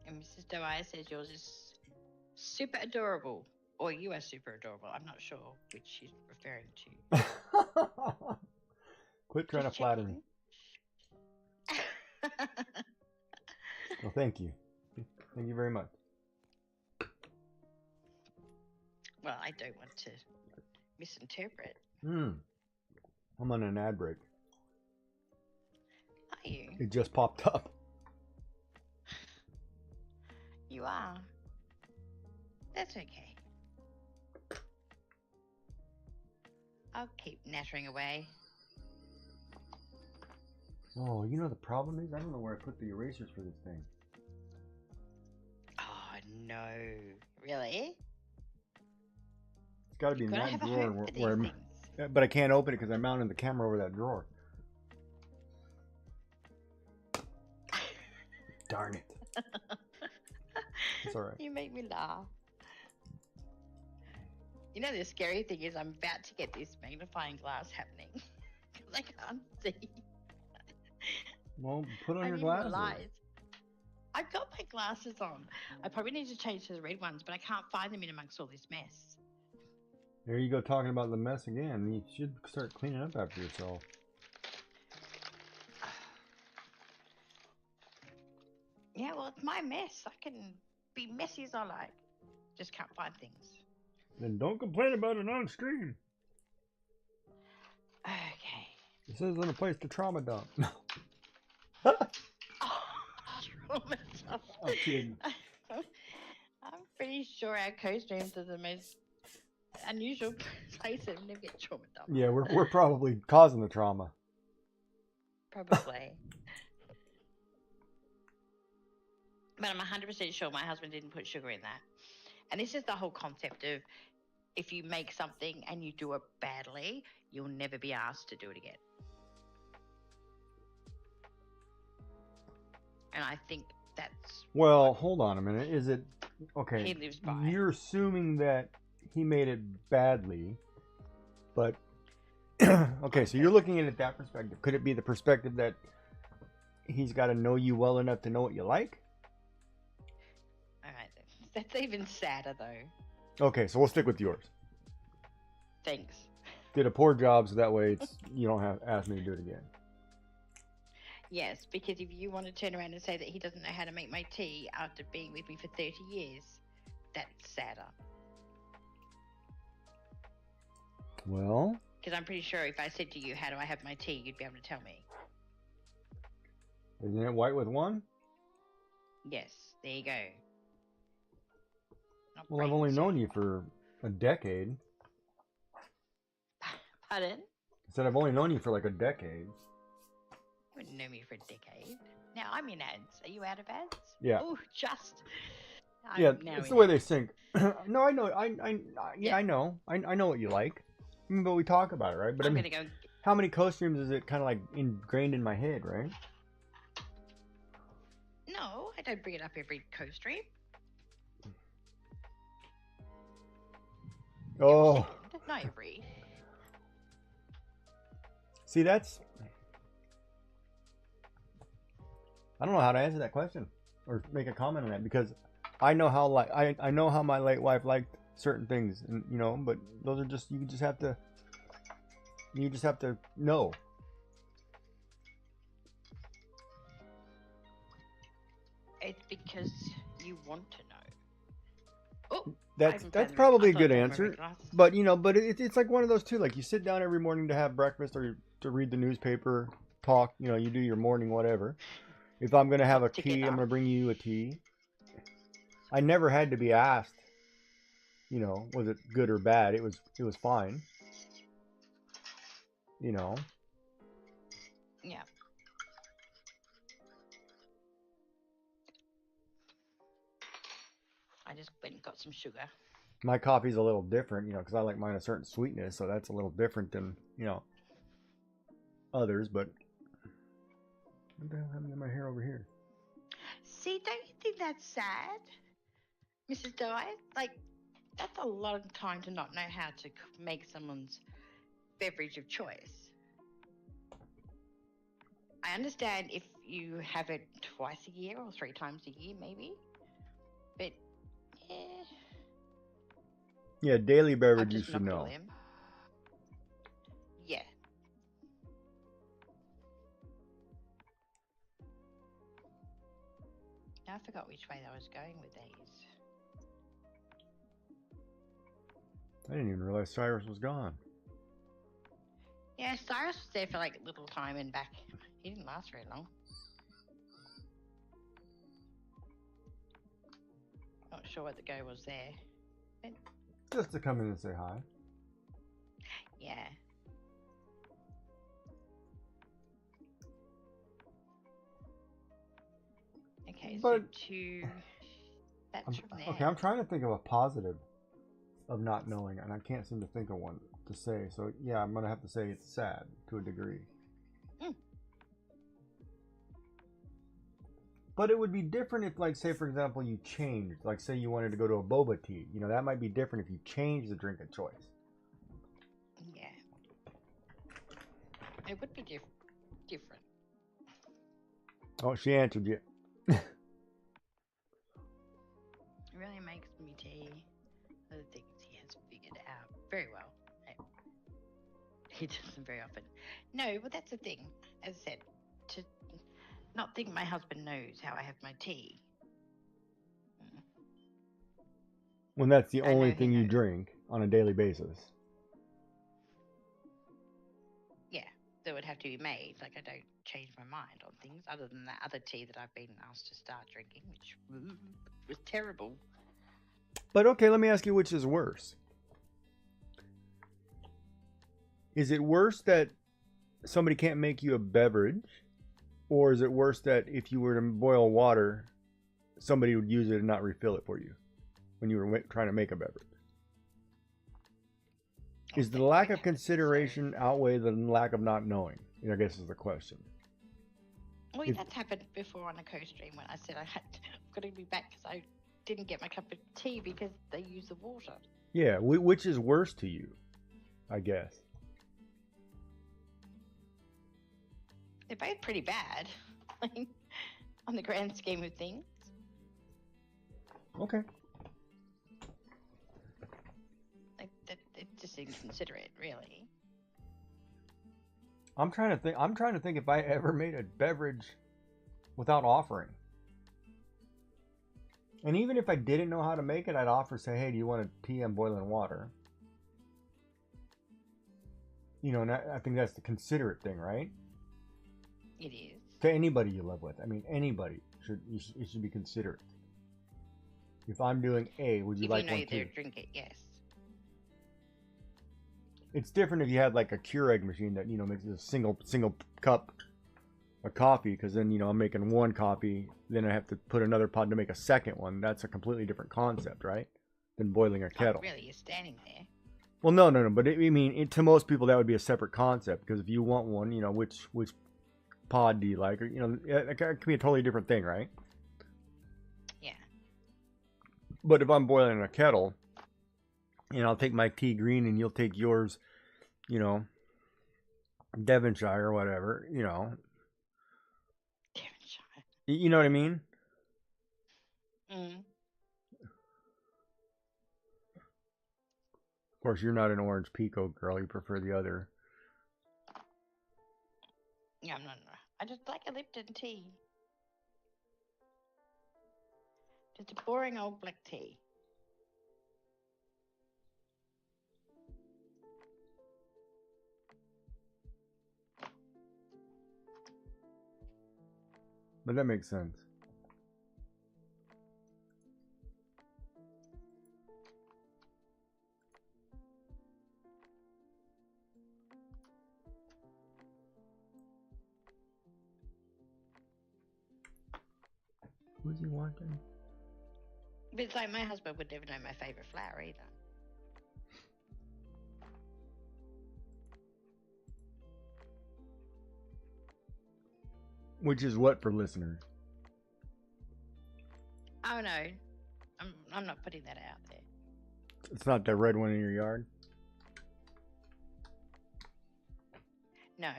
And Mrs. Doeyes says yours is super adorable. Or you are super adorable. I'm not sure which she's referring to. Quit trying to Just flatter me. checking. Well, thank you. Thank you very much. Well, I don't want to misinterpret. I'm on an ad break. Are you? It just popped up. You are. That's okay. I'll keep nattering away. Oh, you know the problem is? I don't know where I put the erasers for this thing. Oh, no. Really? It's got to be in Gotta that have a drawer home for these where things. but I can't open it because I mounted the camera over that drawer. Darn it. It's alright. You make me laugh. You know, the scary thing is I'm about to get this magnifying glass happening. Because I can't see. Well, put on I your didn't glasses. realise. I've got my glasses on. I probably need to change to the red ones, but I can't find them in amongst all this mess. There you go, talking about the mess again. You should start cleaning up after yourself. Yeah, well, it's my mess. I can be messy as I like. Just can't find things. Then don't complain about it on screen. Okay. This isn't a place to trauma dump. Oh, trauma dump. I'm kidding. I'm pretty sure our co-streams are the most unusual place that never get trauma dumped. Yeah, we're probably causing the trauma. Probably. But I'm 100% sure my husband didn't put sugar in that. And this is the whole concept of if you make something and you do it badly, you'll never be asked to do it again. And I think that's Well, hold on a minute. Is it okay? he lives by. You're assuming that he made it badly, but okay. So you're looking at it that perspective. Could it be the perspective that he's got to know you well enough to know what you like? All right, that's even sadder though. Okay, so we'll stick with yours. Thanks. Did a poor job, so that way it's you don't have ask me to do it again. Yes, because if you want to turn around and say that he doesn't know how to make my tea after being with me for 30 years, that's sadder. Well, Because I'm pretty sure if I said to you, how do I have my tea, you'd be able to tell me. isn't it white with one? Yes, there you go. Not Well, I've brain only known surgery. you for a decade. Pardon? I said I've only known you for like a decade. You haven't known me for a decade. Now I'm in ads. Are you out of ads? Yeah. Oh, just. Yeah, now it's in the way they ads. sync. No, I know. Yeah. I know. I know what you like. I mean, but we talk about it, right? But I'm I mean, going to go. how many co-streams is it kind of like ingrained in my head, right? No, I don't bring it up every co-stream. Oh, Not every. see, that's. I don't know how to answer that question or make a comment on that because I know how I know how my late wife liked certain things, and you know, but those are just you just have to know. It's because you want to know. Oh, That's probably a good answer. But you know, but it's like one of those too. Like you sit down every morning to have breakfast or to read the newspaper, talk. You know, you do your morning whatever, If I'm gonna have a Tick it tea, I'm off. gonna bring you a tea. I never had to be asked, you know, was it good or bad? It was fine. You know. Yeah. I just went and got some sugar. My coffee's a little different, you know, because I like mine a certain sweetness, so that's a little different than, you know, others. But what the hell happened to my hair over here? See, don't you think that's sad, Mrs. Di? Like, that's a lot of time to not know how to make someone's beverage of choice. I understand if you have it twice a year or 3 times a year, maybe. But, yeah. Yeah, daily I'm beverage you just should not know. gonna limb. Yeah. Now I forgot which way I was going with these. I didn't even realize Cyrus was gone. Yeah, Cyrus was there for like a little time and back. He didn't last very long. Not sure what the go was there. But Just to come in and say hi. yeah. Okay, But- so that's from there. Okay, I'm trying to think of a positive of not knowing, and I can't seem to think of one to say. So yeah, I'm gonna have to say it's sad to a degree. Mm. But it would be different if, like, say for example, you changed. Like, say you wanted to go to a boba tea. You know, that might be different if you change the drink of choice. Yeah. It would be different. Oh, she answered you. It really makes me tea. Other things he has figured out very well. He does them very often. No, but that's the thing. As I said, to not think my husband knows how I have my tea. When that's the I know only he thing you knows. drink on a daily basis. Yeah, that would have to be made. Like, I don't change my mind on things other than that other tea that I've been asked to start drinking, which was terrible. But okay, let me ask you, which is worse? Is it worse that somebody can't make you a beverage? Or is it worse that if you were to boil water, somebody would use it and not refill it for you when you were trying to make a beverage? Is the lack of consideration outweigh the lack of not knowing? I guess is the question. Well, If- that's happened before on a co-stream when I said I've got to be back because I didn't get my cup of tea because they use the water. Yeah, which is worse to you, I guess. They're both pretty bad, like, on the grand scheme of things. Okay. Like, it's just inconsiderate, really. I'm trying to think if I ever made a beverage without offering. And even if I didn't know how to make it, I'd offer, say, hey, do you want a tea and boiling water? You know, and I think that's the considerate thing, right? It is. To anybody you live with. I mean, anybody you should be considerate. If I'm doing A, would you If like you know one they're too? drink it, yes. It's different if you had like a Keurig machine that, you know, makes a single cup of coffee, because then, you know, I'm making one coffee, then I have to put another pod to make a second one. That's a completely different concept, right? Than boiling a kettle. Oh, really? You're standing there. Well, no. But to most people that would be a separate concept, because if you want one, you know, which pod do you like? Or, you know, it could be a totally different thing, right? Yeah. But if I'm boiling a kettle, and I'll take my tea green and you'll take yours, you know, Devonshire or whatever, you know. Devonshire. You know what I mean? Mm. Of course, you're not an orange pico girl. You prefer the other. Yeah, I'm not. I just like a Lipton tea. Just a boring old black tea. But that makes sense. Who's he wanting? But it's like my husband would never know my favourite flower either. Which is what for listeners? Oh no, I'm not putting that out there. It's not that red one in your yard? No.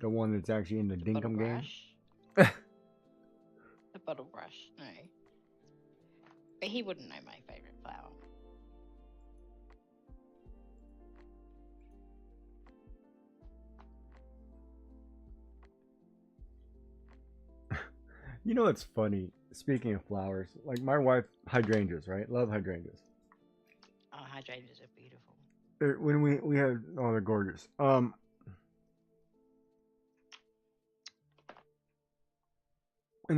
The one that's actually in the dinkum game? The bottle brush, no. But he wouldn't know my favourite flower. You know what's funny? Speaking of flowers, like my wife, hydrangeas, right? Love hydrangeas. Oh, hydrangeas are beautiful. When we had, oh, they're gorgeous. And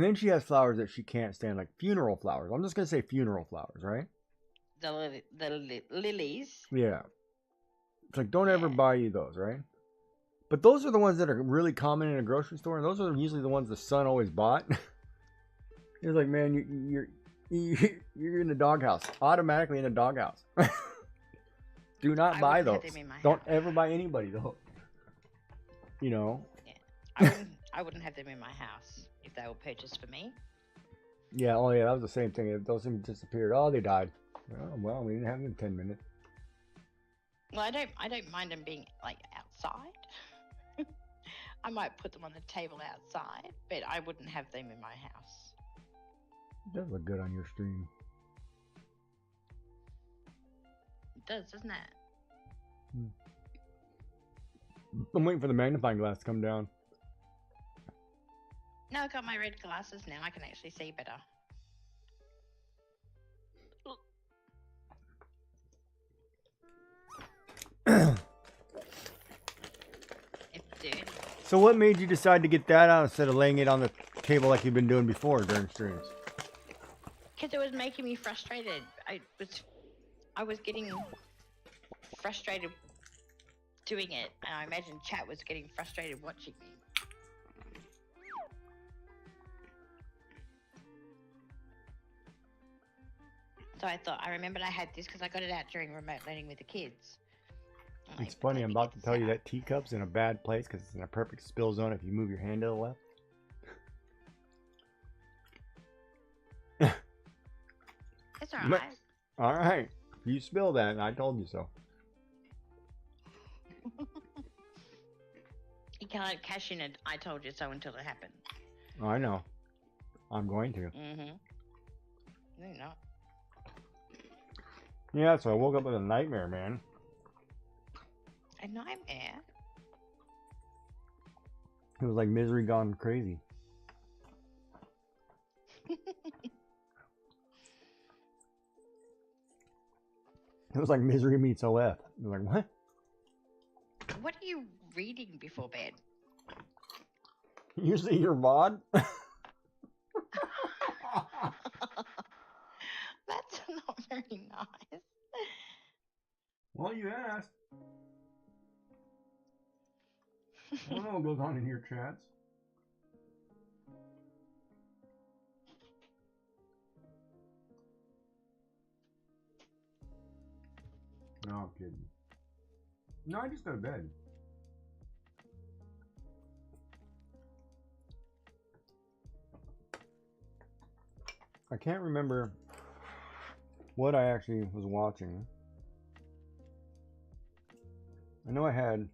then she has flowers that she can't stand, like funeral flowers. I'm just gonna say funeral flowers, right? The lilies. Yeah. It's like, don't ever buy you those, right? But those are the ones that are really common in a grocery store, and those are usually the ones the son always bought. It's like, man, you're in the doghouse, automatically in the doghouse. Do not buy those. Don't ever buy anybody those. You know. Yeah. I wouldn't have them in my house if they were purchased for me. Yeah. Oh yeah, that was the same thing. If those things disappeared, oh, they died. Well, we didn't have them in 10 minutes. Well, I don't mind them being like outside. I might put them on the table outside, but I wouldn't have them in my house. It does look good on your stream. It does, doesn't it? I'm waiting for the magnifying glass to come down. No, I got my red glasses now. I can actually see better. It's dirty. So what made you decide to get that out instead of laying it on the table like you've been doing before during streams? Because it was making me frustrated. I was getting frustrated doing it, and I imagine chat was getting frustrated watching me. So I remembered I had this because I got it out during remote learning with the kids. It's funny, I'm about to tell you that teacup's in a bad place because it's in a perfect spill zone if you move your hand to the left. It's alright. Alright. You spilled that and I told you so. You can't cash in it, I told you so until it happened. Oh, I know. I'm going to. Mm-hmm. No, you're not. Yeah, so I woke up with a nightmare, man. A nightmare? It was like misery gone crazy. It was like misery meets OF. You're like, what? What are you reading before bed? You see your VOD? That's not very nice. Well, you asked. I don't know what goes on in your chats. No, I'm kidding. No, I just go to bed. I can't remember what I actually was watching. I know I had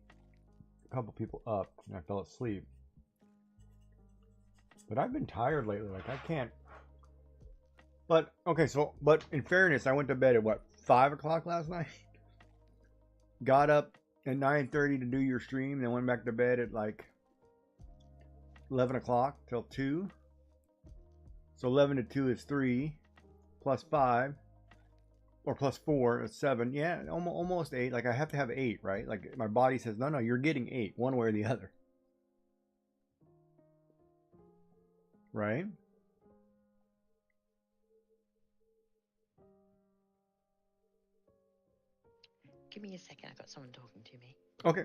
a couple people up and I fell asleep. But I've been tired lately, like I can't. But, okay, but in fairness, I went to bed at what, 5 o'clock last night? Got up at 9:30 to do your stream, then went back to bed at like 11 o'clock till 2. So 11 to 2 is 3, plus 5, or plus 4 is 7. Yeah, almost 8. Like I have to have 8, right? Like my body says, no, you're getting 8, one way or the other. Right? Give me a second. I've got someone talking to me. Okay.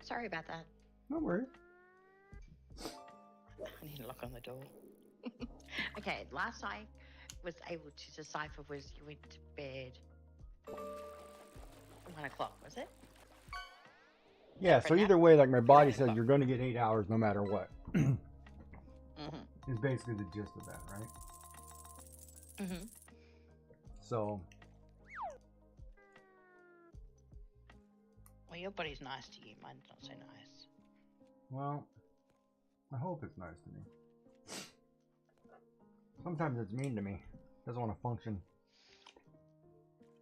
Sorry about that. No worries. I need to lock on the door. Okay, last I was able to decipher was you went to bed 1 o'clock, was it? Yeah, for so a nap? either way, like my body says o'clock. you're going to get 8 hours no matter what. Mm-hmm. Is basically the gist of that, right? Mm-hmm. So, Well, your body's nice to you. Mine's not so nice. well, I hope it's nice to me. Sometimes it's mean to me. Doesn't want to function.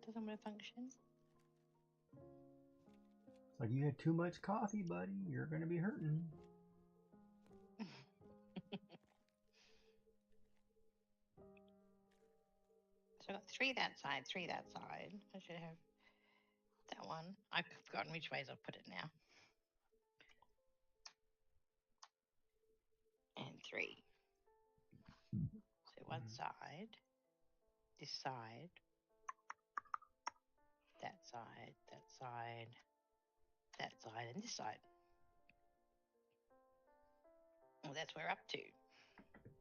Doesn't want to function. It's like you had too much coffee, buddy. You're going to be hurting. So I got 3 that side, 3 that side. I should have that one. I've forgotten which ways I've put it now. And 3. So one side, this side, that side, that side, that side, and this side. Well, that's where we're up to.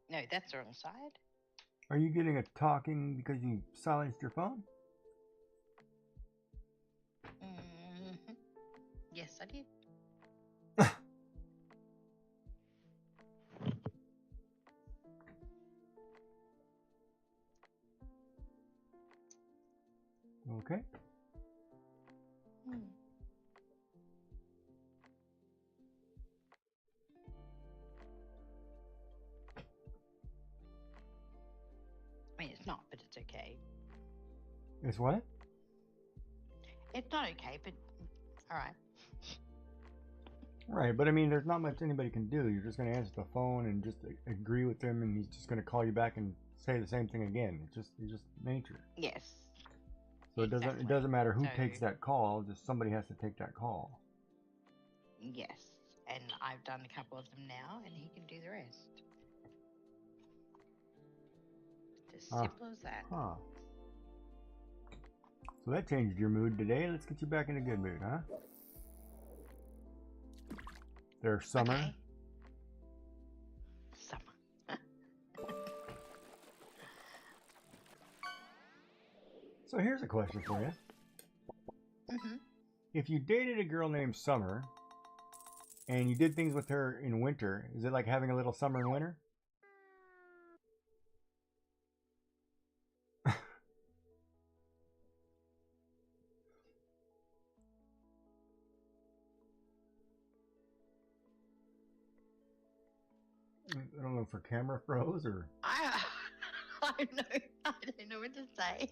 No, that's the wrong side. Are you getting a talking because you silenced your phone? Mm-hmm. Yes, I did. Okay. Hmm. I mean, it's not, but it's okay. It's what? It's not okay, but all right. Right, but I mean, there's not much anybody can do. You're just going to answer the phone and just agree with him, and he's just going to call you back and say the same thing again. It's just nature. Yes. So it doesn't matter who So- takes that call. Just somebody has to take that call. Yes. And I've done a couple of them now, and he can do the rest. It's as simple as that. Huh. So that changed your mood today. Let's get you back in a good mood, huh? There's Summer. Okay. Summer. So here's a question for you. Mm-hmm. If you dated a girl named Summer and you did things with her in winter, is it like having a little summer and winter? I don't know if her camera froze or. I don't know what to say.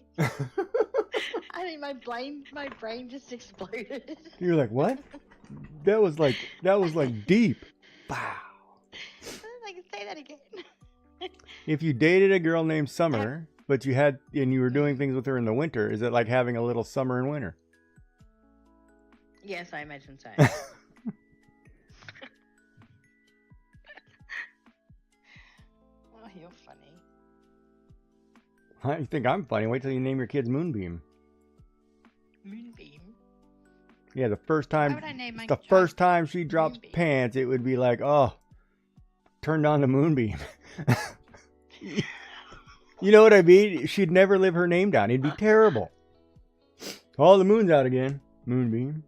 I think my brain just exploded. You're like, what? That was like deep. Wow. Like, say that again. If you dated a girl named Summer, but you were doing things with her in the winter, is it like having a little summer and winter? Yes, I imagine so. Oh, you're funny. You think I'm funny? Wait till you name your kids Moonbeam. Moonbeam. Yeah, the first Why time would I name my the child first time she drops Moonbeam? pants, it would be like, oh, turned on the Moonbeam. You know what I mean? She'd never live her name down. It'd be terrible. Oh, the moon's out again. Moonbeam.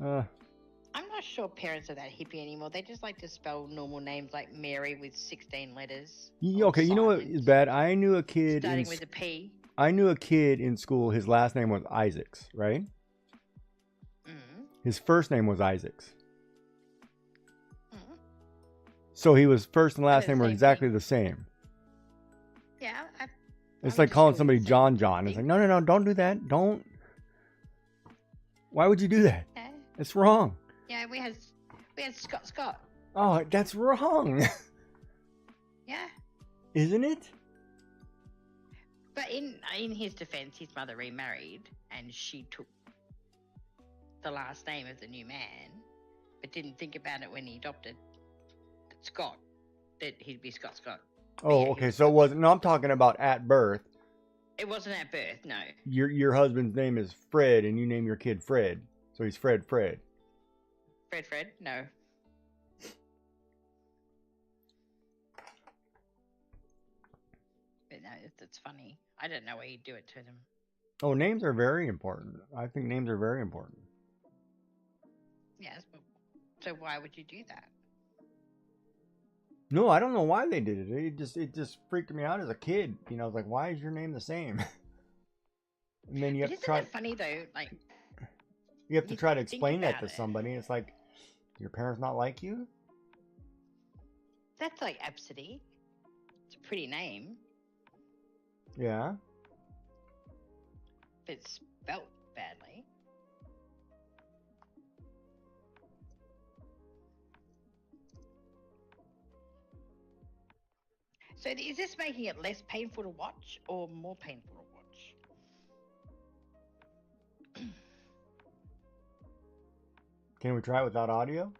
I'm not sure parents are that hippie anymore. They just like to spell normal names like Mary with 16 letters. or Okay, you know what silent, is bad? I knew a kid starting with a P. I knew a kid in school. His last name was Isaacs, right? Mm. His first name was Isaacs. So he was first and last the name were same exactly the same. Yeah. It's I'm like just calling doing somebody the same John John. It's thing. like, no, don't do that. Don't. Why would you do that? Yeah. It's wrong. Yeah, we had Scott. Oh, that's wrong. Yeah. Isn't it? But in his defense, his mother remarried and she took the last name of the new man, but didn't think about it when he adopted Scott, that he'd be Scott. Oh, yeah, okay. So it wasn't. No, I'm talking about at birth. It wasn't at birth, no. Your husband's name is Fred, and you name your kid Fred, so he's Fred. Fred, no. But no, it's funny. I don't know why you do it to them. Oh, names are very important. I think names are very important. Yes, but so why would you do that? No, I don't know why they did it. It just freaked me out as a kid. You know, I was like, why is your name the same? And then you have to Isn't try. it funny though? Like You have to you try to think explain that about to it. somebody. It's like, your parents not like you? that's like Absidy. It's a pretty name, Yeah. but it's spelt badly. So is this making it less painful to watch or more painful to watch? Can we try it without audio?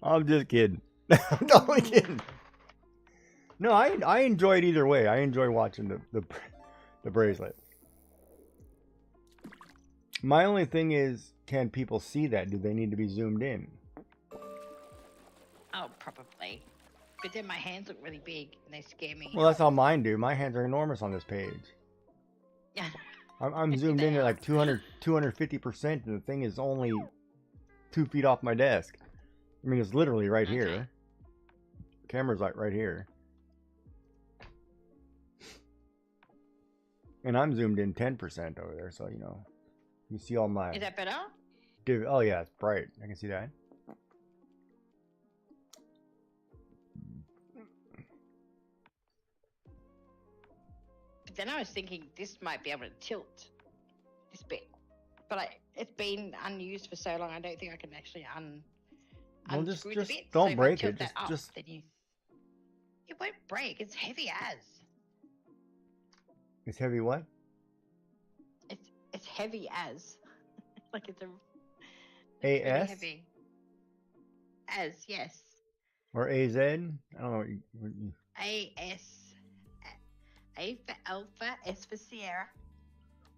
I'm just kidding. I'm totally kidding. No, I enjoy it either way. I enjoy watching the bracelet. My only thing is, can people see that? Do they need to be zoomed in? Oh, probably. But then my hands look really big and they scare me. Well, that's how mine do. My hands are enormous on this page. Yeah. I'm zoomed in at like 250%, and the thing is only 2 feet off my desk. I mean, it's literally right Okay. here. The camera's like right here. And I'm zoomed in 10% over there, so, you know, you see all my... Is that better? Oh, yeah, it's bright. I can see that. But then I was thinking this might be able to tilt this bit. But it's been unused for so long, I don't think I can actually Well, just unscrew the bit. don't if I break tilt it. that Just up, then it won't break. It's heavy as. It's heavy what? It's heavy as. Like it's AS? really heavy. As, yes. Or AZ? I don't know what you... AS. A for Alpha, S for Sierra.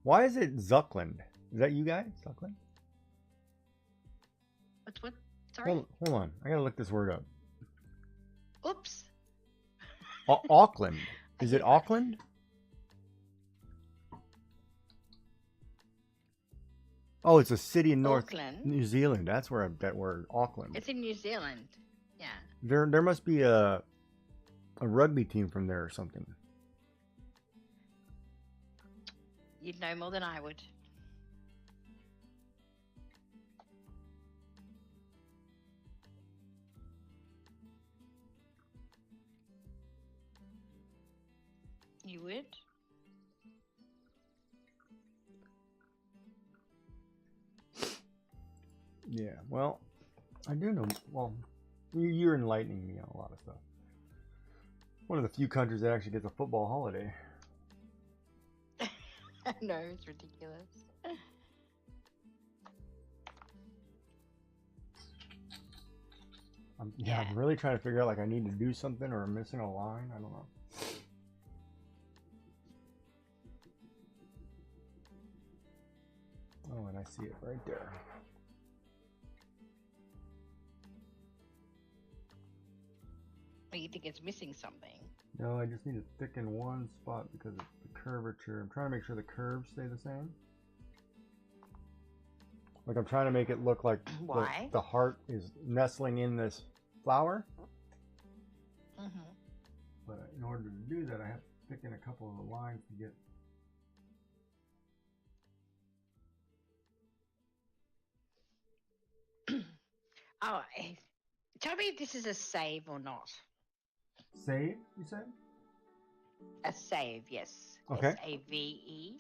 Why is it Zuckland? Is that you guys? Zuckland? What? Sorry? Hold on. I gotta look this word up. Oops. Auckland. Is it Auckland? Oh, it's a city in North Auckland. New Zealand. That's where that word, Auckland. It's in New Zealand. Yeah. There must be a rugby team from there or something. You'd know more than I would. You would? Yeah, well, I do know. Well, you're enlightening me on a lot of stuff. One of the few countries that actually gets a football holiday. No, it's ridiculous. I'm really trying to figure out, like, I need to do something or I'm missing a line. I don't know. Oh, and I see it right there. Well, you think it's missing something? No, I just need to thicken one spot because of the curvature. I'm trying to make sure the curves stay the same. Like, I'm trying to make it look like Why? the heart is nestling in this flower. Mm-hmm. But in order to do that, I have to thicken a couple of the lines to get... Oh, tell me if this is a save or not. Save, you said? A save, yes. Okay. S-A-V-E.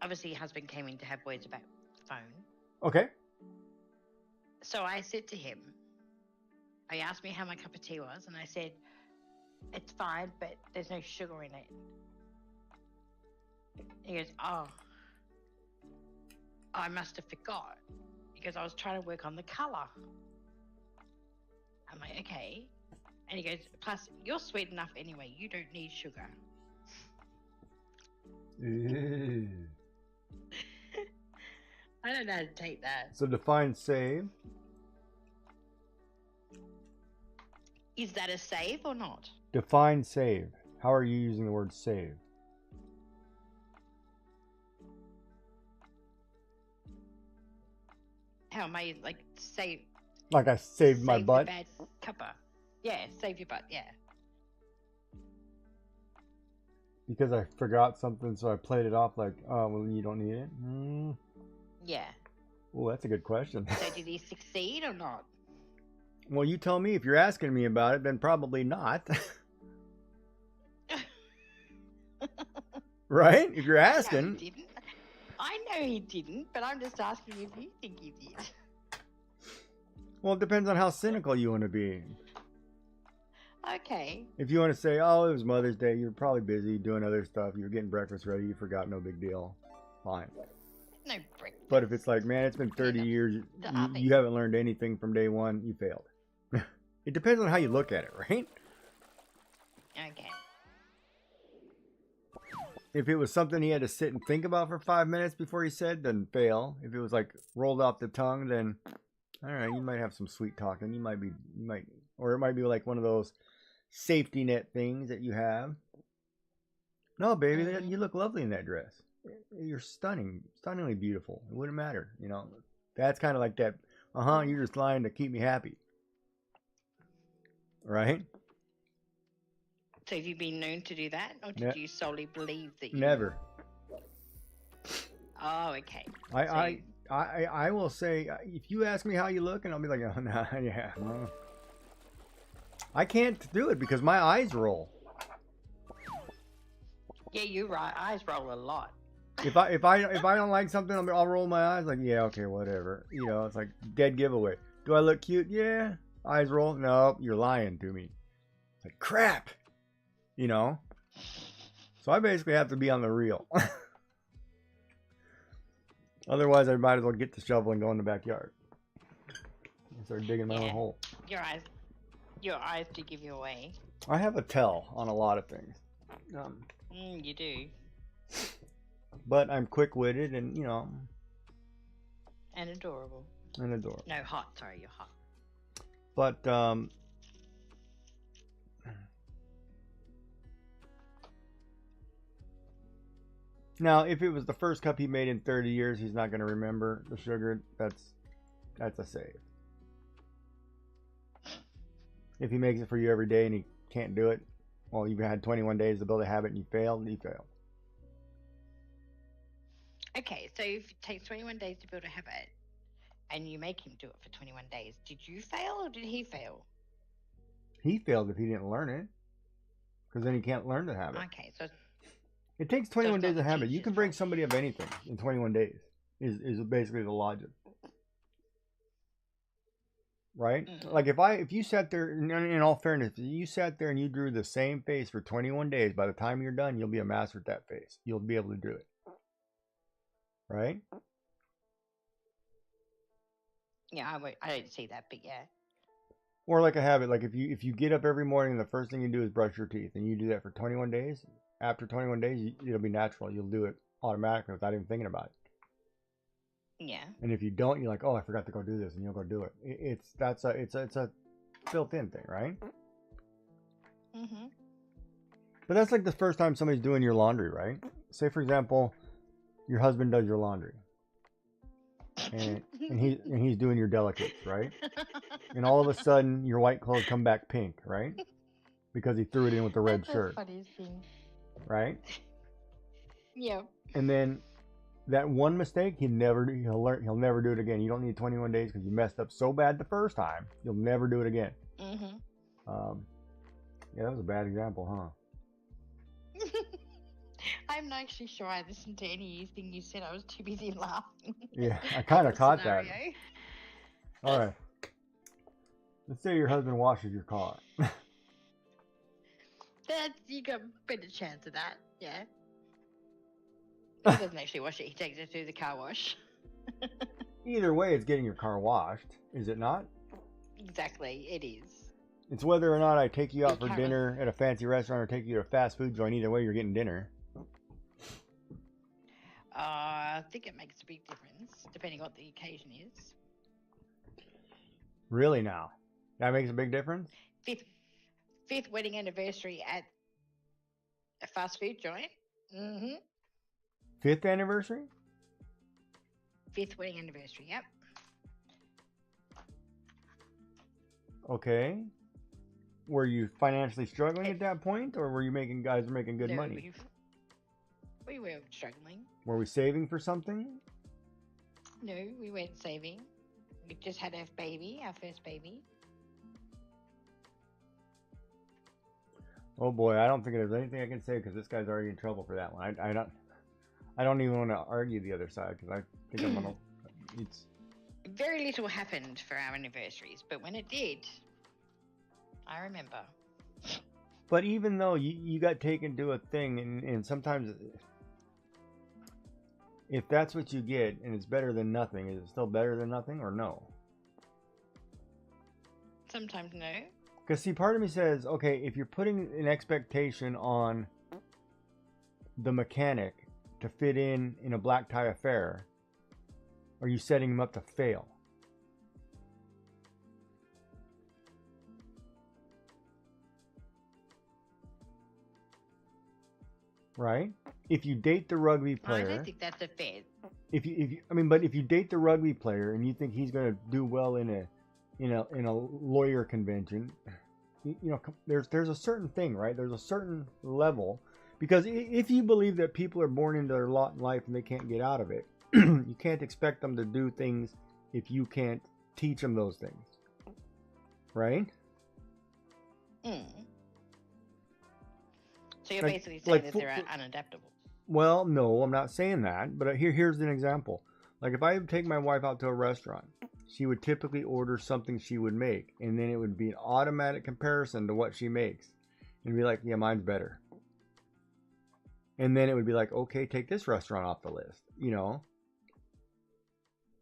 Obviously, your husband came in to have words about the phone. Okay. So I said to him, he asked me how my cup of tea was, and I said, it's fine, but there's no sugar in it. He goes, oh, I must have forgot because I was trying to work on the colour. I'm like, okay. And he goes, plus, you're sweet enough anyway. You don't need sugar. Ew. I don't know how to take that. So define save. Is that a save or not? Define save. How are you using the word save? How am I, like, save? Like I saved my save butt? The bad cuppa. Yeah, save your butt, yeah. Because I forgot something, so I played it off like, oh, well, you don't need it? Mm. Yeah. Well, that's a good question. So did he succeed or not? Well, you tell me. If you're asking me about it, then probably not. Right? If you're asking. I know he didn't, but I'm just asking if you think he did. Well, it depends on how cynical you want to be. Okay. If you want to say, oh, it was Mother's Day, you're probably busy doing other stuff, you're getting breakfast ready, you forgot, no big deal. Fine. No breakfast. But if it's like, man, it's been 30 years, you haven't learned anything from day one, you failed. It depends on how you look at it, right? Okay. If it was something he had to sit and think about for 5 minutes before he said, then fail. If it was like rolled off the tongue, then all right, you might have some sweet talking. Or it might be like one of those safety net things that you have. No, baby, you look lovely in that dress. You're stunningly beautiful. It wouldn't matter, you know. That's kind of like that. You're just lying to keep me happy, right? So have you been known to do that, or did you solely believe that you... Never. Oh, okay. I will say, if you ask me how you look, and I'll be like, oh, nah, yeah. No. I can't do it because my eyes roll. Yeah, you're right. Eyes roll a lot. If I don't like something, I'll roll my eyes like, yeah, okay, whatever. You know, it's like dead giveaway. Do I look cute? Yeah. Eyes roll? No, you're lying to me. Like crap. You know? So I basically have to be on the reel. Otherwise, I might as well get the shovel and go in the backyard and start digging my own hole. Your eyes do give you away. I have a tell on a lot of things. You do. But I'm quick-witted and, you know. And adorable. No, hot. Sorry, you're hot. But, now, if it was the first cup he made in 30 years, he's not going to remember the sugar. That's a save. If he makes it for you every day and he can't do it, well, you've had 21 days to build a habit and you failed, Okay, so if it takes 21 days to build a habit and you make him do it for 21 days, did you fail or did he fail? He failed if he didn't learn it. Because then he can't learn the habit. Okay, so... It takes 21 days of habit. You can break somebody of anything in 21 days, is basically the logic. Right? Like if you sat there, in all fairness, if you sat there and you drew the same face for 21 days, by the time you're done, you'll be a master at that face. You'll be able to do it. Right? Yeah, I don't see that, but yeah. Or like a habit, like if you get up every morning and the first thing you do is brush your teeth, and you do that for 21 days, after 21 days, it'll be natural. You'll do it automatically without even thinking about it. Yeah. And if you don't, you're like, oh, I forgot to go do this, and you'll go do it. It's a built-in thing, right? Mhm. But that's like the first time somebody's doing your laundry, right? Say, for example, your husband does your laundry, and he's doing your delicates, right? And all of a sudden, your white clothes come back pink, right? Because he threw it in with the red shirt. That's the funniest thing. Right? Yeah. And then that one mistake, he'll never do it again. You don't need 21 days because you messed up so bad the first time. You'll never do it again. Mm-hmm. Yeah, that was a bad example, huh? I'm not actually sure I listened to anything you said. I was too busy laughing. Yeah, I kind of The caught that. scenario. All right. Let's say your husband washes your car. You got a better chance of that, yeah. He doesn't actually wash it. He takes it through the car wash. Either way, it's getting your car washed, is it not? Exactly, it is. It's whether or not I take you out for Kind of. dinner at a fancy restaurant or take you to a fast food joint. Either way, you're getting dinner. I think it makes a big difference, depending what the occasion is. Really now? That makes a big difference? Fifth wedding anniversary at a fast food joint. Mm-hmm. 5th anniversary? 5th wedding anniversary, yep. Okay. Were you financially struggling at that point, or were you making good money? We weren't struggling. Were we saving for something? No, we weren't saving. We just had our first baby. Oh boy, I don't think there's anything I can say because this guy's already in trouble for that one. I don't even want to argue the other side because I think I'm gonna. It's very little happened for our anniversaries, but when it did, I remember. But even though you got taken to a thing, and sometimes if that's what you get and it's better than nothing, is it still better than nothing or no? Sometimes no. Because see, part of me says, okay, if you're putting an expectation on the mechanic to fit in a black tie affair, are you setting him up to fail? Right? If you date the rugby player, I don't think that's a fair. If you date the rugby player and you think he's going to do well in a lawyer convention, there's a certain thing, right? There's a certain level, because if you believe that people are born into their lot in life and they can't get out of it, you can't expect them to do things if you can't teach them those things, right? So you're basically saying that they're unadaptable. Well, no, I'm not saying that, but here's an example. Like if I take my wife out to a restaurant, she would typically order something she would make, and then it would be an automatic comparison to what she makes. And be like, yeah, mine's better. And then it would be like, okay, take this restaurant off the list,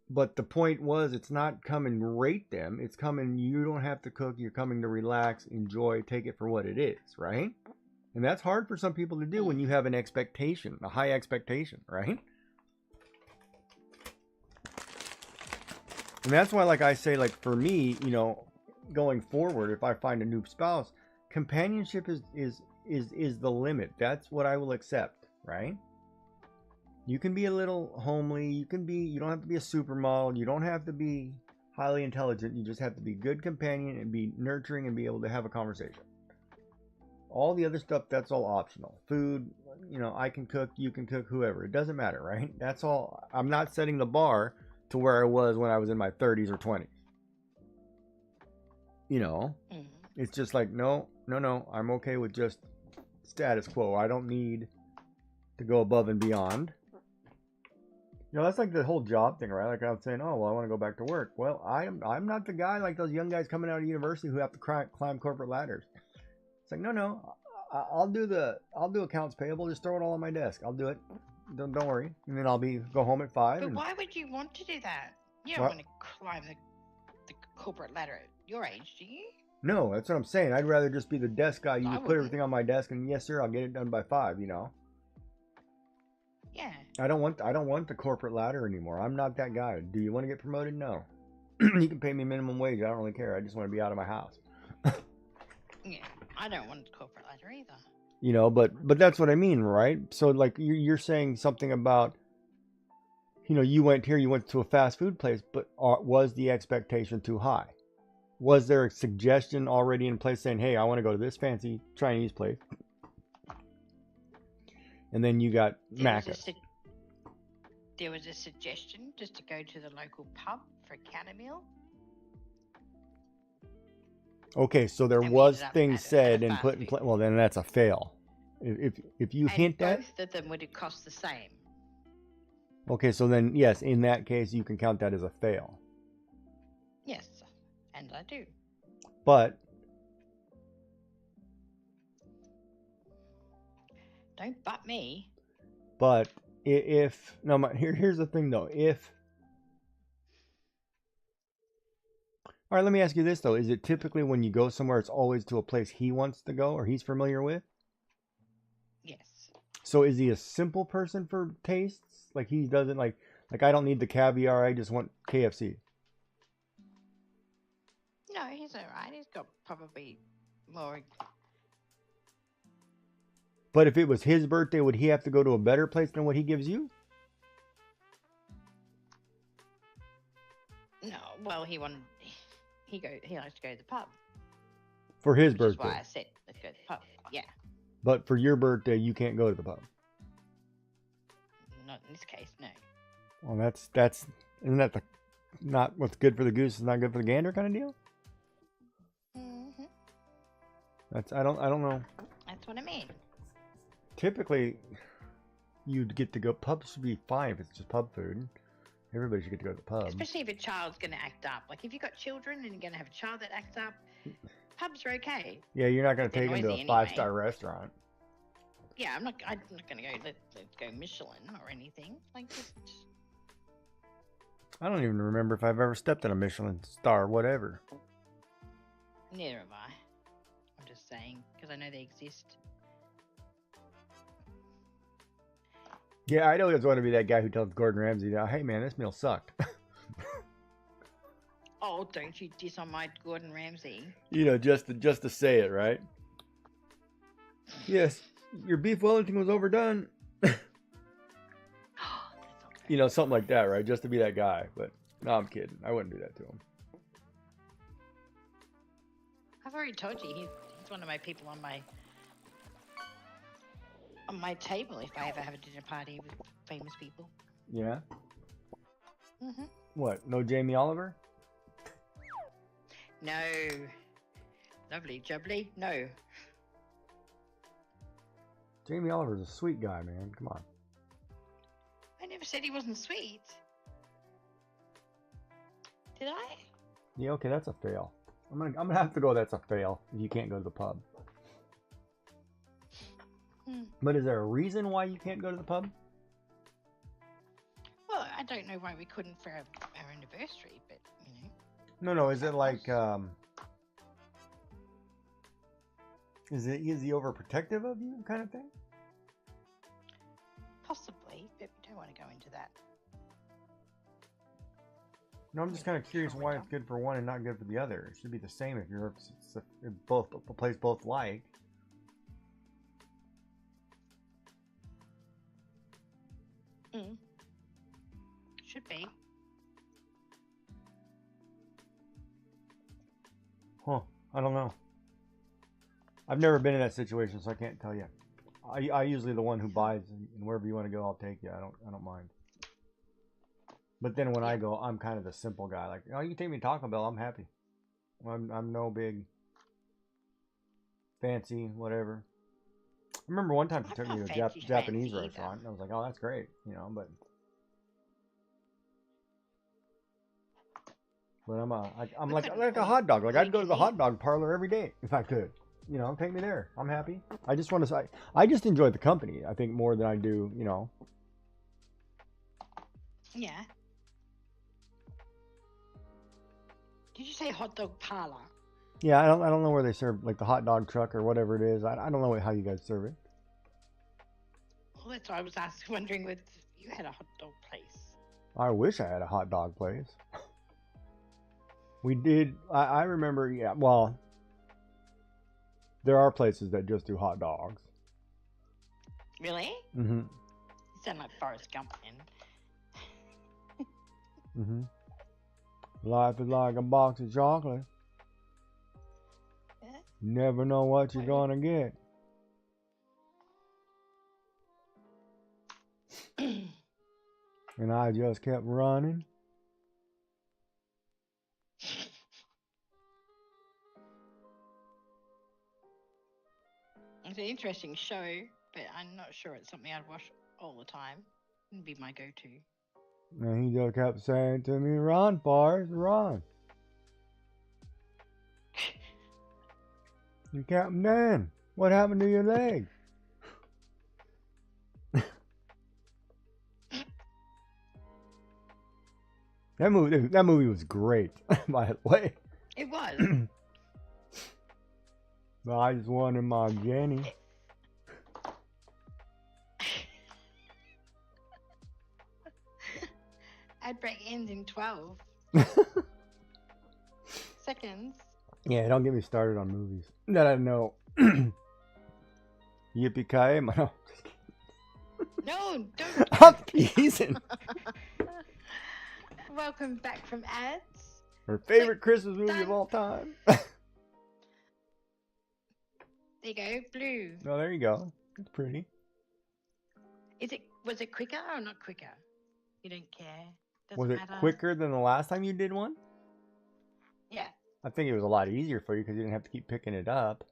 But the point was, it's not come and rate them. It's coming, you don't have to cook. You're coming to relax, enjoy, take it for what it is, right? And that's hard for some people to do when you have an expectation, a high expectation, right? And that's why, like I say, like for me, going forward, if I find a new spouse, companionship is the limit. That's what I will accept, right? You can be a little homely. You don't have to be a supermodel. You don't have to be highly intelligent. You just have to be a good companion and be nurturing and be able to have a conversation. All the other stuff, that's all optional. Food, I can cook, you can cook, whoever. It doesn't matter, right? That's all. I'm not setting the bar to where I was when I was in my 30s or 20s. It's just like, no, I'm okay with just status quo. I don't need to go above and beyond. That's like the whole job thing, right? Like I was saying, oh, well, I want to go back to work. Well, I'm not the guy like those young guys coming out of university who have to climb corporate ladders. It's like, no, I'll do accounts payable. Just throw it all on my desk. I'll do it. Don't worry. And then I'll go home at 5. But why would you want to do that? You don't want to climb the corporate ladder at your age, do you? No, that's what I'm saying. I'd rather just be the desk guy. You put everything on my desk, and yes, sir, I'll get it done by 5. Yeah. I don't want the corporate ladder anymore. I'm not that guy. Do you want to get promoted? No. You can pay me minimum wage. I don't really care. I just want to be out of my house. Yeah. I don't want a corporate ladder either. But that's what I mean, right? So like you're saying something about, you went to a fast food place, but was the expectation too high? Was there a suggestion already in place saying, hey, I want to go to this fancy Chinese place? And then you got Macca's. there was a suggestion just to go to the local pub for a counter meal. Okay, so there And we was ended up things at a said and fast put in food. place. Well, then that's a fail. If you And hint at. both of them would have cost the same. Okay, so then yes, in that case you can count that as a fail. Yes, and I do. But Don't butt me. But if no, here's the thing though. All right, let me ask you this though: is it typically when you go somewhere, it's always to a place he wants to go or he's familiar with? Yes. So is he a simple person for tastes? Like he doesn't like I don't need the caviar. I just want KFC. No, he's alright. He's got probably more. But if it was his birthday, would he have to go to a better place than what he gives you? No, well, he likes to go to the pub. For his Which birthday. is why I said let's go to the pub. Yeah. But for your birthday, you can't go to the pub. Not in this case, no. Well, that's isn't that not what's good for the goose is not good for the gander kind of deal? Mm-hmm. That's I don't know. That's what I mean. Typically, you'd get to go. Pubs should be fine if it's just pub food. Everybody should get to go to the pub. Especially if a child's going to act up. Like if you've got children and you're going to have a child that acts up, pubs are okay. Yeah, you're not going to They're take them to noisy a anyway. 5-star restaurant. Yeah, I'm not going to go. Let's go Michelin or anything. Like just. I don't even remember if I've ever stepped in a Michelin star, whatever. Neither have I. I'm just saying because I know they exist. Yeah, I always want to be that guy who tells Gordon Ramsay, "Hey man, this meal sucked." Oh, don't you diss on my Gordon Ramsay? You know, just to say it, right? Yes, your beef Wellington was overdone. That's not You know, something like that, right? Just to be that guy. But no, I'm kidding. I wouldn't do that to him. I've already told you he's one of my people on my table if I ever have a dinner party with famous people. Yeah. Mhm. What? No Jamie Oliver? No. Lovely jubbly. No. Jamie Oliver's a sweet guy, man. Come on. I never said he wasn't sweet. Did I? Yeah, okay, that's a fail. I'm gonna have to go. That's a fail. If you can't go to the pub. But is there a reason why you can't go to the pub? Well, I don't know why we couldn't for our anniversary, but you know. No. Is it like is he overprotective of you, kind of thing? Possibly, but we don't want to go into that. No, I'm just kind of curious why it's good for one and not good for the other. It should be the same if if both a place both like. Should be. Huh? I don't know. I've never been in that situation, so I can't tell you. I usually the one who buys, and wherever you want to go, I'll take you. I don't mind. But then when I go, I'm kind of the simple guy. Like, oh, you can take me to Taco Bell. I'm happy. I'm no big fancy whatever. I remember one time she took me to a Japanese restaurant, and I was like, oh, that's great, you know. But I'm like a hot dog. Like I'd go to the hot dog parlor every day if I could. You know, take me there. I'm happy. I just want to say, I just enjoy the company. I think more than I do, you know. Yeah. Did you say hot dog parlor? Yeah, I don't know where they serve like the hot dog truck or whatever it is. I don't know how you guys serve it. Well, that's why I was wondering if you had a hot dog place. I wish I had a hot dog place. We did. I remember. Yeah. Well, there are places that just do hot dogs. Really? Mm-hmm. You sound like Forrest Gump, man. Mm-hmm. Life is like a box of chocolate. Yeah. You never know what you're gonna get. And I just kept running. It's an interesting show, but I'm not sure it's something I'd watch all the time. It'd be my go-to. And he just kept saying to me, run, Forrest, run. You Captain Dan, what happened to your leg? That movie was great, by the way. It was. But I just wanted my Jenny. Ad break ends in 12 seconds. Yeah, don't get me started on movies that I know. Yippee-ki-yay. No, No, don't. I'm teasing. Welcome back from ads. Her favorite Christmas movie of all time. There you go, blue. Oh, there you go. It's pretty. Was it quicker or not quicker? You don't care. Doesn't Was it matter. quicker than the last time you did one? Yeah. I think it was a lot easier for you because you didn't have to keep picking it up.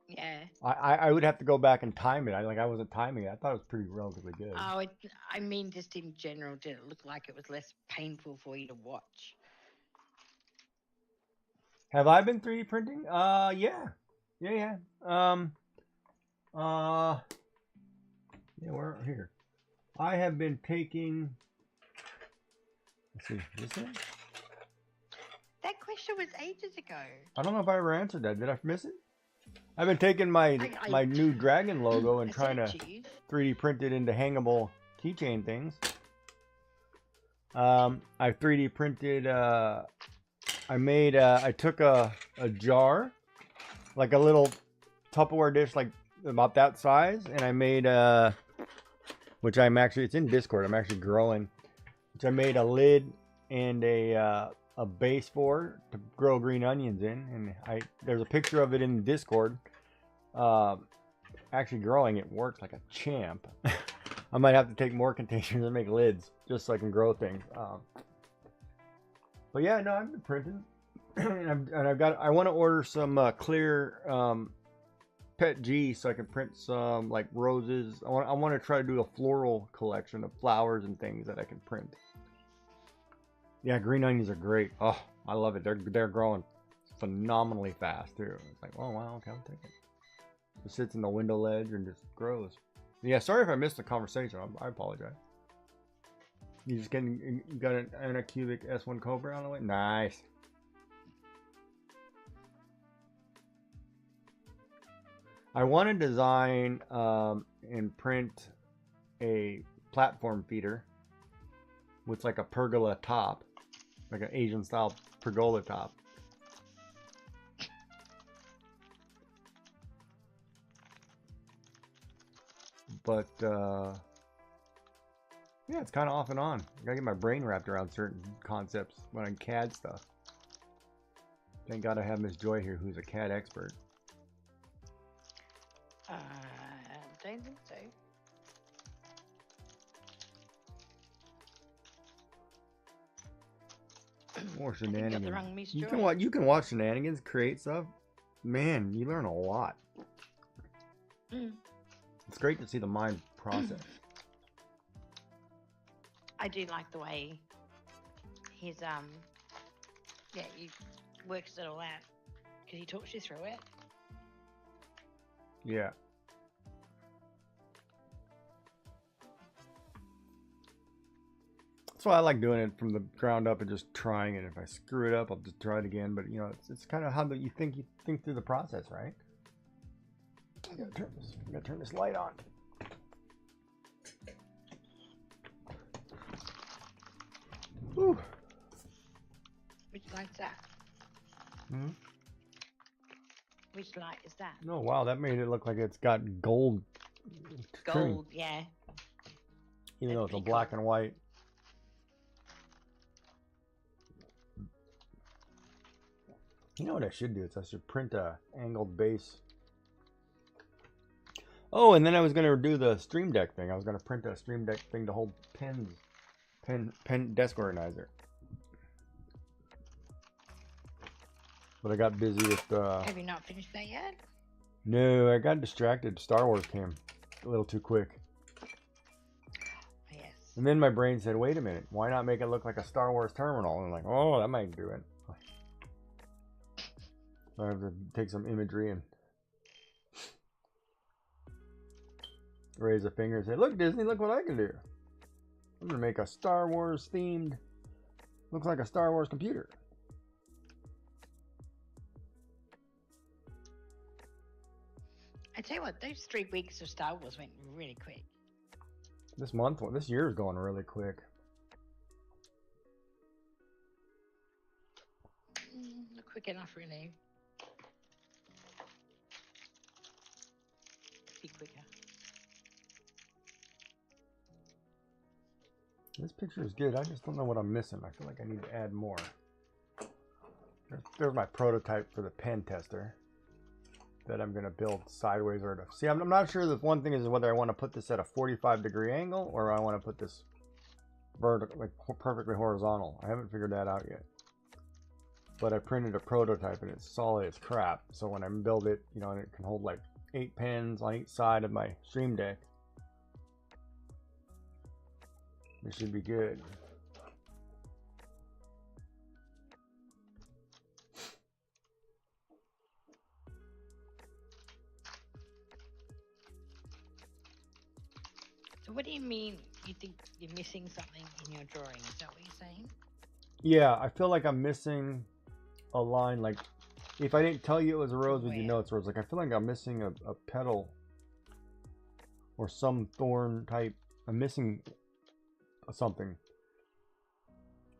Yeah. I would have to go back and time it. I wasn't timing it. I thought it was pretty relatively good. Oh, I mean, just in general, did it look like it was less painful for you to watch? Have I been 3D printing? Yeah. Yeah. Yeah, we're here. I have been taking. Let's see, this one? That question was ages ago. I don't know if I ever answered that. Did I miss it? I've been taking my new dragon logo and trying to 3D print it into hangable keychain things. I 3D printed. I took a jar, like a little Tupperware dish, like about that size, and I made which it's in Discord. I'm actually growing, which I made a lid and a base for to grow green onions in, and there's a picture of it in Discord. Actually growing it works like a champ. I might have to take more containers and make lids just so I can grow things. But yeah, no, I've been printing, and I want to order some clear Pet G so I can print some like roses. I want to try to do a floral collection of flowers and things that I can print. Yeah, green onions are great. Oh, I love it. They're growing phenomenally fast too. It's like, oh wow, okay, I'll take it. It sits in the window ledge and just grows. Yeah, sorry if I missed the conversation. I apologize. You got an Anacubic S1 Cobra on the way? Nice. I want to design and print a platform feeder with like a pergola top, like an Asian style pergola top. But yeah, it's kind of off and on. I gotta get my brain wrapped around certain concepts when I CAD stuff. Thank God I have Miss Joy here, who's a CAD expert. Don't think so. More shenanigans. The wrong Miss You Joy. can watch shenanigans, create stuff. Man, you learn a lot. It's great to see the mind process. I do like the way his he works it all out because he talks you through it. Yeah. That's why I like doing it from the ground up and just trying it. If I screw it up, I'll just try it again. But you know, it's kind of how you think through the process, right? I gotta turn this light on. Whew. Which light's that? Hmm? Which light is that? Oh wow, that made it look like it's got gold. trim, Gold, yeah. even though That's it's a pretty black cool. and white. You know what I should do? I should print a angled base. Oh, and then I was gonna do the Stream Deck thing. I was gonna print a Stream Deck thing to hold pen desk organizer. But I got busy with Have you not finished that yet? No, I got distracted. Star Wars came a little too quick. Yes. And then my brain said, wait a minute, why not make it look like a Star Wars terminal? And I'm like, oh, that might do it. So I have to take some imagery and raise a finger and say, look, Disney, look what I can do. I'm going to make a Star Wars themed, looks like a Star Wars computer. I tell you what, those 3 weeks of Star Wars went really quick. This year is going really quick. Not quick enough, really. Be quicker. This picture is good. I just don't know what I'm missing. I feel like I need to add more. There's my prototype for the pen tester that I'm going to build sideways or to see. I'm not sure. The one thing is whether I want to put this at a 45-degree angle or I want to put this vertical, like perfectly horizontal. I haven't figured that out yet. But I printed a prototype and it's solid as crap. So when I build it, you know, and it can hold like 8 pens on each side of my Stream Deck. It should be good. So what do you mean you think you're missing something in your drawing? Is that what you're saying? Yeah, I feel like I'm missing a line. Like, if I didn't tell you it was a rose, would you know it's a rose? Like, I feel like I'm missing a petal or some thorn type. I'm missing something.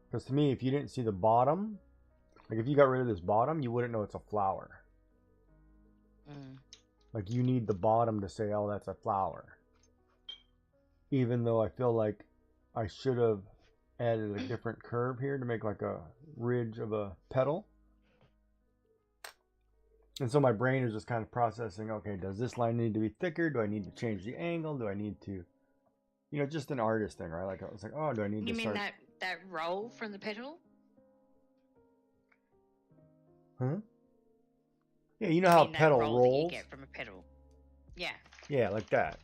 Because to me, if you didn't see the bottom, like if you got rid of this bottom, you wouldn't know it's a flower. Like, you need the bottom to say, oh, that's a flower. Even though I feel like I should have added a different curve here to make like a ridge of a petal. And so my brain is just kind of processing, okay, does this line need to be thicker? Do I need to change the angle? Do I need to, you know, just an artist thing, right? Like I was like, oh, do I need to You start... mean that roll from the petal? Huh? Yeah, you know how a petal that roll rolls? that you get from a petal. Yeah. Yeah, like that.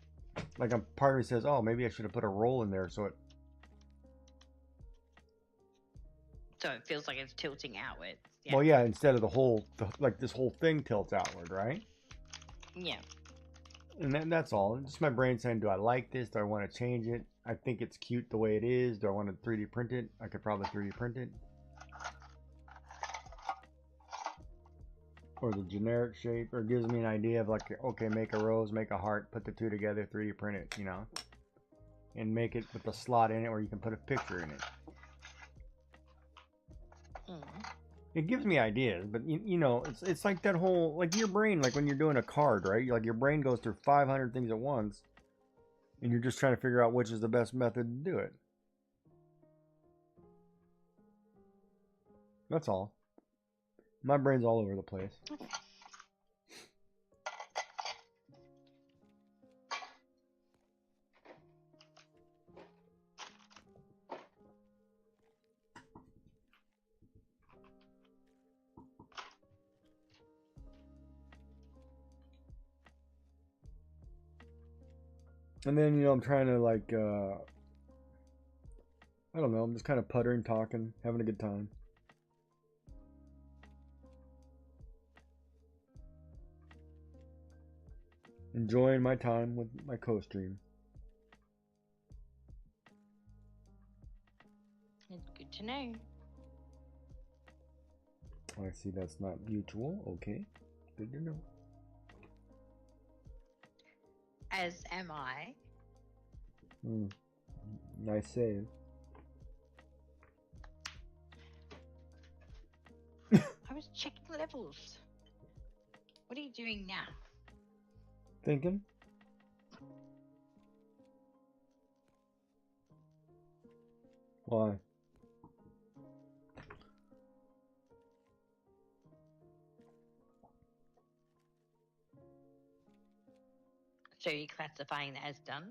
Like a part of me says, oh, maybe I should have put a roll in there so it... So it feels like it's tilting outwards. Yeah. Well, yeah, instead of like this whole thing tilts outward, right? Yeah. And that's all. Just my brain saying, do I like this? Do I want to change it? I think it's cute the way it is. Do I want to 3D print it? I could probably 3D print it. Or the generic shape. Or it gives me an idea of like, okay, make a rose, make a heart, put the two together, 3D print it, you know? And make it with a slot in it where you can put a picture in it. It gives me ideas, but you know, it's like that whole, like your brain, like when you're doing a card, right? Like your brain goes through 500 things at once, and you're just trying to figure out which is the best method to do it. That's all. My brain's all over the place. And then, you know, I'm trying to like, I don't know, I'm just kind of puttering, talking, having a good time. Enjoying my time with my co-stream. It's good to know. I see that's not mutual. Okay, good to know. As am I. Nice save. I was checking levels. What are you doing now? Thinking? Why? So you're classifying that as done?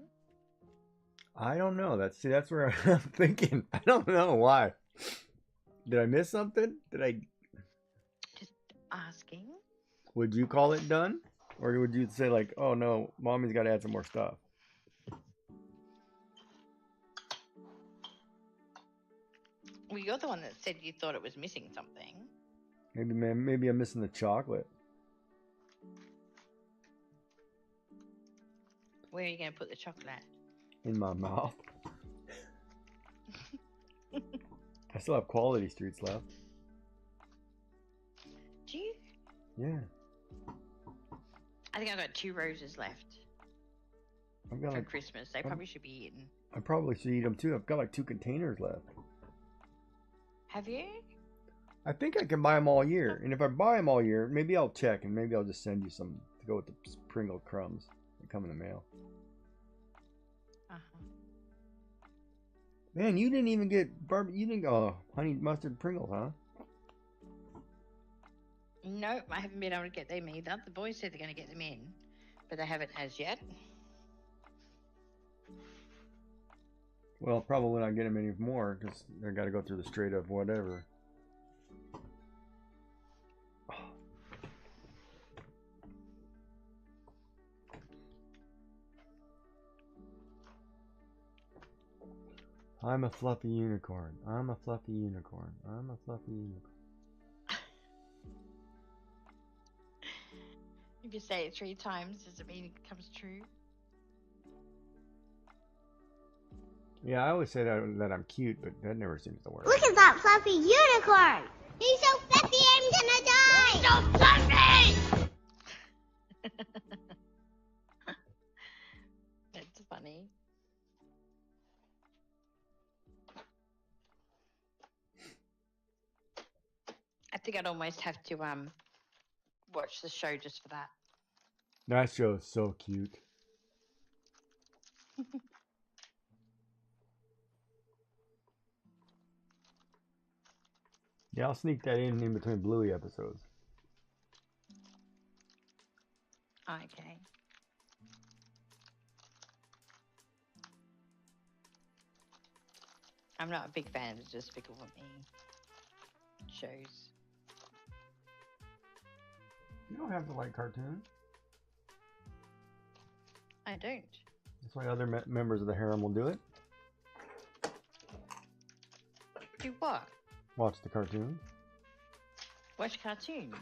I don't know. That's where I'm thinking. I don't know why. Did I miss something? Just asking. Would you call it done? Or would you say like, oh no, mommy's got to add some more stuff? Well, you're the one that said you thought it was missing something. Maybe I'm missing the chocolate. Where are you going to put the chocolate? In my mouth. I still have Quality Streets left. Do you? Yeah. I think I've got 2 roses left I've got for like, Christmas. They probably should be eaten. I probably should eat them too. I've got like 2 containers left. Have you? I think I can buy them all year. And if I buy them all year, maybe I'll check and maybe I'll just send you some to go with the Pringle crumbs that come in the mail. Uh-huh. Man, you didn't even get you didn't honey mustard Pringles, huh? Nope, I haven't been able to get them either. The boys said they're going to get them in, but they haven't as yet. Well, probably not get them any more because I got to go through the straight of whatever. I'm a fluffy unicorn. I'm a fluffy unicorn. I'm a fluffy unicorn. If you say it 3 times, does it mean it comes true? Yeah, I always say that I'm cute, but that never seems to work. Look at that fluffy unicorn! He's so fluffy I'm gonna die! So fluffy! That's funny. I think I'd almost have to watch the show just for that. That show is so cute. Yeah, I'll sneak that in between Bluey episodes. Okay. I'm not a big fan of Despicable Me shows. You don't have to like cartoons. I don't. That's why other members of the harem will do it. Do what? Watch the cartoons. Watch cartoons.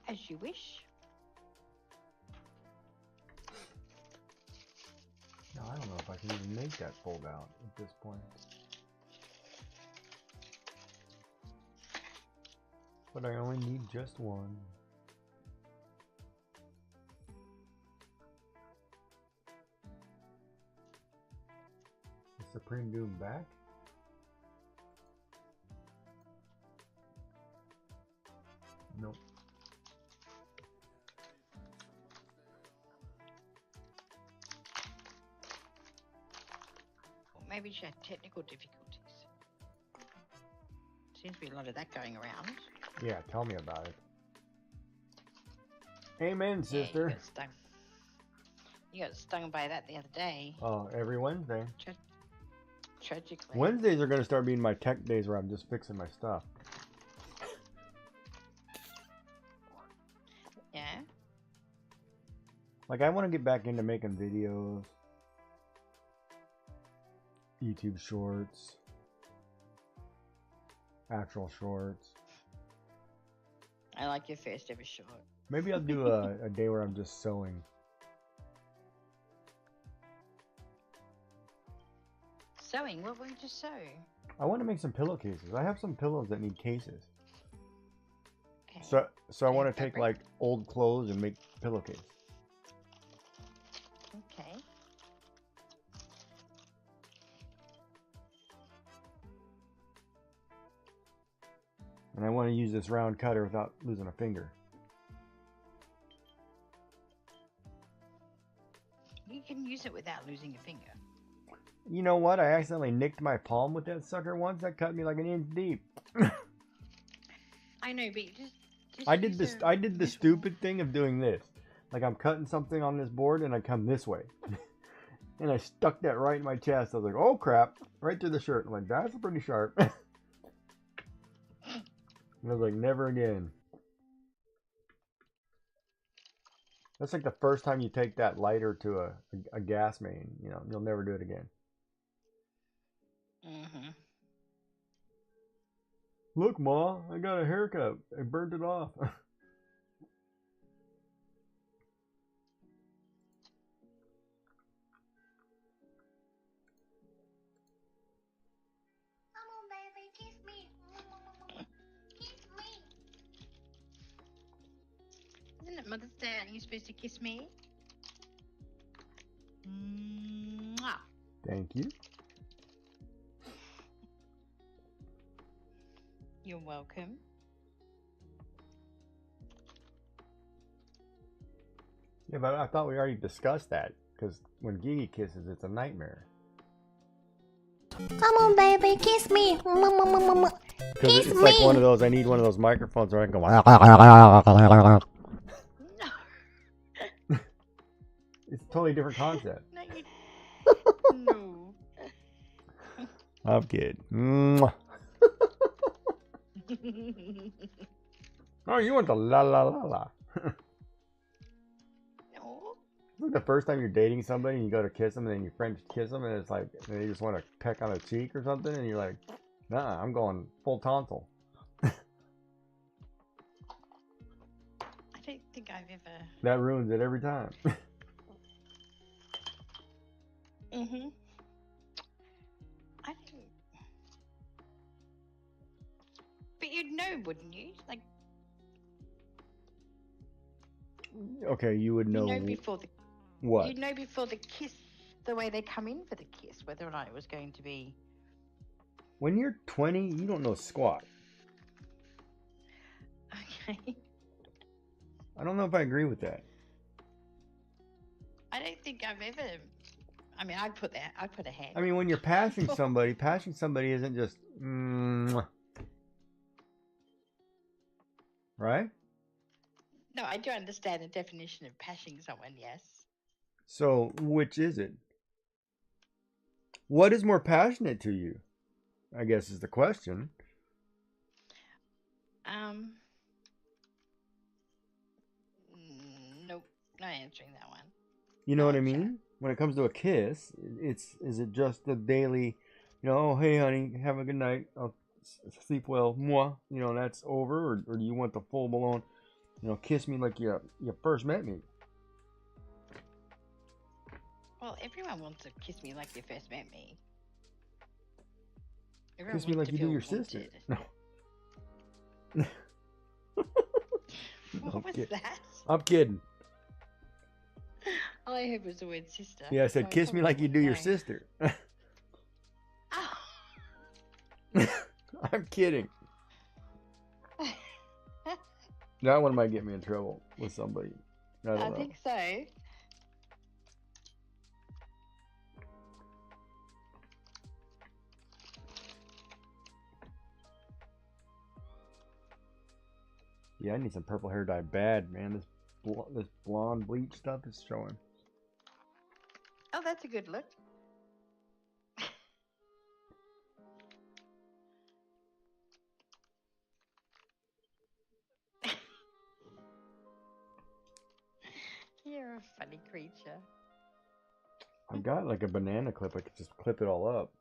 As you wish. No, I don't know if I can even make that fold out at this point. But I only need just one. Is Supreme Doom back? Nope. Or maybe she had technical difficulties. Seems to be a lot of that going around. Yeah, tell me about it. Amen, Yeah, sister. you got stung by that the other day. Oh, every Wednesday. Tragically. Wednesdays are going to start being my tech days where I'm just fixing my stuff. Yeah? Like, I want to get back into making videos. YouTube shorts. Actual shorts. I like your first ever short. Maybe I'll do a day where I'm just sewing. Sewing? What will you just sew? I want to make some pillowcases. I have some pillows that need cases. Okay. So I want to Fabric? take like old clothes and make pillowcase. Okay. And I want to use this round cutter without losing a finger. You can use it without losing a finger. You know what? I accidentally nicked my palm with that sucker once. That cut me like an inch deep. I know, but you just I did use this. a I did the metal- stupid thing of doing this. Like I'm cutting something on this board and I come this way. And I stuck that right in my chest. I was like, oh crap. Right through the shirt. I'm like, that's pretty sharp. And I was like, never again. That's like the first time you take that lighter to a gas main. You know, you'll never do it again. Mhm. Look, Ma, I got a haircut. I burnt it off. Come on, baby, kiss me. Kiss me. Isn't it Mother's Day? Aren't you supposed to kiss me? Mwah. Thank you. You're welcome. Yeah, but I thought we already discussed that. Because when Gigi kisses, it's a nightmare. Come on, baby, kiss me. Because Kiss it's like me. one of those, I need one of those microphones where I can go. No. It's a totally different concept. No, you. No. I'm kidding. Mwah. Oh, you want the la la la la. No. It's like the first time you're dating somebody and you go to kiss them and then your friends kiss them and it's like they just want to peck on the cheek or something and you're like, nah, I'm going full tonsil. I don't think I've ever. That ruins it every time. Mhm. I think. But you'd know, wouldn't you? Like, Okay, you would know, you know before the what? you'd know before the kiss, the way they come in for the kiss, whether or not it was going to be. When you're 20, you don't know squat. Okay. I don't know if I agree with that. I don't think I've ever. I mean, I put a hand. I mean, when you're passing somebody isn't just, right? No, I do understand the definition of pashing someone. Yes. So, which is it? What is more passionate to you? I guess is the question. Nope, not answering that one. You know what I Gotcha. mean? When it comes to a kiss, is it just the daily, oh, hey, honey, have a good night. I'll sleep well. Mwah. That's over. Or do you want the full blown, kiss me like you first met me? Well, everyone wants to kiss me like you first met me. Everyone Kiss me wants like to you do feel your sister. wanted. No. What was kidding. that? I'm kidding. All I heard was the word sister. Yeah, I said, so kiss me like you do your no. sister. Oh. I'm kidding. That one might get me in trouble with somebody. I don't I know. think so. Yeah, I need some purple hair dye bad, man. This blonde bleach stuff is showing. Oh, that's a good look. You're a funny creature. I've got like a banana clip. I could just clip it all up.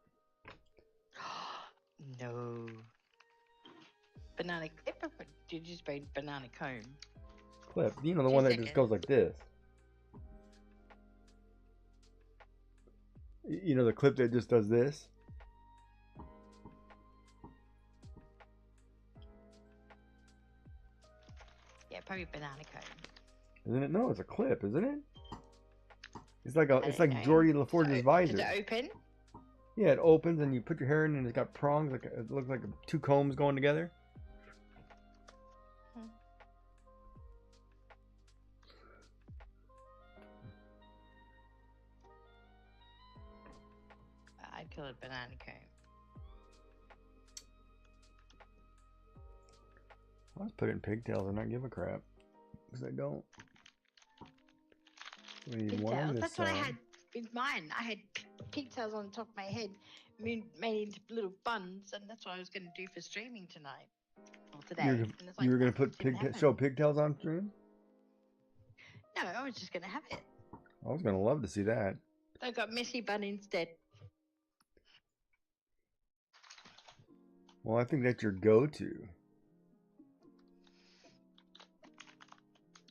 No. Banana clip or did you just mean banana comb? Clip. The 2 one that just seconds. goes like this. The clip that just does this. Yeah, probably banana comb. Isn't it? No, it's a clip, isn't it? It's like I don't know. Geordie LaForge's visor. Does it open? Yeah, it opens and you put your hair in and it's got prongs. It looks like two combs going together. colored banana cone. I'll just put it in pigtails and not give a crap. Because I don't. We need one on Pigtails. this That's side. what I had with mine. I had pigtails on the top of my head, made into little buns, and that's what I was going to do for streaming tonight or today. You were going to put didn't happen. show pigtails on stream? No, I was just going to have it. I was going to love to see that. I got messy bun instead. Well, I think that's your go-to.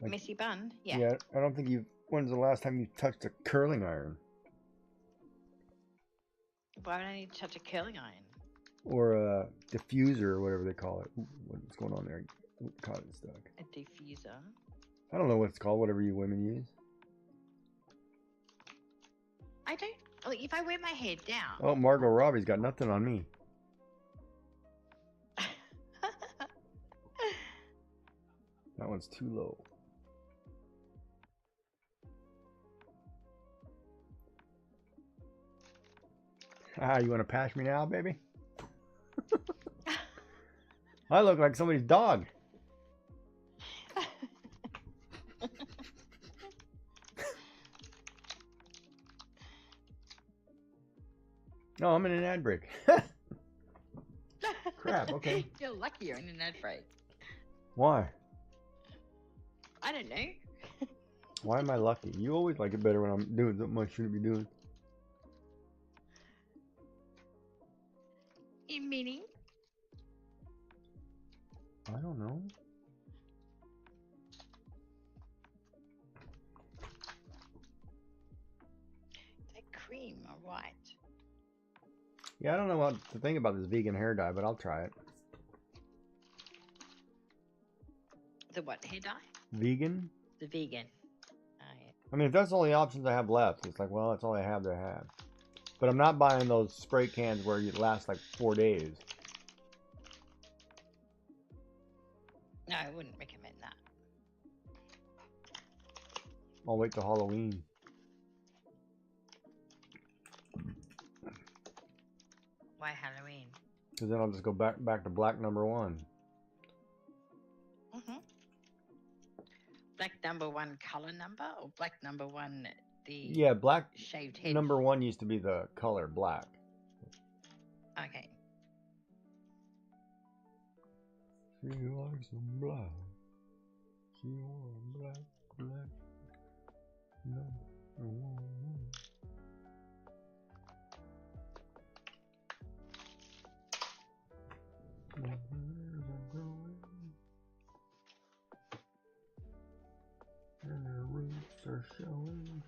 Like, messy bun? Yeah. Yeah, I don't think you've... When's the last time you touched a curling iron? Why would I need to touch a curling iron? Or a diffuser, or whatever they call it. Ooh, what's going on there? Ooh, caught it stuck. A diffuser? I don't know what it's called, whatever you women use. I don't... Like, if I wear my hair down... Oh, Margot Robbie's got nothing on me. That one's too low. Ah, you want to pass me now, baby? I look like somebody's dog. No, I'm in an ad break. Crap, okay. You're lucky you're in an ad break. Why? I don't know. Why am I lucky? You always like it better when I'm doing something I shouldn't be doing. In meaning? I don't know. That cream, alright. Yeah, I don't know what to think about this vegan hair dye, but I'll try it. The what, hair dye? Vegan? The vegan. Oh, yeah. I mean, if that's the only options I have left, it's like, well, that's all I have to have. But I'm not buying those spray cans where it lasts like 4 days. No, I wouldn't recommend that. I'll wait till Halloween. Why Halloween? Because then I'll just go back to black #1. Mm-hmm. Black #1 color number or black #1 the Yeah, black shaved head? #1 used to be the color black. Okay. She likes them black. She wants black. #1. My hairs are growing, and her roots are showing.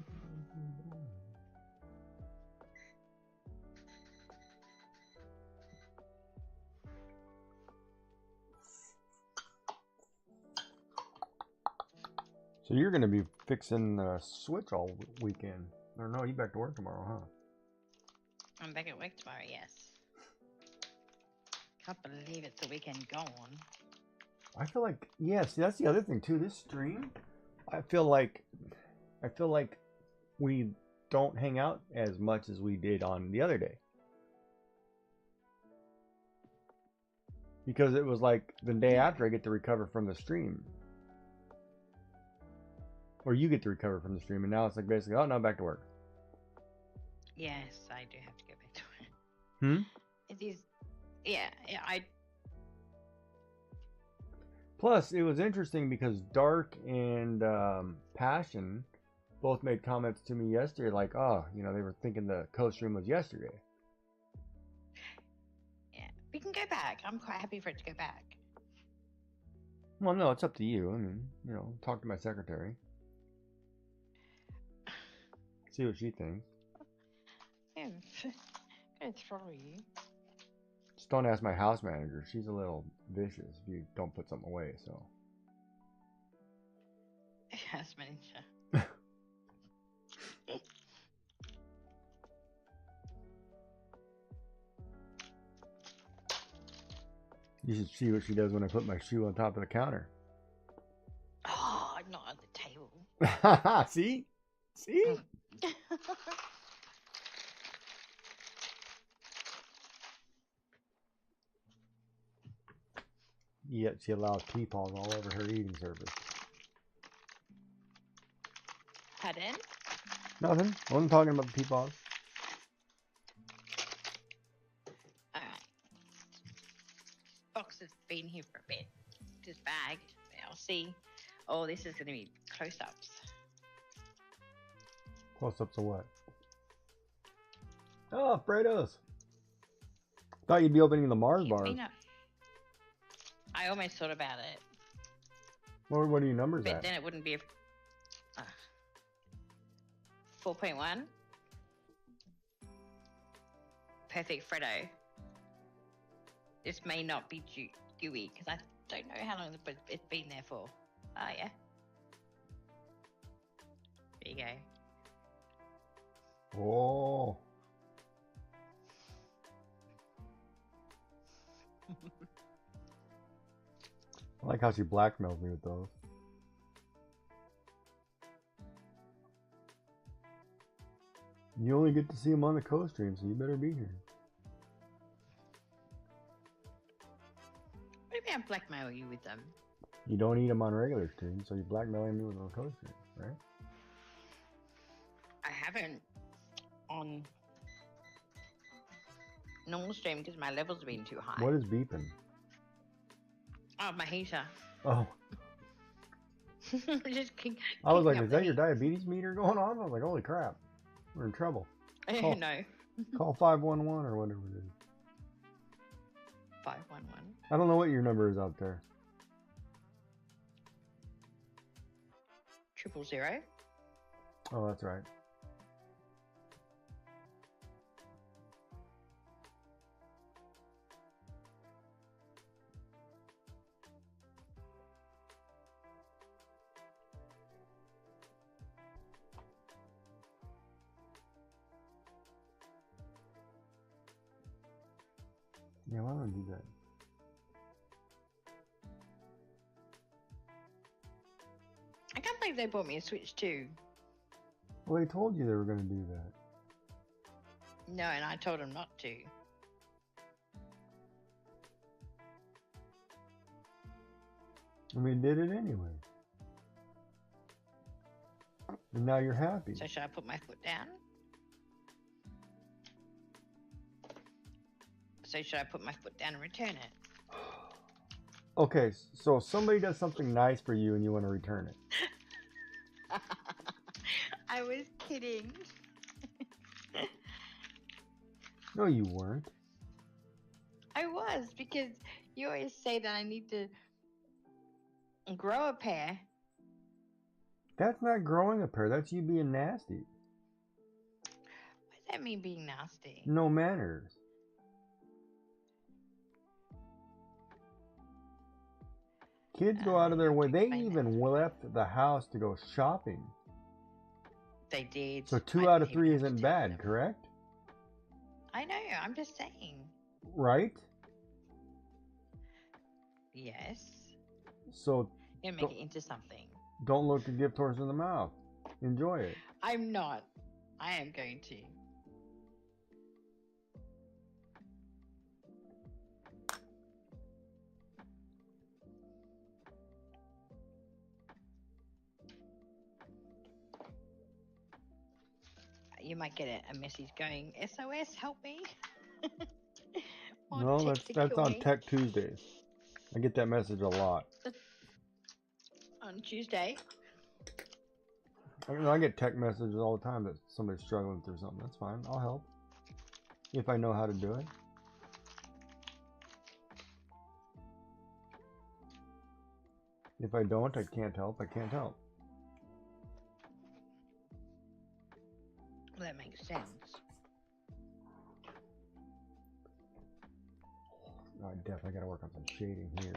So you're going to be fixing the Switch all weekend. Or no, you back to work tomorrow, huh? I'm back at work tomorrow, yes. Can't believe it's the weekend gone. I feel like, yeah, see, that's the other thing too. This stream, I feel like we don't hang out as much as we did on the other day. Because it was like the day after I get to recover from the stream. Or you get to recover from the stream, and now it's like basically, oh no, back to work. Yes, I do have to go back to work. Hmm? It is, yeah, I... Plus, it was interesting because Dark and Passion both made comments to me yesterday, like, oh, you know, they were thinking the co-stream was yesterday. Yeah, we can go back. I'm quite happy for it to go back. Well, no, it's up to you. I mean, you know, talk to my secretary. See what she thinks. Yeah, I'm gonna throw you. Just don't ask my house manager. She's a little vicious if you don't put something away, so. House manager. You should see what she does when I put my shoe on top of the counter. Oh, not on the table. See? See? Yet she allows peepaws all over her eating service. Pardon? Nothing. I wasn't talking about the peepaws. Alright. Box has been here for a bit. This bag. I'll see. Oh, this is going to be close-ups. Close-ups of what? Oh, Fredos. Thought you'd be opening the Mars Keep bars. me up. I almost thought about it. What are your numbers But at? then it wouldn't be a... 4.1. Perfect Freddo. This may not be dewy because I don't know how long it's been there for. Oh, yeah. There you go. Oh. I like how she blackmails me with those. You only get to see them on the co-stream, so you better be here. What do you mean I blackmail you with them? You don't eat them on regular stream, so you're blackmailing me with a co-stream, right? I haven't on normal stream because my levels have been too high. What is beeping? Oh, my heater. Oh, Just I was like, keeping is up that your the diabetes meter going on? I was like, holy crap, we're in trouble. heat. Oh. No. Call 511 or whatever it is. 511. I don't know what your number is out there. 000. Oh, that's right. Yeah, why don't I do that? I can't believe they bought me a Switch too. Well, they told you they were going to do that. No, and I told them not to. And we did it anyway. And now you're happy. So should I put my foot down? So should I put my foot down and return it? Okay, so somebody does something nice for you and you want to return it. I was kidding. No, you weren't. I was, because you always say that I need to grow a pair. That's not growing a pair. That's you being nasty. What does that mean, being nasty? No manners. Kids go out of their way. They Explain that. even left the house to go shopping. They did. So I 2 out of didn't 3 even have isn't to tell bad, them. correct? I know, I'm just saying. Right? Yes. So You're gonna make it into something. don't look the gift horse in the mouth. Enjoy it. I'm not. I am going to. You might get a message going, SOS, help me. Or No, text to that's kill on me. Tech Tuesdays. I get that message a lot. On Tuesday. I get tech messages all the time that somebody's struggling through something. That's fine. I'll help. If I know how to do it. If I don't, I can't help. I can't help. That makes sense. I definitely got to work on some shading here.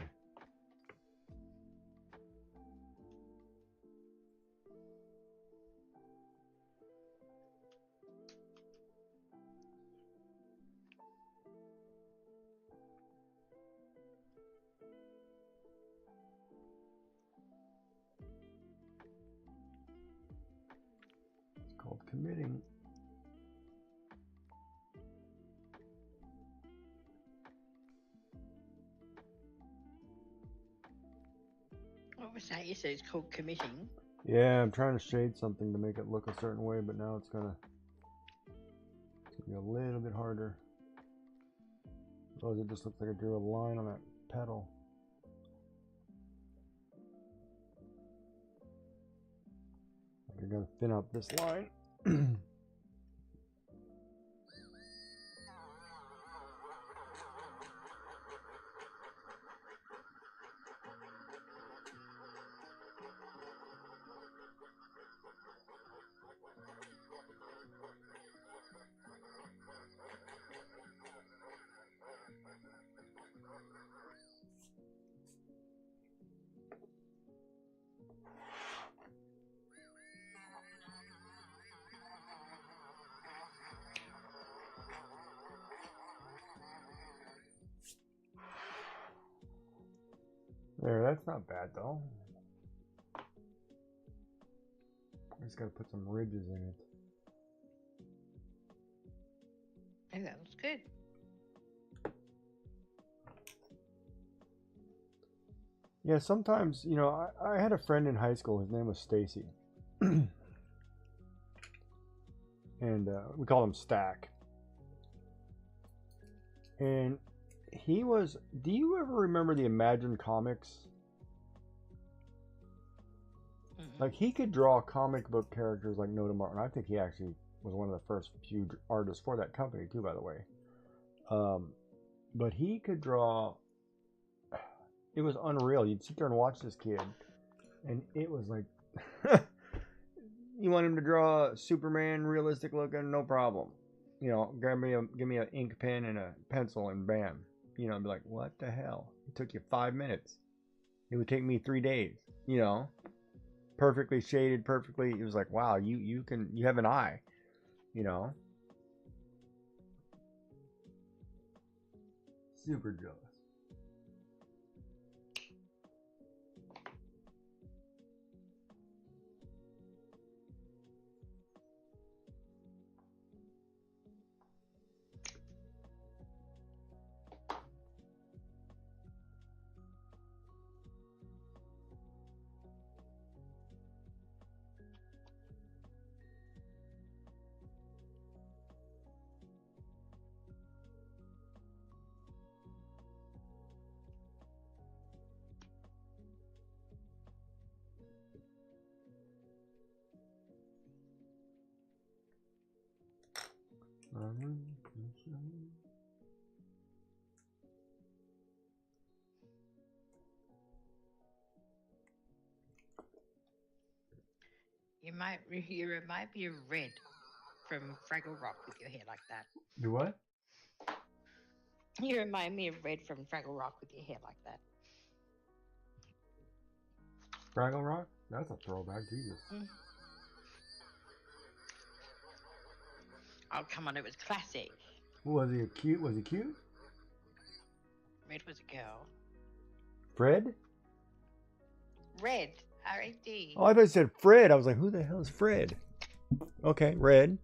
It's called committing. What was that? You said it's called committing. Yeah, I'm trying to shade something to make it look a certain way, but now it's gonna be a little bit harder. Otherwise, it just looks like I drew a line on that pedal. I gotta thin out this line. There, that's not bad though. I just gotta put some ridges in it. I think that looks good. Yeah, sometimes, you know, I had a friend in high school. His name was Stacy. And we called him Stack. And he was, do you ever remember the Imagine comics? Like, he could draw comic book characters like No Tomorrow. And I think he actually was one of the first few artists for that company, too, by the way. But he could draw. It was unreal. You'd sit there and watch this kid, and it was like, you want him to draw Superman realistic looking, no problem. You know, give me an ink pen and a pencil, and bam. You know, I'd be like, what the hell? It took you 5 minutes. It would take me 3 days. You know, perfectly shaded, perfectly. It was like, wow, you have an eye. You know, super jealous. You remind me of Red from Fraggle Rock with your hair like that. Do what? You remind me of Red from Fraggle Rock with your hair like that. Fraggle Rock? That's a throwback, Jesus. Oh, come on, it was classic. Was he cute? Was he cute? Red was a girl. Fred? Red, R-A-D. Oh, I thought you said Fred. I was like, who the hell is Fred? Okay, Red.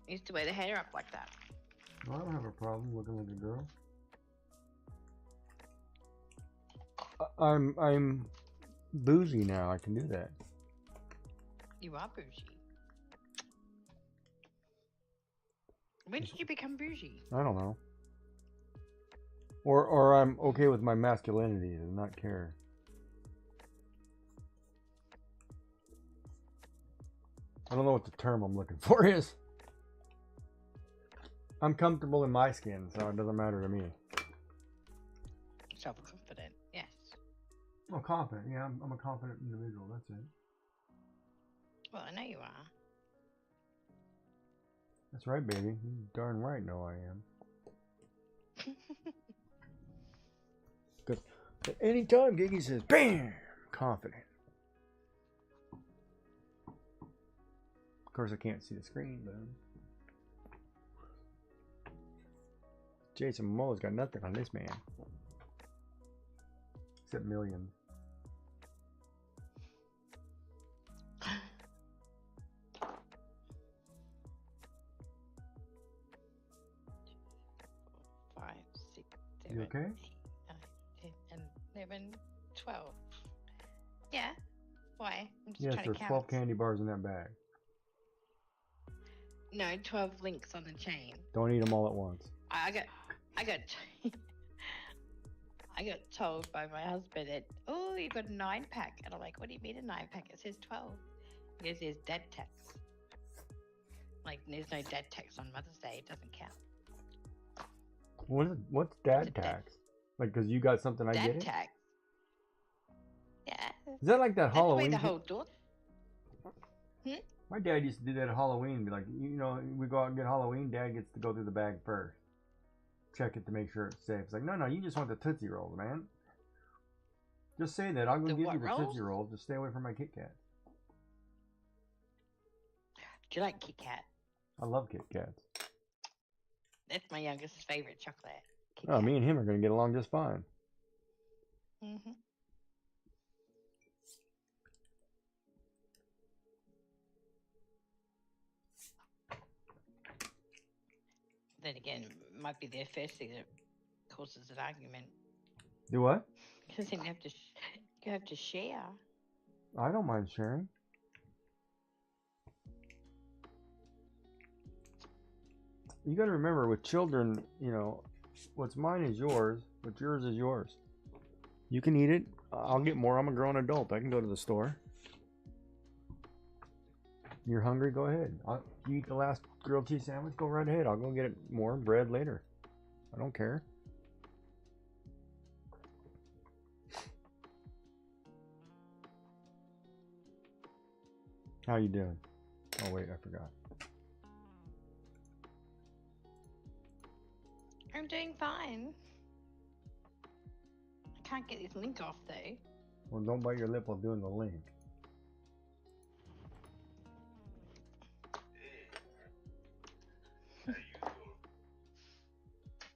Used to wear the hair up like that. Well, I don't have a problem looking like a girl. I'm bougie now. I can do that. You are bougie. When did you become bougie? I don't know. Or I'm okay with my masculinity and not care. I don't know what the term I'm looking for is. I'm comfortable in my skin, so it doesn't matter to me. Self-confident, yes. Oh, confident. Yeah, I'm a confident individual. That's it. Well, I know you are. That's right, baby. You darn right know I am. Because at any time, Giggy says, BAM! Confident. Of course, I can't see the screen, but Jason Momoa's got nothing on this man. Except millions. Five, six, 7, You okay? 10, 11, 12. Yeah. Why? I'm just Yes, trying there's to count. 12 candy bars in that bag. No, 12 links on the chain. Don't eat them all at once. I got I got told by my husband that, oh, you got a 9-pack. And I'm like, what do you mean a 9-pack? It says 12. He goes, there's dad tax. Like, there's no dad tax on Mother's Day. It doesn't count. What's dad tax? Like, because you got something, I get Dad it? tax. Yeah. Is that like that That's the way Halloween? the whole door. My dad used to do that at Halloween. Be like, you know, we go out and get Halloween. Dad gets to go through the bag first. Check it to make sure it's safe. It's like, no, you just want the Tootsie Rolls, man. Just say that. I'll go The give what you the rolls? Tootsie Rolls. Just stay away from my Kit Kats. Do you like Kit Kat? I love Kit Kats. That's my youngest's favorite chocolate. Kit Oh, Kat. me and him are going to get along just fine. Mm-hmm. Then again, it might be their first thing that causes an argument. Do what? Because then you have to share. I don't mind sharing. You got to remember, with children, you know, what's mine is yours. What's yours is yours. You can eat it. I'll get more. I'm a grown adult. I can go to the store. You're hungry? Go ahead. You eat the last grilled cheese sandwich? Go right ahead. I'll go get more bread later. I don't care. How you doing? Oh wait, I forgot. I'm doing fine. I can't get this link off though. Well, don't bite your lip while doing the link.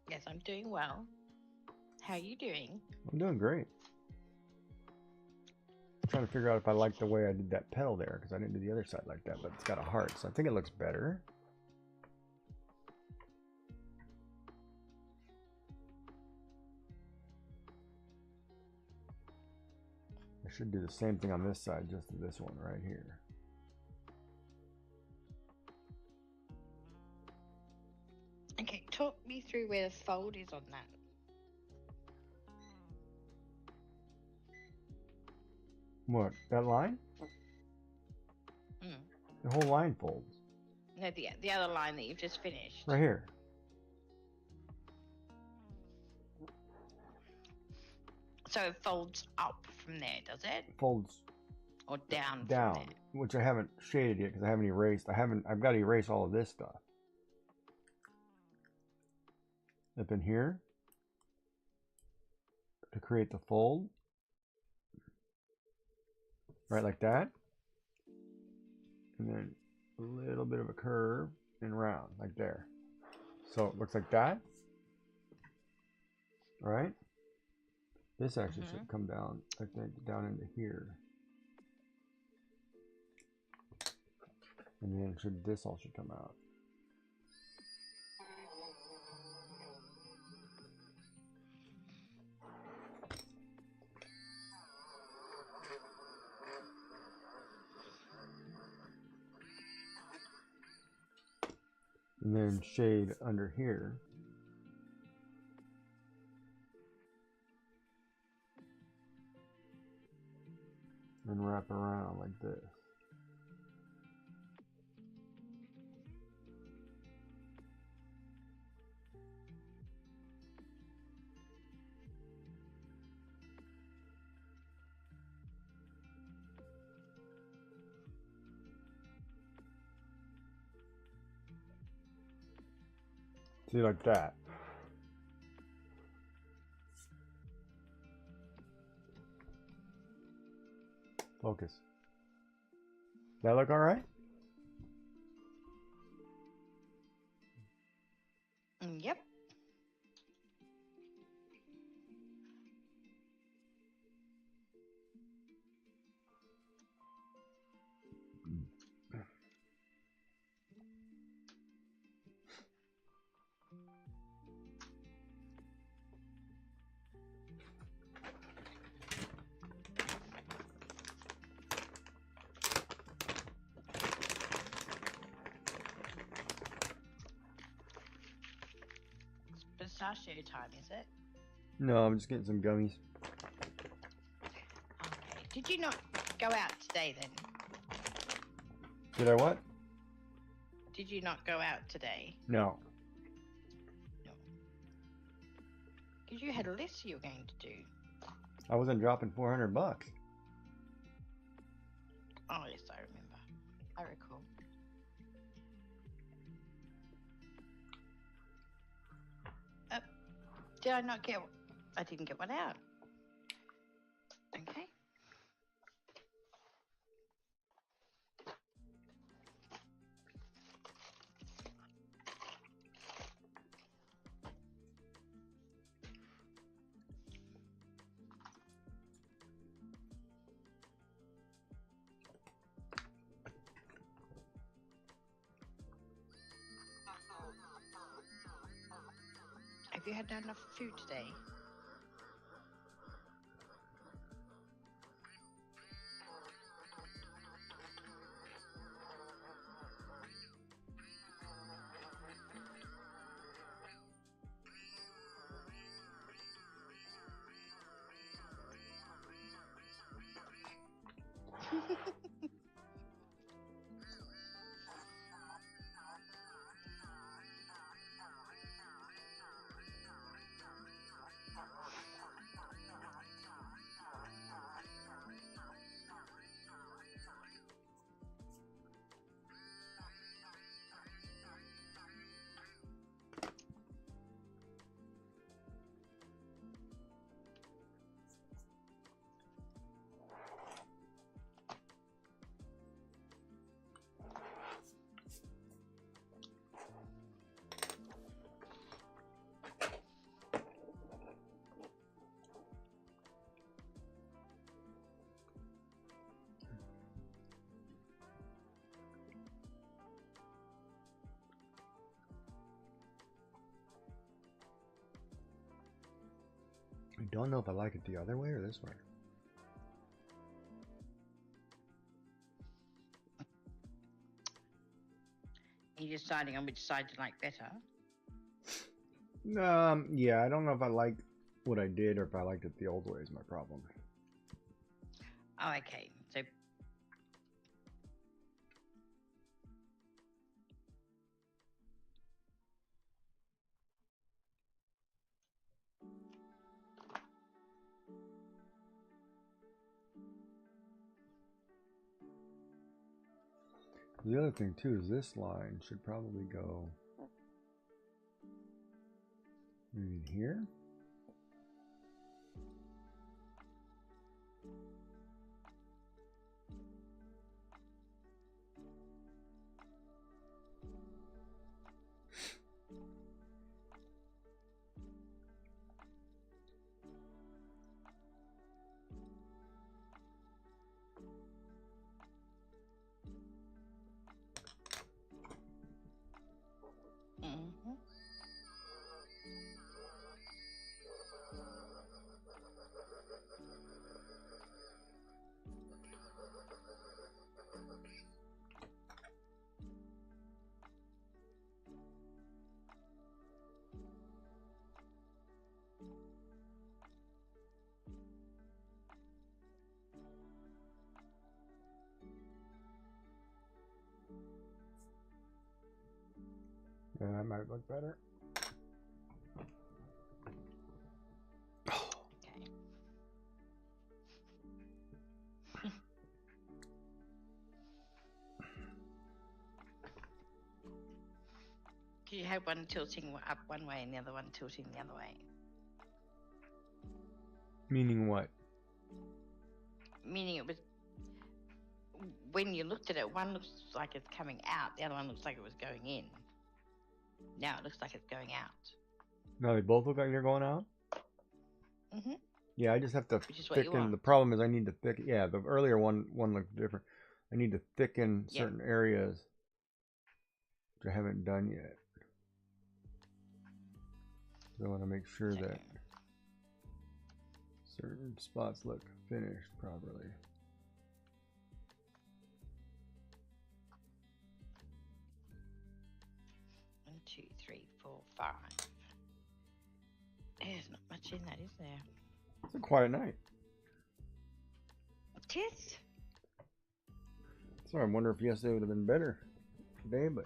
Yes, I'm doing well. How are you doing? I'm doing great. I'm trying to figure out if I like the way I did that pedal there, because I didn't do the other side like that, but it's got a heart, so I think it looks better. I should do the same thing on this side, just to this one right here. Okay, talk me through where the fold is on that. What? That line? Mm. The whole line folds. No, the other line that you've just finished. Right here. So it folds up from there, does it? Folds Or down? down, From there? which I haven't shaded yet because I haven't erased. I've got to erase all of this stuff. Up in here to create the fold. Right like that. And then a little bit of a curve and round like there. So it looks like that. Right? This actually should come down, I think, down into here. And then this all should come out. And then shade under here. And wrap around like this. See, like that. Focus. That look all right? Yep. pistachio time, is it? No, I'm just getting some gummies. Okay. Did you not go out today then? Did I what? Did you not go out today? No. No. Because you had a list you were going to do. I wasn't dropping $400. Oh, yes, I remember. I recall. Did I not get... I didn't get one out. Okay. Have you had enough food today? I don't know if I like it the other way or this way. Are you deciding on which side you like better? Yeah, I don't know if I like what I did or if I liked it the old way is my problem. Oh, okay. So The other thing too is this line should probably go maybe here. Yeah, that might look better. okay. Do you have one tilting up one way and the other one tilting the other way? Meaning what? Meaning it was, when you looked at it, one looks like it's coming out, the other one looks like it was going in. Now it looks like it's going out. No, they both look like they're going out? Mm-hmm. Yeah, I just have to Which is what you thicken. want. The problem is I need to thicken. Yeah, the earlier one looked different. I need to thicken certain areas, which I haven't done yet. So I want to make sure that certain spots look finished properly. One, two, three, four, five. There's not much in that, is there? It's a quiet night. It is. So I wonder if yesterday would have been better today, but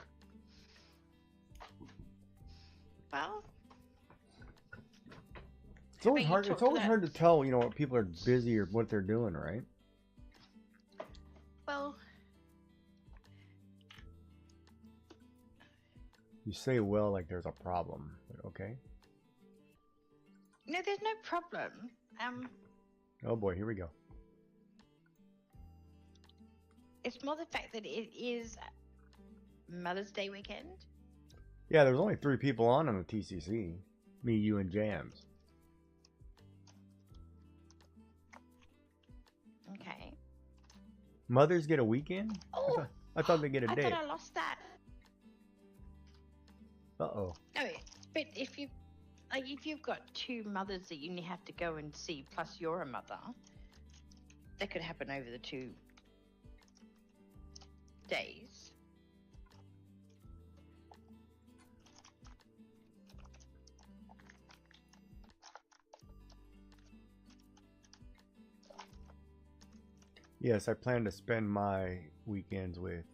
Well, it's always you hard. talk It's to always that- hard to tell, you know, what people are busy or what they're doing, right? well, You say well like there's a problem, but okay. no, there's no problem. Oh boy, here we go. It's more the fact that it is Mother's Day weekend. Yeah, there's only 3 people on the TCC. Me, you, and Jams. Okay. Mothers get a weekend? Oh, I thought they get a I day. thought I lost that. Uh-oh. No, but if you've got 2 mothers that you have to go and see, plus you're a mother, that could happen over the 2 days. Yes, I plan to spend my weekends with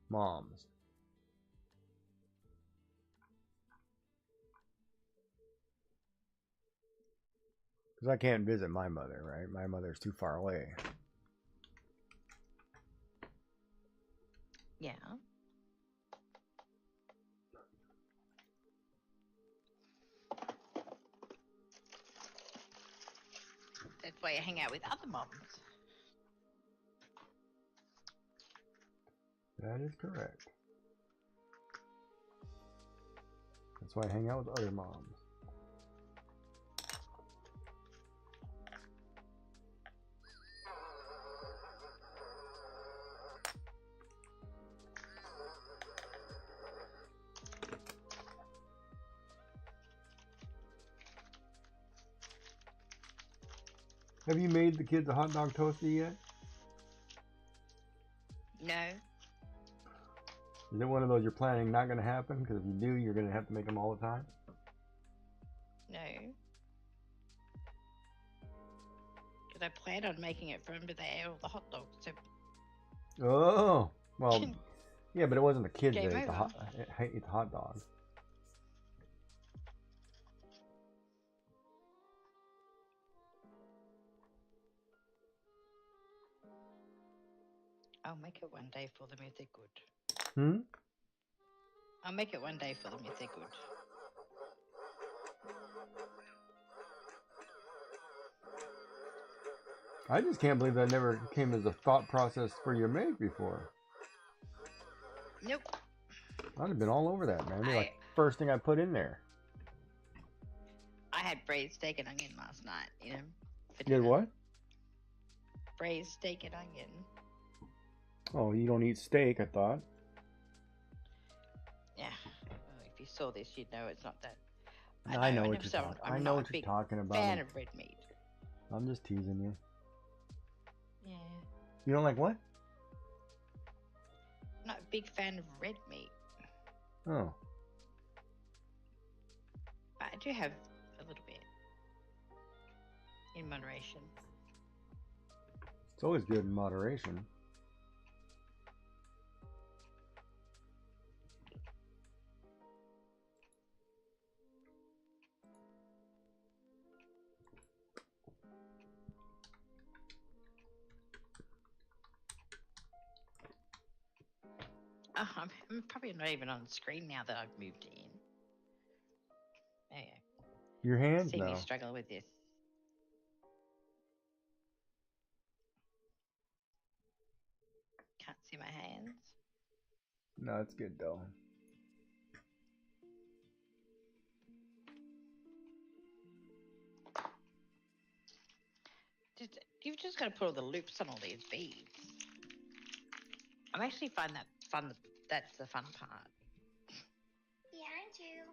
moms. Because I can't visit my mother, right? My mother's too far away. Yeah. That's why you hang out with other moms. That is correct. That's why I hang out with other moms. Have you made the kids a hot dog toaster yet? No. Is it one of those you're planning not going to happen? Because if you do, you're going to have to make them all the time? No. Because I plan on making it for them, but they ate all the hot dogs. So Oh, well, yeah, but it wasn't the kids that Game ate the, over. ate the hot dog. I'll make it one day for them if they're good. Hmm? I'll make it one day for them if they're good. I just can't believe that never came as a thought process for you to make before. Nope. I'd have been all over that, man. It'd be like I- first thing I put in there. I had braised steak and onion last night, you know. For You did dinner. what? Braised steak and onion. Oh, you don't eat steak, I thought. Yeah. Well, if you saw this, you'd know it's not that. I know what never you're saw talking. it. I'm I not know a what you're big talking about. fan of red meat. I'm just teasing you. Yeah. You don't like what? Not a big fan of red meat. Oh, But I do have a little bit. In moderation. it's always good in moderation. Oh, I'm probably not even on the screen now that I've moved in. There you Your go. hands? See No. me struggle with this. Can't see my hands. No, it's good though. You've just got to put all the loops on all these beads. I actually find that fun. That's the fun part. Behind you.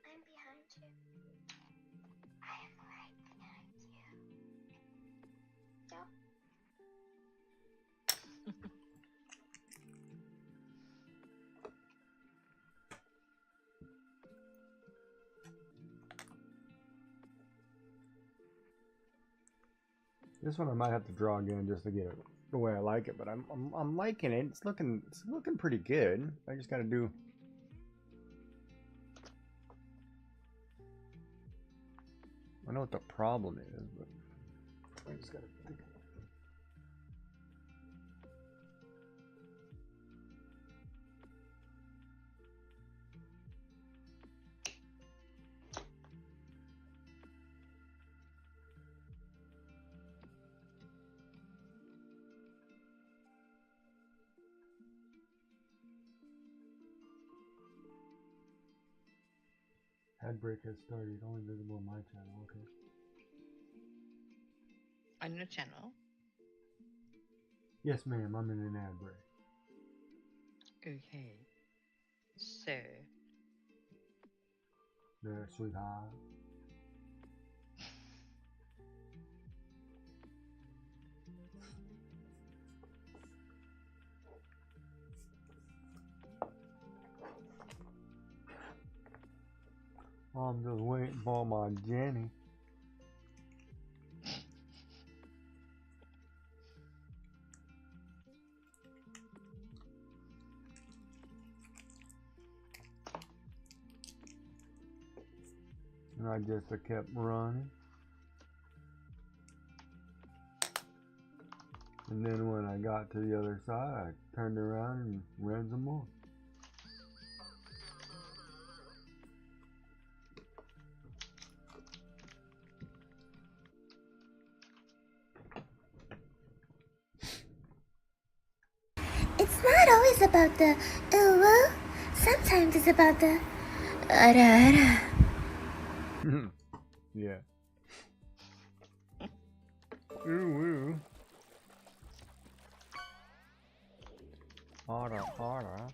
I'm behind you. I am right behind you. Stop. This one I might have to draw again just to get it the way I like it, but I'm liking it. It's looking pretty good. I just got to do. I know what the problem is, but I just got to think. Ad break has started. Only visible on my channel. Okay. On your channel? Yes, ma'am. I'm in an ad break. Okay. So, There, sweetheart. I'm just waiting for my Jenny. And I just kept running. And then when I got to the other side, I turned around and ran some more. It's not always about the ooh woo. Sometimes it's about the ara ara. Yeah. Ooh woo. Ara ara.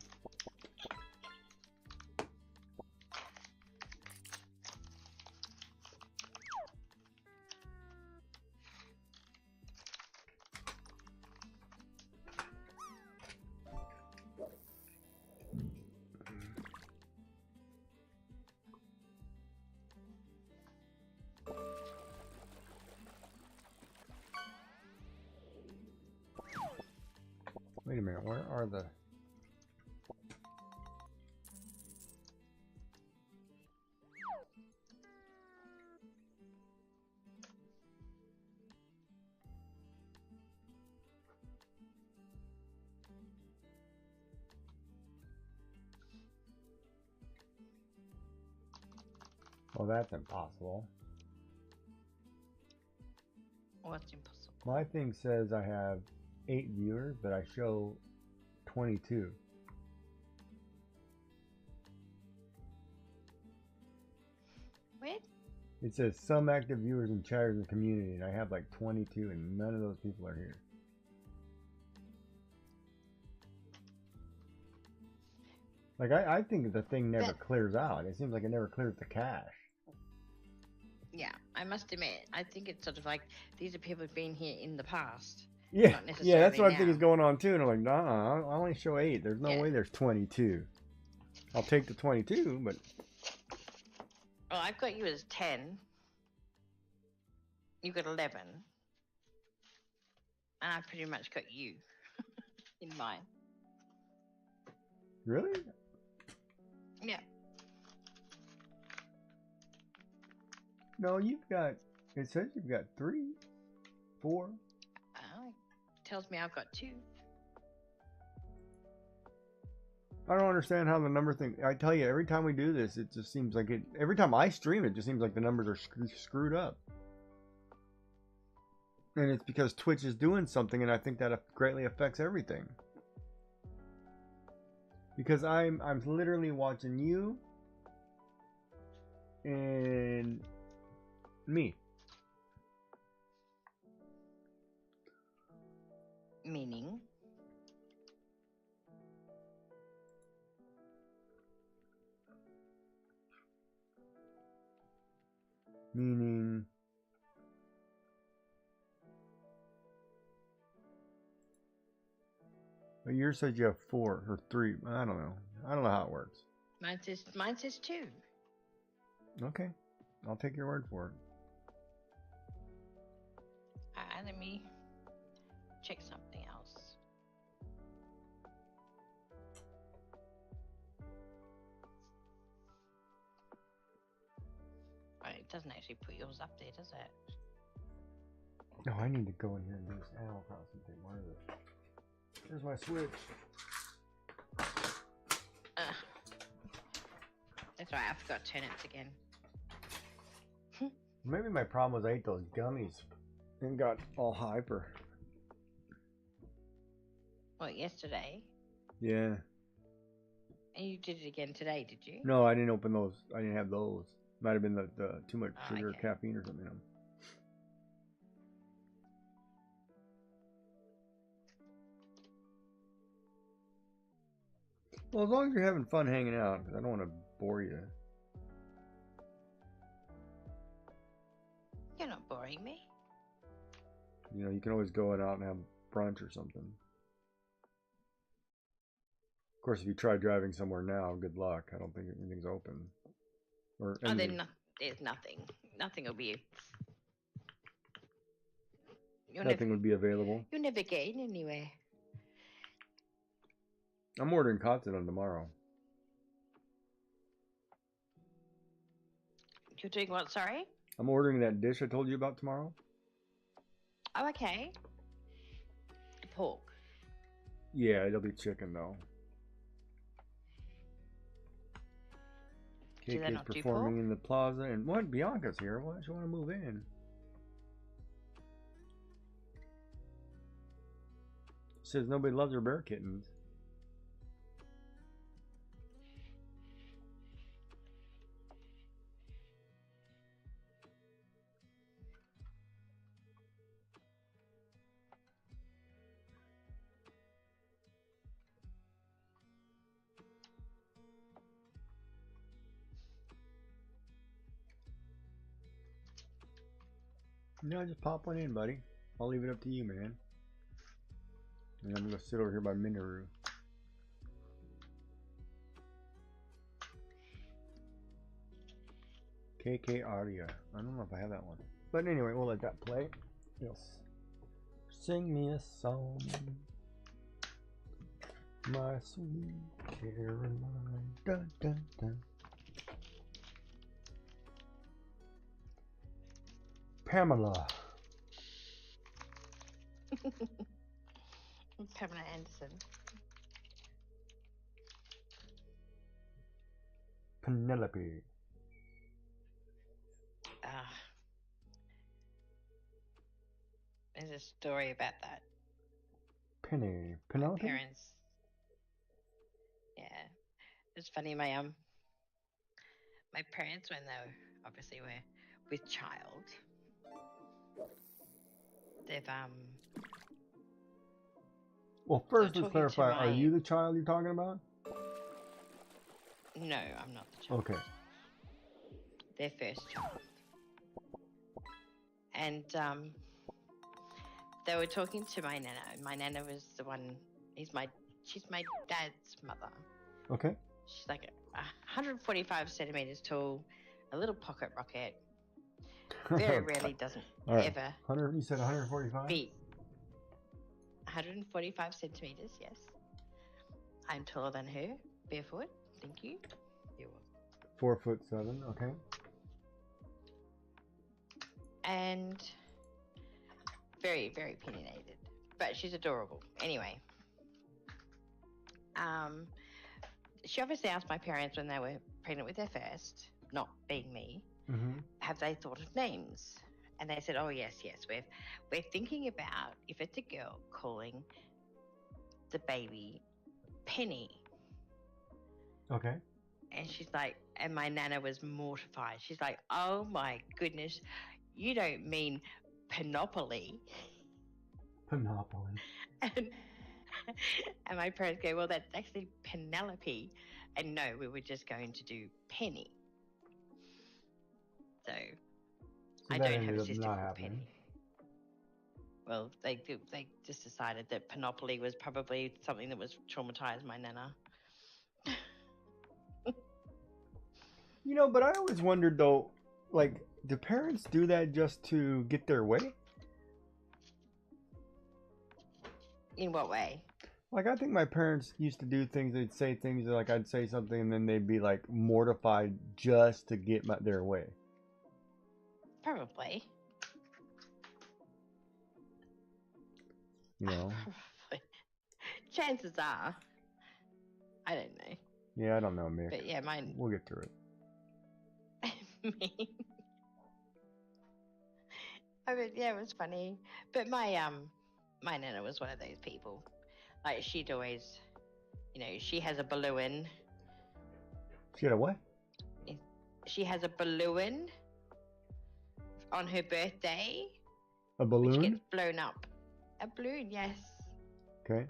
Wait a minute, where are the... Well, that's impossible. what's impossible? My thing says I have 8 viewers, but I show 22. Wait. It says some active viewers and chatters in the community, and I have like 22, and none of those people are here. Like, I think the thing never clears out. It seems like it never clears the cache. Yeah, I must admit, I think it's sort of like these are people who've been here in the past. Yeah, Not yeah, that's necessarily what I think now. is going on too. And I'm like, nah, I only show 8. There's no Yeah. way there's 22. I'll take the 22, but Oh, I've got you as 10. You've got 11. And I've pretty much got you in mine. really? Yeah. No, you've got, it says you've got 3, 4. Oh, tells me I've got 2. I don't understand how the number thing, I tell you, every time we do this, it just seems like it, every time I stream, it just seems like the numbers are screwed up. And it's because Twitch is doing something, and I think that greatly affects everything. Because I'm literally watching you and me. Meaning? Meaning, but yours said you have 4 or 3. I don't know. I don't know how it works. Mine says 2. Okay, I'll take your word for it. Alright, let me check something else. Right, it doesn't actually put yours up there, does it? No, I need to go in here and do this Animal Crossing thing. Where is it? Here's my Switch. That's right, I forgot turnips again. Maybe my problem was I ate those gummies and got all hyper. What, yesterday? Yeah. And you did it again today, did you? No, I didn't open those. I didn't have those. Might have been the too much Oh, sugar, okay. caffeine, or something in them. Well, as long as you're having fun hanging out, 'cause I don't want to bore you. You're not boring me. You know, you can always go out and have brunch or something. Of course, if you try driving somewhere now, good luck. I don't think anything's open. Or Oh, anything. there's nothing. Nothing will be. Nothing would be available. You'll never get in anywhere. I'm ordering continental tomorrow. You're doing what, sorry? I'm ordering that dish I told you about tomorrow. Oh, okay. Pork. Yeah, it'll be chicken though. Do they KK's not do performing pork? in the plaza, and what? Bianca's here. Why does she want to move in? Says nobody loves her bear kittens. No, just pop one in, buddy. I'll leave it up to you, man. And I'm gonna sit over here by Minoru. KK Aria. I don't know if I have that one. But anyway, we'll let that play. Yes. Sing me a song, my sweet Caroline. Dun, dun, dun. Pamela. Pamela Anderson. Penelope. There's a story about that. Penny. Penelope? Parents. Yeah. It's funny, my parents, when they obviously were with child, they've Well, first So let's talking to clarify. Are my- you the child you're talking about? no, I'm not the child. Okay. Their first child. And they were talking to my nana. My nana was the one. She's my dad's mother. Okay. She's like 145 centimeters tall, a little pocket rocket. Very rarely doesn't All right. ever 100. You said 145. be 145 centimeters. Yes, I'm taller than her, barefoot. Thank you. You're welcome. 4'7". Okay. And very, very opinionated, but she's adorable. Anyway, she obviously asked my parents when they were pregnant with their first, not being me, Mm-hmm. have they thought of names? And they said, oh yes, we're thinking about, if it's a girl, calling the baby Penny. Okay. And she's like, and my nana was mortified. She's like, oh my goodness, you don't mean Panopoly. Monopoly. And my parents go, well, that's actually Penelope. And no, we were just going to do Penny. So So I that don't have ended a up sister not called happening. Penny. Well, they just decided that Panopoly was probably something that was traumatized my nana. You know, but I always wondered though, like, do parents do that just to get their way? In what way? Like, I think my parents used to do things, they'd say things, like I'd say something and then they'd be like mortified just to get their way. Probably. You know? Probably. Chances are. I don't know. Yeah, I don't know, Mick. But yeah, mine. We'll get through it. Me. I mean, yeah, it was funny. But my nana was one of those people. Like, she'd always, she has a balloon. She had a what? She has a balloon on her birthday. A Which balloon? gets blown up. A balloon, yes. Okay.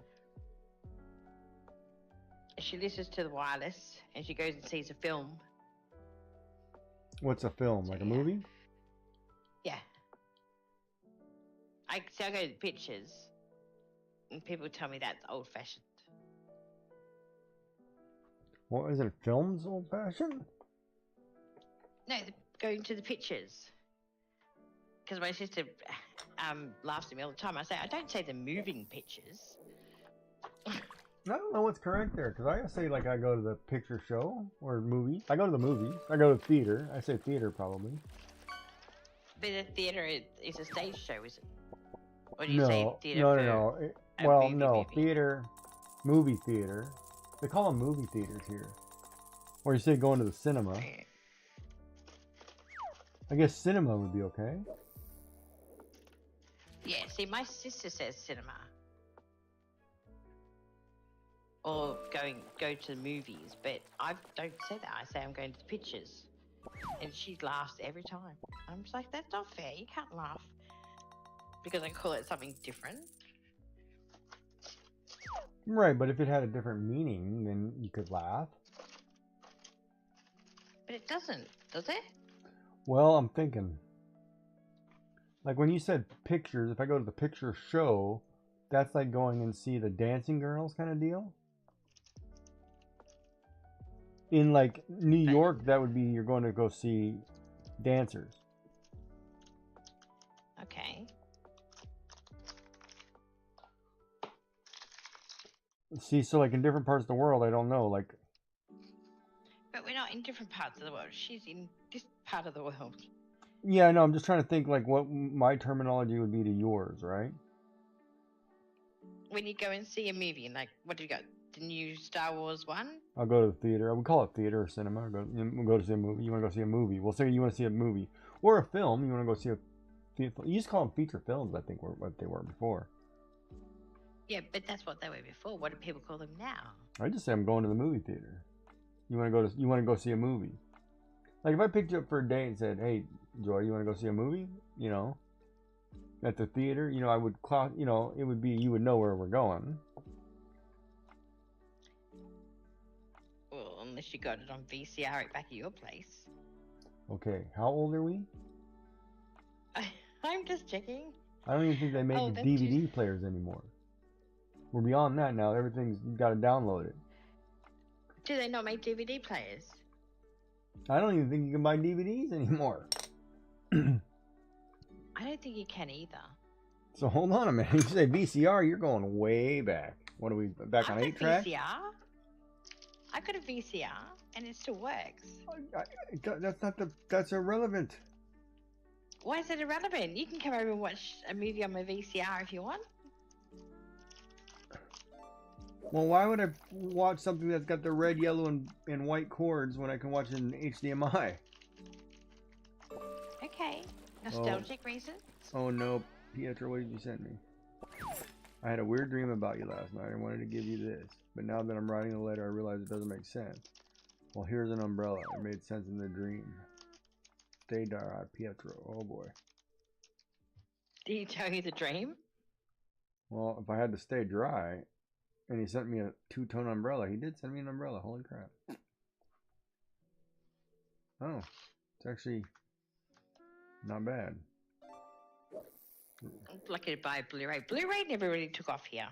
She listens to the wireless and she goes and sees a film. What's a film? Like a movie? Yeah. I go to the pictures and people tell me that's old fashioned. What is it? Films old fashioned? No, going to the pictures. Because my sister laughs at me all the time. I don't say the moving pictures. I don't know what's correct there, because I say like I go to the picture show or movie. I go to the movies. I go to theater. I say theater probably. But the theater is a stage show, is it? Or do you say theater No. Well, no, theater, movie theater. They call them movie theaters here. Or you say going to the cinema. Right. I guess cinema would be okay. Yeah, see, my sister says cinema. Or go to the movies, but I don't say that. I say I'm going to the pictures. And she laughs every time. I'm just like, that's not fair. You can't laugh. Because I call it something different. Right, but if it had a different meaning, then you could laugh. But it doesn't, does it? Well, I'm thinking. Like when you said pictures, if I go to the picture show, that's like going and see the Dancing Girls kind of deal. In like New York, that would be you're going to go see dancers. Okay. See, so like in different parts of the world, I don't know. Like, But we're not in different parts of the world. She's in this part of the world. yeah, no, I'm just trying to think like what my terminology would be to yours, right? When you go and see a movie, like, what do you got? The new Star Wars one? I'll go to the theater. I would call it theater or cinema. We'll go to see a movie. You want to go see a movie? We'll say you want to see a movie or a film. You want to go see a. You used to call them feature films. I think were what they were before. Yeah, but that's what they were before. What do people call them now? I just say I'm going to the movie theater. You want to go see a movie? Like if I picked you up for a date and said, "Hey, Joy, you want to go see a movie?" You know, at the theater. You know, I would it would be you would know where we're going. Well, unless you got it on VCR at back at your place. Okay, how old are we? I'm just checking. I don't even think they make DVD players anymore. We're beyond that now. Everything's you got to download it. Do they not make DVD players? I don't even think you can buy DVDs anymore. I don't think you can either. So hold on a minute. You say VCR, you're going way back. What are we back on 8-track? VCR. I've got a VCR and it still works. That's irrelevant. Why is it irrelevant? You can come over and watch a movie on my VCR if you want. Well, why would I watch something that's got the red, yellow, and white cords when I can watch it in HDMI? Okay. Nostalgic reasons? Oh no, Pietro, what did you send me? I had a weird dream about you last night. I wanted to give you this, but now that I'm writing the letter, I realize it doesn't make sense. Well, here's an umbrella. It made sense in the dream. Stay dry, Pietro. Oh boy. Did he tell you the dream? Well, if I had to stay dry, and he sent me a 2-tone umbrella. He did send me an umbrella. Holy crap. Oh, it's actually not bad. I'm lucky to buy Blu-ray. Blu-ray never really took off here.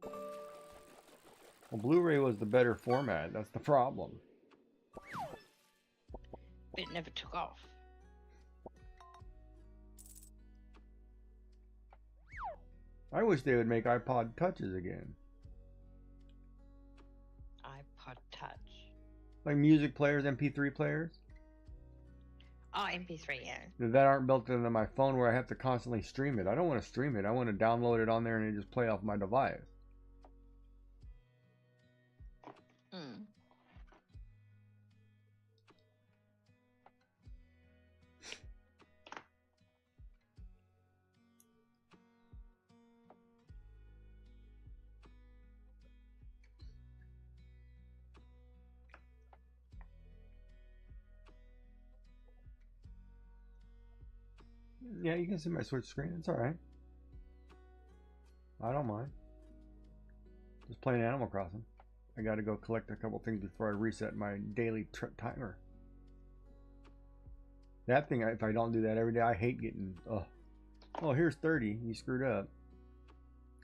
Well, Blu-ray was the better format. That's the problem. But it never took off. I wish they would make iPod touches again. iPod Touch. Like music players, MP3 players. Oh, MP3, yeah. That aren't built into my phone where I have to constantly stream it. I don't want to stream it. I want to download it on there and it just play off my device. Mm. Yeah, you can see my Switch screen. It's alright. I don't mind. Just playing Animal Crossing. I gotta go collect a couple things before I reset my daily timer. That thing, if I don't do that every day, I hate getting, oh, here's 30. You screwed up.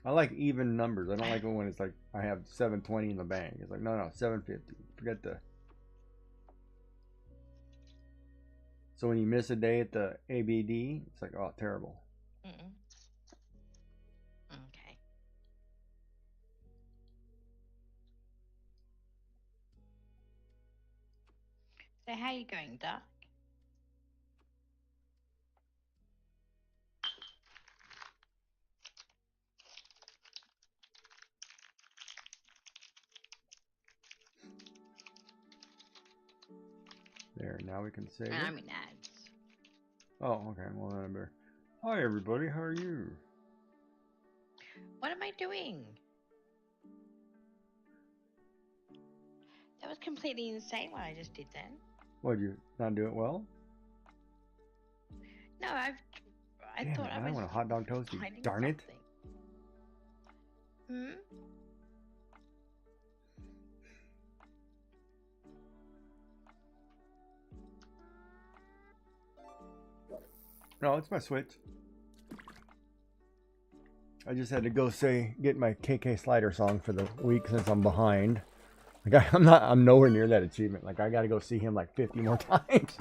I like even numbers. I don't like it when it's like, I have 720 in the bank. It's like, no, 750. Forget the... So when you miss a day at the ABD, it's like, oh, terrible. Mm-mm. Okay. So how are you going, Duck? There, now we can save And it. I'm in ads. Oh, okay. Well, then I better. Hi, everybody. How are you? What am I doing? That was completely insane what I just did then. What, you not do it well? No, I Damn thought it, I man, I was want a hot dog toasty. finding Darn it. something. Hmm? No, it's my Switch. I just had to go get my KK Slider song for the week since I'm behind. Like I'm nowhere near that achievement. Like I got to go see him like 50 more times.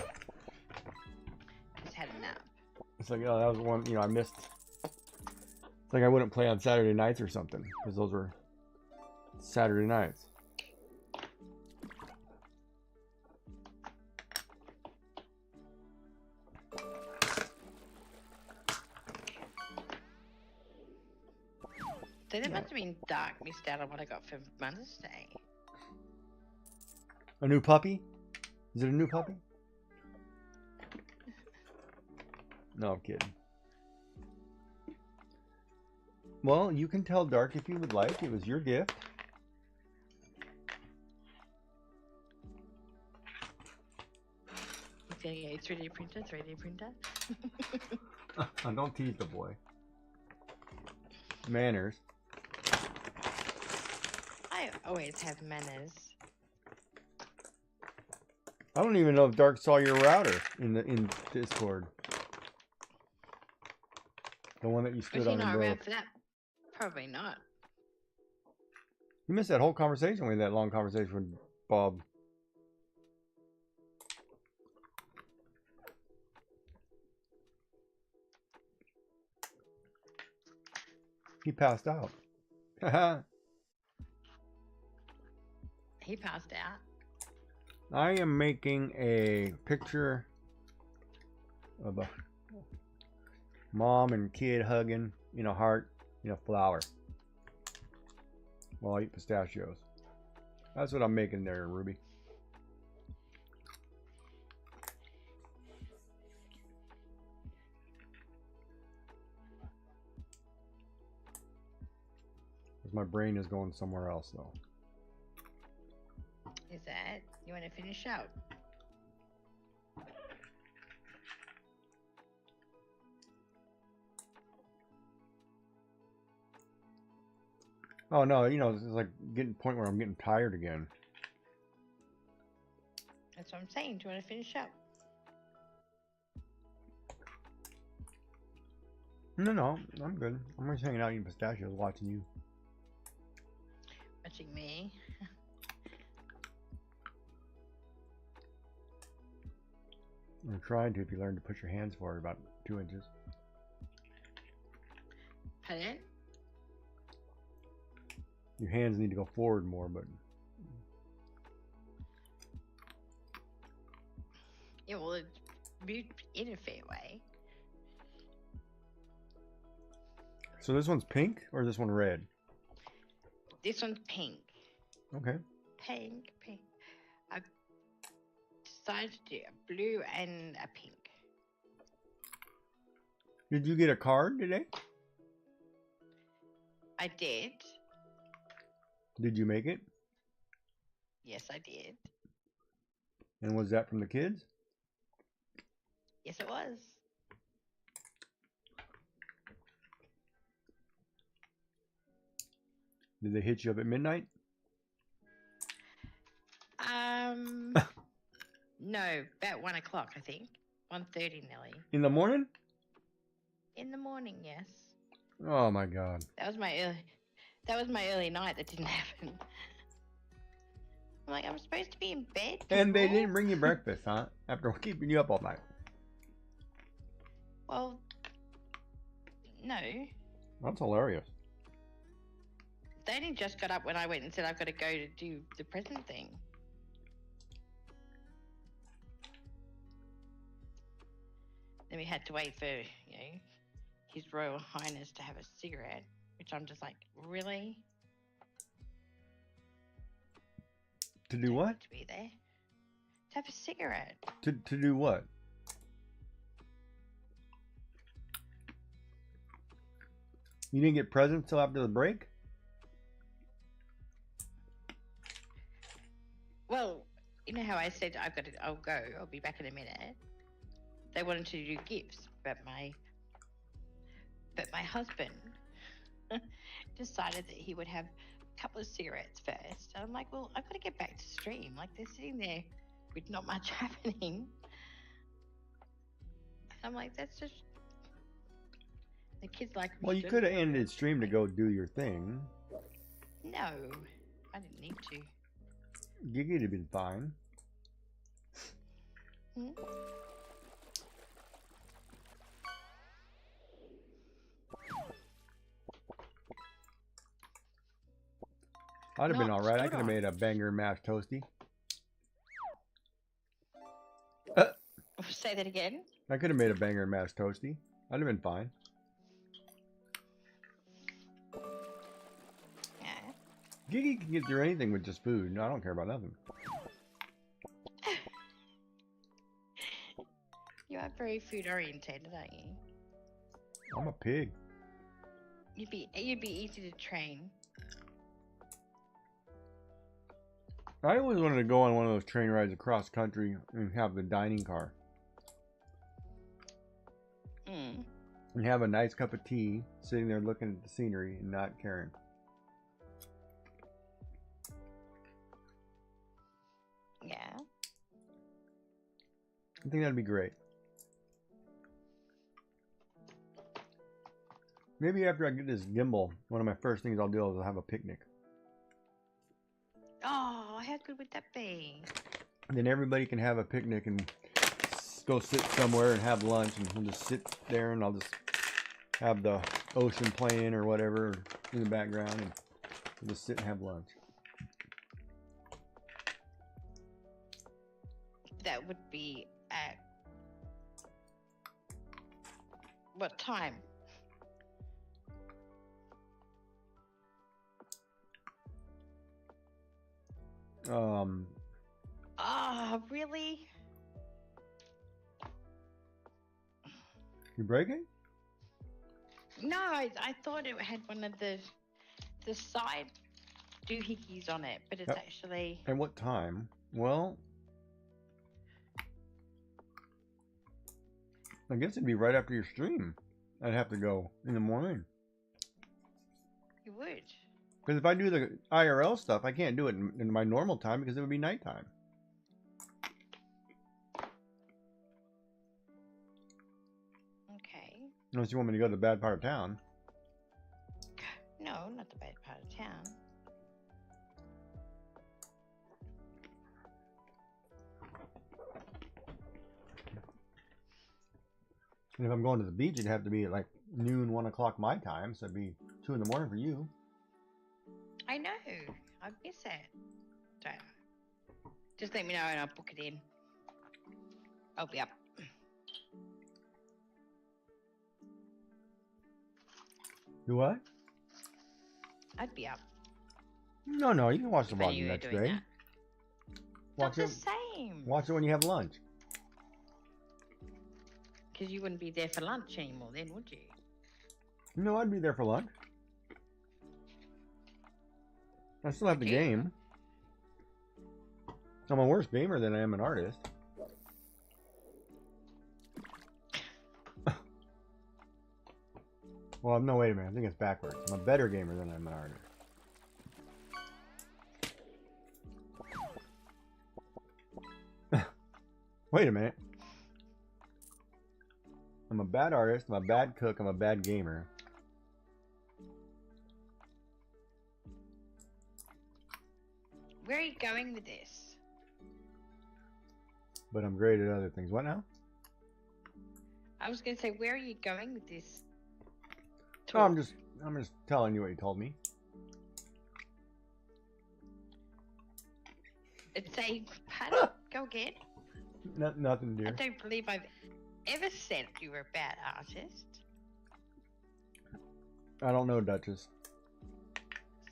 Just had a nap. It's like, oh, that was one, I missed. It's like I wouldn't play on Saturday nights or something because those were Saturday nights. So that must have been Dark missed out on what I got for Mother's Day. A new puppy? Is it a new puppy? No, I'm kidding. Well, you can tell Dark if you would like. It was your gift. He's getting a 3D printer, 3D printer. Don't tease the boy. Manners. I always have manners. I don't even know if Dark saw your router in Discord. The one that you Was stood he on and not broke. around for that? Probably not. You missed that whole conversation with that long conversation with Bob. He passed out. He passed out. I am making a picture of a mom and kid hugging in a heart in a flower while I eat pistachios. That's what I'm making there, Ruby. My brain is going somewhere else though. Is that? You want to finish up? Oh no, it's like getting to the point where I'm getting tired again. That's what I'm saying. Do you want to finish up? No, I'm good. I'm just hanging out eating pistachios, watching you. Watching me. I'm trying to if you learn to push your hands forward about 2 inches. Pardon? Your hands need to go forward more, but Yeah, well, it's moved in a fair way. so this one's pink or this one red? This one's pink. Okay. Pink. I decided to do a blue and a pink. Did you get a card today? I did. Did you make it? Yes, I did. And was that from the kids? Yes, it was. Did they hit you up at midnight? No, about 1 o'clock, I think. 1:30 nearly. In the morning? In the morning, yes. Oh my God. That was my early night that didn't happen. I'm like, I'm supposed to be in bed. And they before? didn't bring you breakfast, huh? After keeping you up all night. Well, no. That's hilarious. They only just got up when I went and said I've got to go to do the present thing. Then we had to wait for, His Royal Highness to have a cigarette, which I'm just like, really? To do Don't what? need to be there. To have a cigarette. To do what? You didn't get presents till after the break? Well, you know how I said I'll go, I'll be back in a minute. They wanted to do gifts, but my husband decided that he would have a couple of cigarettes first. And I'm like, well, I've got to get back to stream. Like, they're sitting there with not much happening. And I'm like, that's just... The kids like... Well, you could have ended stream to go do your thing. No, I didn't need to. Giggy'd have been fine. Hmm? I'd have been Not alright. I stood could have on. made a banger mashed toasty. Say that again. I could have made a banger and mashed toasty. I'd have been fine. Yeah. Giggy can get through anything with just food. No, I don't care about nothing. You are very food orientated, aren't you? I'm a pig. You'd be easy to train. I always wanted to go on one of those train rides across country and have the dining car. Mm. And have a nice cup of tea, sitting there looking at the scenery and not caring. Yeah. I think that'd be great. Maybe after I get this gimbal, one of my first things I'll do is I'll have a picnic. Oh, how good would that be? And then everybody can have a picnic and go sit somewhere and have lunch, and we'll just sit there and I'll just have the ocean playing or whatever in the background, and we'll just sit and have lunch. That would be at what time? Oh, really? You breaking? No, I thought it had one of the side doohickeys on it, but it's Yep. actually... At what time? Well, I guess it'd be right after your stream. I'd have to go in the morning. You would. Because if I do the IRL stuff, I can't do it in my normal time because it would be nighttime. Okay. Unless you want me to go to the bad part of town. No, not the bad part of town. And if I'm going to the beach, it'd have to be at like noon, 1 o'clock my time. So it'd be 2 in the morning for you. I know. I miss it. So, just let me know and I'll book it in. I'll be up. Do what? I'd be up. No, you can watch the if I vlog knew the you were next doing day. that. Watch Not it. the same. Watch it when you have lunch. Because you wouldn't be there for lunch anymore then, would you? No, I'd be there for lunch. I still have the Would you? game. I'm a worse gamer than I am an artist. Well, no, wait a minute. I think it's backwards. I'm a better gamer than I'm an artist. Wait a minute. I'm a bad artist, I'm a bad cook, I'm a bad gamer. Where are you going with this? But I'm great at other things. What now? I was going to say, where are you going with this? Oh, I'm just telling you what you told me. It's a pardon? Go again. Nothing, dear. I don't believe I've ever said you were a bad artist. I don't know, Duchess.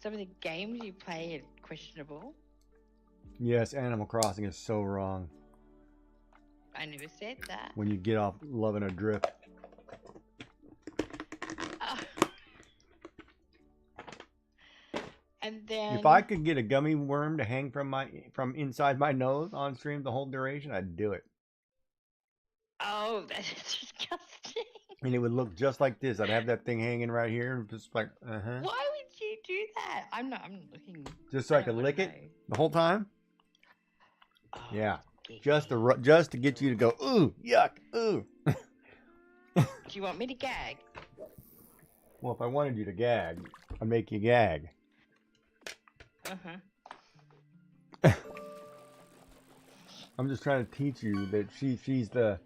Some of the games you play are questionable. Yes, Animal Crossing is so wrong. I never said that. When you get off loving a drift. Oh. And then If I could get a gummy worm to hang from inside my nose on stream the whole duration, I'd do it. oh, that's disgusting. And it would look just like this. I'd have that thing hanging right here and just like, Why would you do that? I'm not looking. Just so I could lick it the whole time? Oh, Yeah. okay. Just to get you to go, ooh, yuck, ooh. Do you want me to gag? Well, if I wanted you to gag, I'd make you gag. I'm just trying to teach you that she's the...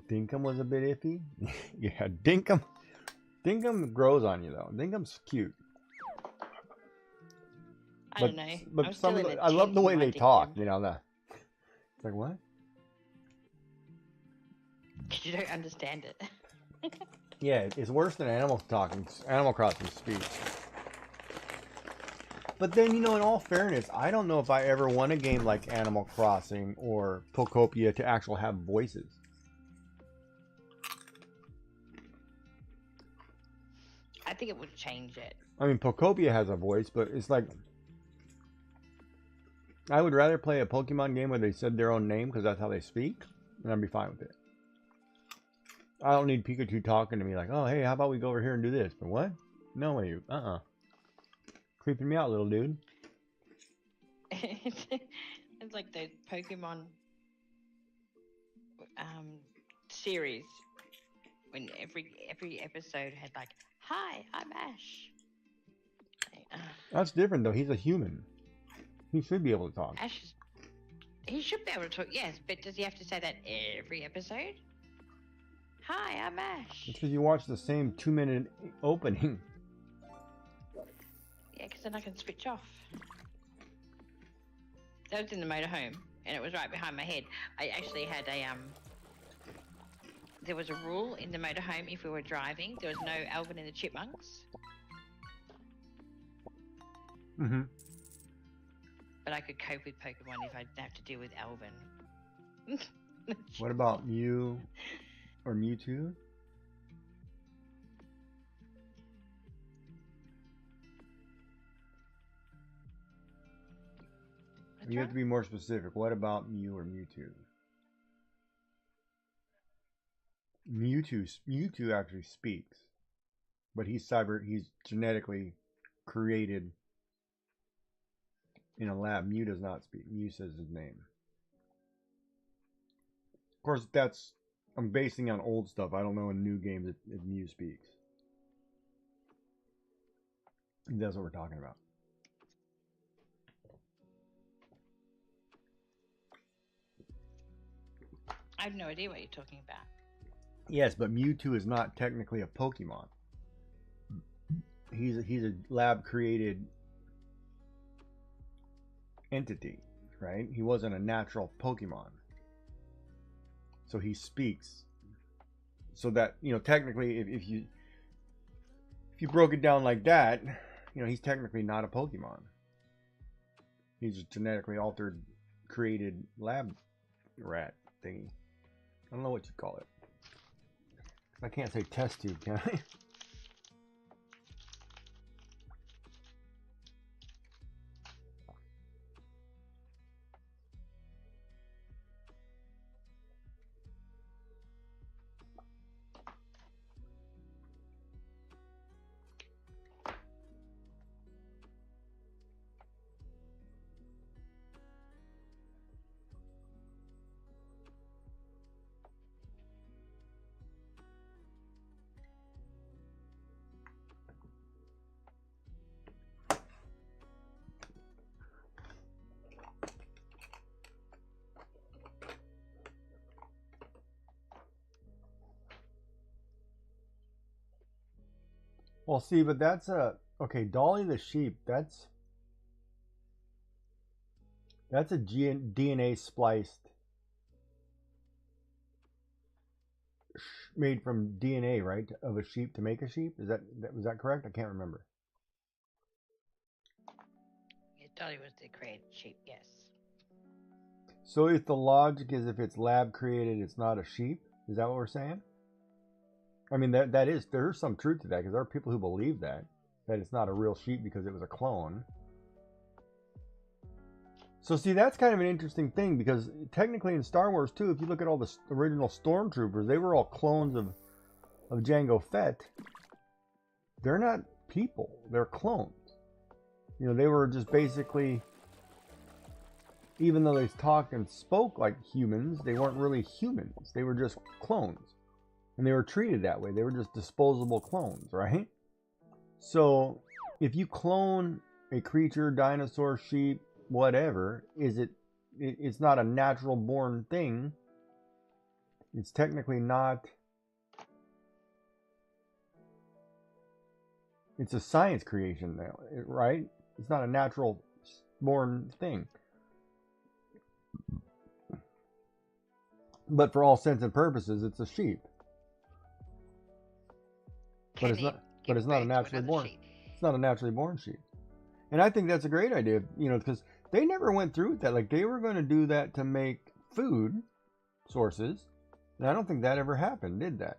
Dinkum was a bit iffy. Yeah, Dinkum. Dinkum grows on you, though. Dinkum's cute. I don't know. But I love the way they talk, you know. It's like, what? Because you don't understand it. Yeah, it's worse than Animal Crossing speech. But then, you know, in all fairness, I don't know if I ever won a game like Animal Crossing or Pokopia to actually have voices. I think it would change it. I mean, Pokopia has a voice, but it's like... I would rather play a Pokemon game where they said their own name because that's how they speak, and I'd be fine with it. I don't need Pikachu talking to me like, oh, hey, how about we go over here and do this? But what? No way. Creeping me out, little dude. It's like the Pokemon series when every episode had like, "Hi, I'm Ash." That's different though. He's a human. He should be able to talk. Ash, he should be able to talk, yes, but does he have to say that every episode? Hi, I'm Ash. It's because you watch the same 2-minute opening. Yeah, because then I can switch off. That was in the motorhome, and it was right behind my head. I actually had there was a rule in the motorhome if we were driving, there was no Alvin and the Chipmunks. Mm-hmm. But I could cope with Pokemon if I didn't have to deal with Alvin. What about Mew or Mewtwo? You have to be more specific. What about Mew or Mewtwo? Mewtwo actually speaks, but he's genetically created in a lab. Mew does not speak. Mew says his name. Of course, I'm basing on old stuff. I don't know in new games if Mew speaks. That's what we're talking about. I have no idea what you're talking about. Yes, but Mewtwo is not technically a Pokemon. he's a lab created entity, right? He wasn't a natural Pokemon. So he speaks. So that, technically if you broke it down like that, he's technically not a Pokemon. He's a genetically altered, created lab rat thingy. I don't know what you call it. I can't say test tube, can I? Well, see, but that's okay. Dolly the sheep. That's a DNA spliced, made from DNA, right, of a sheep to make a sheep. Was that correct? I can't remember. Yeah, Dolly was the created sheep, yes. So if the logic is if it's lab created, it's not a sheep. Is that what we're saying? I mean, there's some truth to that, because there are people who believe that it's not a real sheep because it was a clone. So see, that's kind of an interesting thing, because technically in Star Wars too, if you look at all the original stormtroopers, they were all clones of Jango Fett. They're not people, they're clones. They were just basically, even though they talked and spoke like humans, they weren't really humans. They were just clones. And they were treated that way. They were just disposable clones, right? So if you clone a creature, dinosaur, sheep, whatever, it's not a natural born thing. It's technically not. It's a science creation now, right? It's not a natural born thing. But for all intents and purposes, it's a sheep. But it's not a naturally born. It's not a naturally born sheep. And I think that's a great idea, because they never went through with that. Like, they were going to do that to make food sources, and I don't think that ever happened, did that?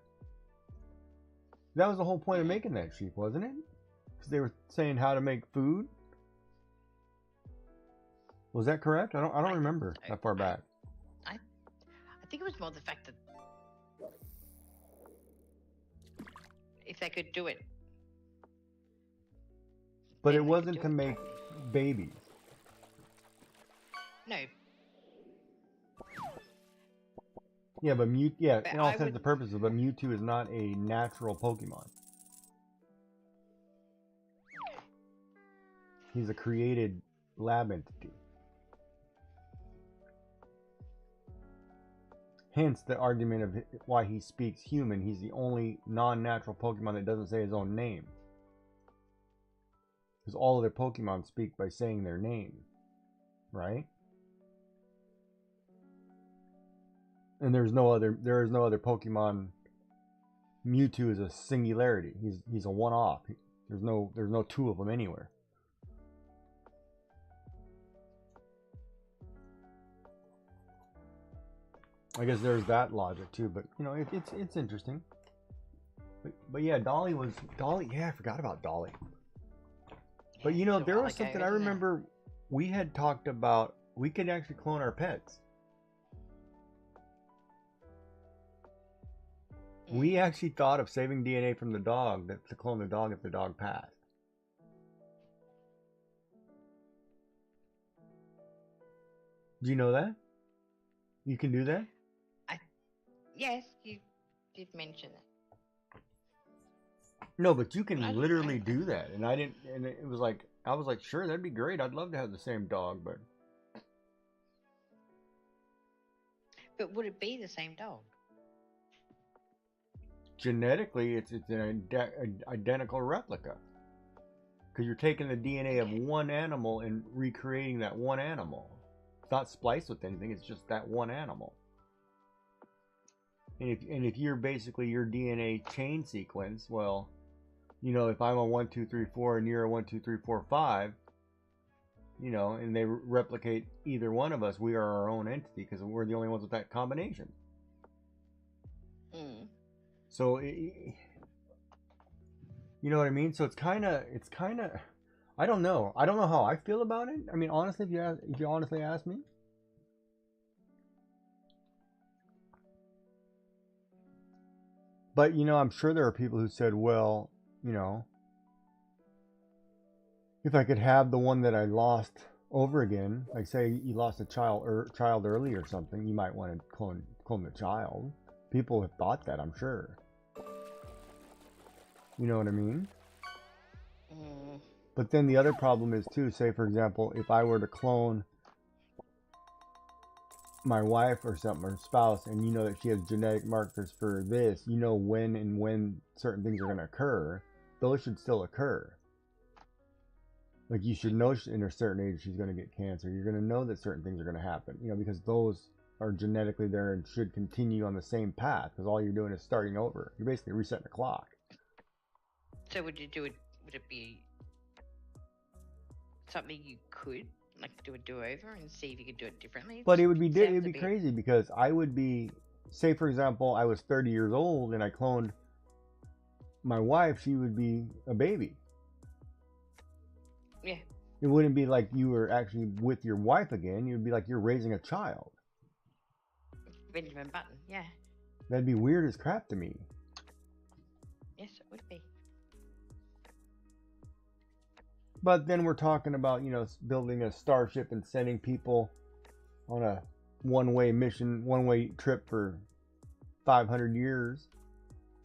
That was the whole point of making that sheep, wasn't it? Because they were saying how to make food. Was that correct? I don't remember that far back. I think it was more the fact that if they could do it. But it wasn't to make babies. No. Yeah, but in all intents and purposes, but Mewtwo is not a natural Pokemon. He's a created lab entity. Hence the argument of why he speaks human. He's the only non-natural Pokemon that doesn't say his own name. Because all other Pokemon speak by saying their name. Right? And there is no other Pokemon. Mewtwo is a singularity. He's a one-off. There's no two of them anywhere. I guess there's that logic too, but it's interesting. But yeah, Dolly. Yeah, I forgot about Dolly. But there was something I remember we had talked about. We could actually clone our pets. We actually thought of saving DNA from the dog to clone the dog if the dog passed. Do you know that? You can do that? Yes, you did mention it. No, but you can literally do that, and I didn't. And it was like I was like, sure, that'd be great. I'd love to have the same dog, but. But would it be the same dog? Genetically, it's an identical replica. Because you're taking the DNA of one animal and recreating that one animal. It's not spliced with anything, it's just that one animal. And if you're basically your DNA chain sequence, well, you know, if I'm a 1, 2, 3, 4 and you're a 1, 2, 3, 4, 5, you know, and they replicate either one of us, we are our own entity because we're the only ones with that combination. So, you know what I mean? So it's kind of, I don't know how I feel about it. I mean, honestly, if you honestly ask me. But, you know, I'm sure there are people who said, well, you know, if I could have the one that I lost over again, like say you lost a child early or something, you might want to clone the child. People have thought that, I'm sure. You know what I mean? But then the other problem is too, say for example, if I were to clone my wife or something, or spouse, and you know that she has genetic markers for this, you know when certain things are going to occur, those should still occur. Like you should know in a certain age she's going to get cancer. You're going to know that certain things are going to happen, you know, because those are genetically there and should continue on the same path, because all you're doing is starting over. You're basically resetting the clock. So would you do it? Would it be something you could like do a do-over and see if you could do it differently? But it'd be crazy because I would be, say for example, I was 30 years old and I cloned my wife, she would be a baby. Yeah. It wouldn't be like you were actually with your wife again. It would be like you're raising a child. Benjamin Button, yeah. That'd be weird as crap to me. Yes, it would be. But then we're talking about, you know, building a starship and sending people on a one-way mission, one-way trip for 500 years.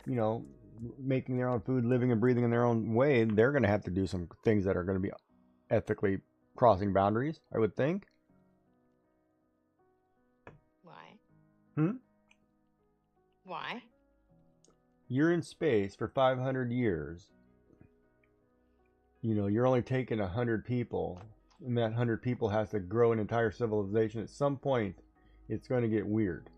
You know, making their own food, living and breathing in their own way. They're going to have to do some things that are going to be ethically crossing boundaries, I would think. Why? Why? You're in space for 500 years. You know, you're only taking 100 people, and that 100 people has to grow an entire civilization. At some point, it's going to get weird.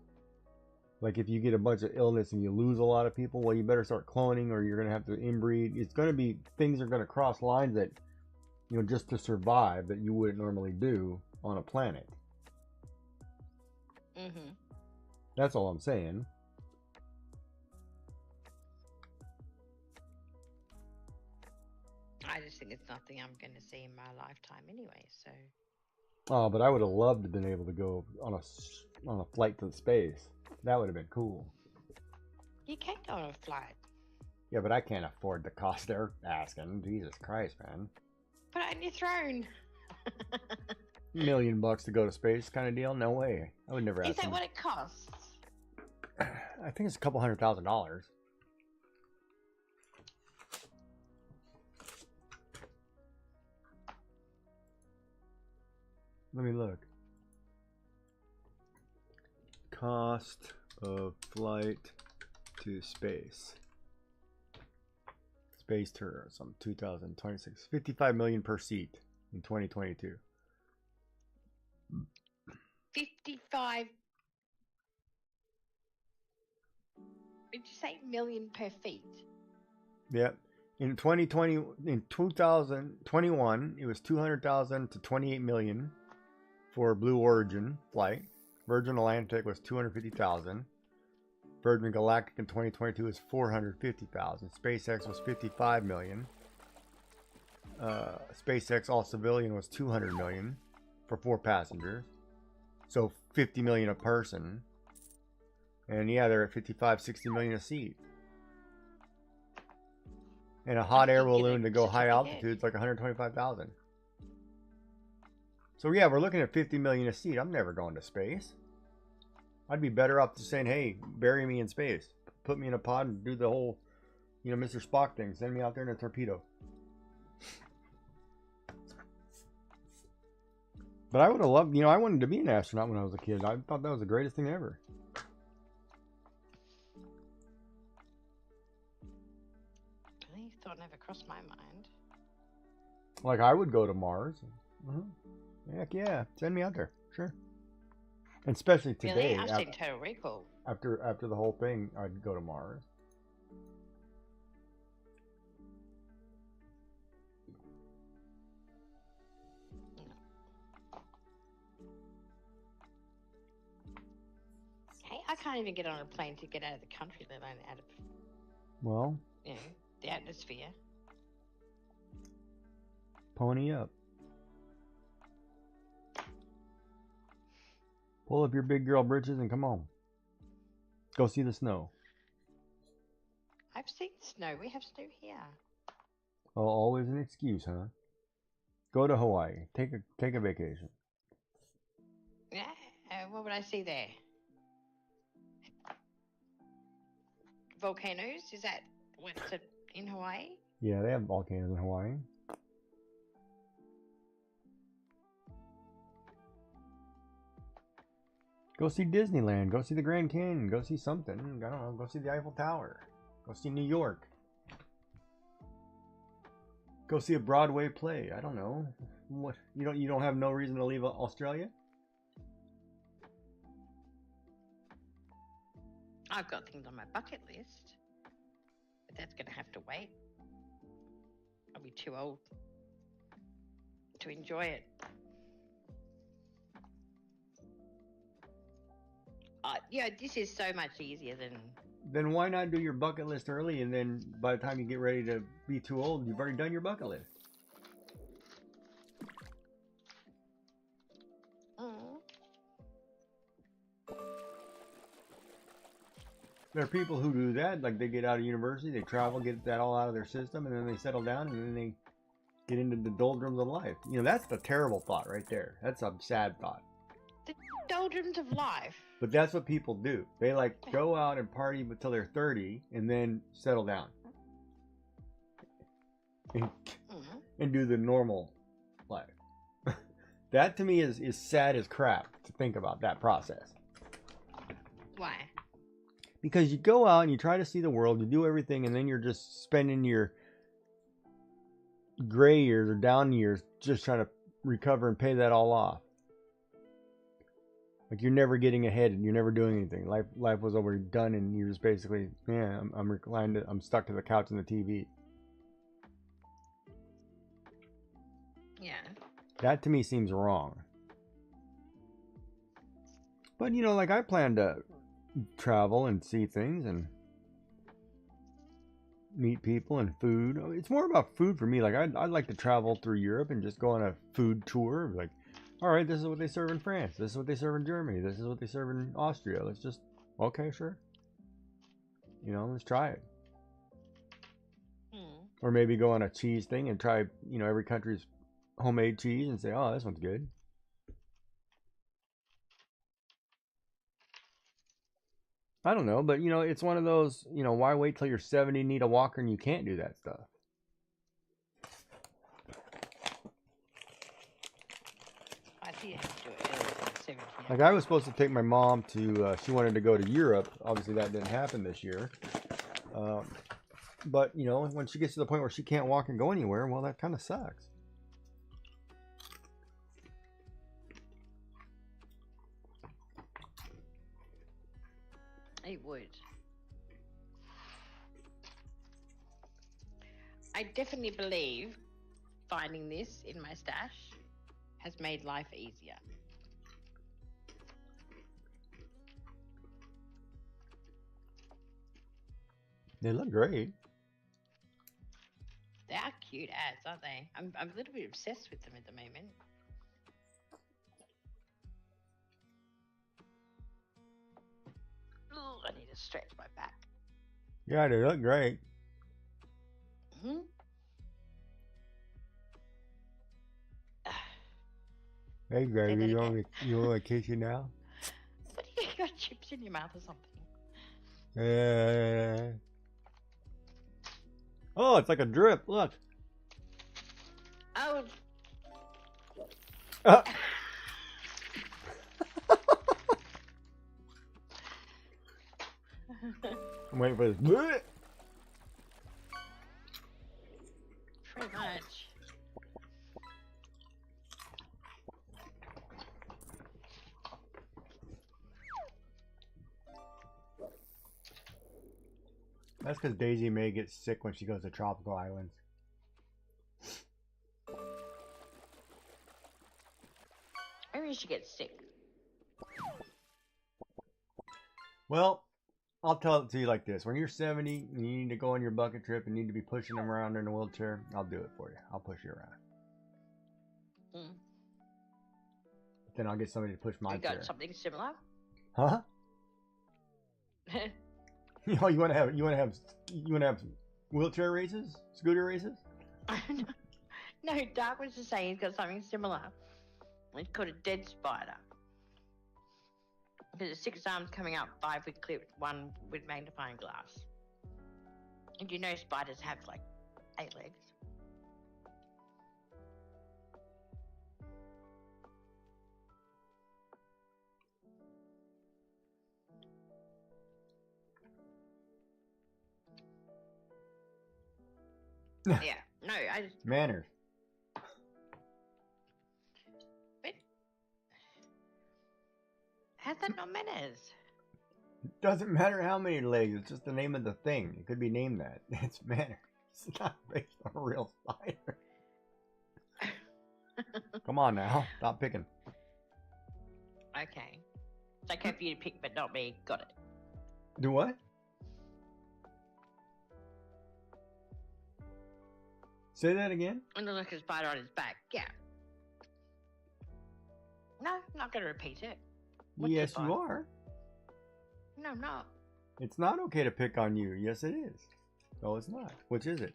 Like if you get a bunch of illness and you lose a lot of people, well, you better start cloning or you're going to have to inbreed. It's going to be, things are going to cross lines that, you know, just to survive that you wouldn't normally do on a planet. That's all I'm saying. I just think it's nothing I'm going to see in my lifetime anyway, so. Oh, but I would have loved to have been able to go on a flight to space. That would have been cool. You can go on a flight. Yeah, but I can't afford the cost they're asking. Jesus Christ, man. Put it on your throne. $1 million to go to space kind of deal? No way. I would never ask. Is that what it costs? I think it's a couple $100,000. Let me look. Cost of flight to space. Space tourism 2026. 55 million per seat in 2022. 55. Did you say million per feet? Yep. In 2021, it was 200,000 to 28 million for Blue Origin flight. Virgin Atlantic was 250,000. Virgin Galactic in 2022 was 450,000. SpaceX was 55 million. SpaceX All Civilian was 200 million for 4 passengers. So 50 million a person. And yeah, they're at 55, 60 million a seat. And a hot air balloon to go high altitude is like 125,000. So yeah, we're looking at 50 million a seat. I'm never going to space. I'd be better off just saying, hey, bury me in space. Put me in a pod and do the whole, you know, Mr. Spock thing. Send me out there in a torpedo. But I would have loved, you know, I wanted to be an astronaut when I was a kid. I thought that was the greatest thing ever. Really? Thought never crossed my mind. Like I would go to Mars. Heck yeah, send me out there, sure. And especially today, Really? I've seen Total Recall. after the whole thing, I'd go to Mars. Hey, I can't even get on a plane to get out of the country, let alone out of, Well, you know, the atmosphere. pony up. Pull up your big girl britches and come on. Go see the snow. I've seen snow. We have snow here. Oh, always an excuse, huh? Go to Hawaii. Take a vacation. Yeah. What would I see there? Volcanoes? Is that what's it in Hawaii? Yeah, they have volcanoes in Hawaii. Go see Disneyland. Go see the Grand Canyon. Go see something. I don't know. Go see the Eiffel Tower. Go see New York. Go see a Broadway play. I don't know. What you don't have no reason to leave Australia? I've got things on my bucket list, but that's going to have to wait. I'll be too old to enjoy it. Yeah, this is so much easier than... Then why not do your bucket list early, and then by the time you get ready to be too old, you've already done your bucket list. There are people who do that, like they get out of university, they travel, get that all out of their system, and then they settle down, and then they get into the doldrums of life. You know, that's the terrible thought right there. That's a sad thought. The doldrums of life. But that's what people do. They like go out and party until they're 30 and then settle down. And do the normal life. That to me is sad as crap to think about that process. Why? Because you go out and you try to see the world, you do everything, and then you're just spending your gray years or down years just trying to recover and pay that all off. Like you're never getting ahead and you're never doing anything. Life was already done, and you're just basically, yeah, I'm reclined, I'm stuck to the couch and the TV. Yeah. That to me seems wrong. But you know, like I plan to travel and see things and meet people and food. It's more about food for me. Like I'd like to travel through Europe and just go on a food tour. Like, all right, this is what they serve in France. This is what they serve in Germany. This is what they serve in Austria. Let's just, okay, sure. You know, let's try it. Or maybe go on a cheese thing and try, you know, every country's homemade cheese and say, oh, this one's good. I don't know, but you know, it's one of those, you know, why wait till you're 70 and need a walker and you can't do that stuff? I think you have to do it earlier than 70. Like I was supposed to take my mom to, she wanted to go to Europe. Obviously that didn't happen this year. But you know, when she gets to the point where she can't walk and go anywhere, well, that kind of sucks. It would. I definitely believe finding this in my stash has made life easier. They look great. They are cute ads, aren't they? I'm a little bit obsessed with them at the moment. Ooh, I need to stretch my back. Yeah, they look great. Hey, Gravy, you want a kissy now? What do you got chips in your mouth or something? Oh, it's like a drip. Look. Oh. I'm waiting for this. Pretty much. That's because Daisy May gets sick when she goes to tropical islands. Maybe she gets sick. Well, I'll tell it to you like this. When you're 70 and you need to go on your bucket trip and need to be pushing them around in a wheelchair, I'll do it for you. I'll push you around. Mm. Then I'll get somebody to push my You got chair. something similar? Huh? Oh, you want to have wheelchair races, scooter races? No, Dark was just saying he's got something similar. It's called a dead spider. Because it's 6 arms coming up, 5 with clipped, 1 with magnifying glass. And you know spiders have like 8 legs. Yeah, no, I just. Manners. What? How's that not manners? Doesn't matter how many legs. It's just the name of the thing. It could be named that. It's manners. It's not based on a real spider. Come on now. Stop picking. Okay. It's okay for you to pick, but not me. Got it. Do what? Say that again? And look like a spider on his back. Yeah. No, I'm not going to repeat it. What's Yes, the you spider? are. No, I'm not. It's not okay to pick on you. Yes, it is. No, it's not. Which is it?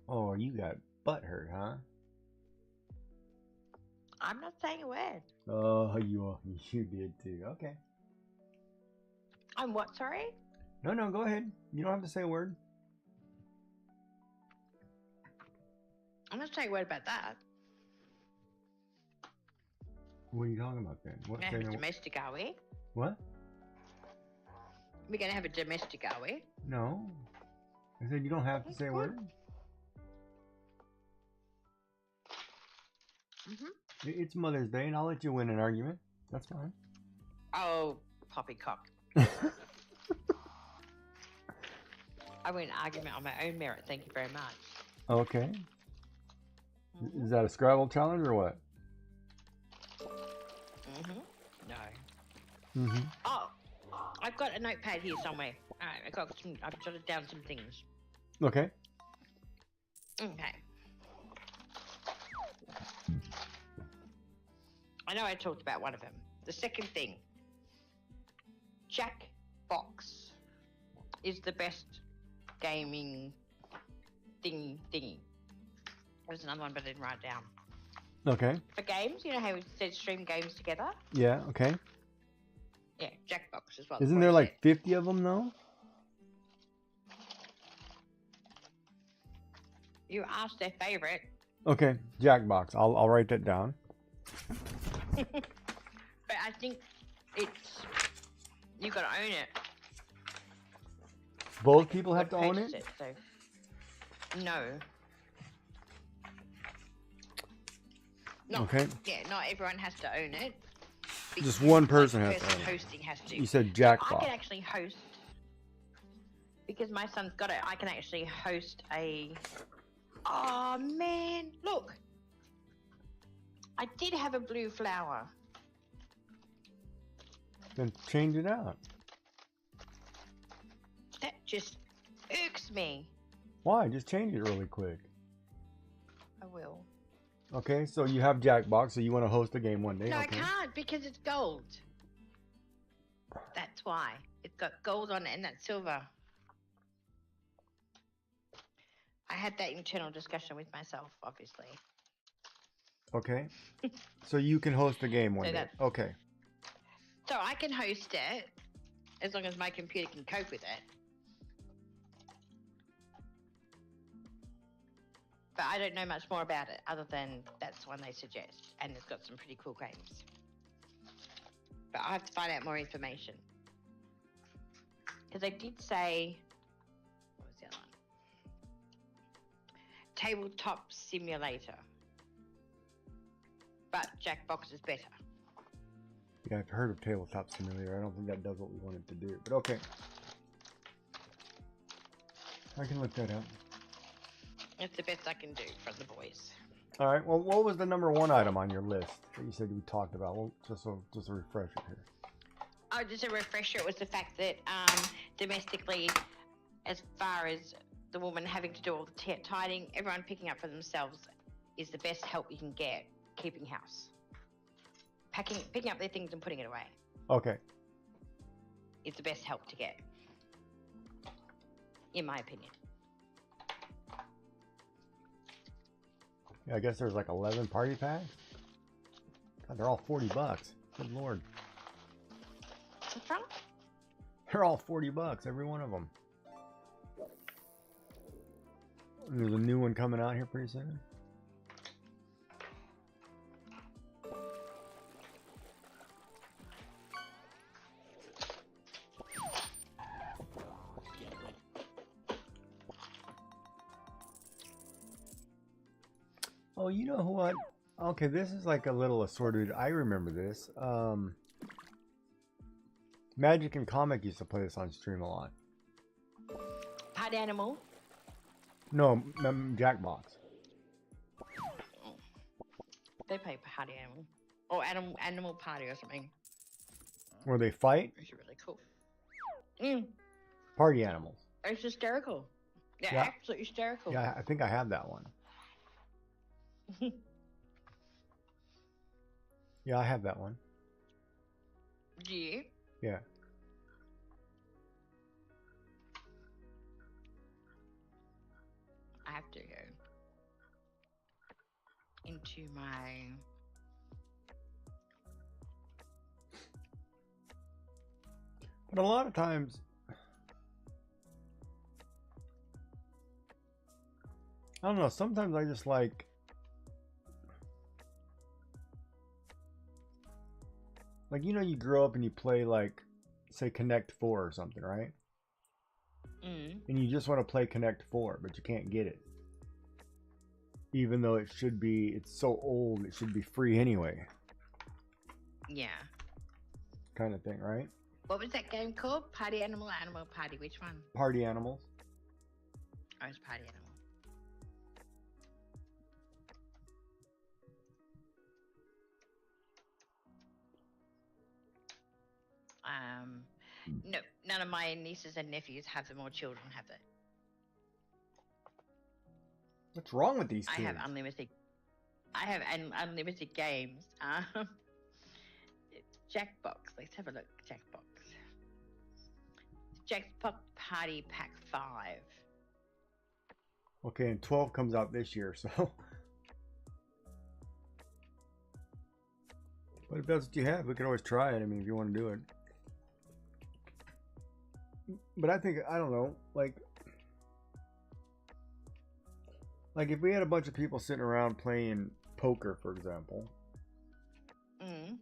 Oh, you got butt hurt, huh? I'm not saying a word. Oh, you did too. Okay. I'm what, sorry? No, go ahead. You don't have to say a word. I'm not saying a word about that. What are you talking about then? We're What? going to have a domestic, are we? What? We're going to have a domestic, are we? No. I said you don't have to say a word. Mm-hmm. It's Mother's Day, and I'll let you win an argument. That's fine. Oh, poppycock. I win an argument on my own merit. Thank you very much. Okay. Mm-hmm. Is that a Scrabble challenge or what? Mm-hmm. No. Mm-hmm. Oh, I've got a notepad here somewhere. All right, I've jotted down some things. Okay. Okay. I know I talked about one of them. The second thing, Jackbox is the best gaming thingy. There's another one, but I didn't write it down. Okay. For games, you know how we said stream games together? Yeah, okay. Yeah, Jackbox as well. Isn't there like 50 of them though? You asked their favorite. Okay, Jackbox. I'll write that down. But I think you gotta own it. Both people have to own Purchase it? So. No. Not, Okay. Yeah, not everyone has to own it. Just one person The has to person own it. hosting has to. You said I Jackbox. can actually host because my son's got it. I can actually host a. Oh man, look! I did have a blue flower. Then change it out. That just irks me. Why? Just change it really quick. I will. Okay, so you have Jackbox, so you want to host a game one day. No, okay. I can't because it's gold. That's why. It's got gold on it and that's silver. I had that internal discussion with myself, obviously. Okay. So you can host a game one So day. that's- Okay. So I can host it as long as my computer can cope with it. But I don't know much more about it other than that's one they suggest. And it's got some pretty cool games. But I have to find out more information. Because they did say... What was the other one? Tabletop Simulator. but Jackbox is better. Yeah, I've heard of Tabletop Simulator. I don't think that does what we want it to do. But okay. I can look that up. It's the best I can do for the boys. All right. Well, what was the number 1 item on your list that you said we talked about? Well, just a refresher here. Oh, just a refresher. It was the fact that domestically, as far as the woman having to do all the tidying, everyone picking up for themselves is the best help you can get keeping house. Picking up their things and putting it away Okay. is the best help to get, in my opinion. Yeah, I guess there's like 11 party packs. God, they're all $40. Good lord. What's wrong? They're all $40, every one of them. There's a new one coming out here pretty soon. Oh, you know what? Okay, this is like a little assorted. I remember this. Magic and Comic used to play this on stream a lot. Party Animal. No, Jackbox. They play Party Animal. Or Animal Party or something. Where they fight? It's really cool. Mm, Party animals. it's hysterical. They're Yeah. absolutely hysterical. Yeah, I think I have that one. Yeah, I have that one. Do you? Yeah. I have to go into my... But a lot of times, I don't know, sometimes I just like, you know, you grow up and you play like, say Connect 4 or something, right? Mm. And you just want to play Connect 4, but you can't get it. Even though it should be, it's so old, it should be free anyway. Yeah. Kind of thing, right? What was that game called? Party Animal, Animal Party. Which one? Party animals. Oh, it's Party Animal. No, none of my nieces and nephews have them, or children have it. What's wrong with these I kids? have unlimited. I have unlimited games. Jackbox. Let's have a look. Jackbox. Jackbox Party Pack 5. Okay, and 12 comes out this year, so. But if that's what you have, we could always try it. I mean, if you want to do it. But I think, I don't know, like if we had a bunch of people sitting around playing poker, for example. Mm.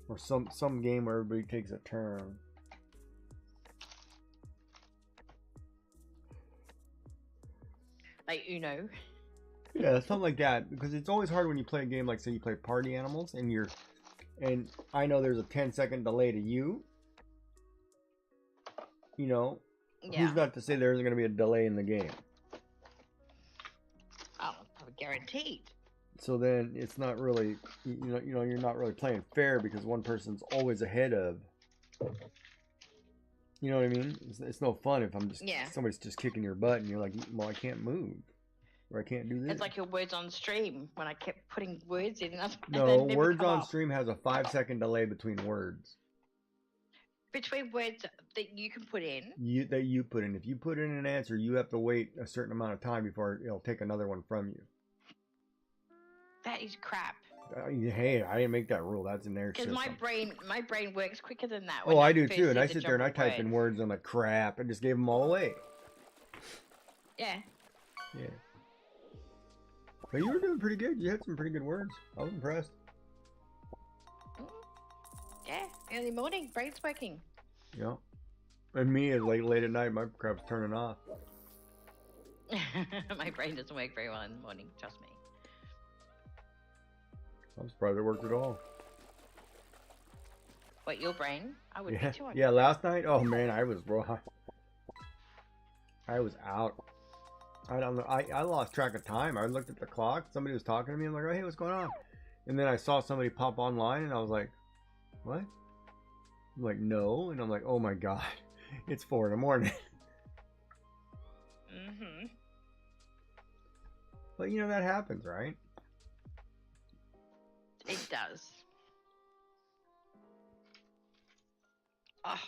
Or some game where everybody takes a turn. Like Uno. Yeah, something like that. Because it's always hard when you play a game like, say, you play Party Animals, and I know there's a 10-second delay to you. You know, Yeah. who's not to say there isn't going to be a delay in the game? Oh, guaranteed. So then it's not really, you know, you're not really playing fair because one person's always ahead of. You know what I mean? It's no fun if somebody's just kicking your butt and you're like, well, I can't move, or I can't do this. It's like your words on stream when I kept putting words in. No, words on stream has a 5-second delay between words. Between words that you can put in. That you put in. If you put in an answer, you have to wait a certain amount of time before it'll take another one from you. That is crap. Hey, I didn't make that rule. That's in their Because system. my brain works quicker than that. Oh, I do too. And I sit there and I type in words. I'm like, crap. I just gave them all away. Yeah. Yeah. But you were doing pretty good. You had some pretty good words. I was impressed. Yeah. Early morning, brain's working. Yeah. And me, late at night, my crap's turning off. My brain doesn't work very well in the morning, trust me. I'm surprised it worked at all. What, your brain? I would Yeah, be too. yeah. Last night, oh man, I was raw. I was out. I don't know. I lost track of time. I looked at the clock. Somebody was talking to me. I'm like, oh, hey, what's going on? And then I saw somebody pop online, and I was like, what? I'm like, no. And I'm like, oh my god, it's 4 in the morning. Mm-hmm. But you know that happens, right? It does. Oh,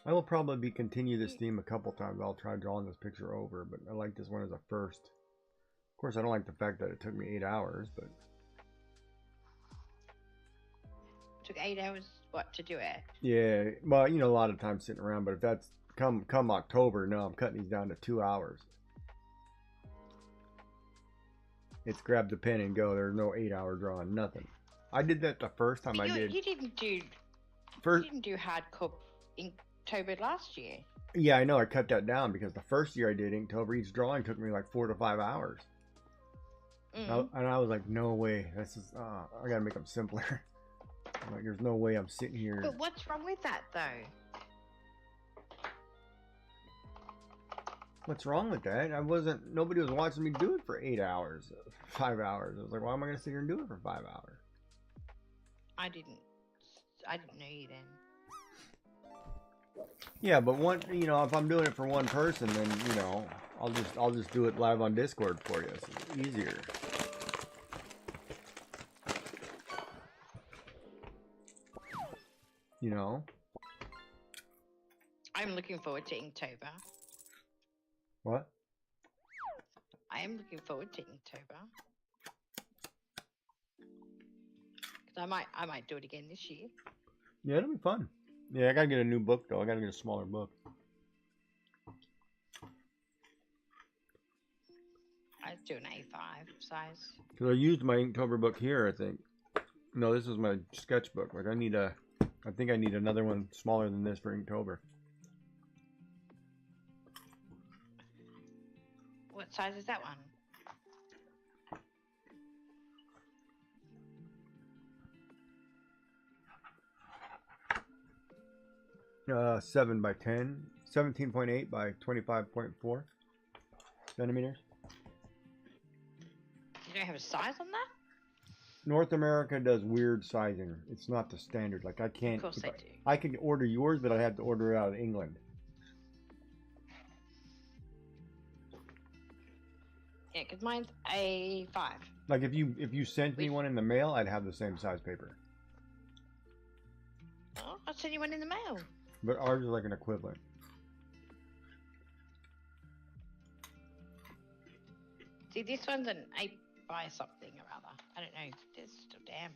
I will probably continue this theme a couple times. I'll try drawing this picture over, but I like this one as a first. Of course, I don't like the fact that it took me 8 hours, but took 8 hours, what, to do it? yeah, well, you know, a lot of time sitting around. But if that's come October, no, I'm cutting these down to 2 hours. It's grab the pen and go. There's no 8-hour drawing, nothing. I did that the first time I did. You didn't do. First, You didn't do hardcore Inktober last year. yeah, I know. I cut that down because the first year I did Inktober, each drawing took me like 4 to 5 hours. Mm. And I was like, no way. This is. I gotta make them simpler. I'm like, there's no way I'm sitting here. But what's wrong with that, though? What's wrong with that? Nobody was watching me do it for 8 hours, 5 hours. I was like, why am I gonna sit here and do it for 5 hours? I didn't know you then. Yeah, but if I'm doing it for one person, then I'll just do it live on Discord for you. It's easier. You know. I'm looking forward to Inktober. What? I am looking forward to Inktober. Because I might do it again this year. Yeah, it'll be fun. Yeah, I gotta get a new book though. I gotta get a smaller book. I do an A5 size. Cause I used my Inktober book here. I think. No, this is my sketchbook. Like I think I need another one smaller than this for Inktober. What size is that one? 7 by 10, 17.8 by 25.4 centimeters. You don't have a size on that? North America does weird sizing. It's not the standard. Like I can't. Of course they do. I can order yours, but I have to order it out of England. Yeah, because mine's A5. Like if you sent me one in the mail, I'd have the same size paper. Oh, I'll send you one in the mail. But ours is like an equivalent. See, this one's an 8 by something or other. I don't know. It's still damp.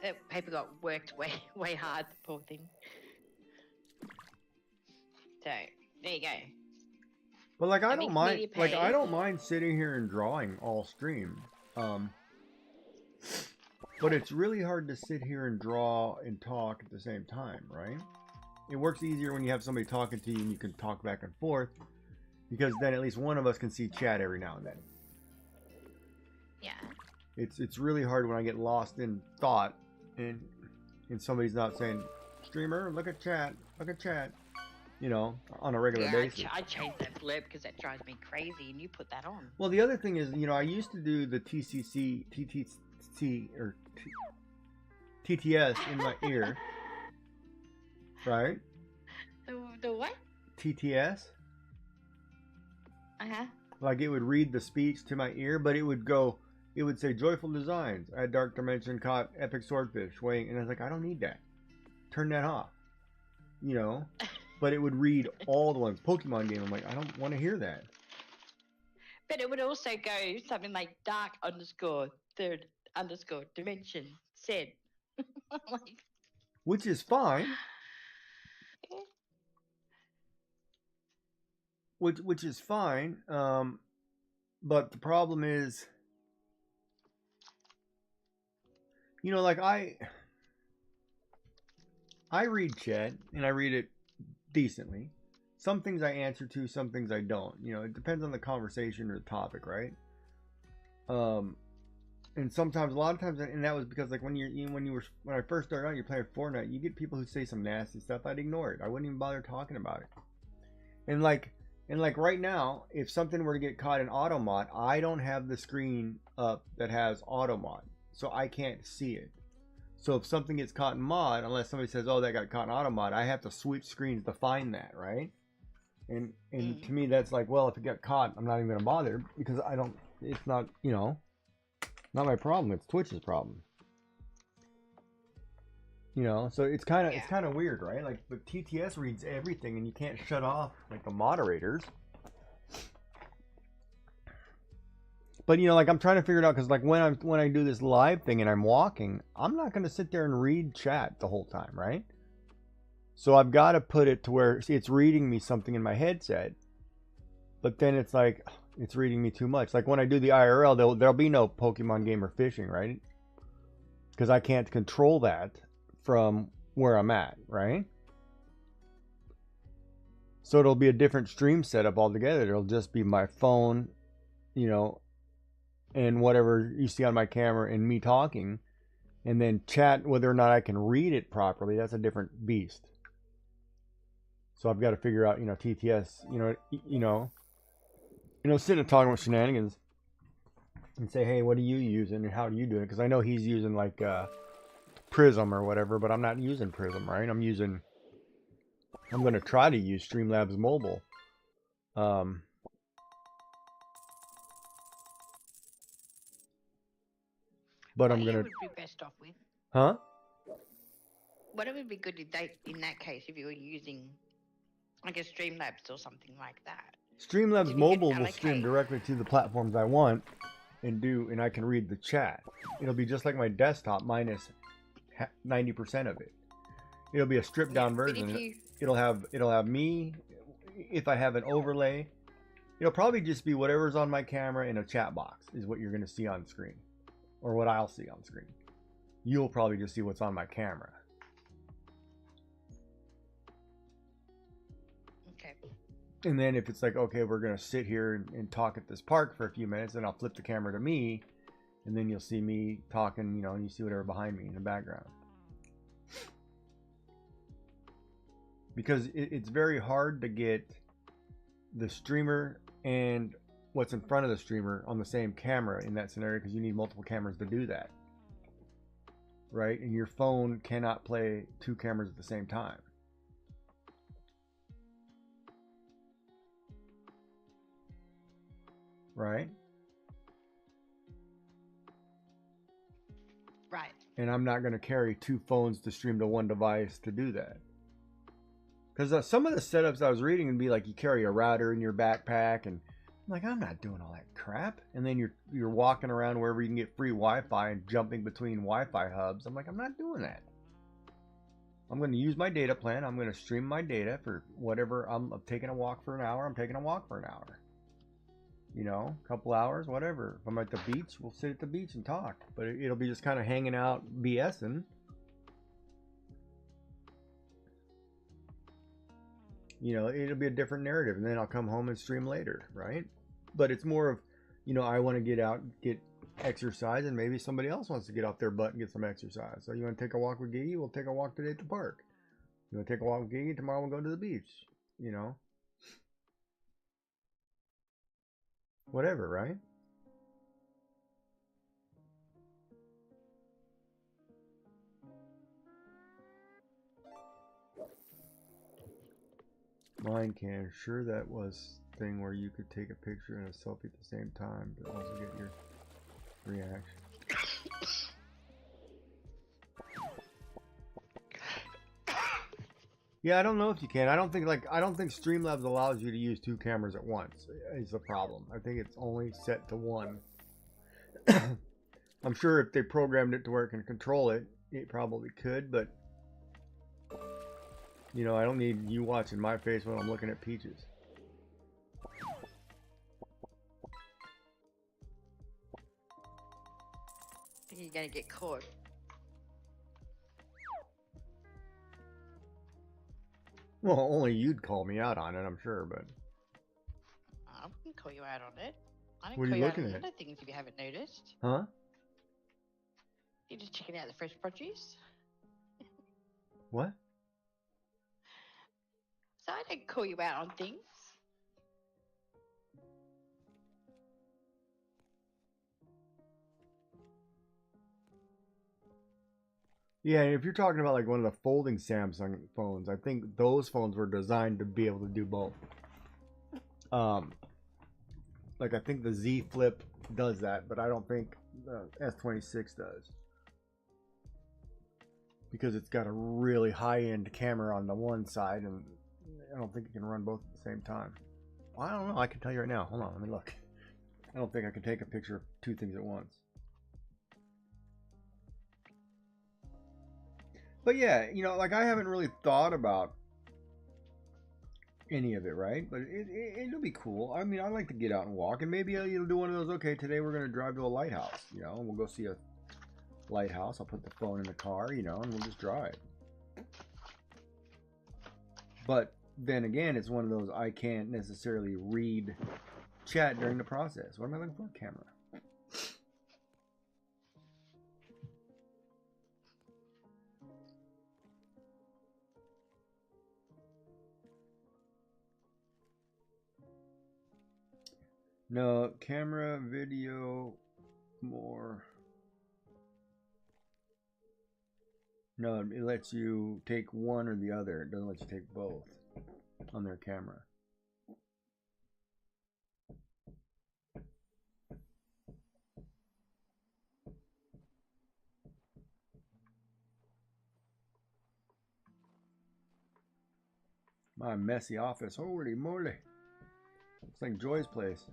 That paper got worked way hard, poor thing. So, there you go. But like I It don't makes mind. media Like I pay. don't mind sitting here and drawing all stream. But it's really hard to sit here and draw and talk at the same time, right? It works easier when you have somebody talking to you and you can talk back and forth, because then at least one of us can see chat every now and then. Yeah. It's really hard when I get lost in thought and somebody's not saying, streamer, look at chat, on a regular basis. I changed that blurb because that drives me crazy, and you put that on. Well, the other thing is, I used to do the TTC or TTS in my ear, right? The what? TTS. Uh-huh. Like it would read the speech to my ear, but it would say Joyful Designs, Add Dark Dimension, caught Epic Swordfish, weighing, and I was like, I don't need that. Turn that off. But it would read all the ones. Pokemon game, I'm like, I don't want to hear that. But it would also go something like dark_third_dimension said. Like, Which is fine. yeah. Which is fine. But the problem is, You know, like I read chat and I read it decently. Some things I answer to, some things I don't. You know, it depends on the conversation or the topic, right? And sometimes, a lot of times, and that was because like when when I first started out, you're playing Fortnite, you get people who say some nasty stuff. I'd ignore it. I wouldn't even bother talking about it. And like right now, if something were to get caught in auto mod, I don't have the screen up that has auto mod, so I can't see it. So if something gets caught in mod, unless somebody says, "Oh, that got caught in auto mod," I have to switch screens to find that, right? And to me, that's like, well, if it got caught, I'm not even gonna bother because I don't. It's not, you know, not my problem. It's Twitch's problem. You know, so it's kind of weird, right? Like, but TTS reads everything, and you can't shut off like the moderators. But you know, like I'm trying to figure it out because like when I do this live thing and I'm walking, I'm not gonna sit there and read chat the whole time, right? So I've got to put it to where it's reading me something in my headset, but then it's like it's reading me too much. Like when I do the IRL, there'll be no Pokemon game or fishing, right? Because I can't control that from where I'm at, right? So it'll be a different stream setup altogether. It'll just be my phone, you know, and whatever you see on my camera and me talking, and then chat. Whether or not I can read it properly, that's a different beast. So I've got to figure out, you know, TTS, you know, sitting and talking with Shenanigans and say, hey, what are you using and how do you do it? Because I know he's using like Prism or whatever, but I'm not using Prism, right? I'm going to try to use Streamlabs Mobile. But what I'm going to... would be best off with? Huh? What it would be good in that case if you were using like a Streamlabs or something like that. Streamlabs Mobile will stream directly to the platforms I want and I can read the chat. It'll be just like my desktop minus 90% of it. It'll be a stripped down version. It'll have me. If I have an overlay, it'll probably just be whatever's on my camera in a chat box is what you're going to see on screen, or what I'll see on screen. You'll probably just see what's on my camera. Okay. And then if it's like, okay, we're going to sit here and talk at this park for a few minutes, then I'll flip the camera to me, and then you'll see me talking, you know, and you see whatever behind me in the background. Because it's very hard to get the streamer and what's in front of the streamer on the same camera in that scenario, because you need multiple cameras to do that. Right? And your phone cannot play two cameras at the same time. Right? Right. And I'm not going to carry two phones to stream to one device to do that. Because some of the setups I was reading would be like you carry a router in your backpack, and I'm like, I'm not doing all that crap. And then you're walking around wherever you can get free Wi-Fi and jumping between Wi-Fi hubs. I'm like, I'm not doing that. I'm going to use my data plan. I'm going to stream my data for whatever. I'm taking a walk for an hour. I'm taking a walk for an hour. You know, a couple hours, whatever. If I'm at the beach, we'll sit at the beach and talk. But it'll be just kind of hanging out, BSing. You know, it'll be a different narrative, and then I'll come home and stream later, right? But it's more of, you know, I want to get out, get exercise, and maybe somebody else wants to get off their butt and get some exercise. So you want to take a walk with Gigi? We'll take a walk today at the park. You want to take a walk with Gigi? Tomorrow we'll go to the beach. You know? Whatever, right? Mine can. Sure, that was thing where you could take a picture and a selfie at the same time, but also get your reaction. Yeah, I don't know if you can. I don't think Streamlabs allows you to use two cameras at once. Is the problem. I think it's only set to one. I'm sure if they programmed it to where it can control it, it probably could, but you know, I don't need you watching my face when I'm looking at Peaches. I think you're gonna get caught. Well, only you'd call me out on it, I'm sure, but I can call you out on it. I don't What are call you you out looking on at? other things if you haven't noticed. huh? You're just checking out the fresh produce. What? So I don't call you out on things. Yeah, if you're talking about like one of the folding Samsung phones, I think those phones were designed to be able to do both. Like I think the Z Flip does that, but I don't think the S26 does. Because it's got a really high-end camera on the one side, and I don't think it can run both at the same time. Well, I don't know. I can tell you right now. Hold on, let me look. I don't think I can take a picture of two things at once. But yeah, you know, like I haven't really thought about any of it, right? But it'll be cool. I mean, I like to get out and walk, and maybe you'll do one of those. Okay, today we're gonna drive to a lighthouse, you know, and we'll go see a lighthouse. I'll put the phone in the car, you know, and we'll just drive. But then again, it's one of those I can't necessarily read chat during the process. What am I looking for? Camera. No, camera, video, more. No, it lets you take one or the other. It doesn't let you take both on their camera. My messy office. Holy moly. It's like Joy's place.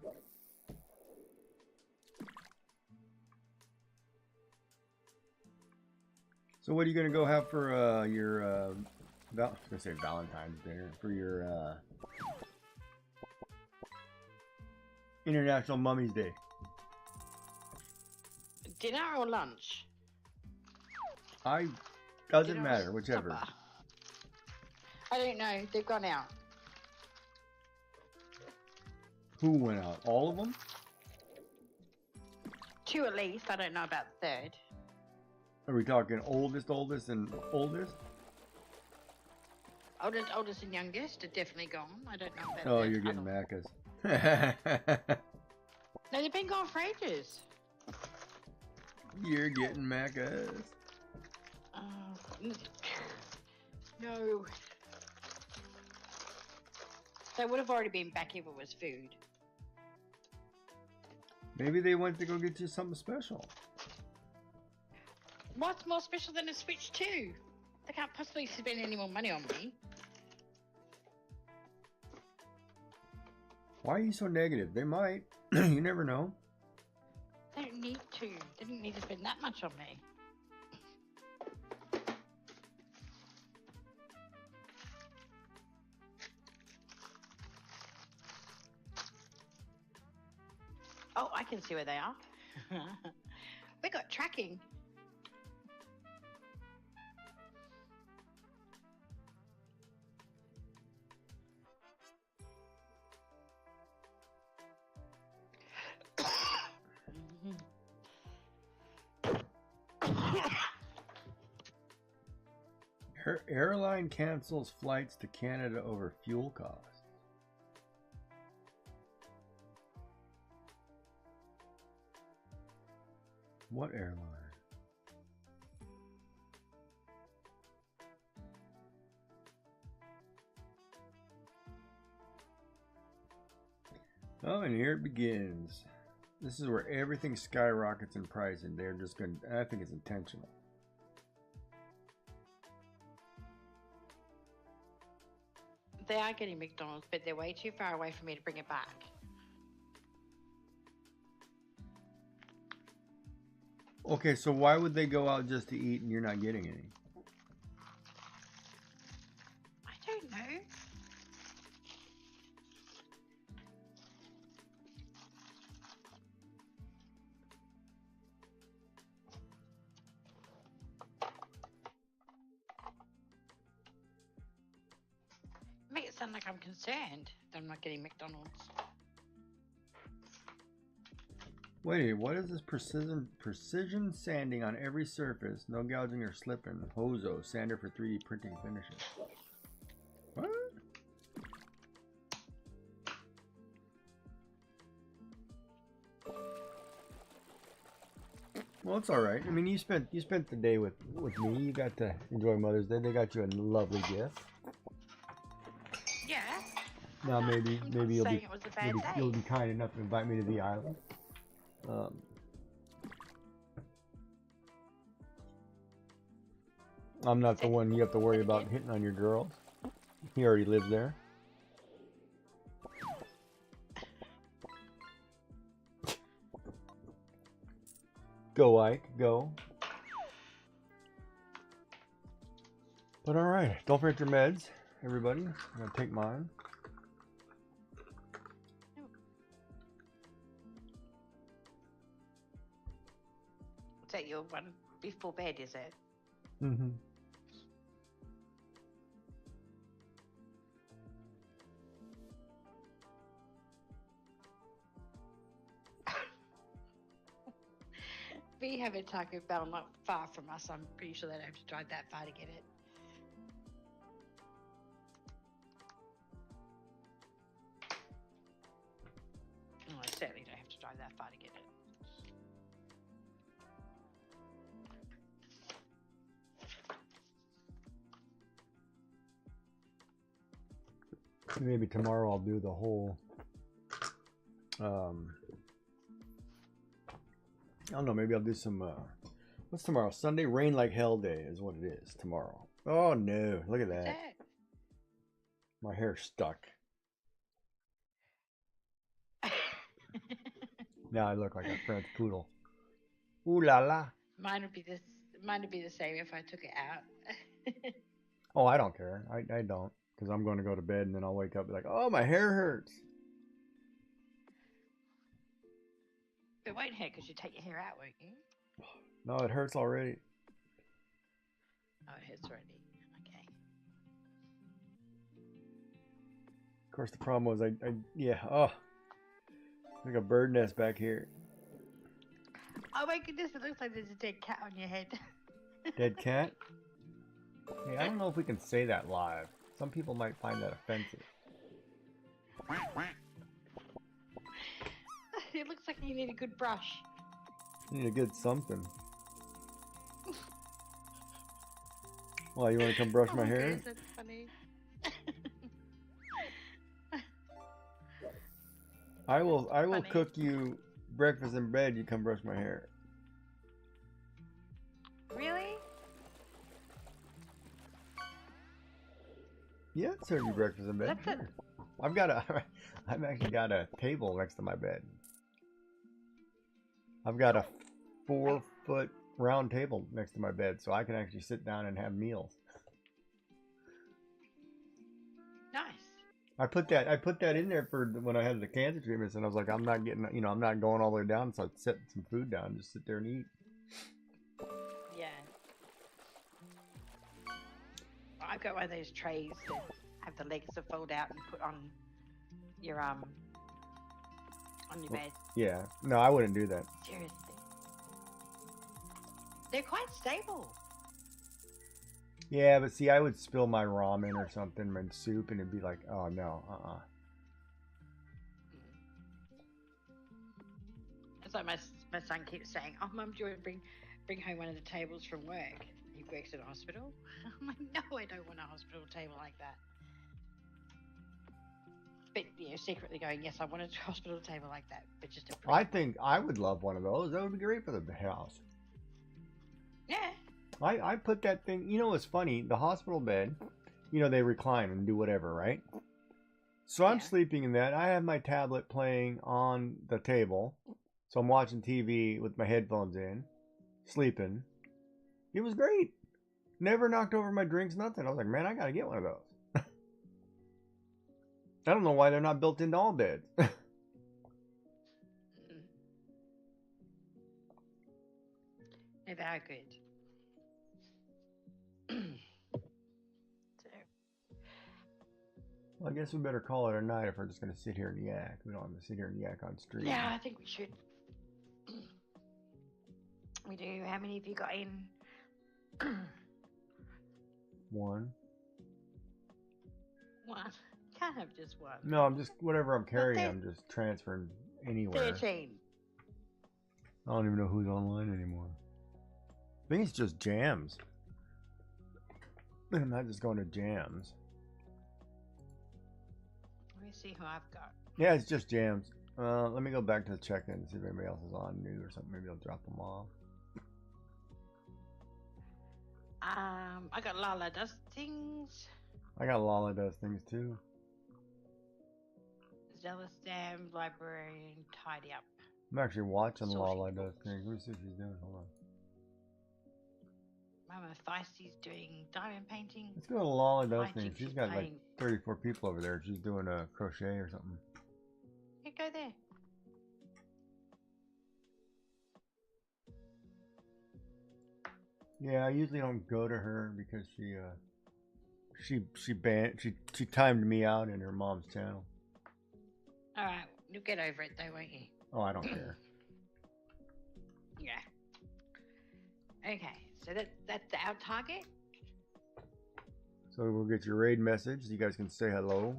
So what are you going to go have for your, I was going to say Valentine's dinner, for your International Mummies Day? Dinner or lunch? Doesn't Dinner or matter, whichever. supper? I don't know. They've gone out. Who went out? All of them? Two at least. I don't know about the third. Are we talking oldest, and oldest? Oldest and youngest are definitely gone. I don't know about Oh, the you're getting other- Macca's. No, they've been gone for ages. You're getting Macca's. No. They would have already been back if it was food. Maybe they went to go get you something special. What's more special than a Switch 2? They can't possibly spend any more money on me. Why are you so negative? They might. You never know. They don't need to. They didn't need to spend that much on me. Oh, I can see where they are. We got tracking. Her airline cancels flights to Canada over fuel costs. What airline? Oh, and here it begins. This is where everything skyrockets in price, and they're just going to, I think it's intentional. They are getting McDonald's, but they're way too far away for me to bring it back. Okay, so why would they go out just to eat and you're not getting any? I don't know. sound like I'm concerned that I'm not getting McDonald's. Wait, what is this precision sanding on every surface? No gouging or slipping. Hozo sander for 3D printing finishes. What? Well, it's all right. I mean, you spent the day with me. You got to enjoy Mother's Day. They got you a lovely gift. Yeah. Now maybe I'm not you'll saying be it was a bad day. you'll be kind enough to invite me to the island. I'm not the one you have to worry about hitting on your girls. He already lives there. Go, Ike, go. But all right, don't forget your meds, everybody. I'm gonna take mine. Is that your one before bed, is it? Mm-hmm. We have a Taco Bell not far from us. I'm pretty sure they don't have to drive that far to get it. Oh, I certainly don't have to drive that far to get it. Maybe tomorrow I'll do the whole. I don't know. Maybe I'll do some. What's tomorrow? Sunday, rain like hell day is what it is tomorrow. Oh no! Look at that. My hair's stuck. Now I look like a French poodle. Ooh la la. Mine would be the same if I took it out. Oh, I don't care. I don't, because I'm going to go to bed and then I'll wake up and be like, oh, my hair hurts. It won't hurt because you take your hair out, won't you? No, it hurts already. Oh, it hurts already. Okay. Of course, the problem was oh, like a bird nest back here. Oh my goodness! It looks like there's a dead cat on your head. Dead cat? Hey, I don't know if we can say that live. Some people might find that offensive. It looks like you need a good brush. You need a good something. Well, you want to come brush my hair? Goodness, that's funny. I will Funny. cook you breakfast in bed. You come brush my hair. Really? Yeah, I'd serve you breakfast in bed. That's Sure. I've actually got a table next to my bed. I've got a 4-foot round table next to my bed, so I can actually sit down and have meals. Nice. I put that in there for when I had the cancer treatments, and I was like, I'm not getting, I'm not going all the way down, so I'd set some food down, just sit there and eat. Yeah. I've got one of those trays that have the legs that fold out and put on your bed. Yeah, no, I wouldn't do that. Seriously. They're quite stable. Yeah, but see, I would spill my ramen or something, my soup, and it'd be like, oh no, It's like my son keeps saying, "Oh, Mum, do you want to bring home one of the tables from work?" He works at a hospital. I'm like, no, I don't want a hospital table like that. But secretly going, yes, I want a hospital table like that, but just a. I think I would love one of those. That would be great for the house. Yeah. I put that thing, it's funny, the hospital bed, they recline and do whatever, right? So I'm sleeping in that. I have my tablet playing on the table. So I'm watching TV with my headphones in, sleeping. It was great. Never knocked over my drinks, nothing. I was like, man, I got to get one of those. I don't know why they're not built into all beds. They are good. Well, I guess we better call it a night if we're just going to sit here and yak. We don't have to sit here and yak on stream. Yeah, I think we should. We do. How many have you got in? One. One. Can't have just one. No, I'm just, whatever I'm carrying, there- I'm just transferring anywhere. 13. I don't even know who's online anymore. I think it's just jams. I'm not just going to jams. Let me see who I've got. Yeah, it's just jams. Let me go back to the check-in and see if anybody else is on new or something. Maybe I'll drop them off. I got Lala does things. I got Lala does things too. Zealous Dam, Librarian, Tidy Up. I'm actually watching Sorting Lala does books. things. Let me see what she's doing. Hold on. Mama Feisty's doing diamond painting. Let's go to Lala I does think things. She's she's got like playing. 34 people over there. She's doing a crochet or something. You go there. Yeah, I usually don't go to her because she timed me out in her mom's channel. All right, you'll get over it though, won't you? Oh, I don't care. Yeah. Okay, so that's our target. So we'll get your raid message. You guys can say hello.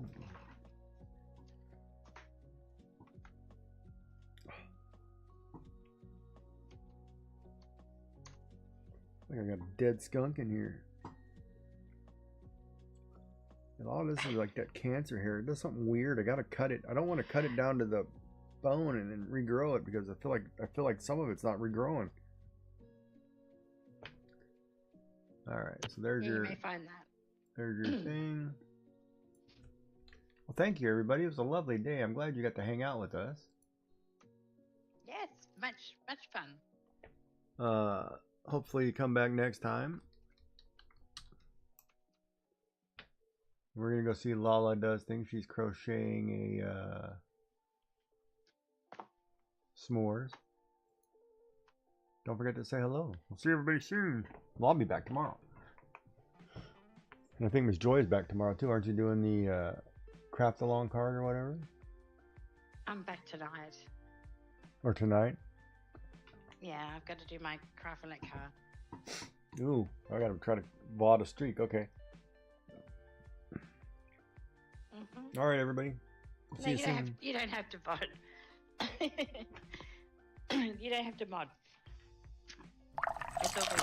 I think I got a dead skunk in here. And all this is like that cancer hair. It does something weird. I gotta cut it. I don't want to cut it down to the bone and then regrow it because I feel like some of it's not regrowing. All right, so there's Yeah, your you may find that. there's your thing. Well, thank you everybody. It was a lovely day. I'm glad you got to hang out with us. Yes, much fun. Hopefully you come back next time. We're gonna go see Lala does things. She's crocheting a s'mores. Don't forget to say hello. We'll see everybody soon. Well, I'll be back tomorrow. And I think Miss Joy is back tomorrow too. Aren't you doing the craft along card or whatever? I'm back tonight. Or tonight? Yeah, I've got to do my craft and let card. Ooh, I gotta try to VOD a streak. Okay. All right, everybody. No, See you soon. you don't have to mod. You don't have to mod. It's all good.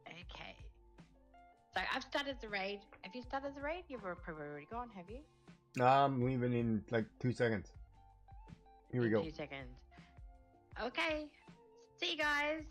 Okay. So I've started the raid. Have you started the raid? You've probably already gone, have you? I'm leaving in like 2 seconds. Here we go. 2 seconds. Okay. See you guys.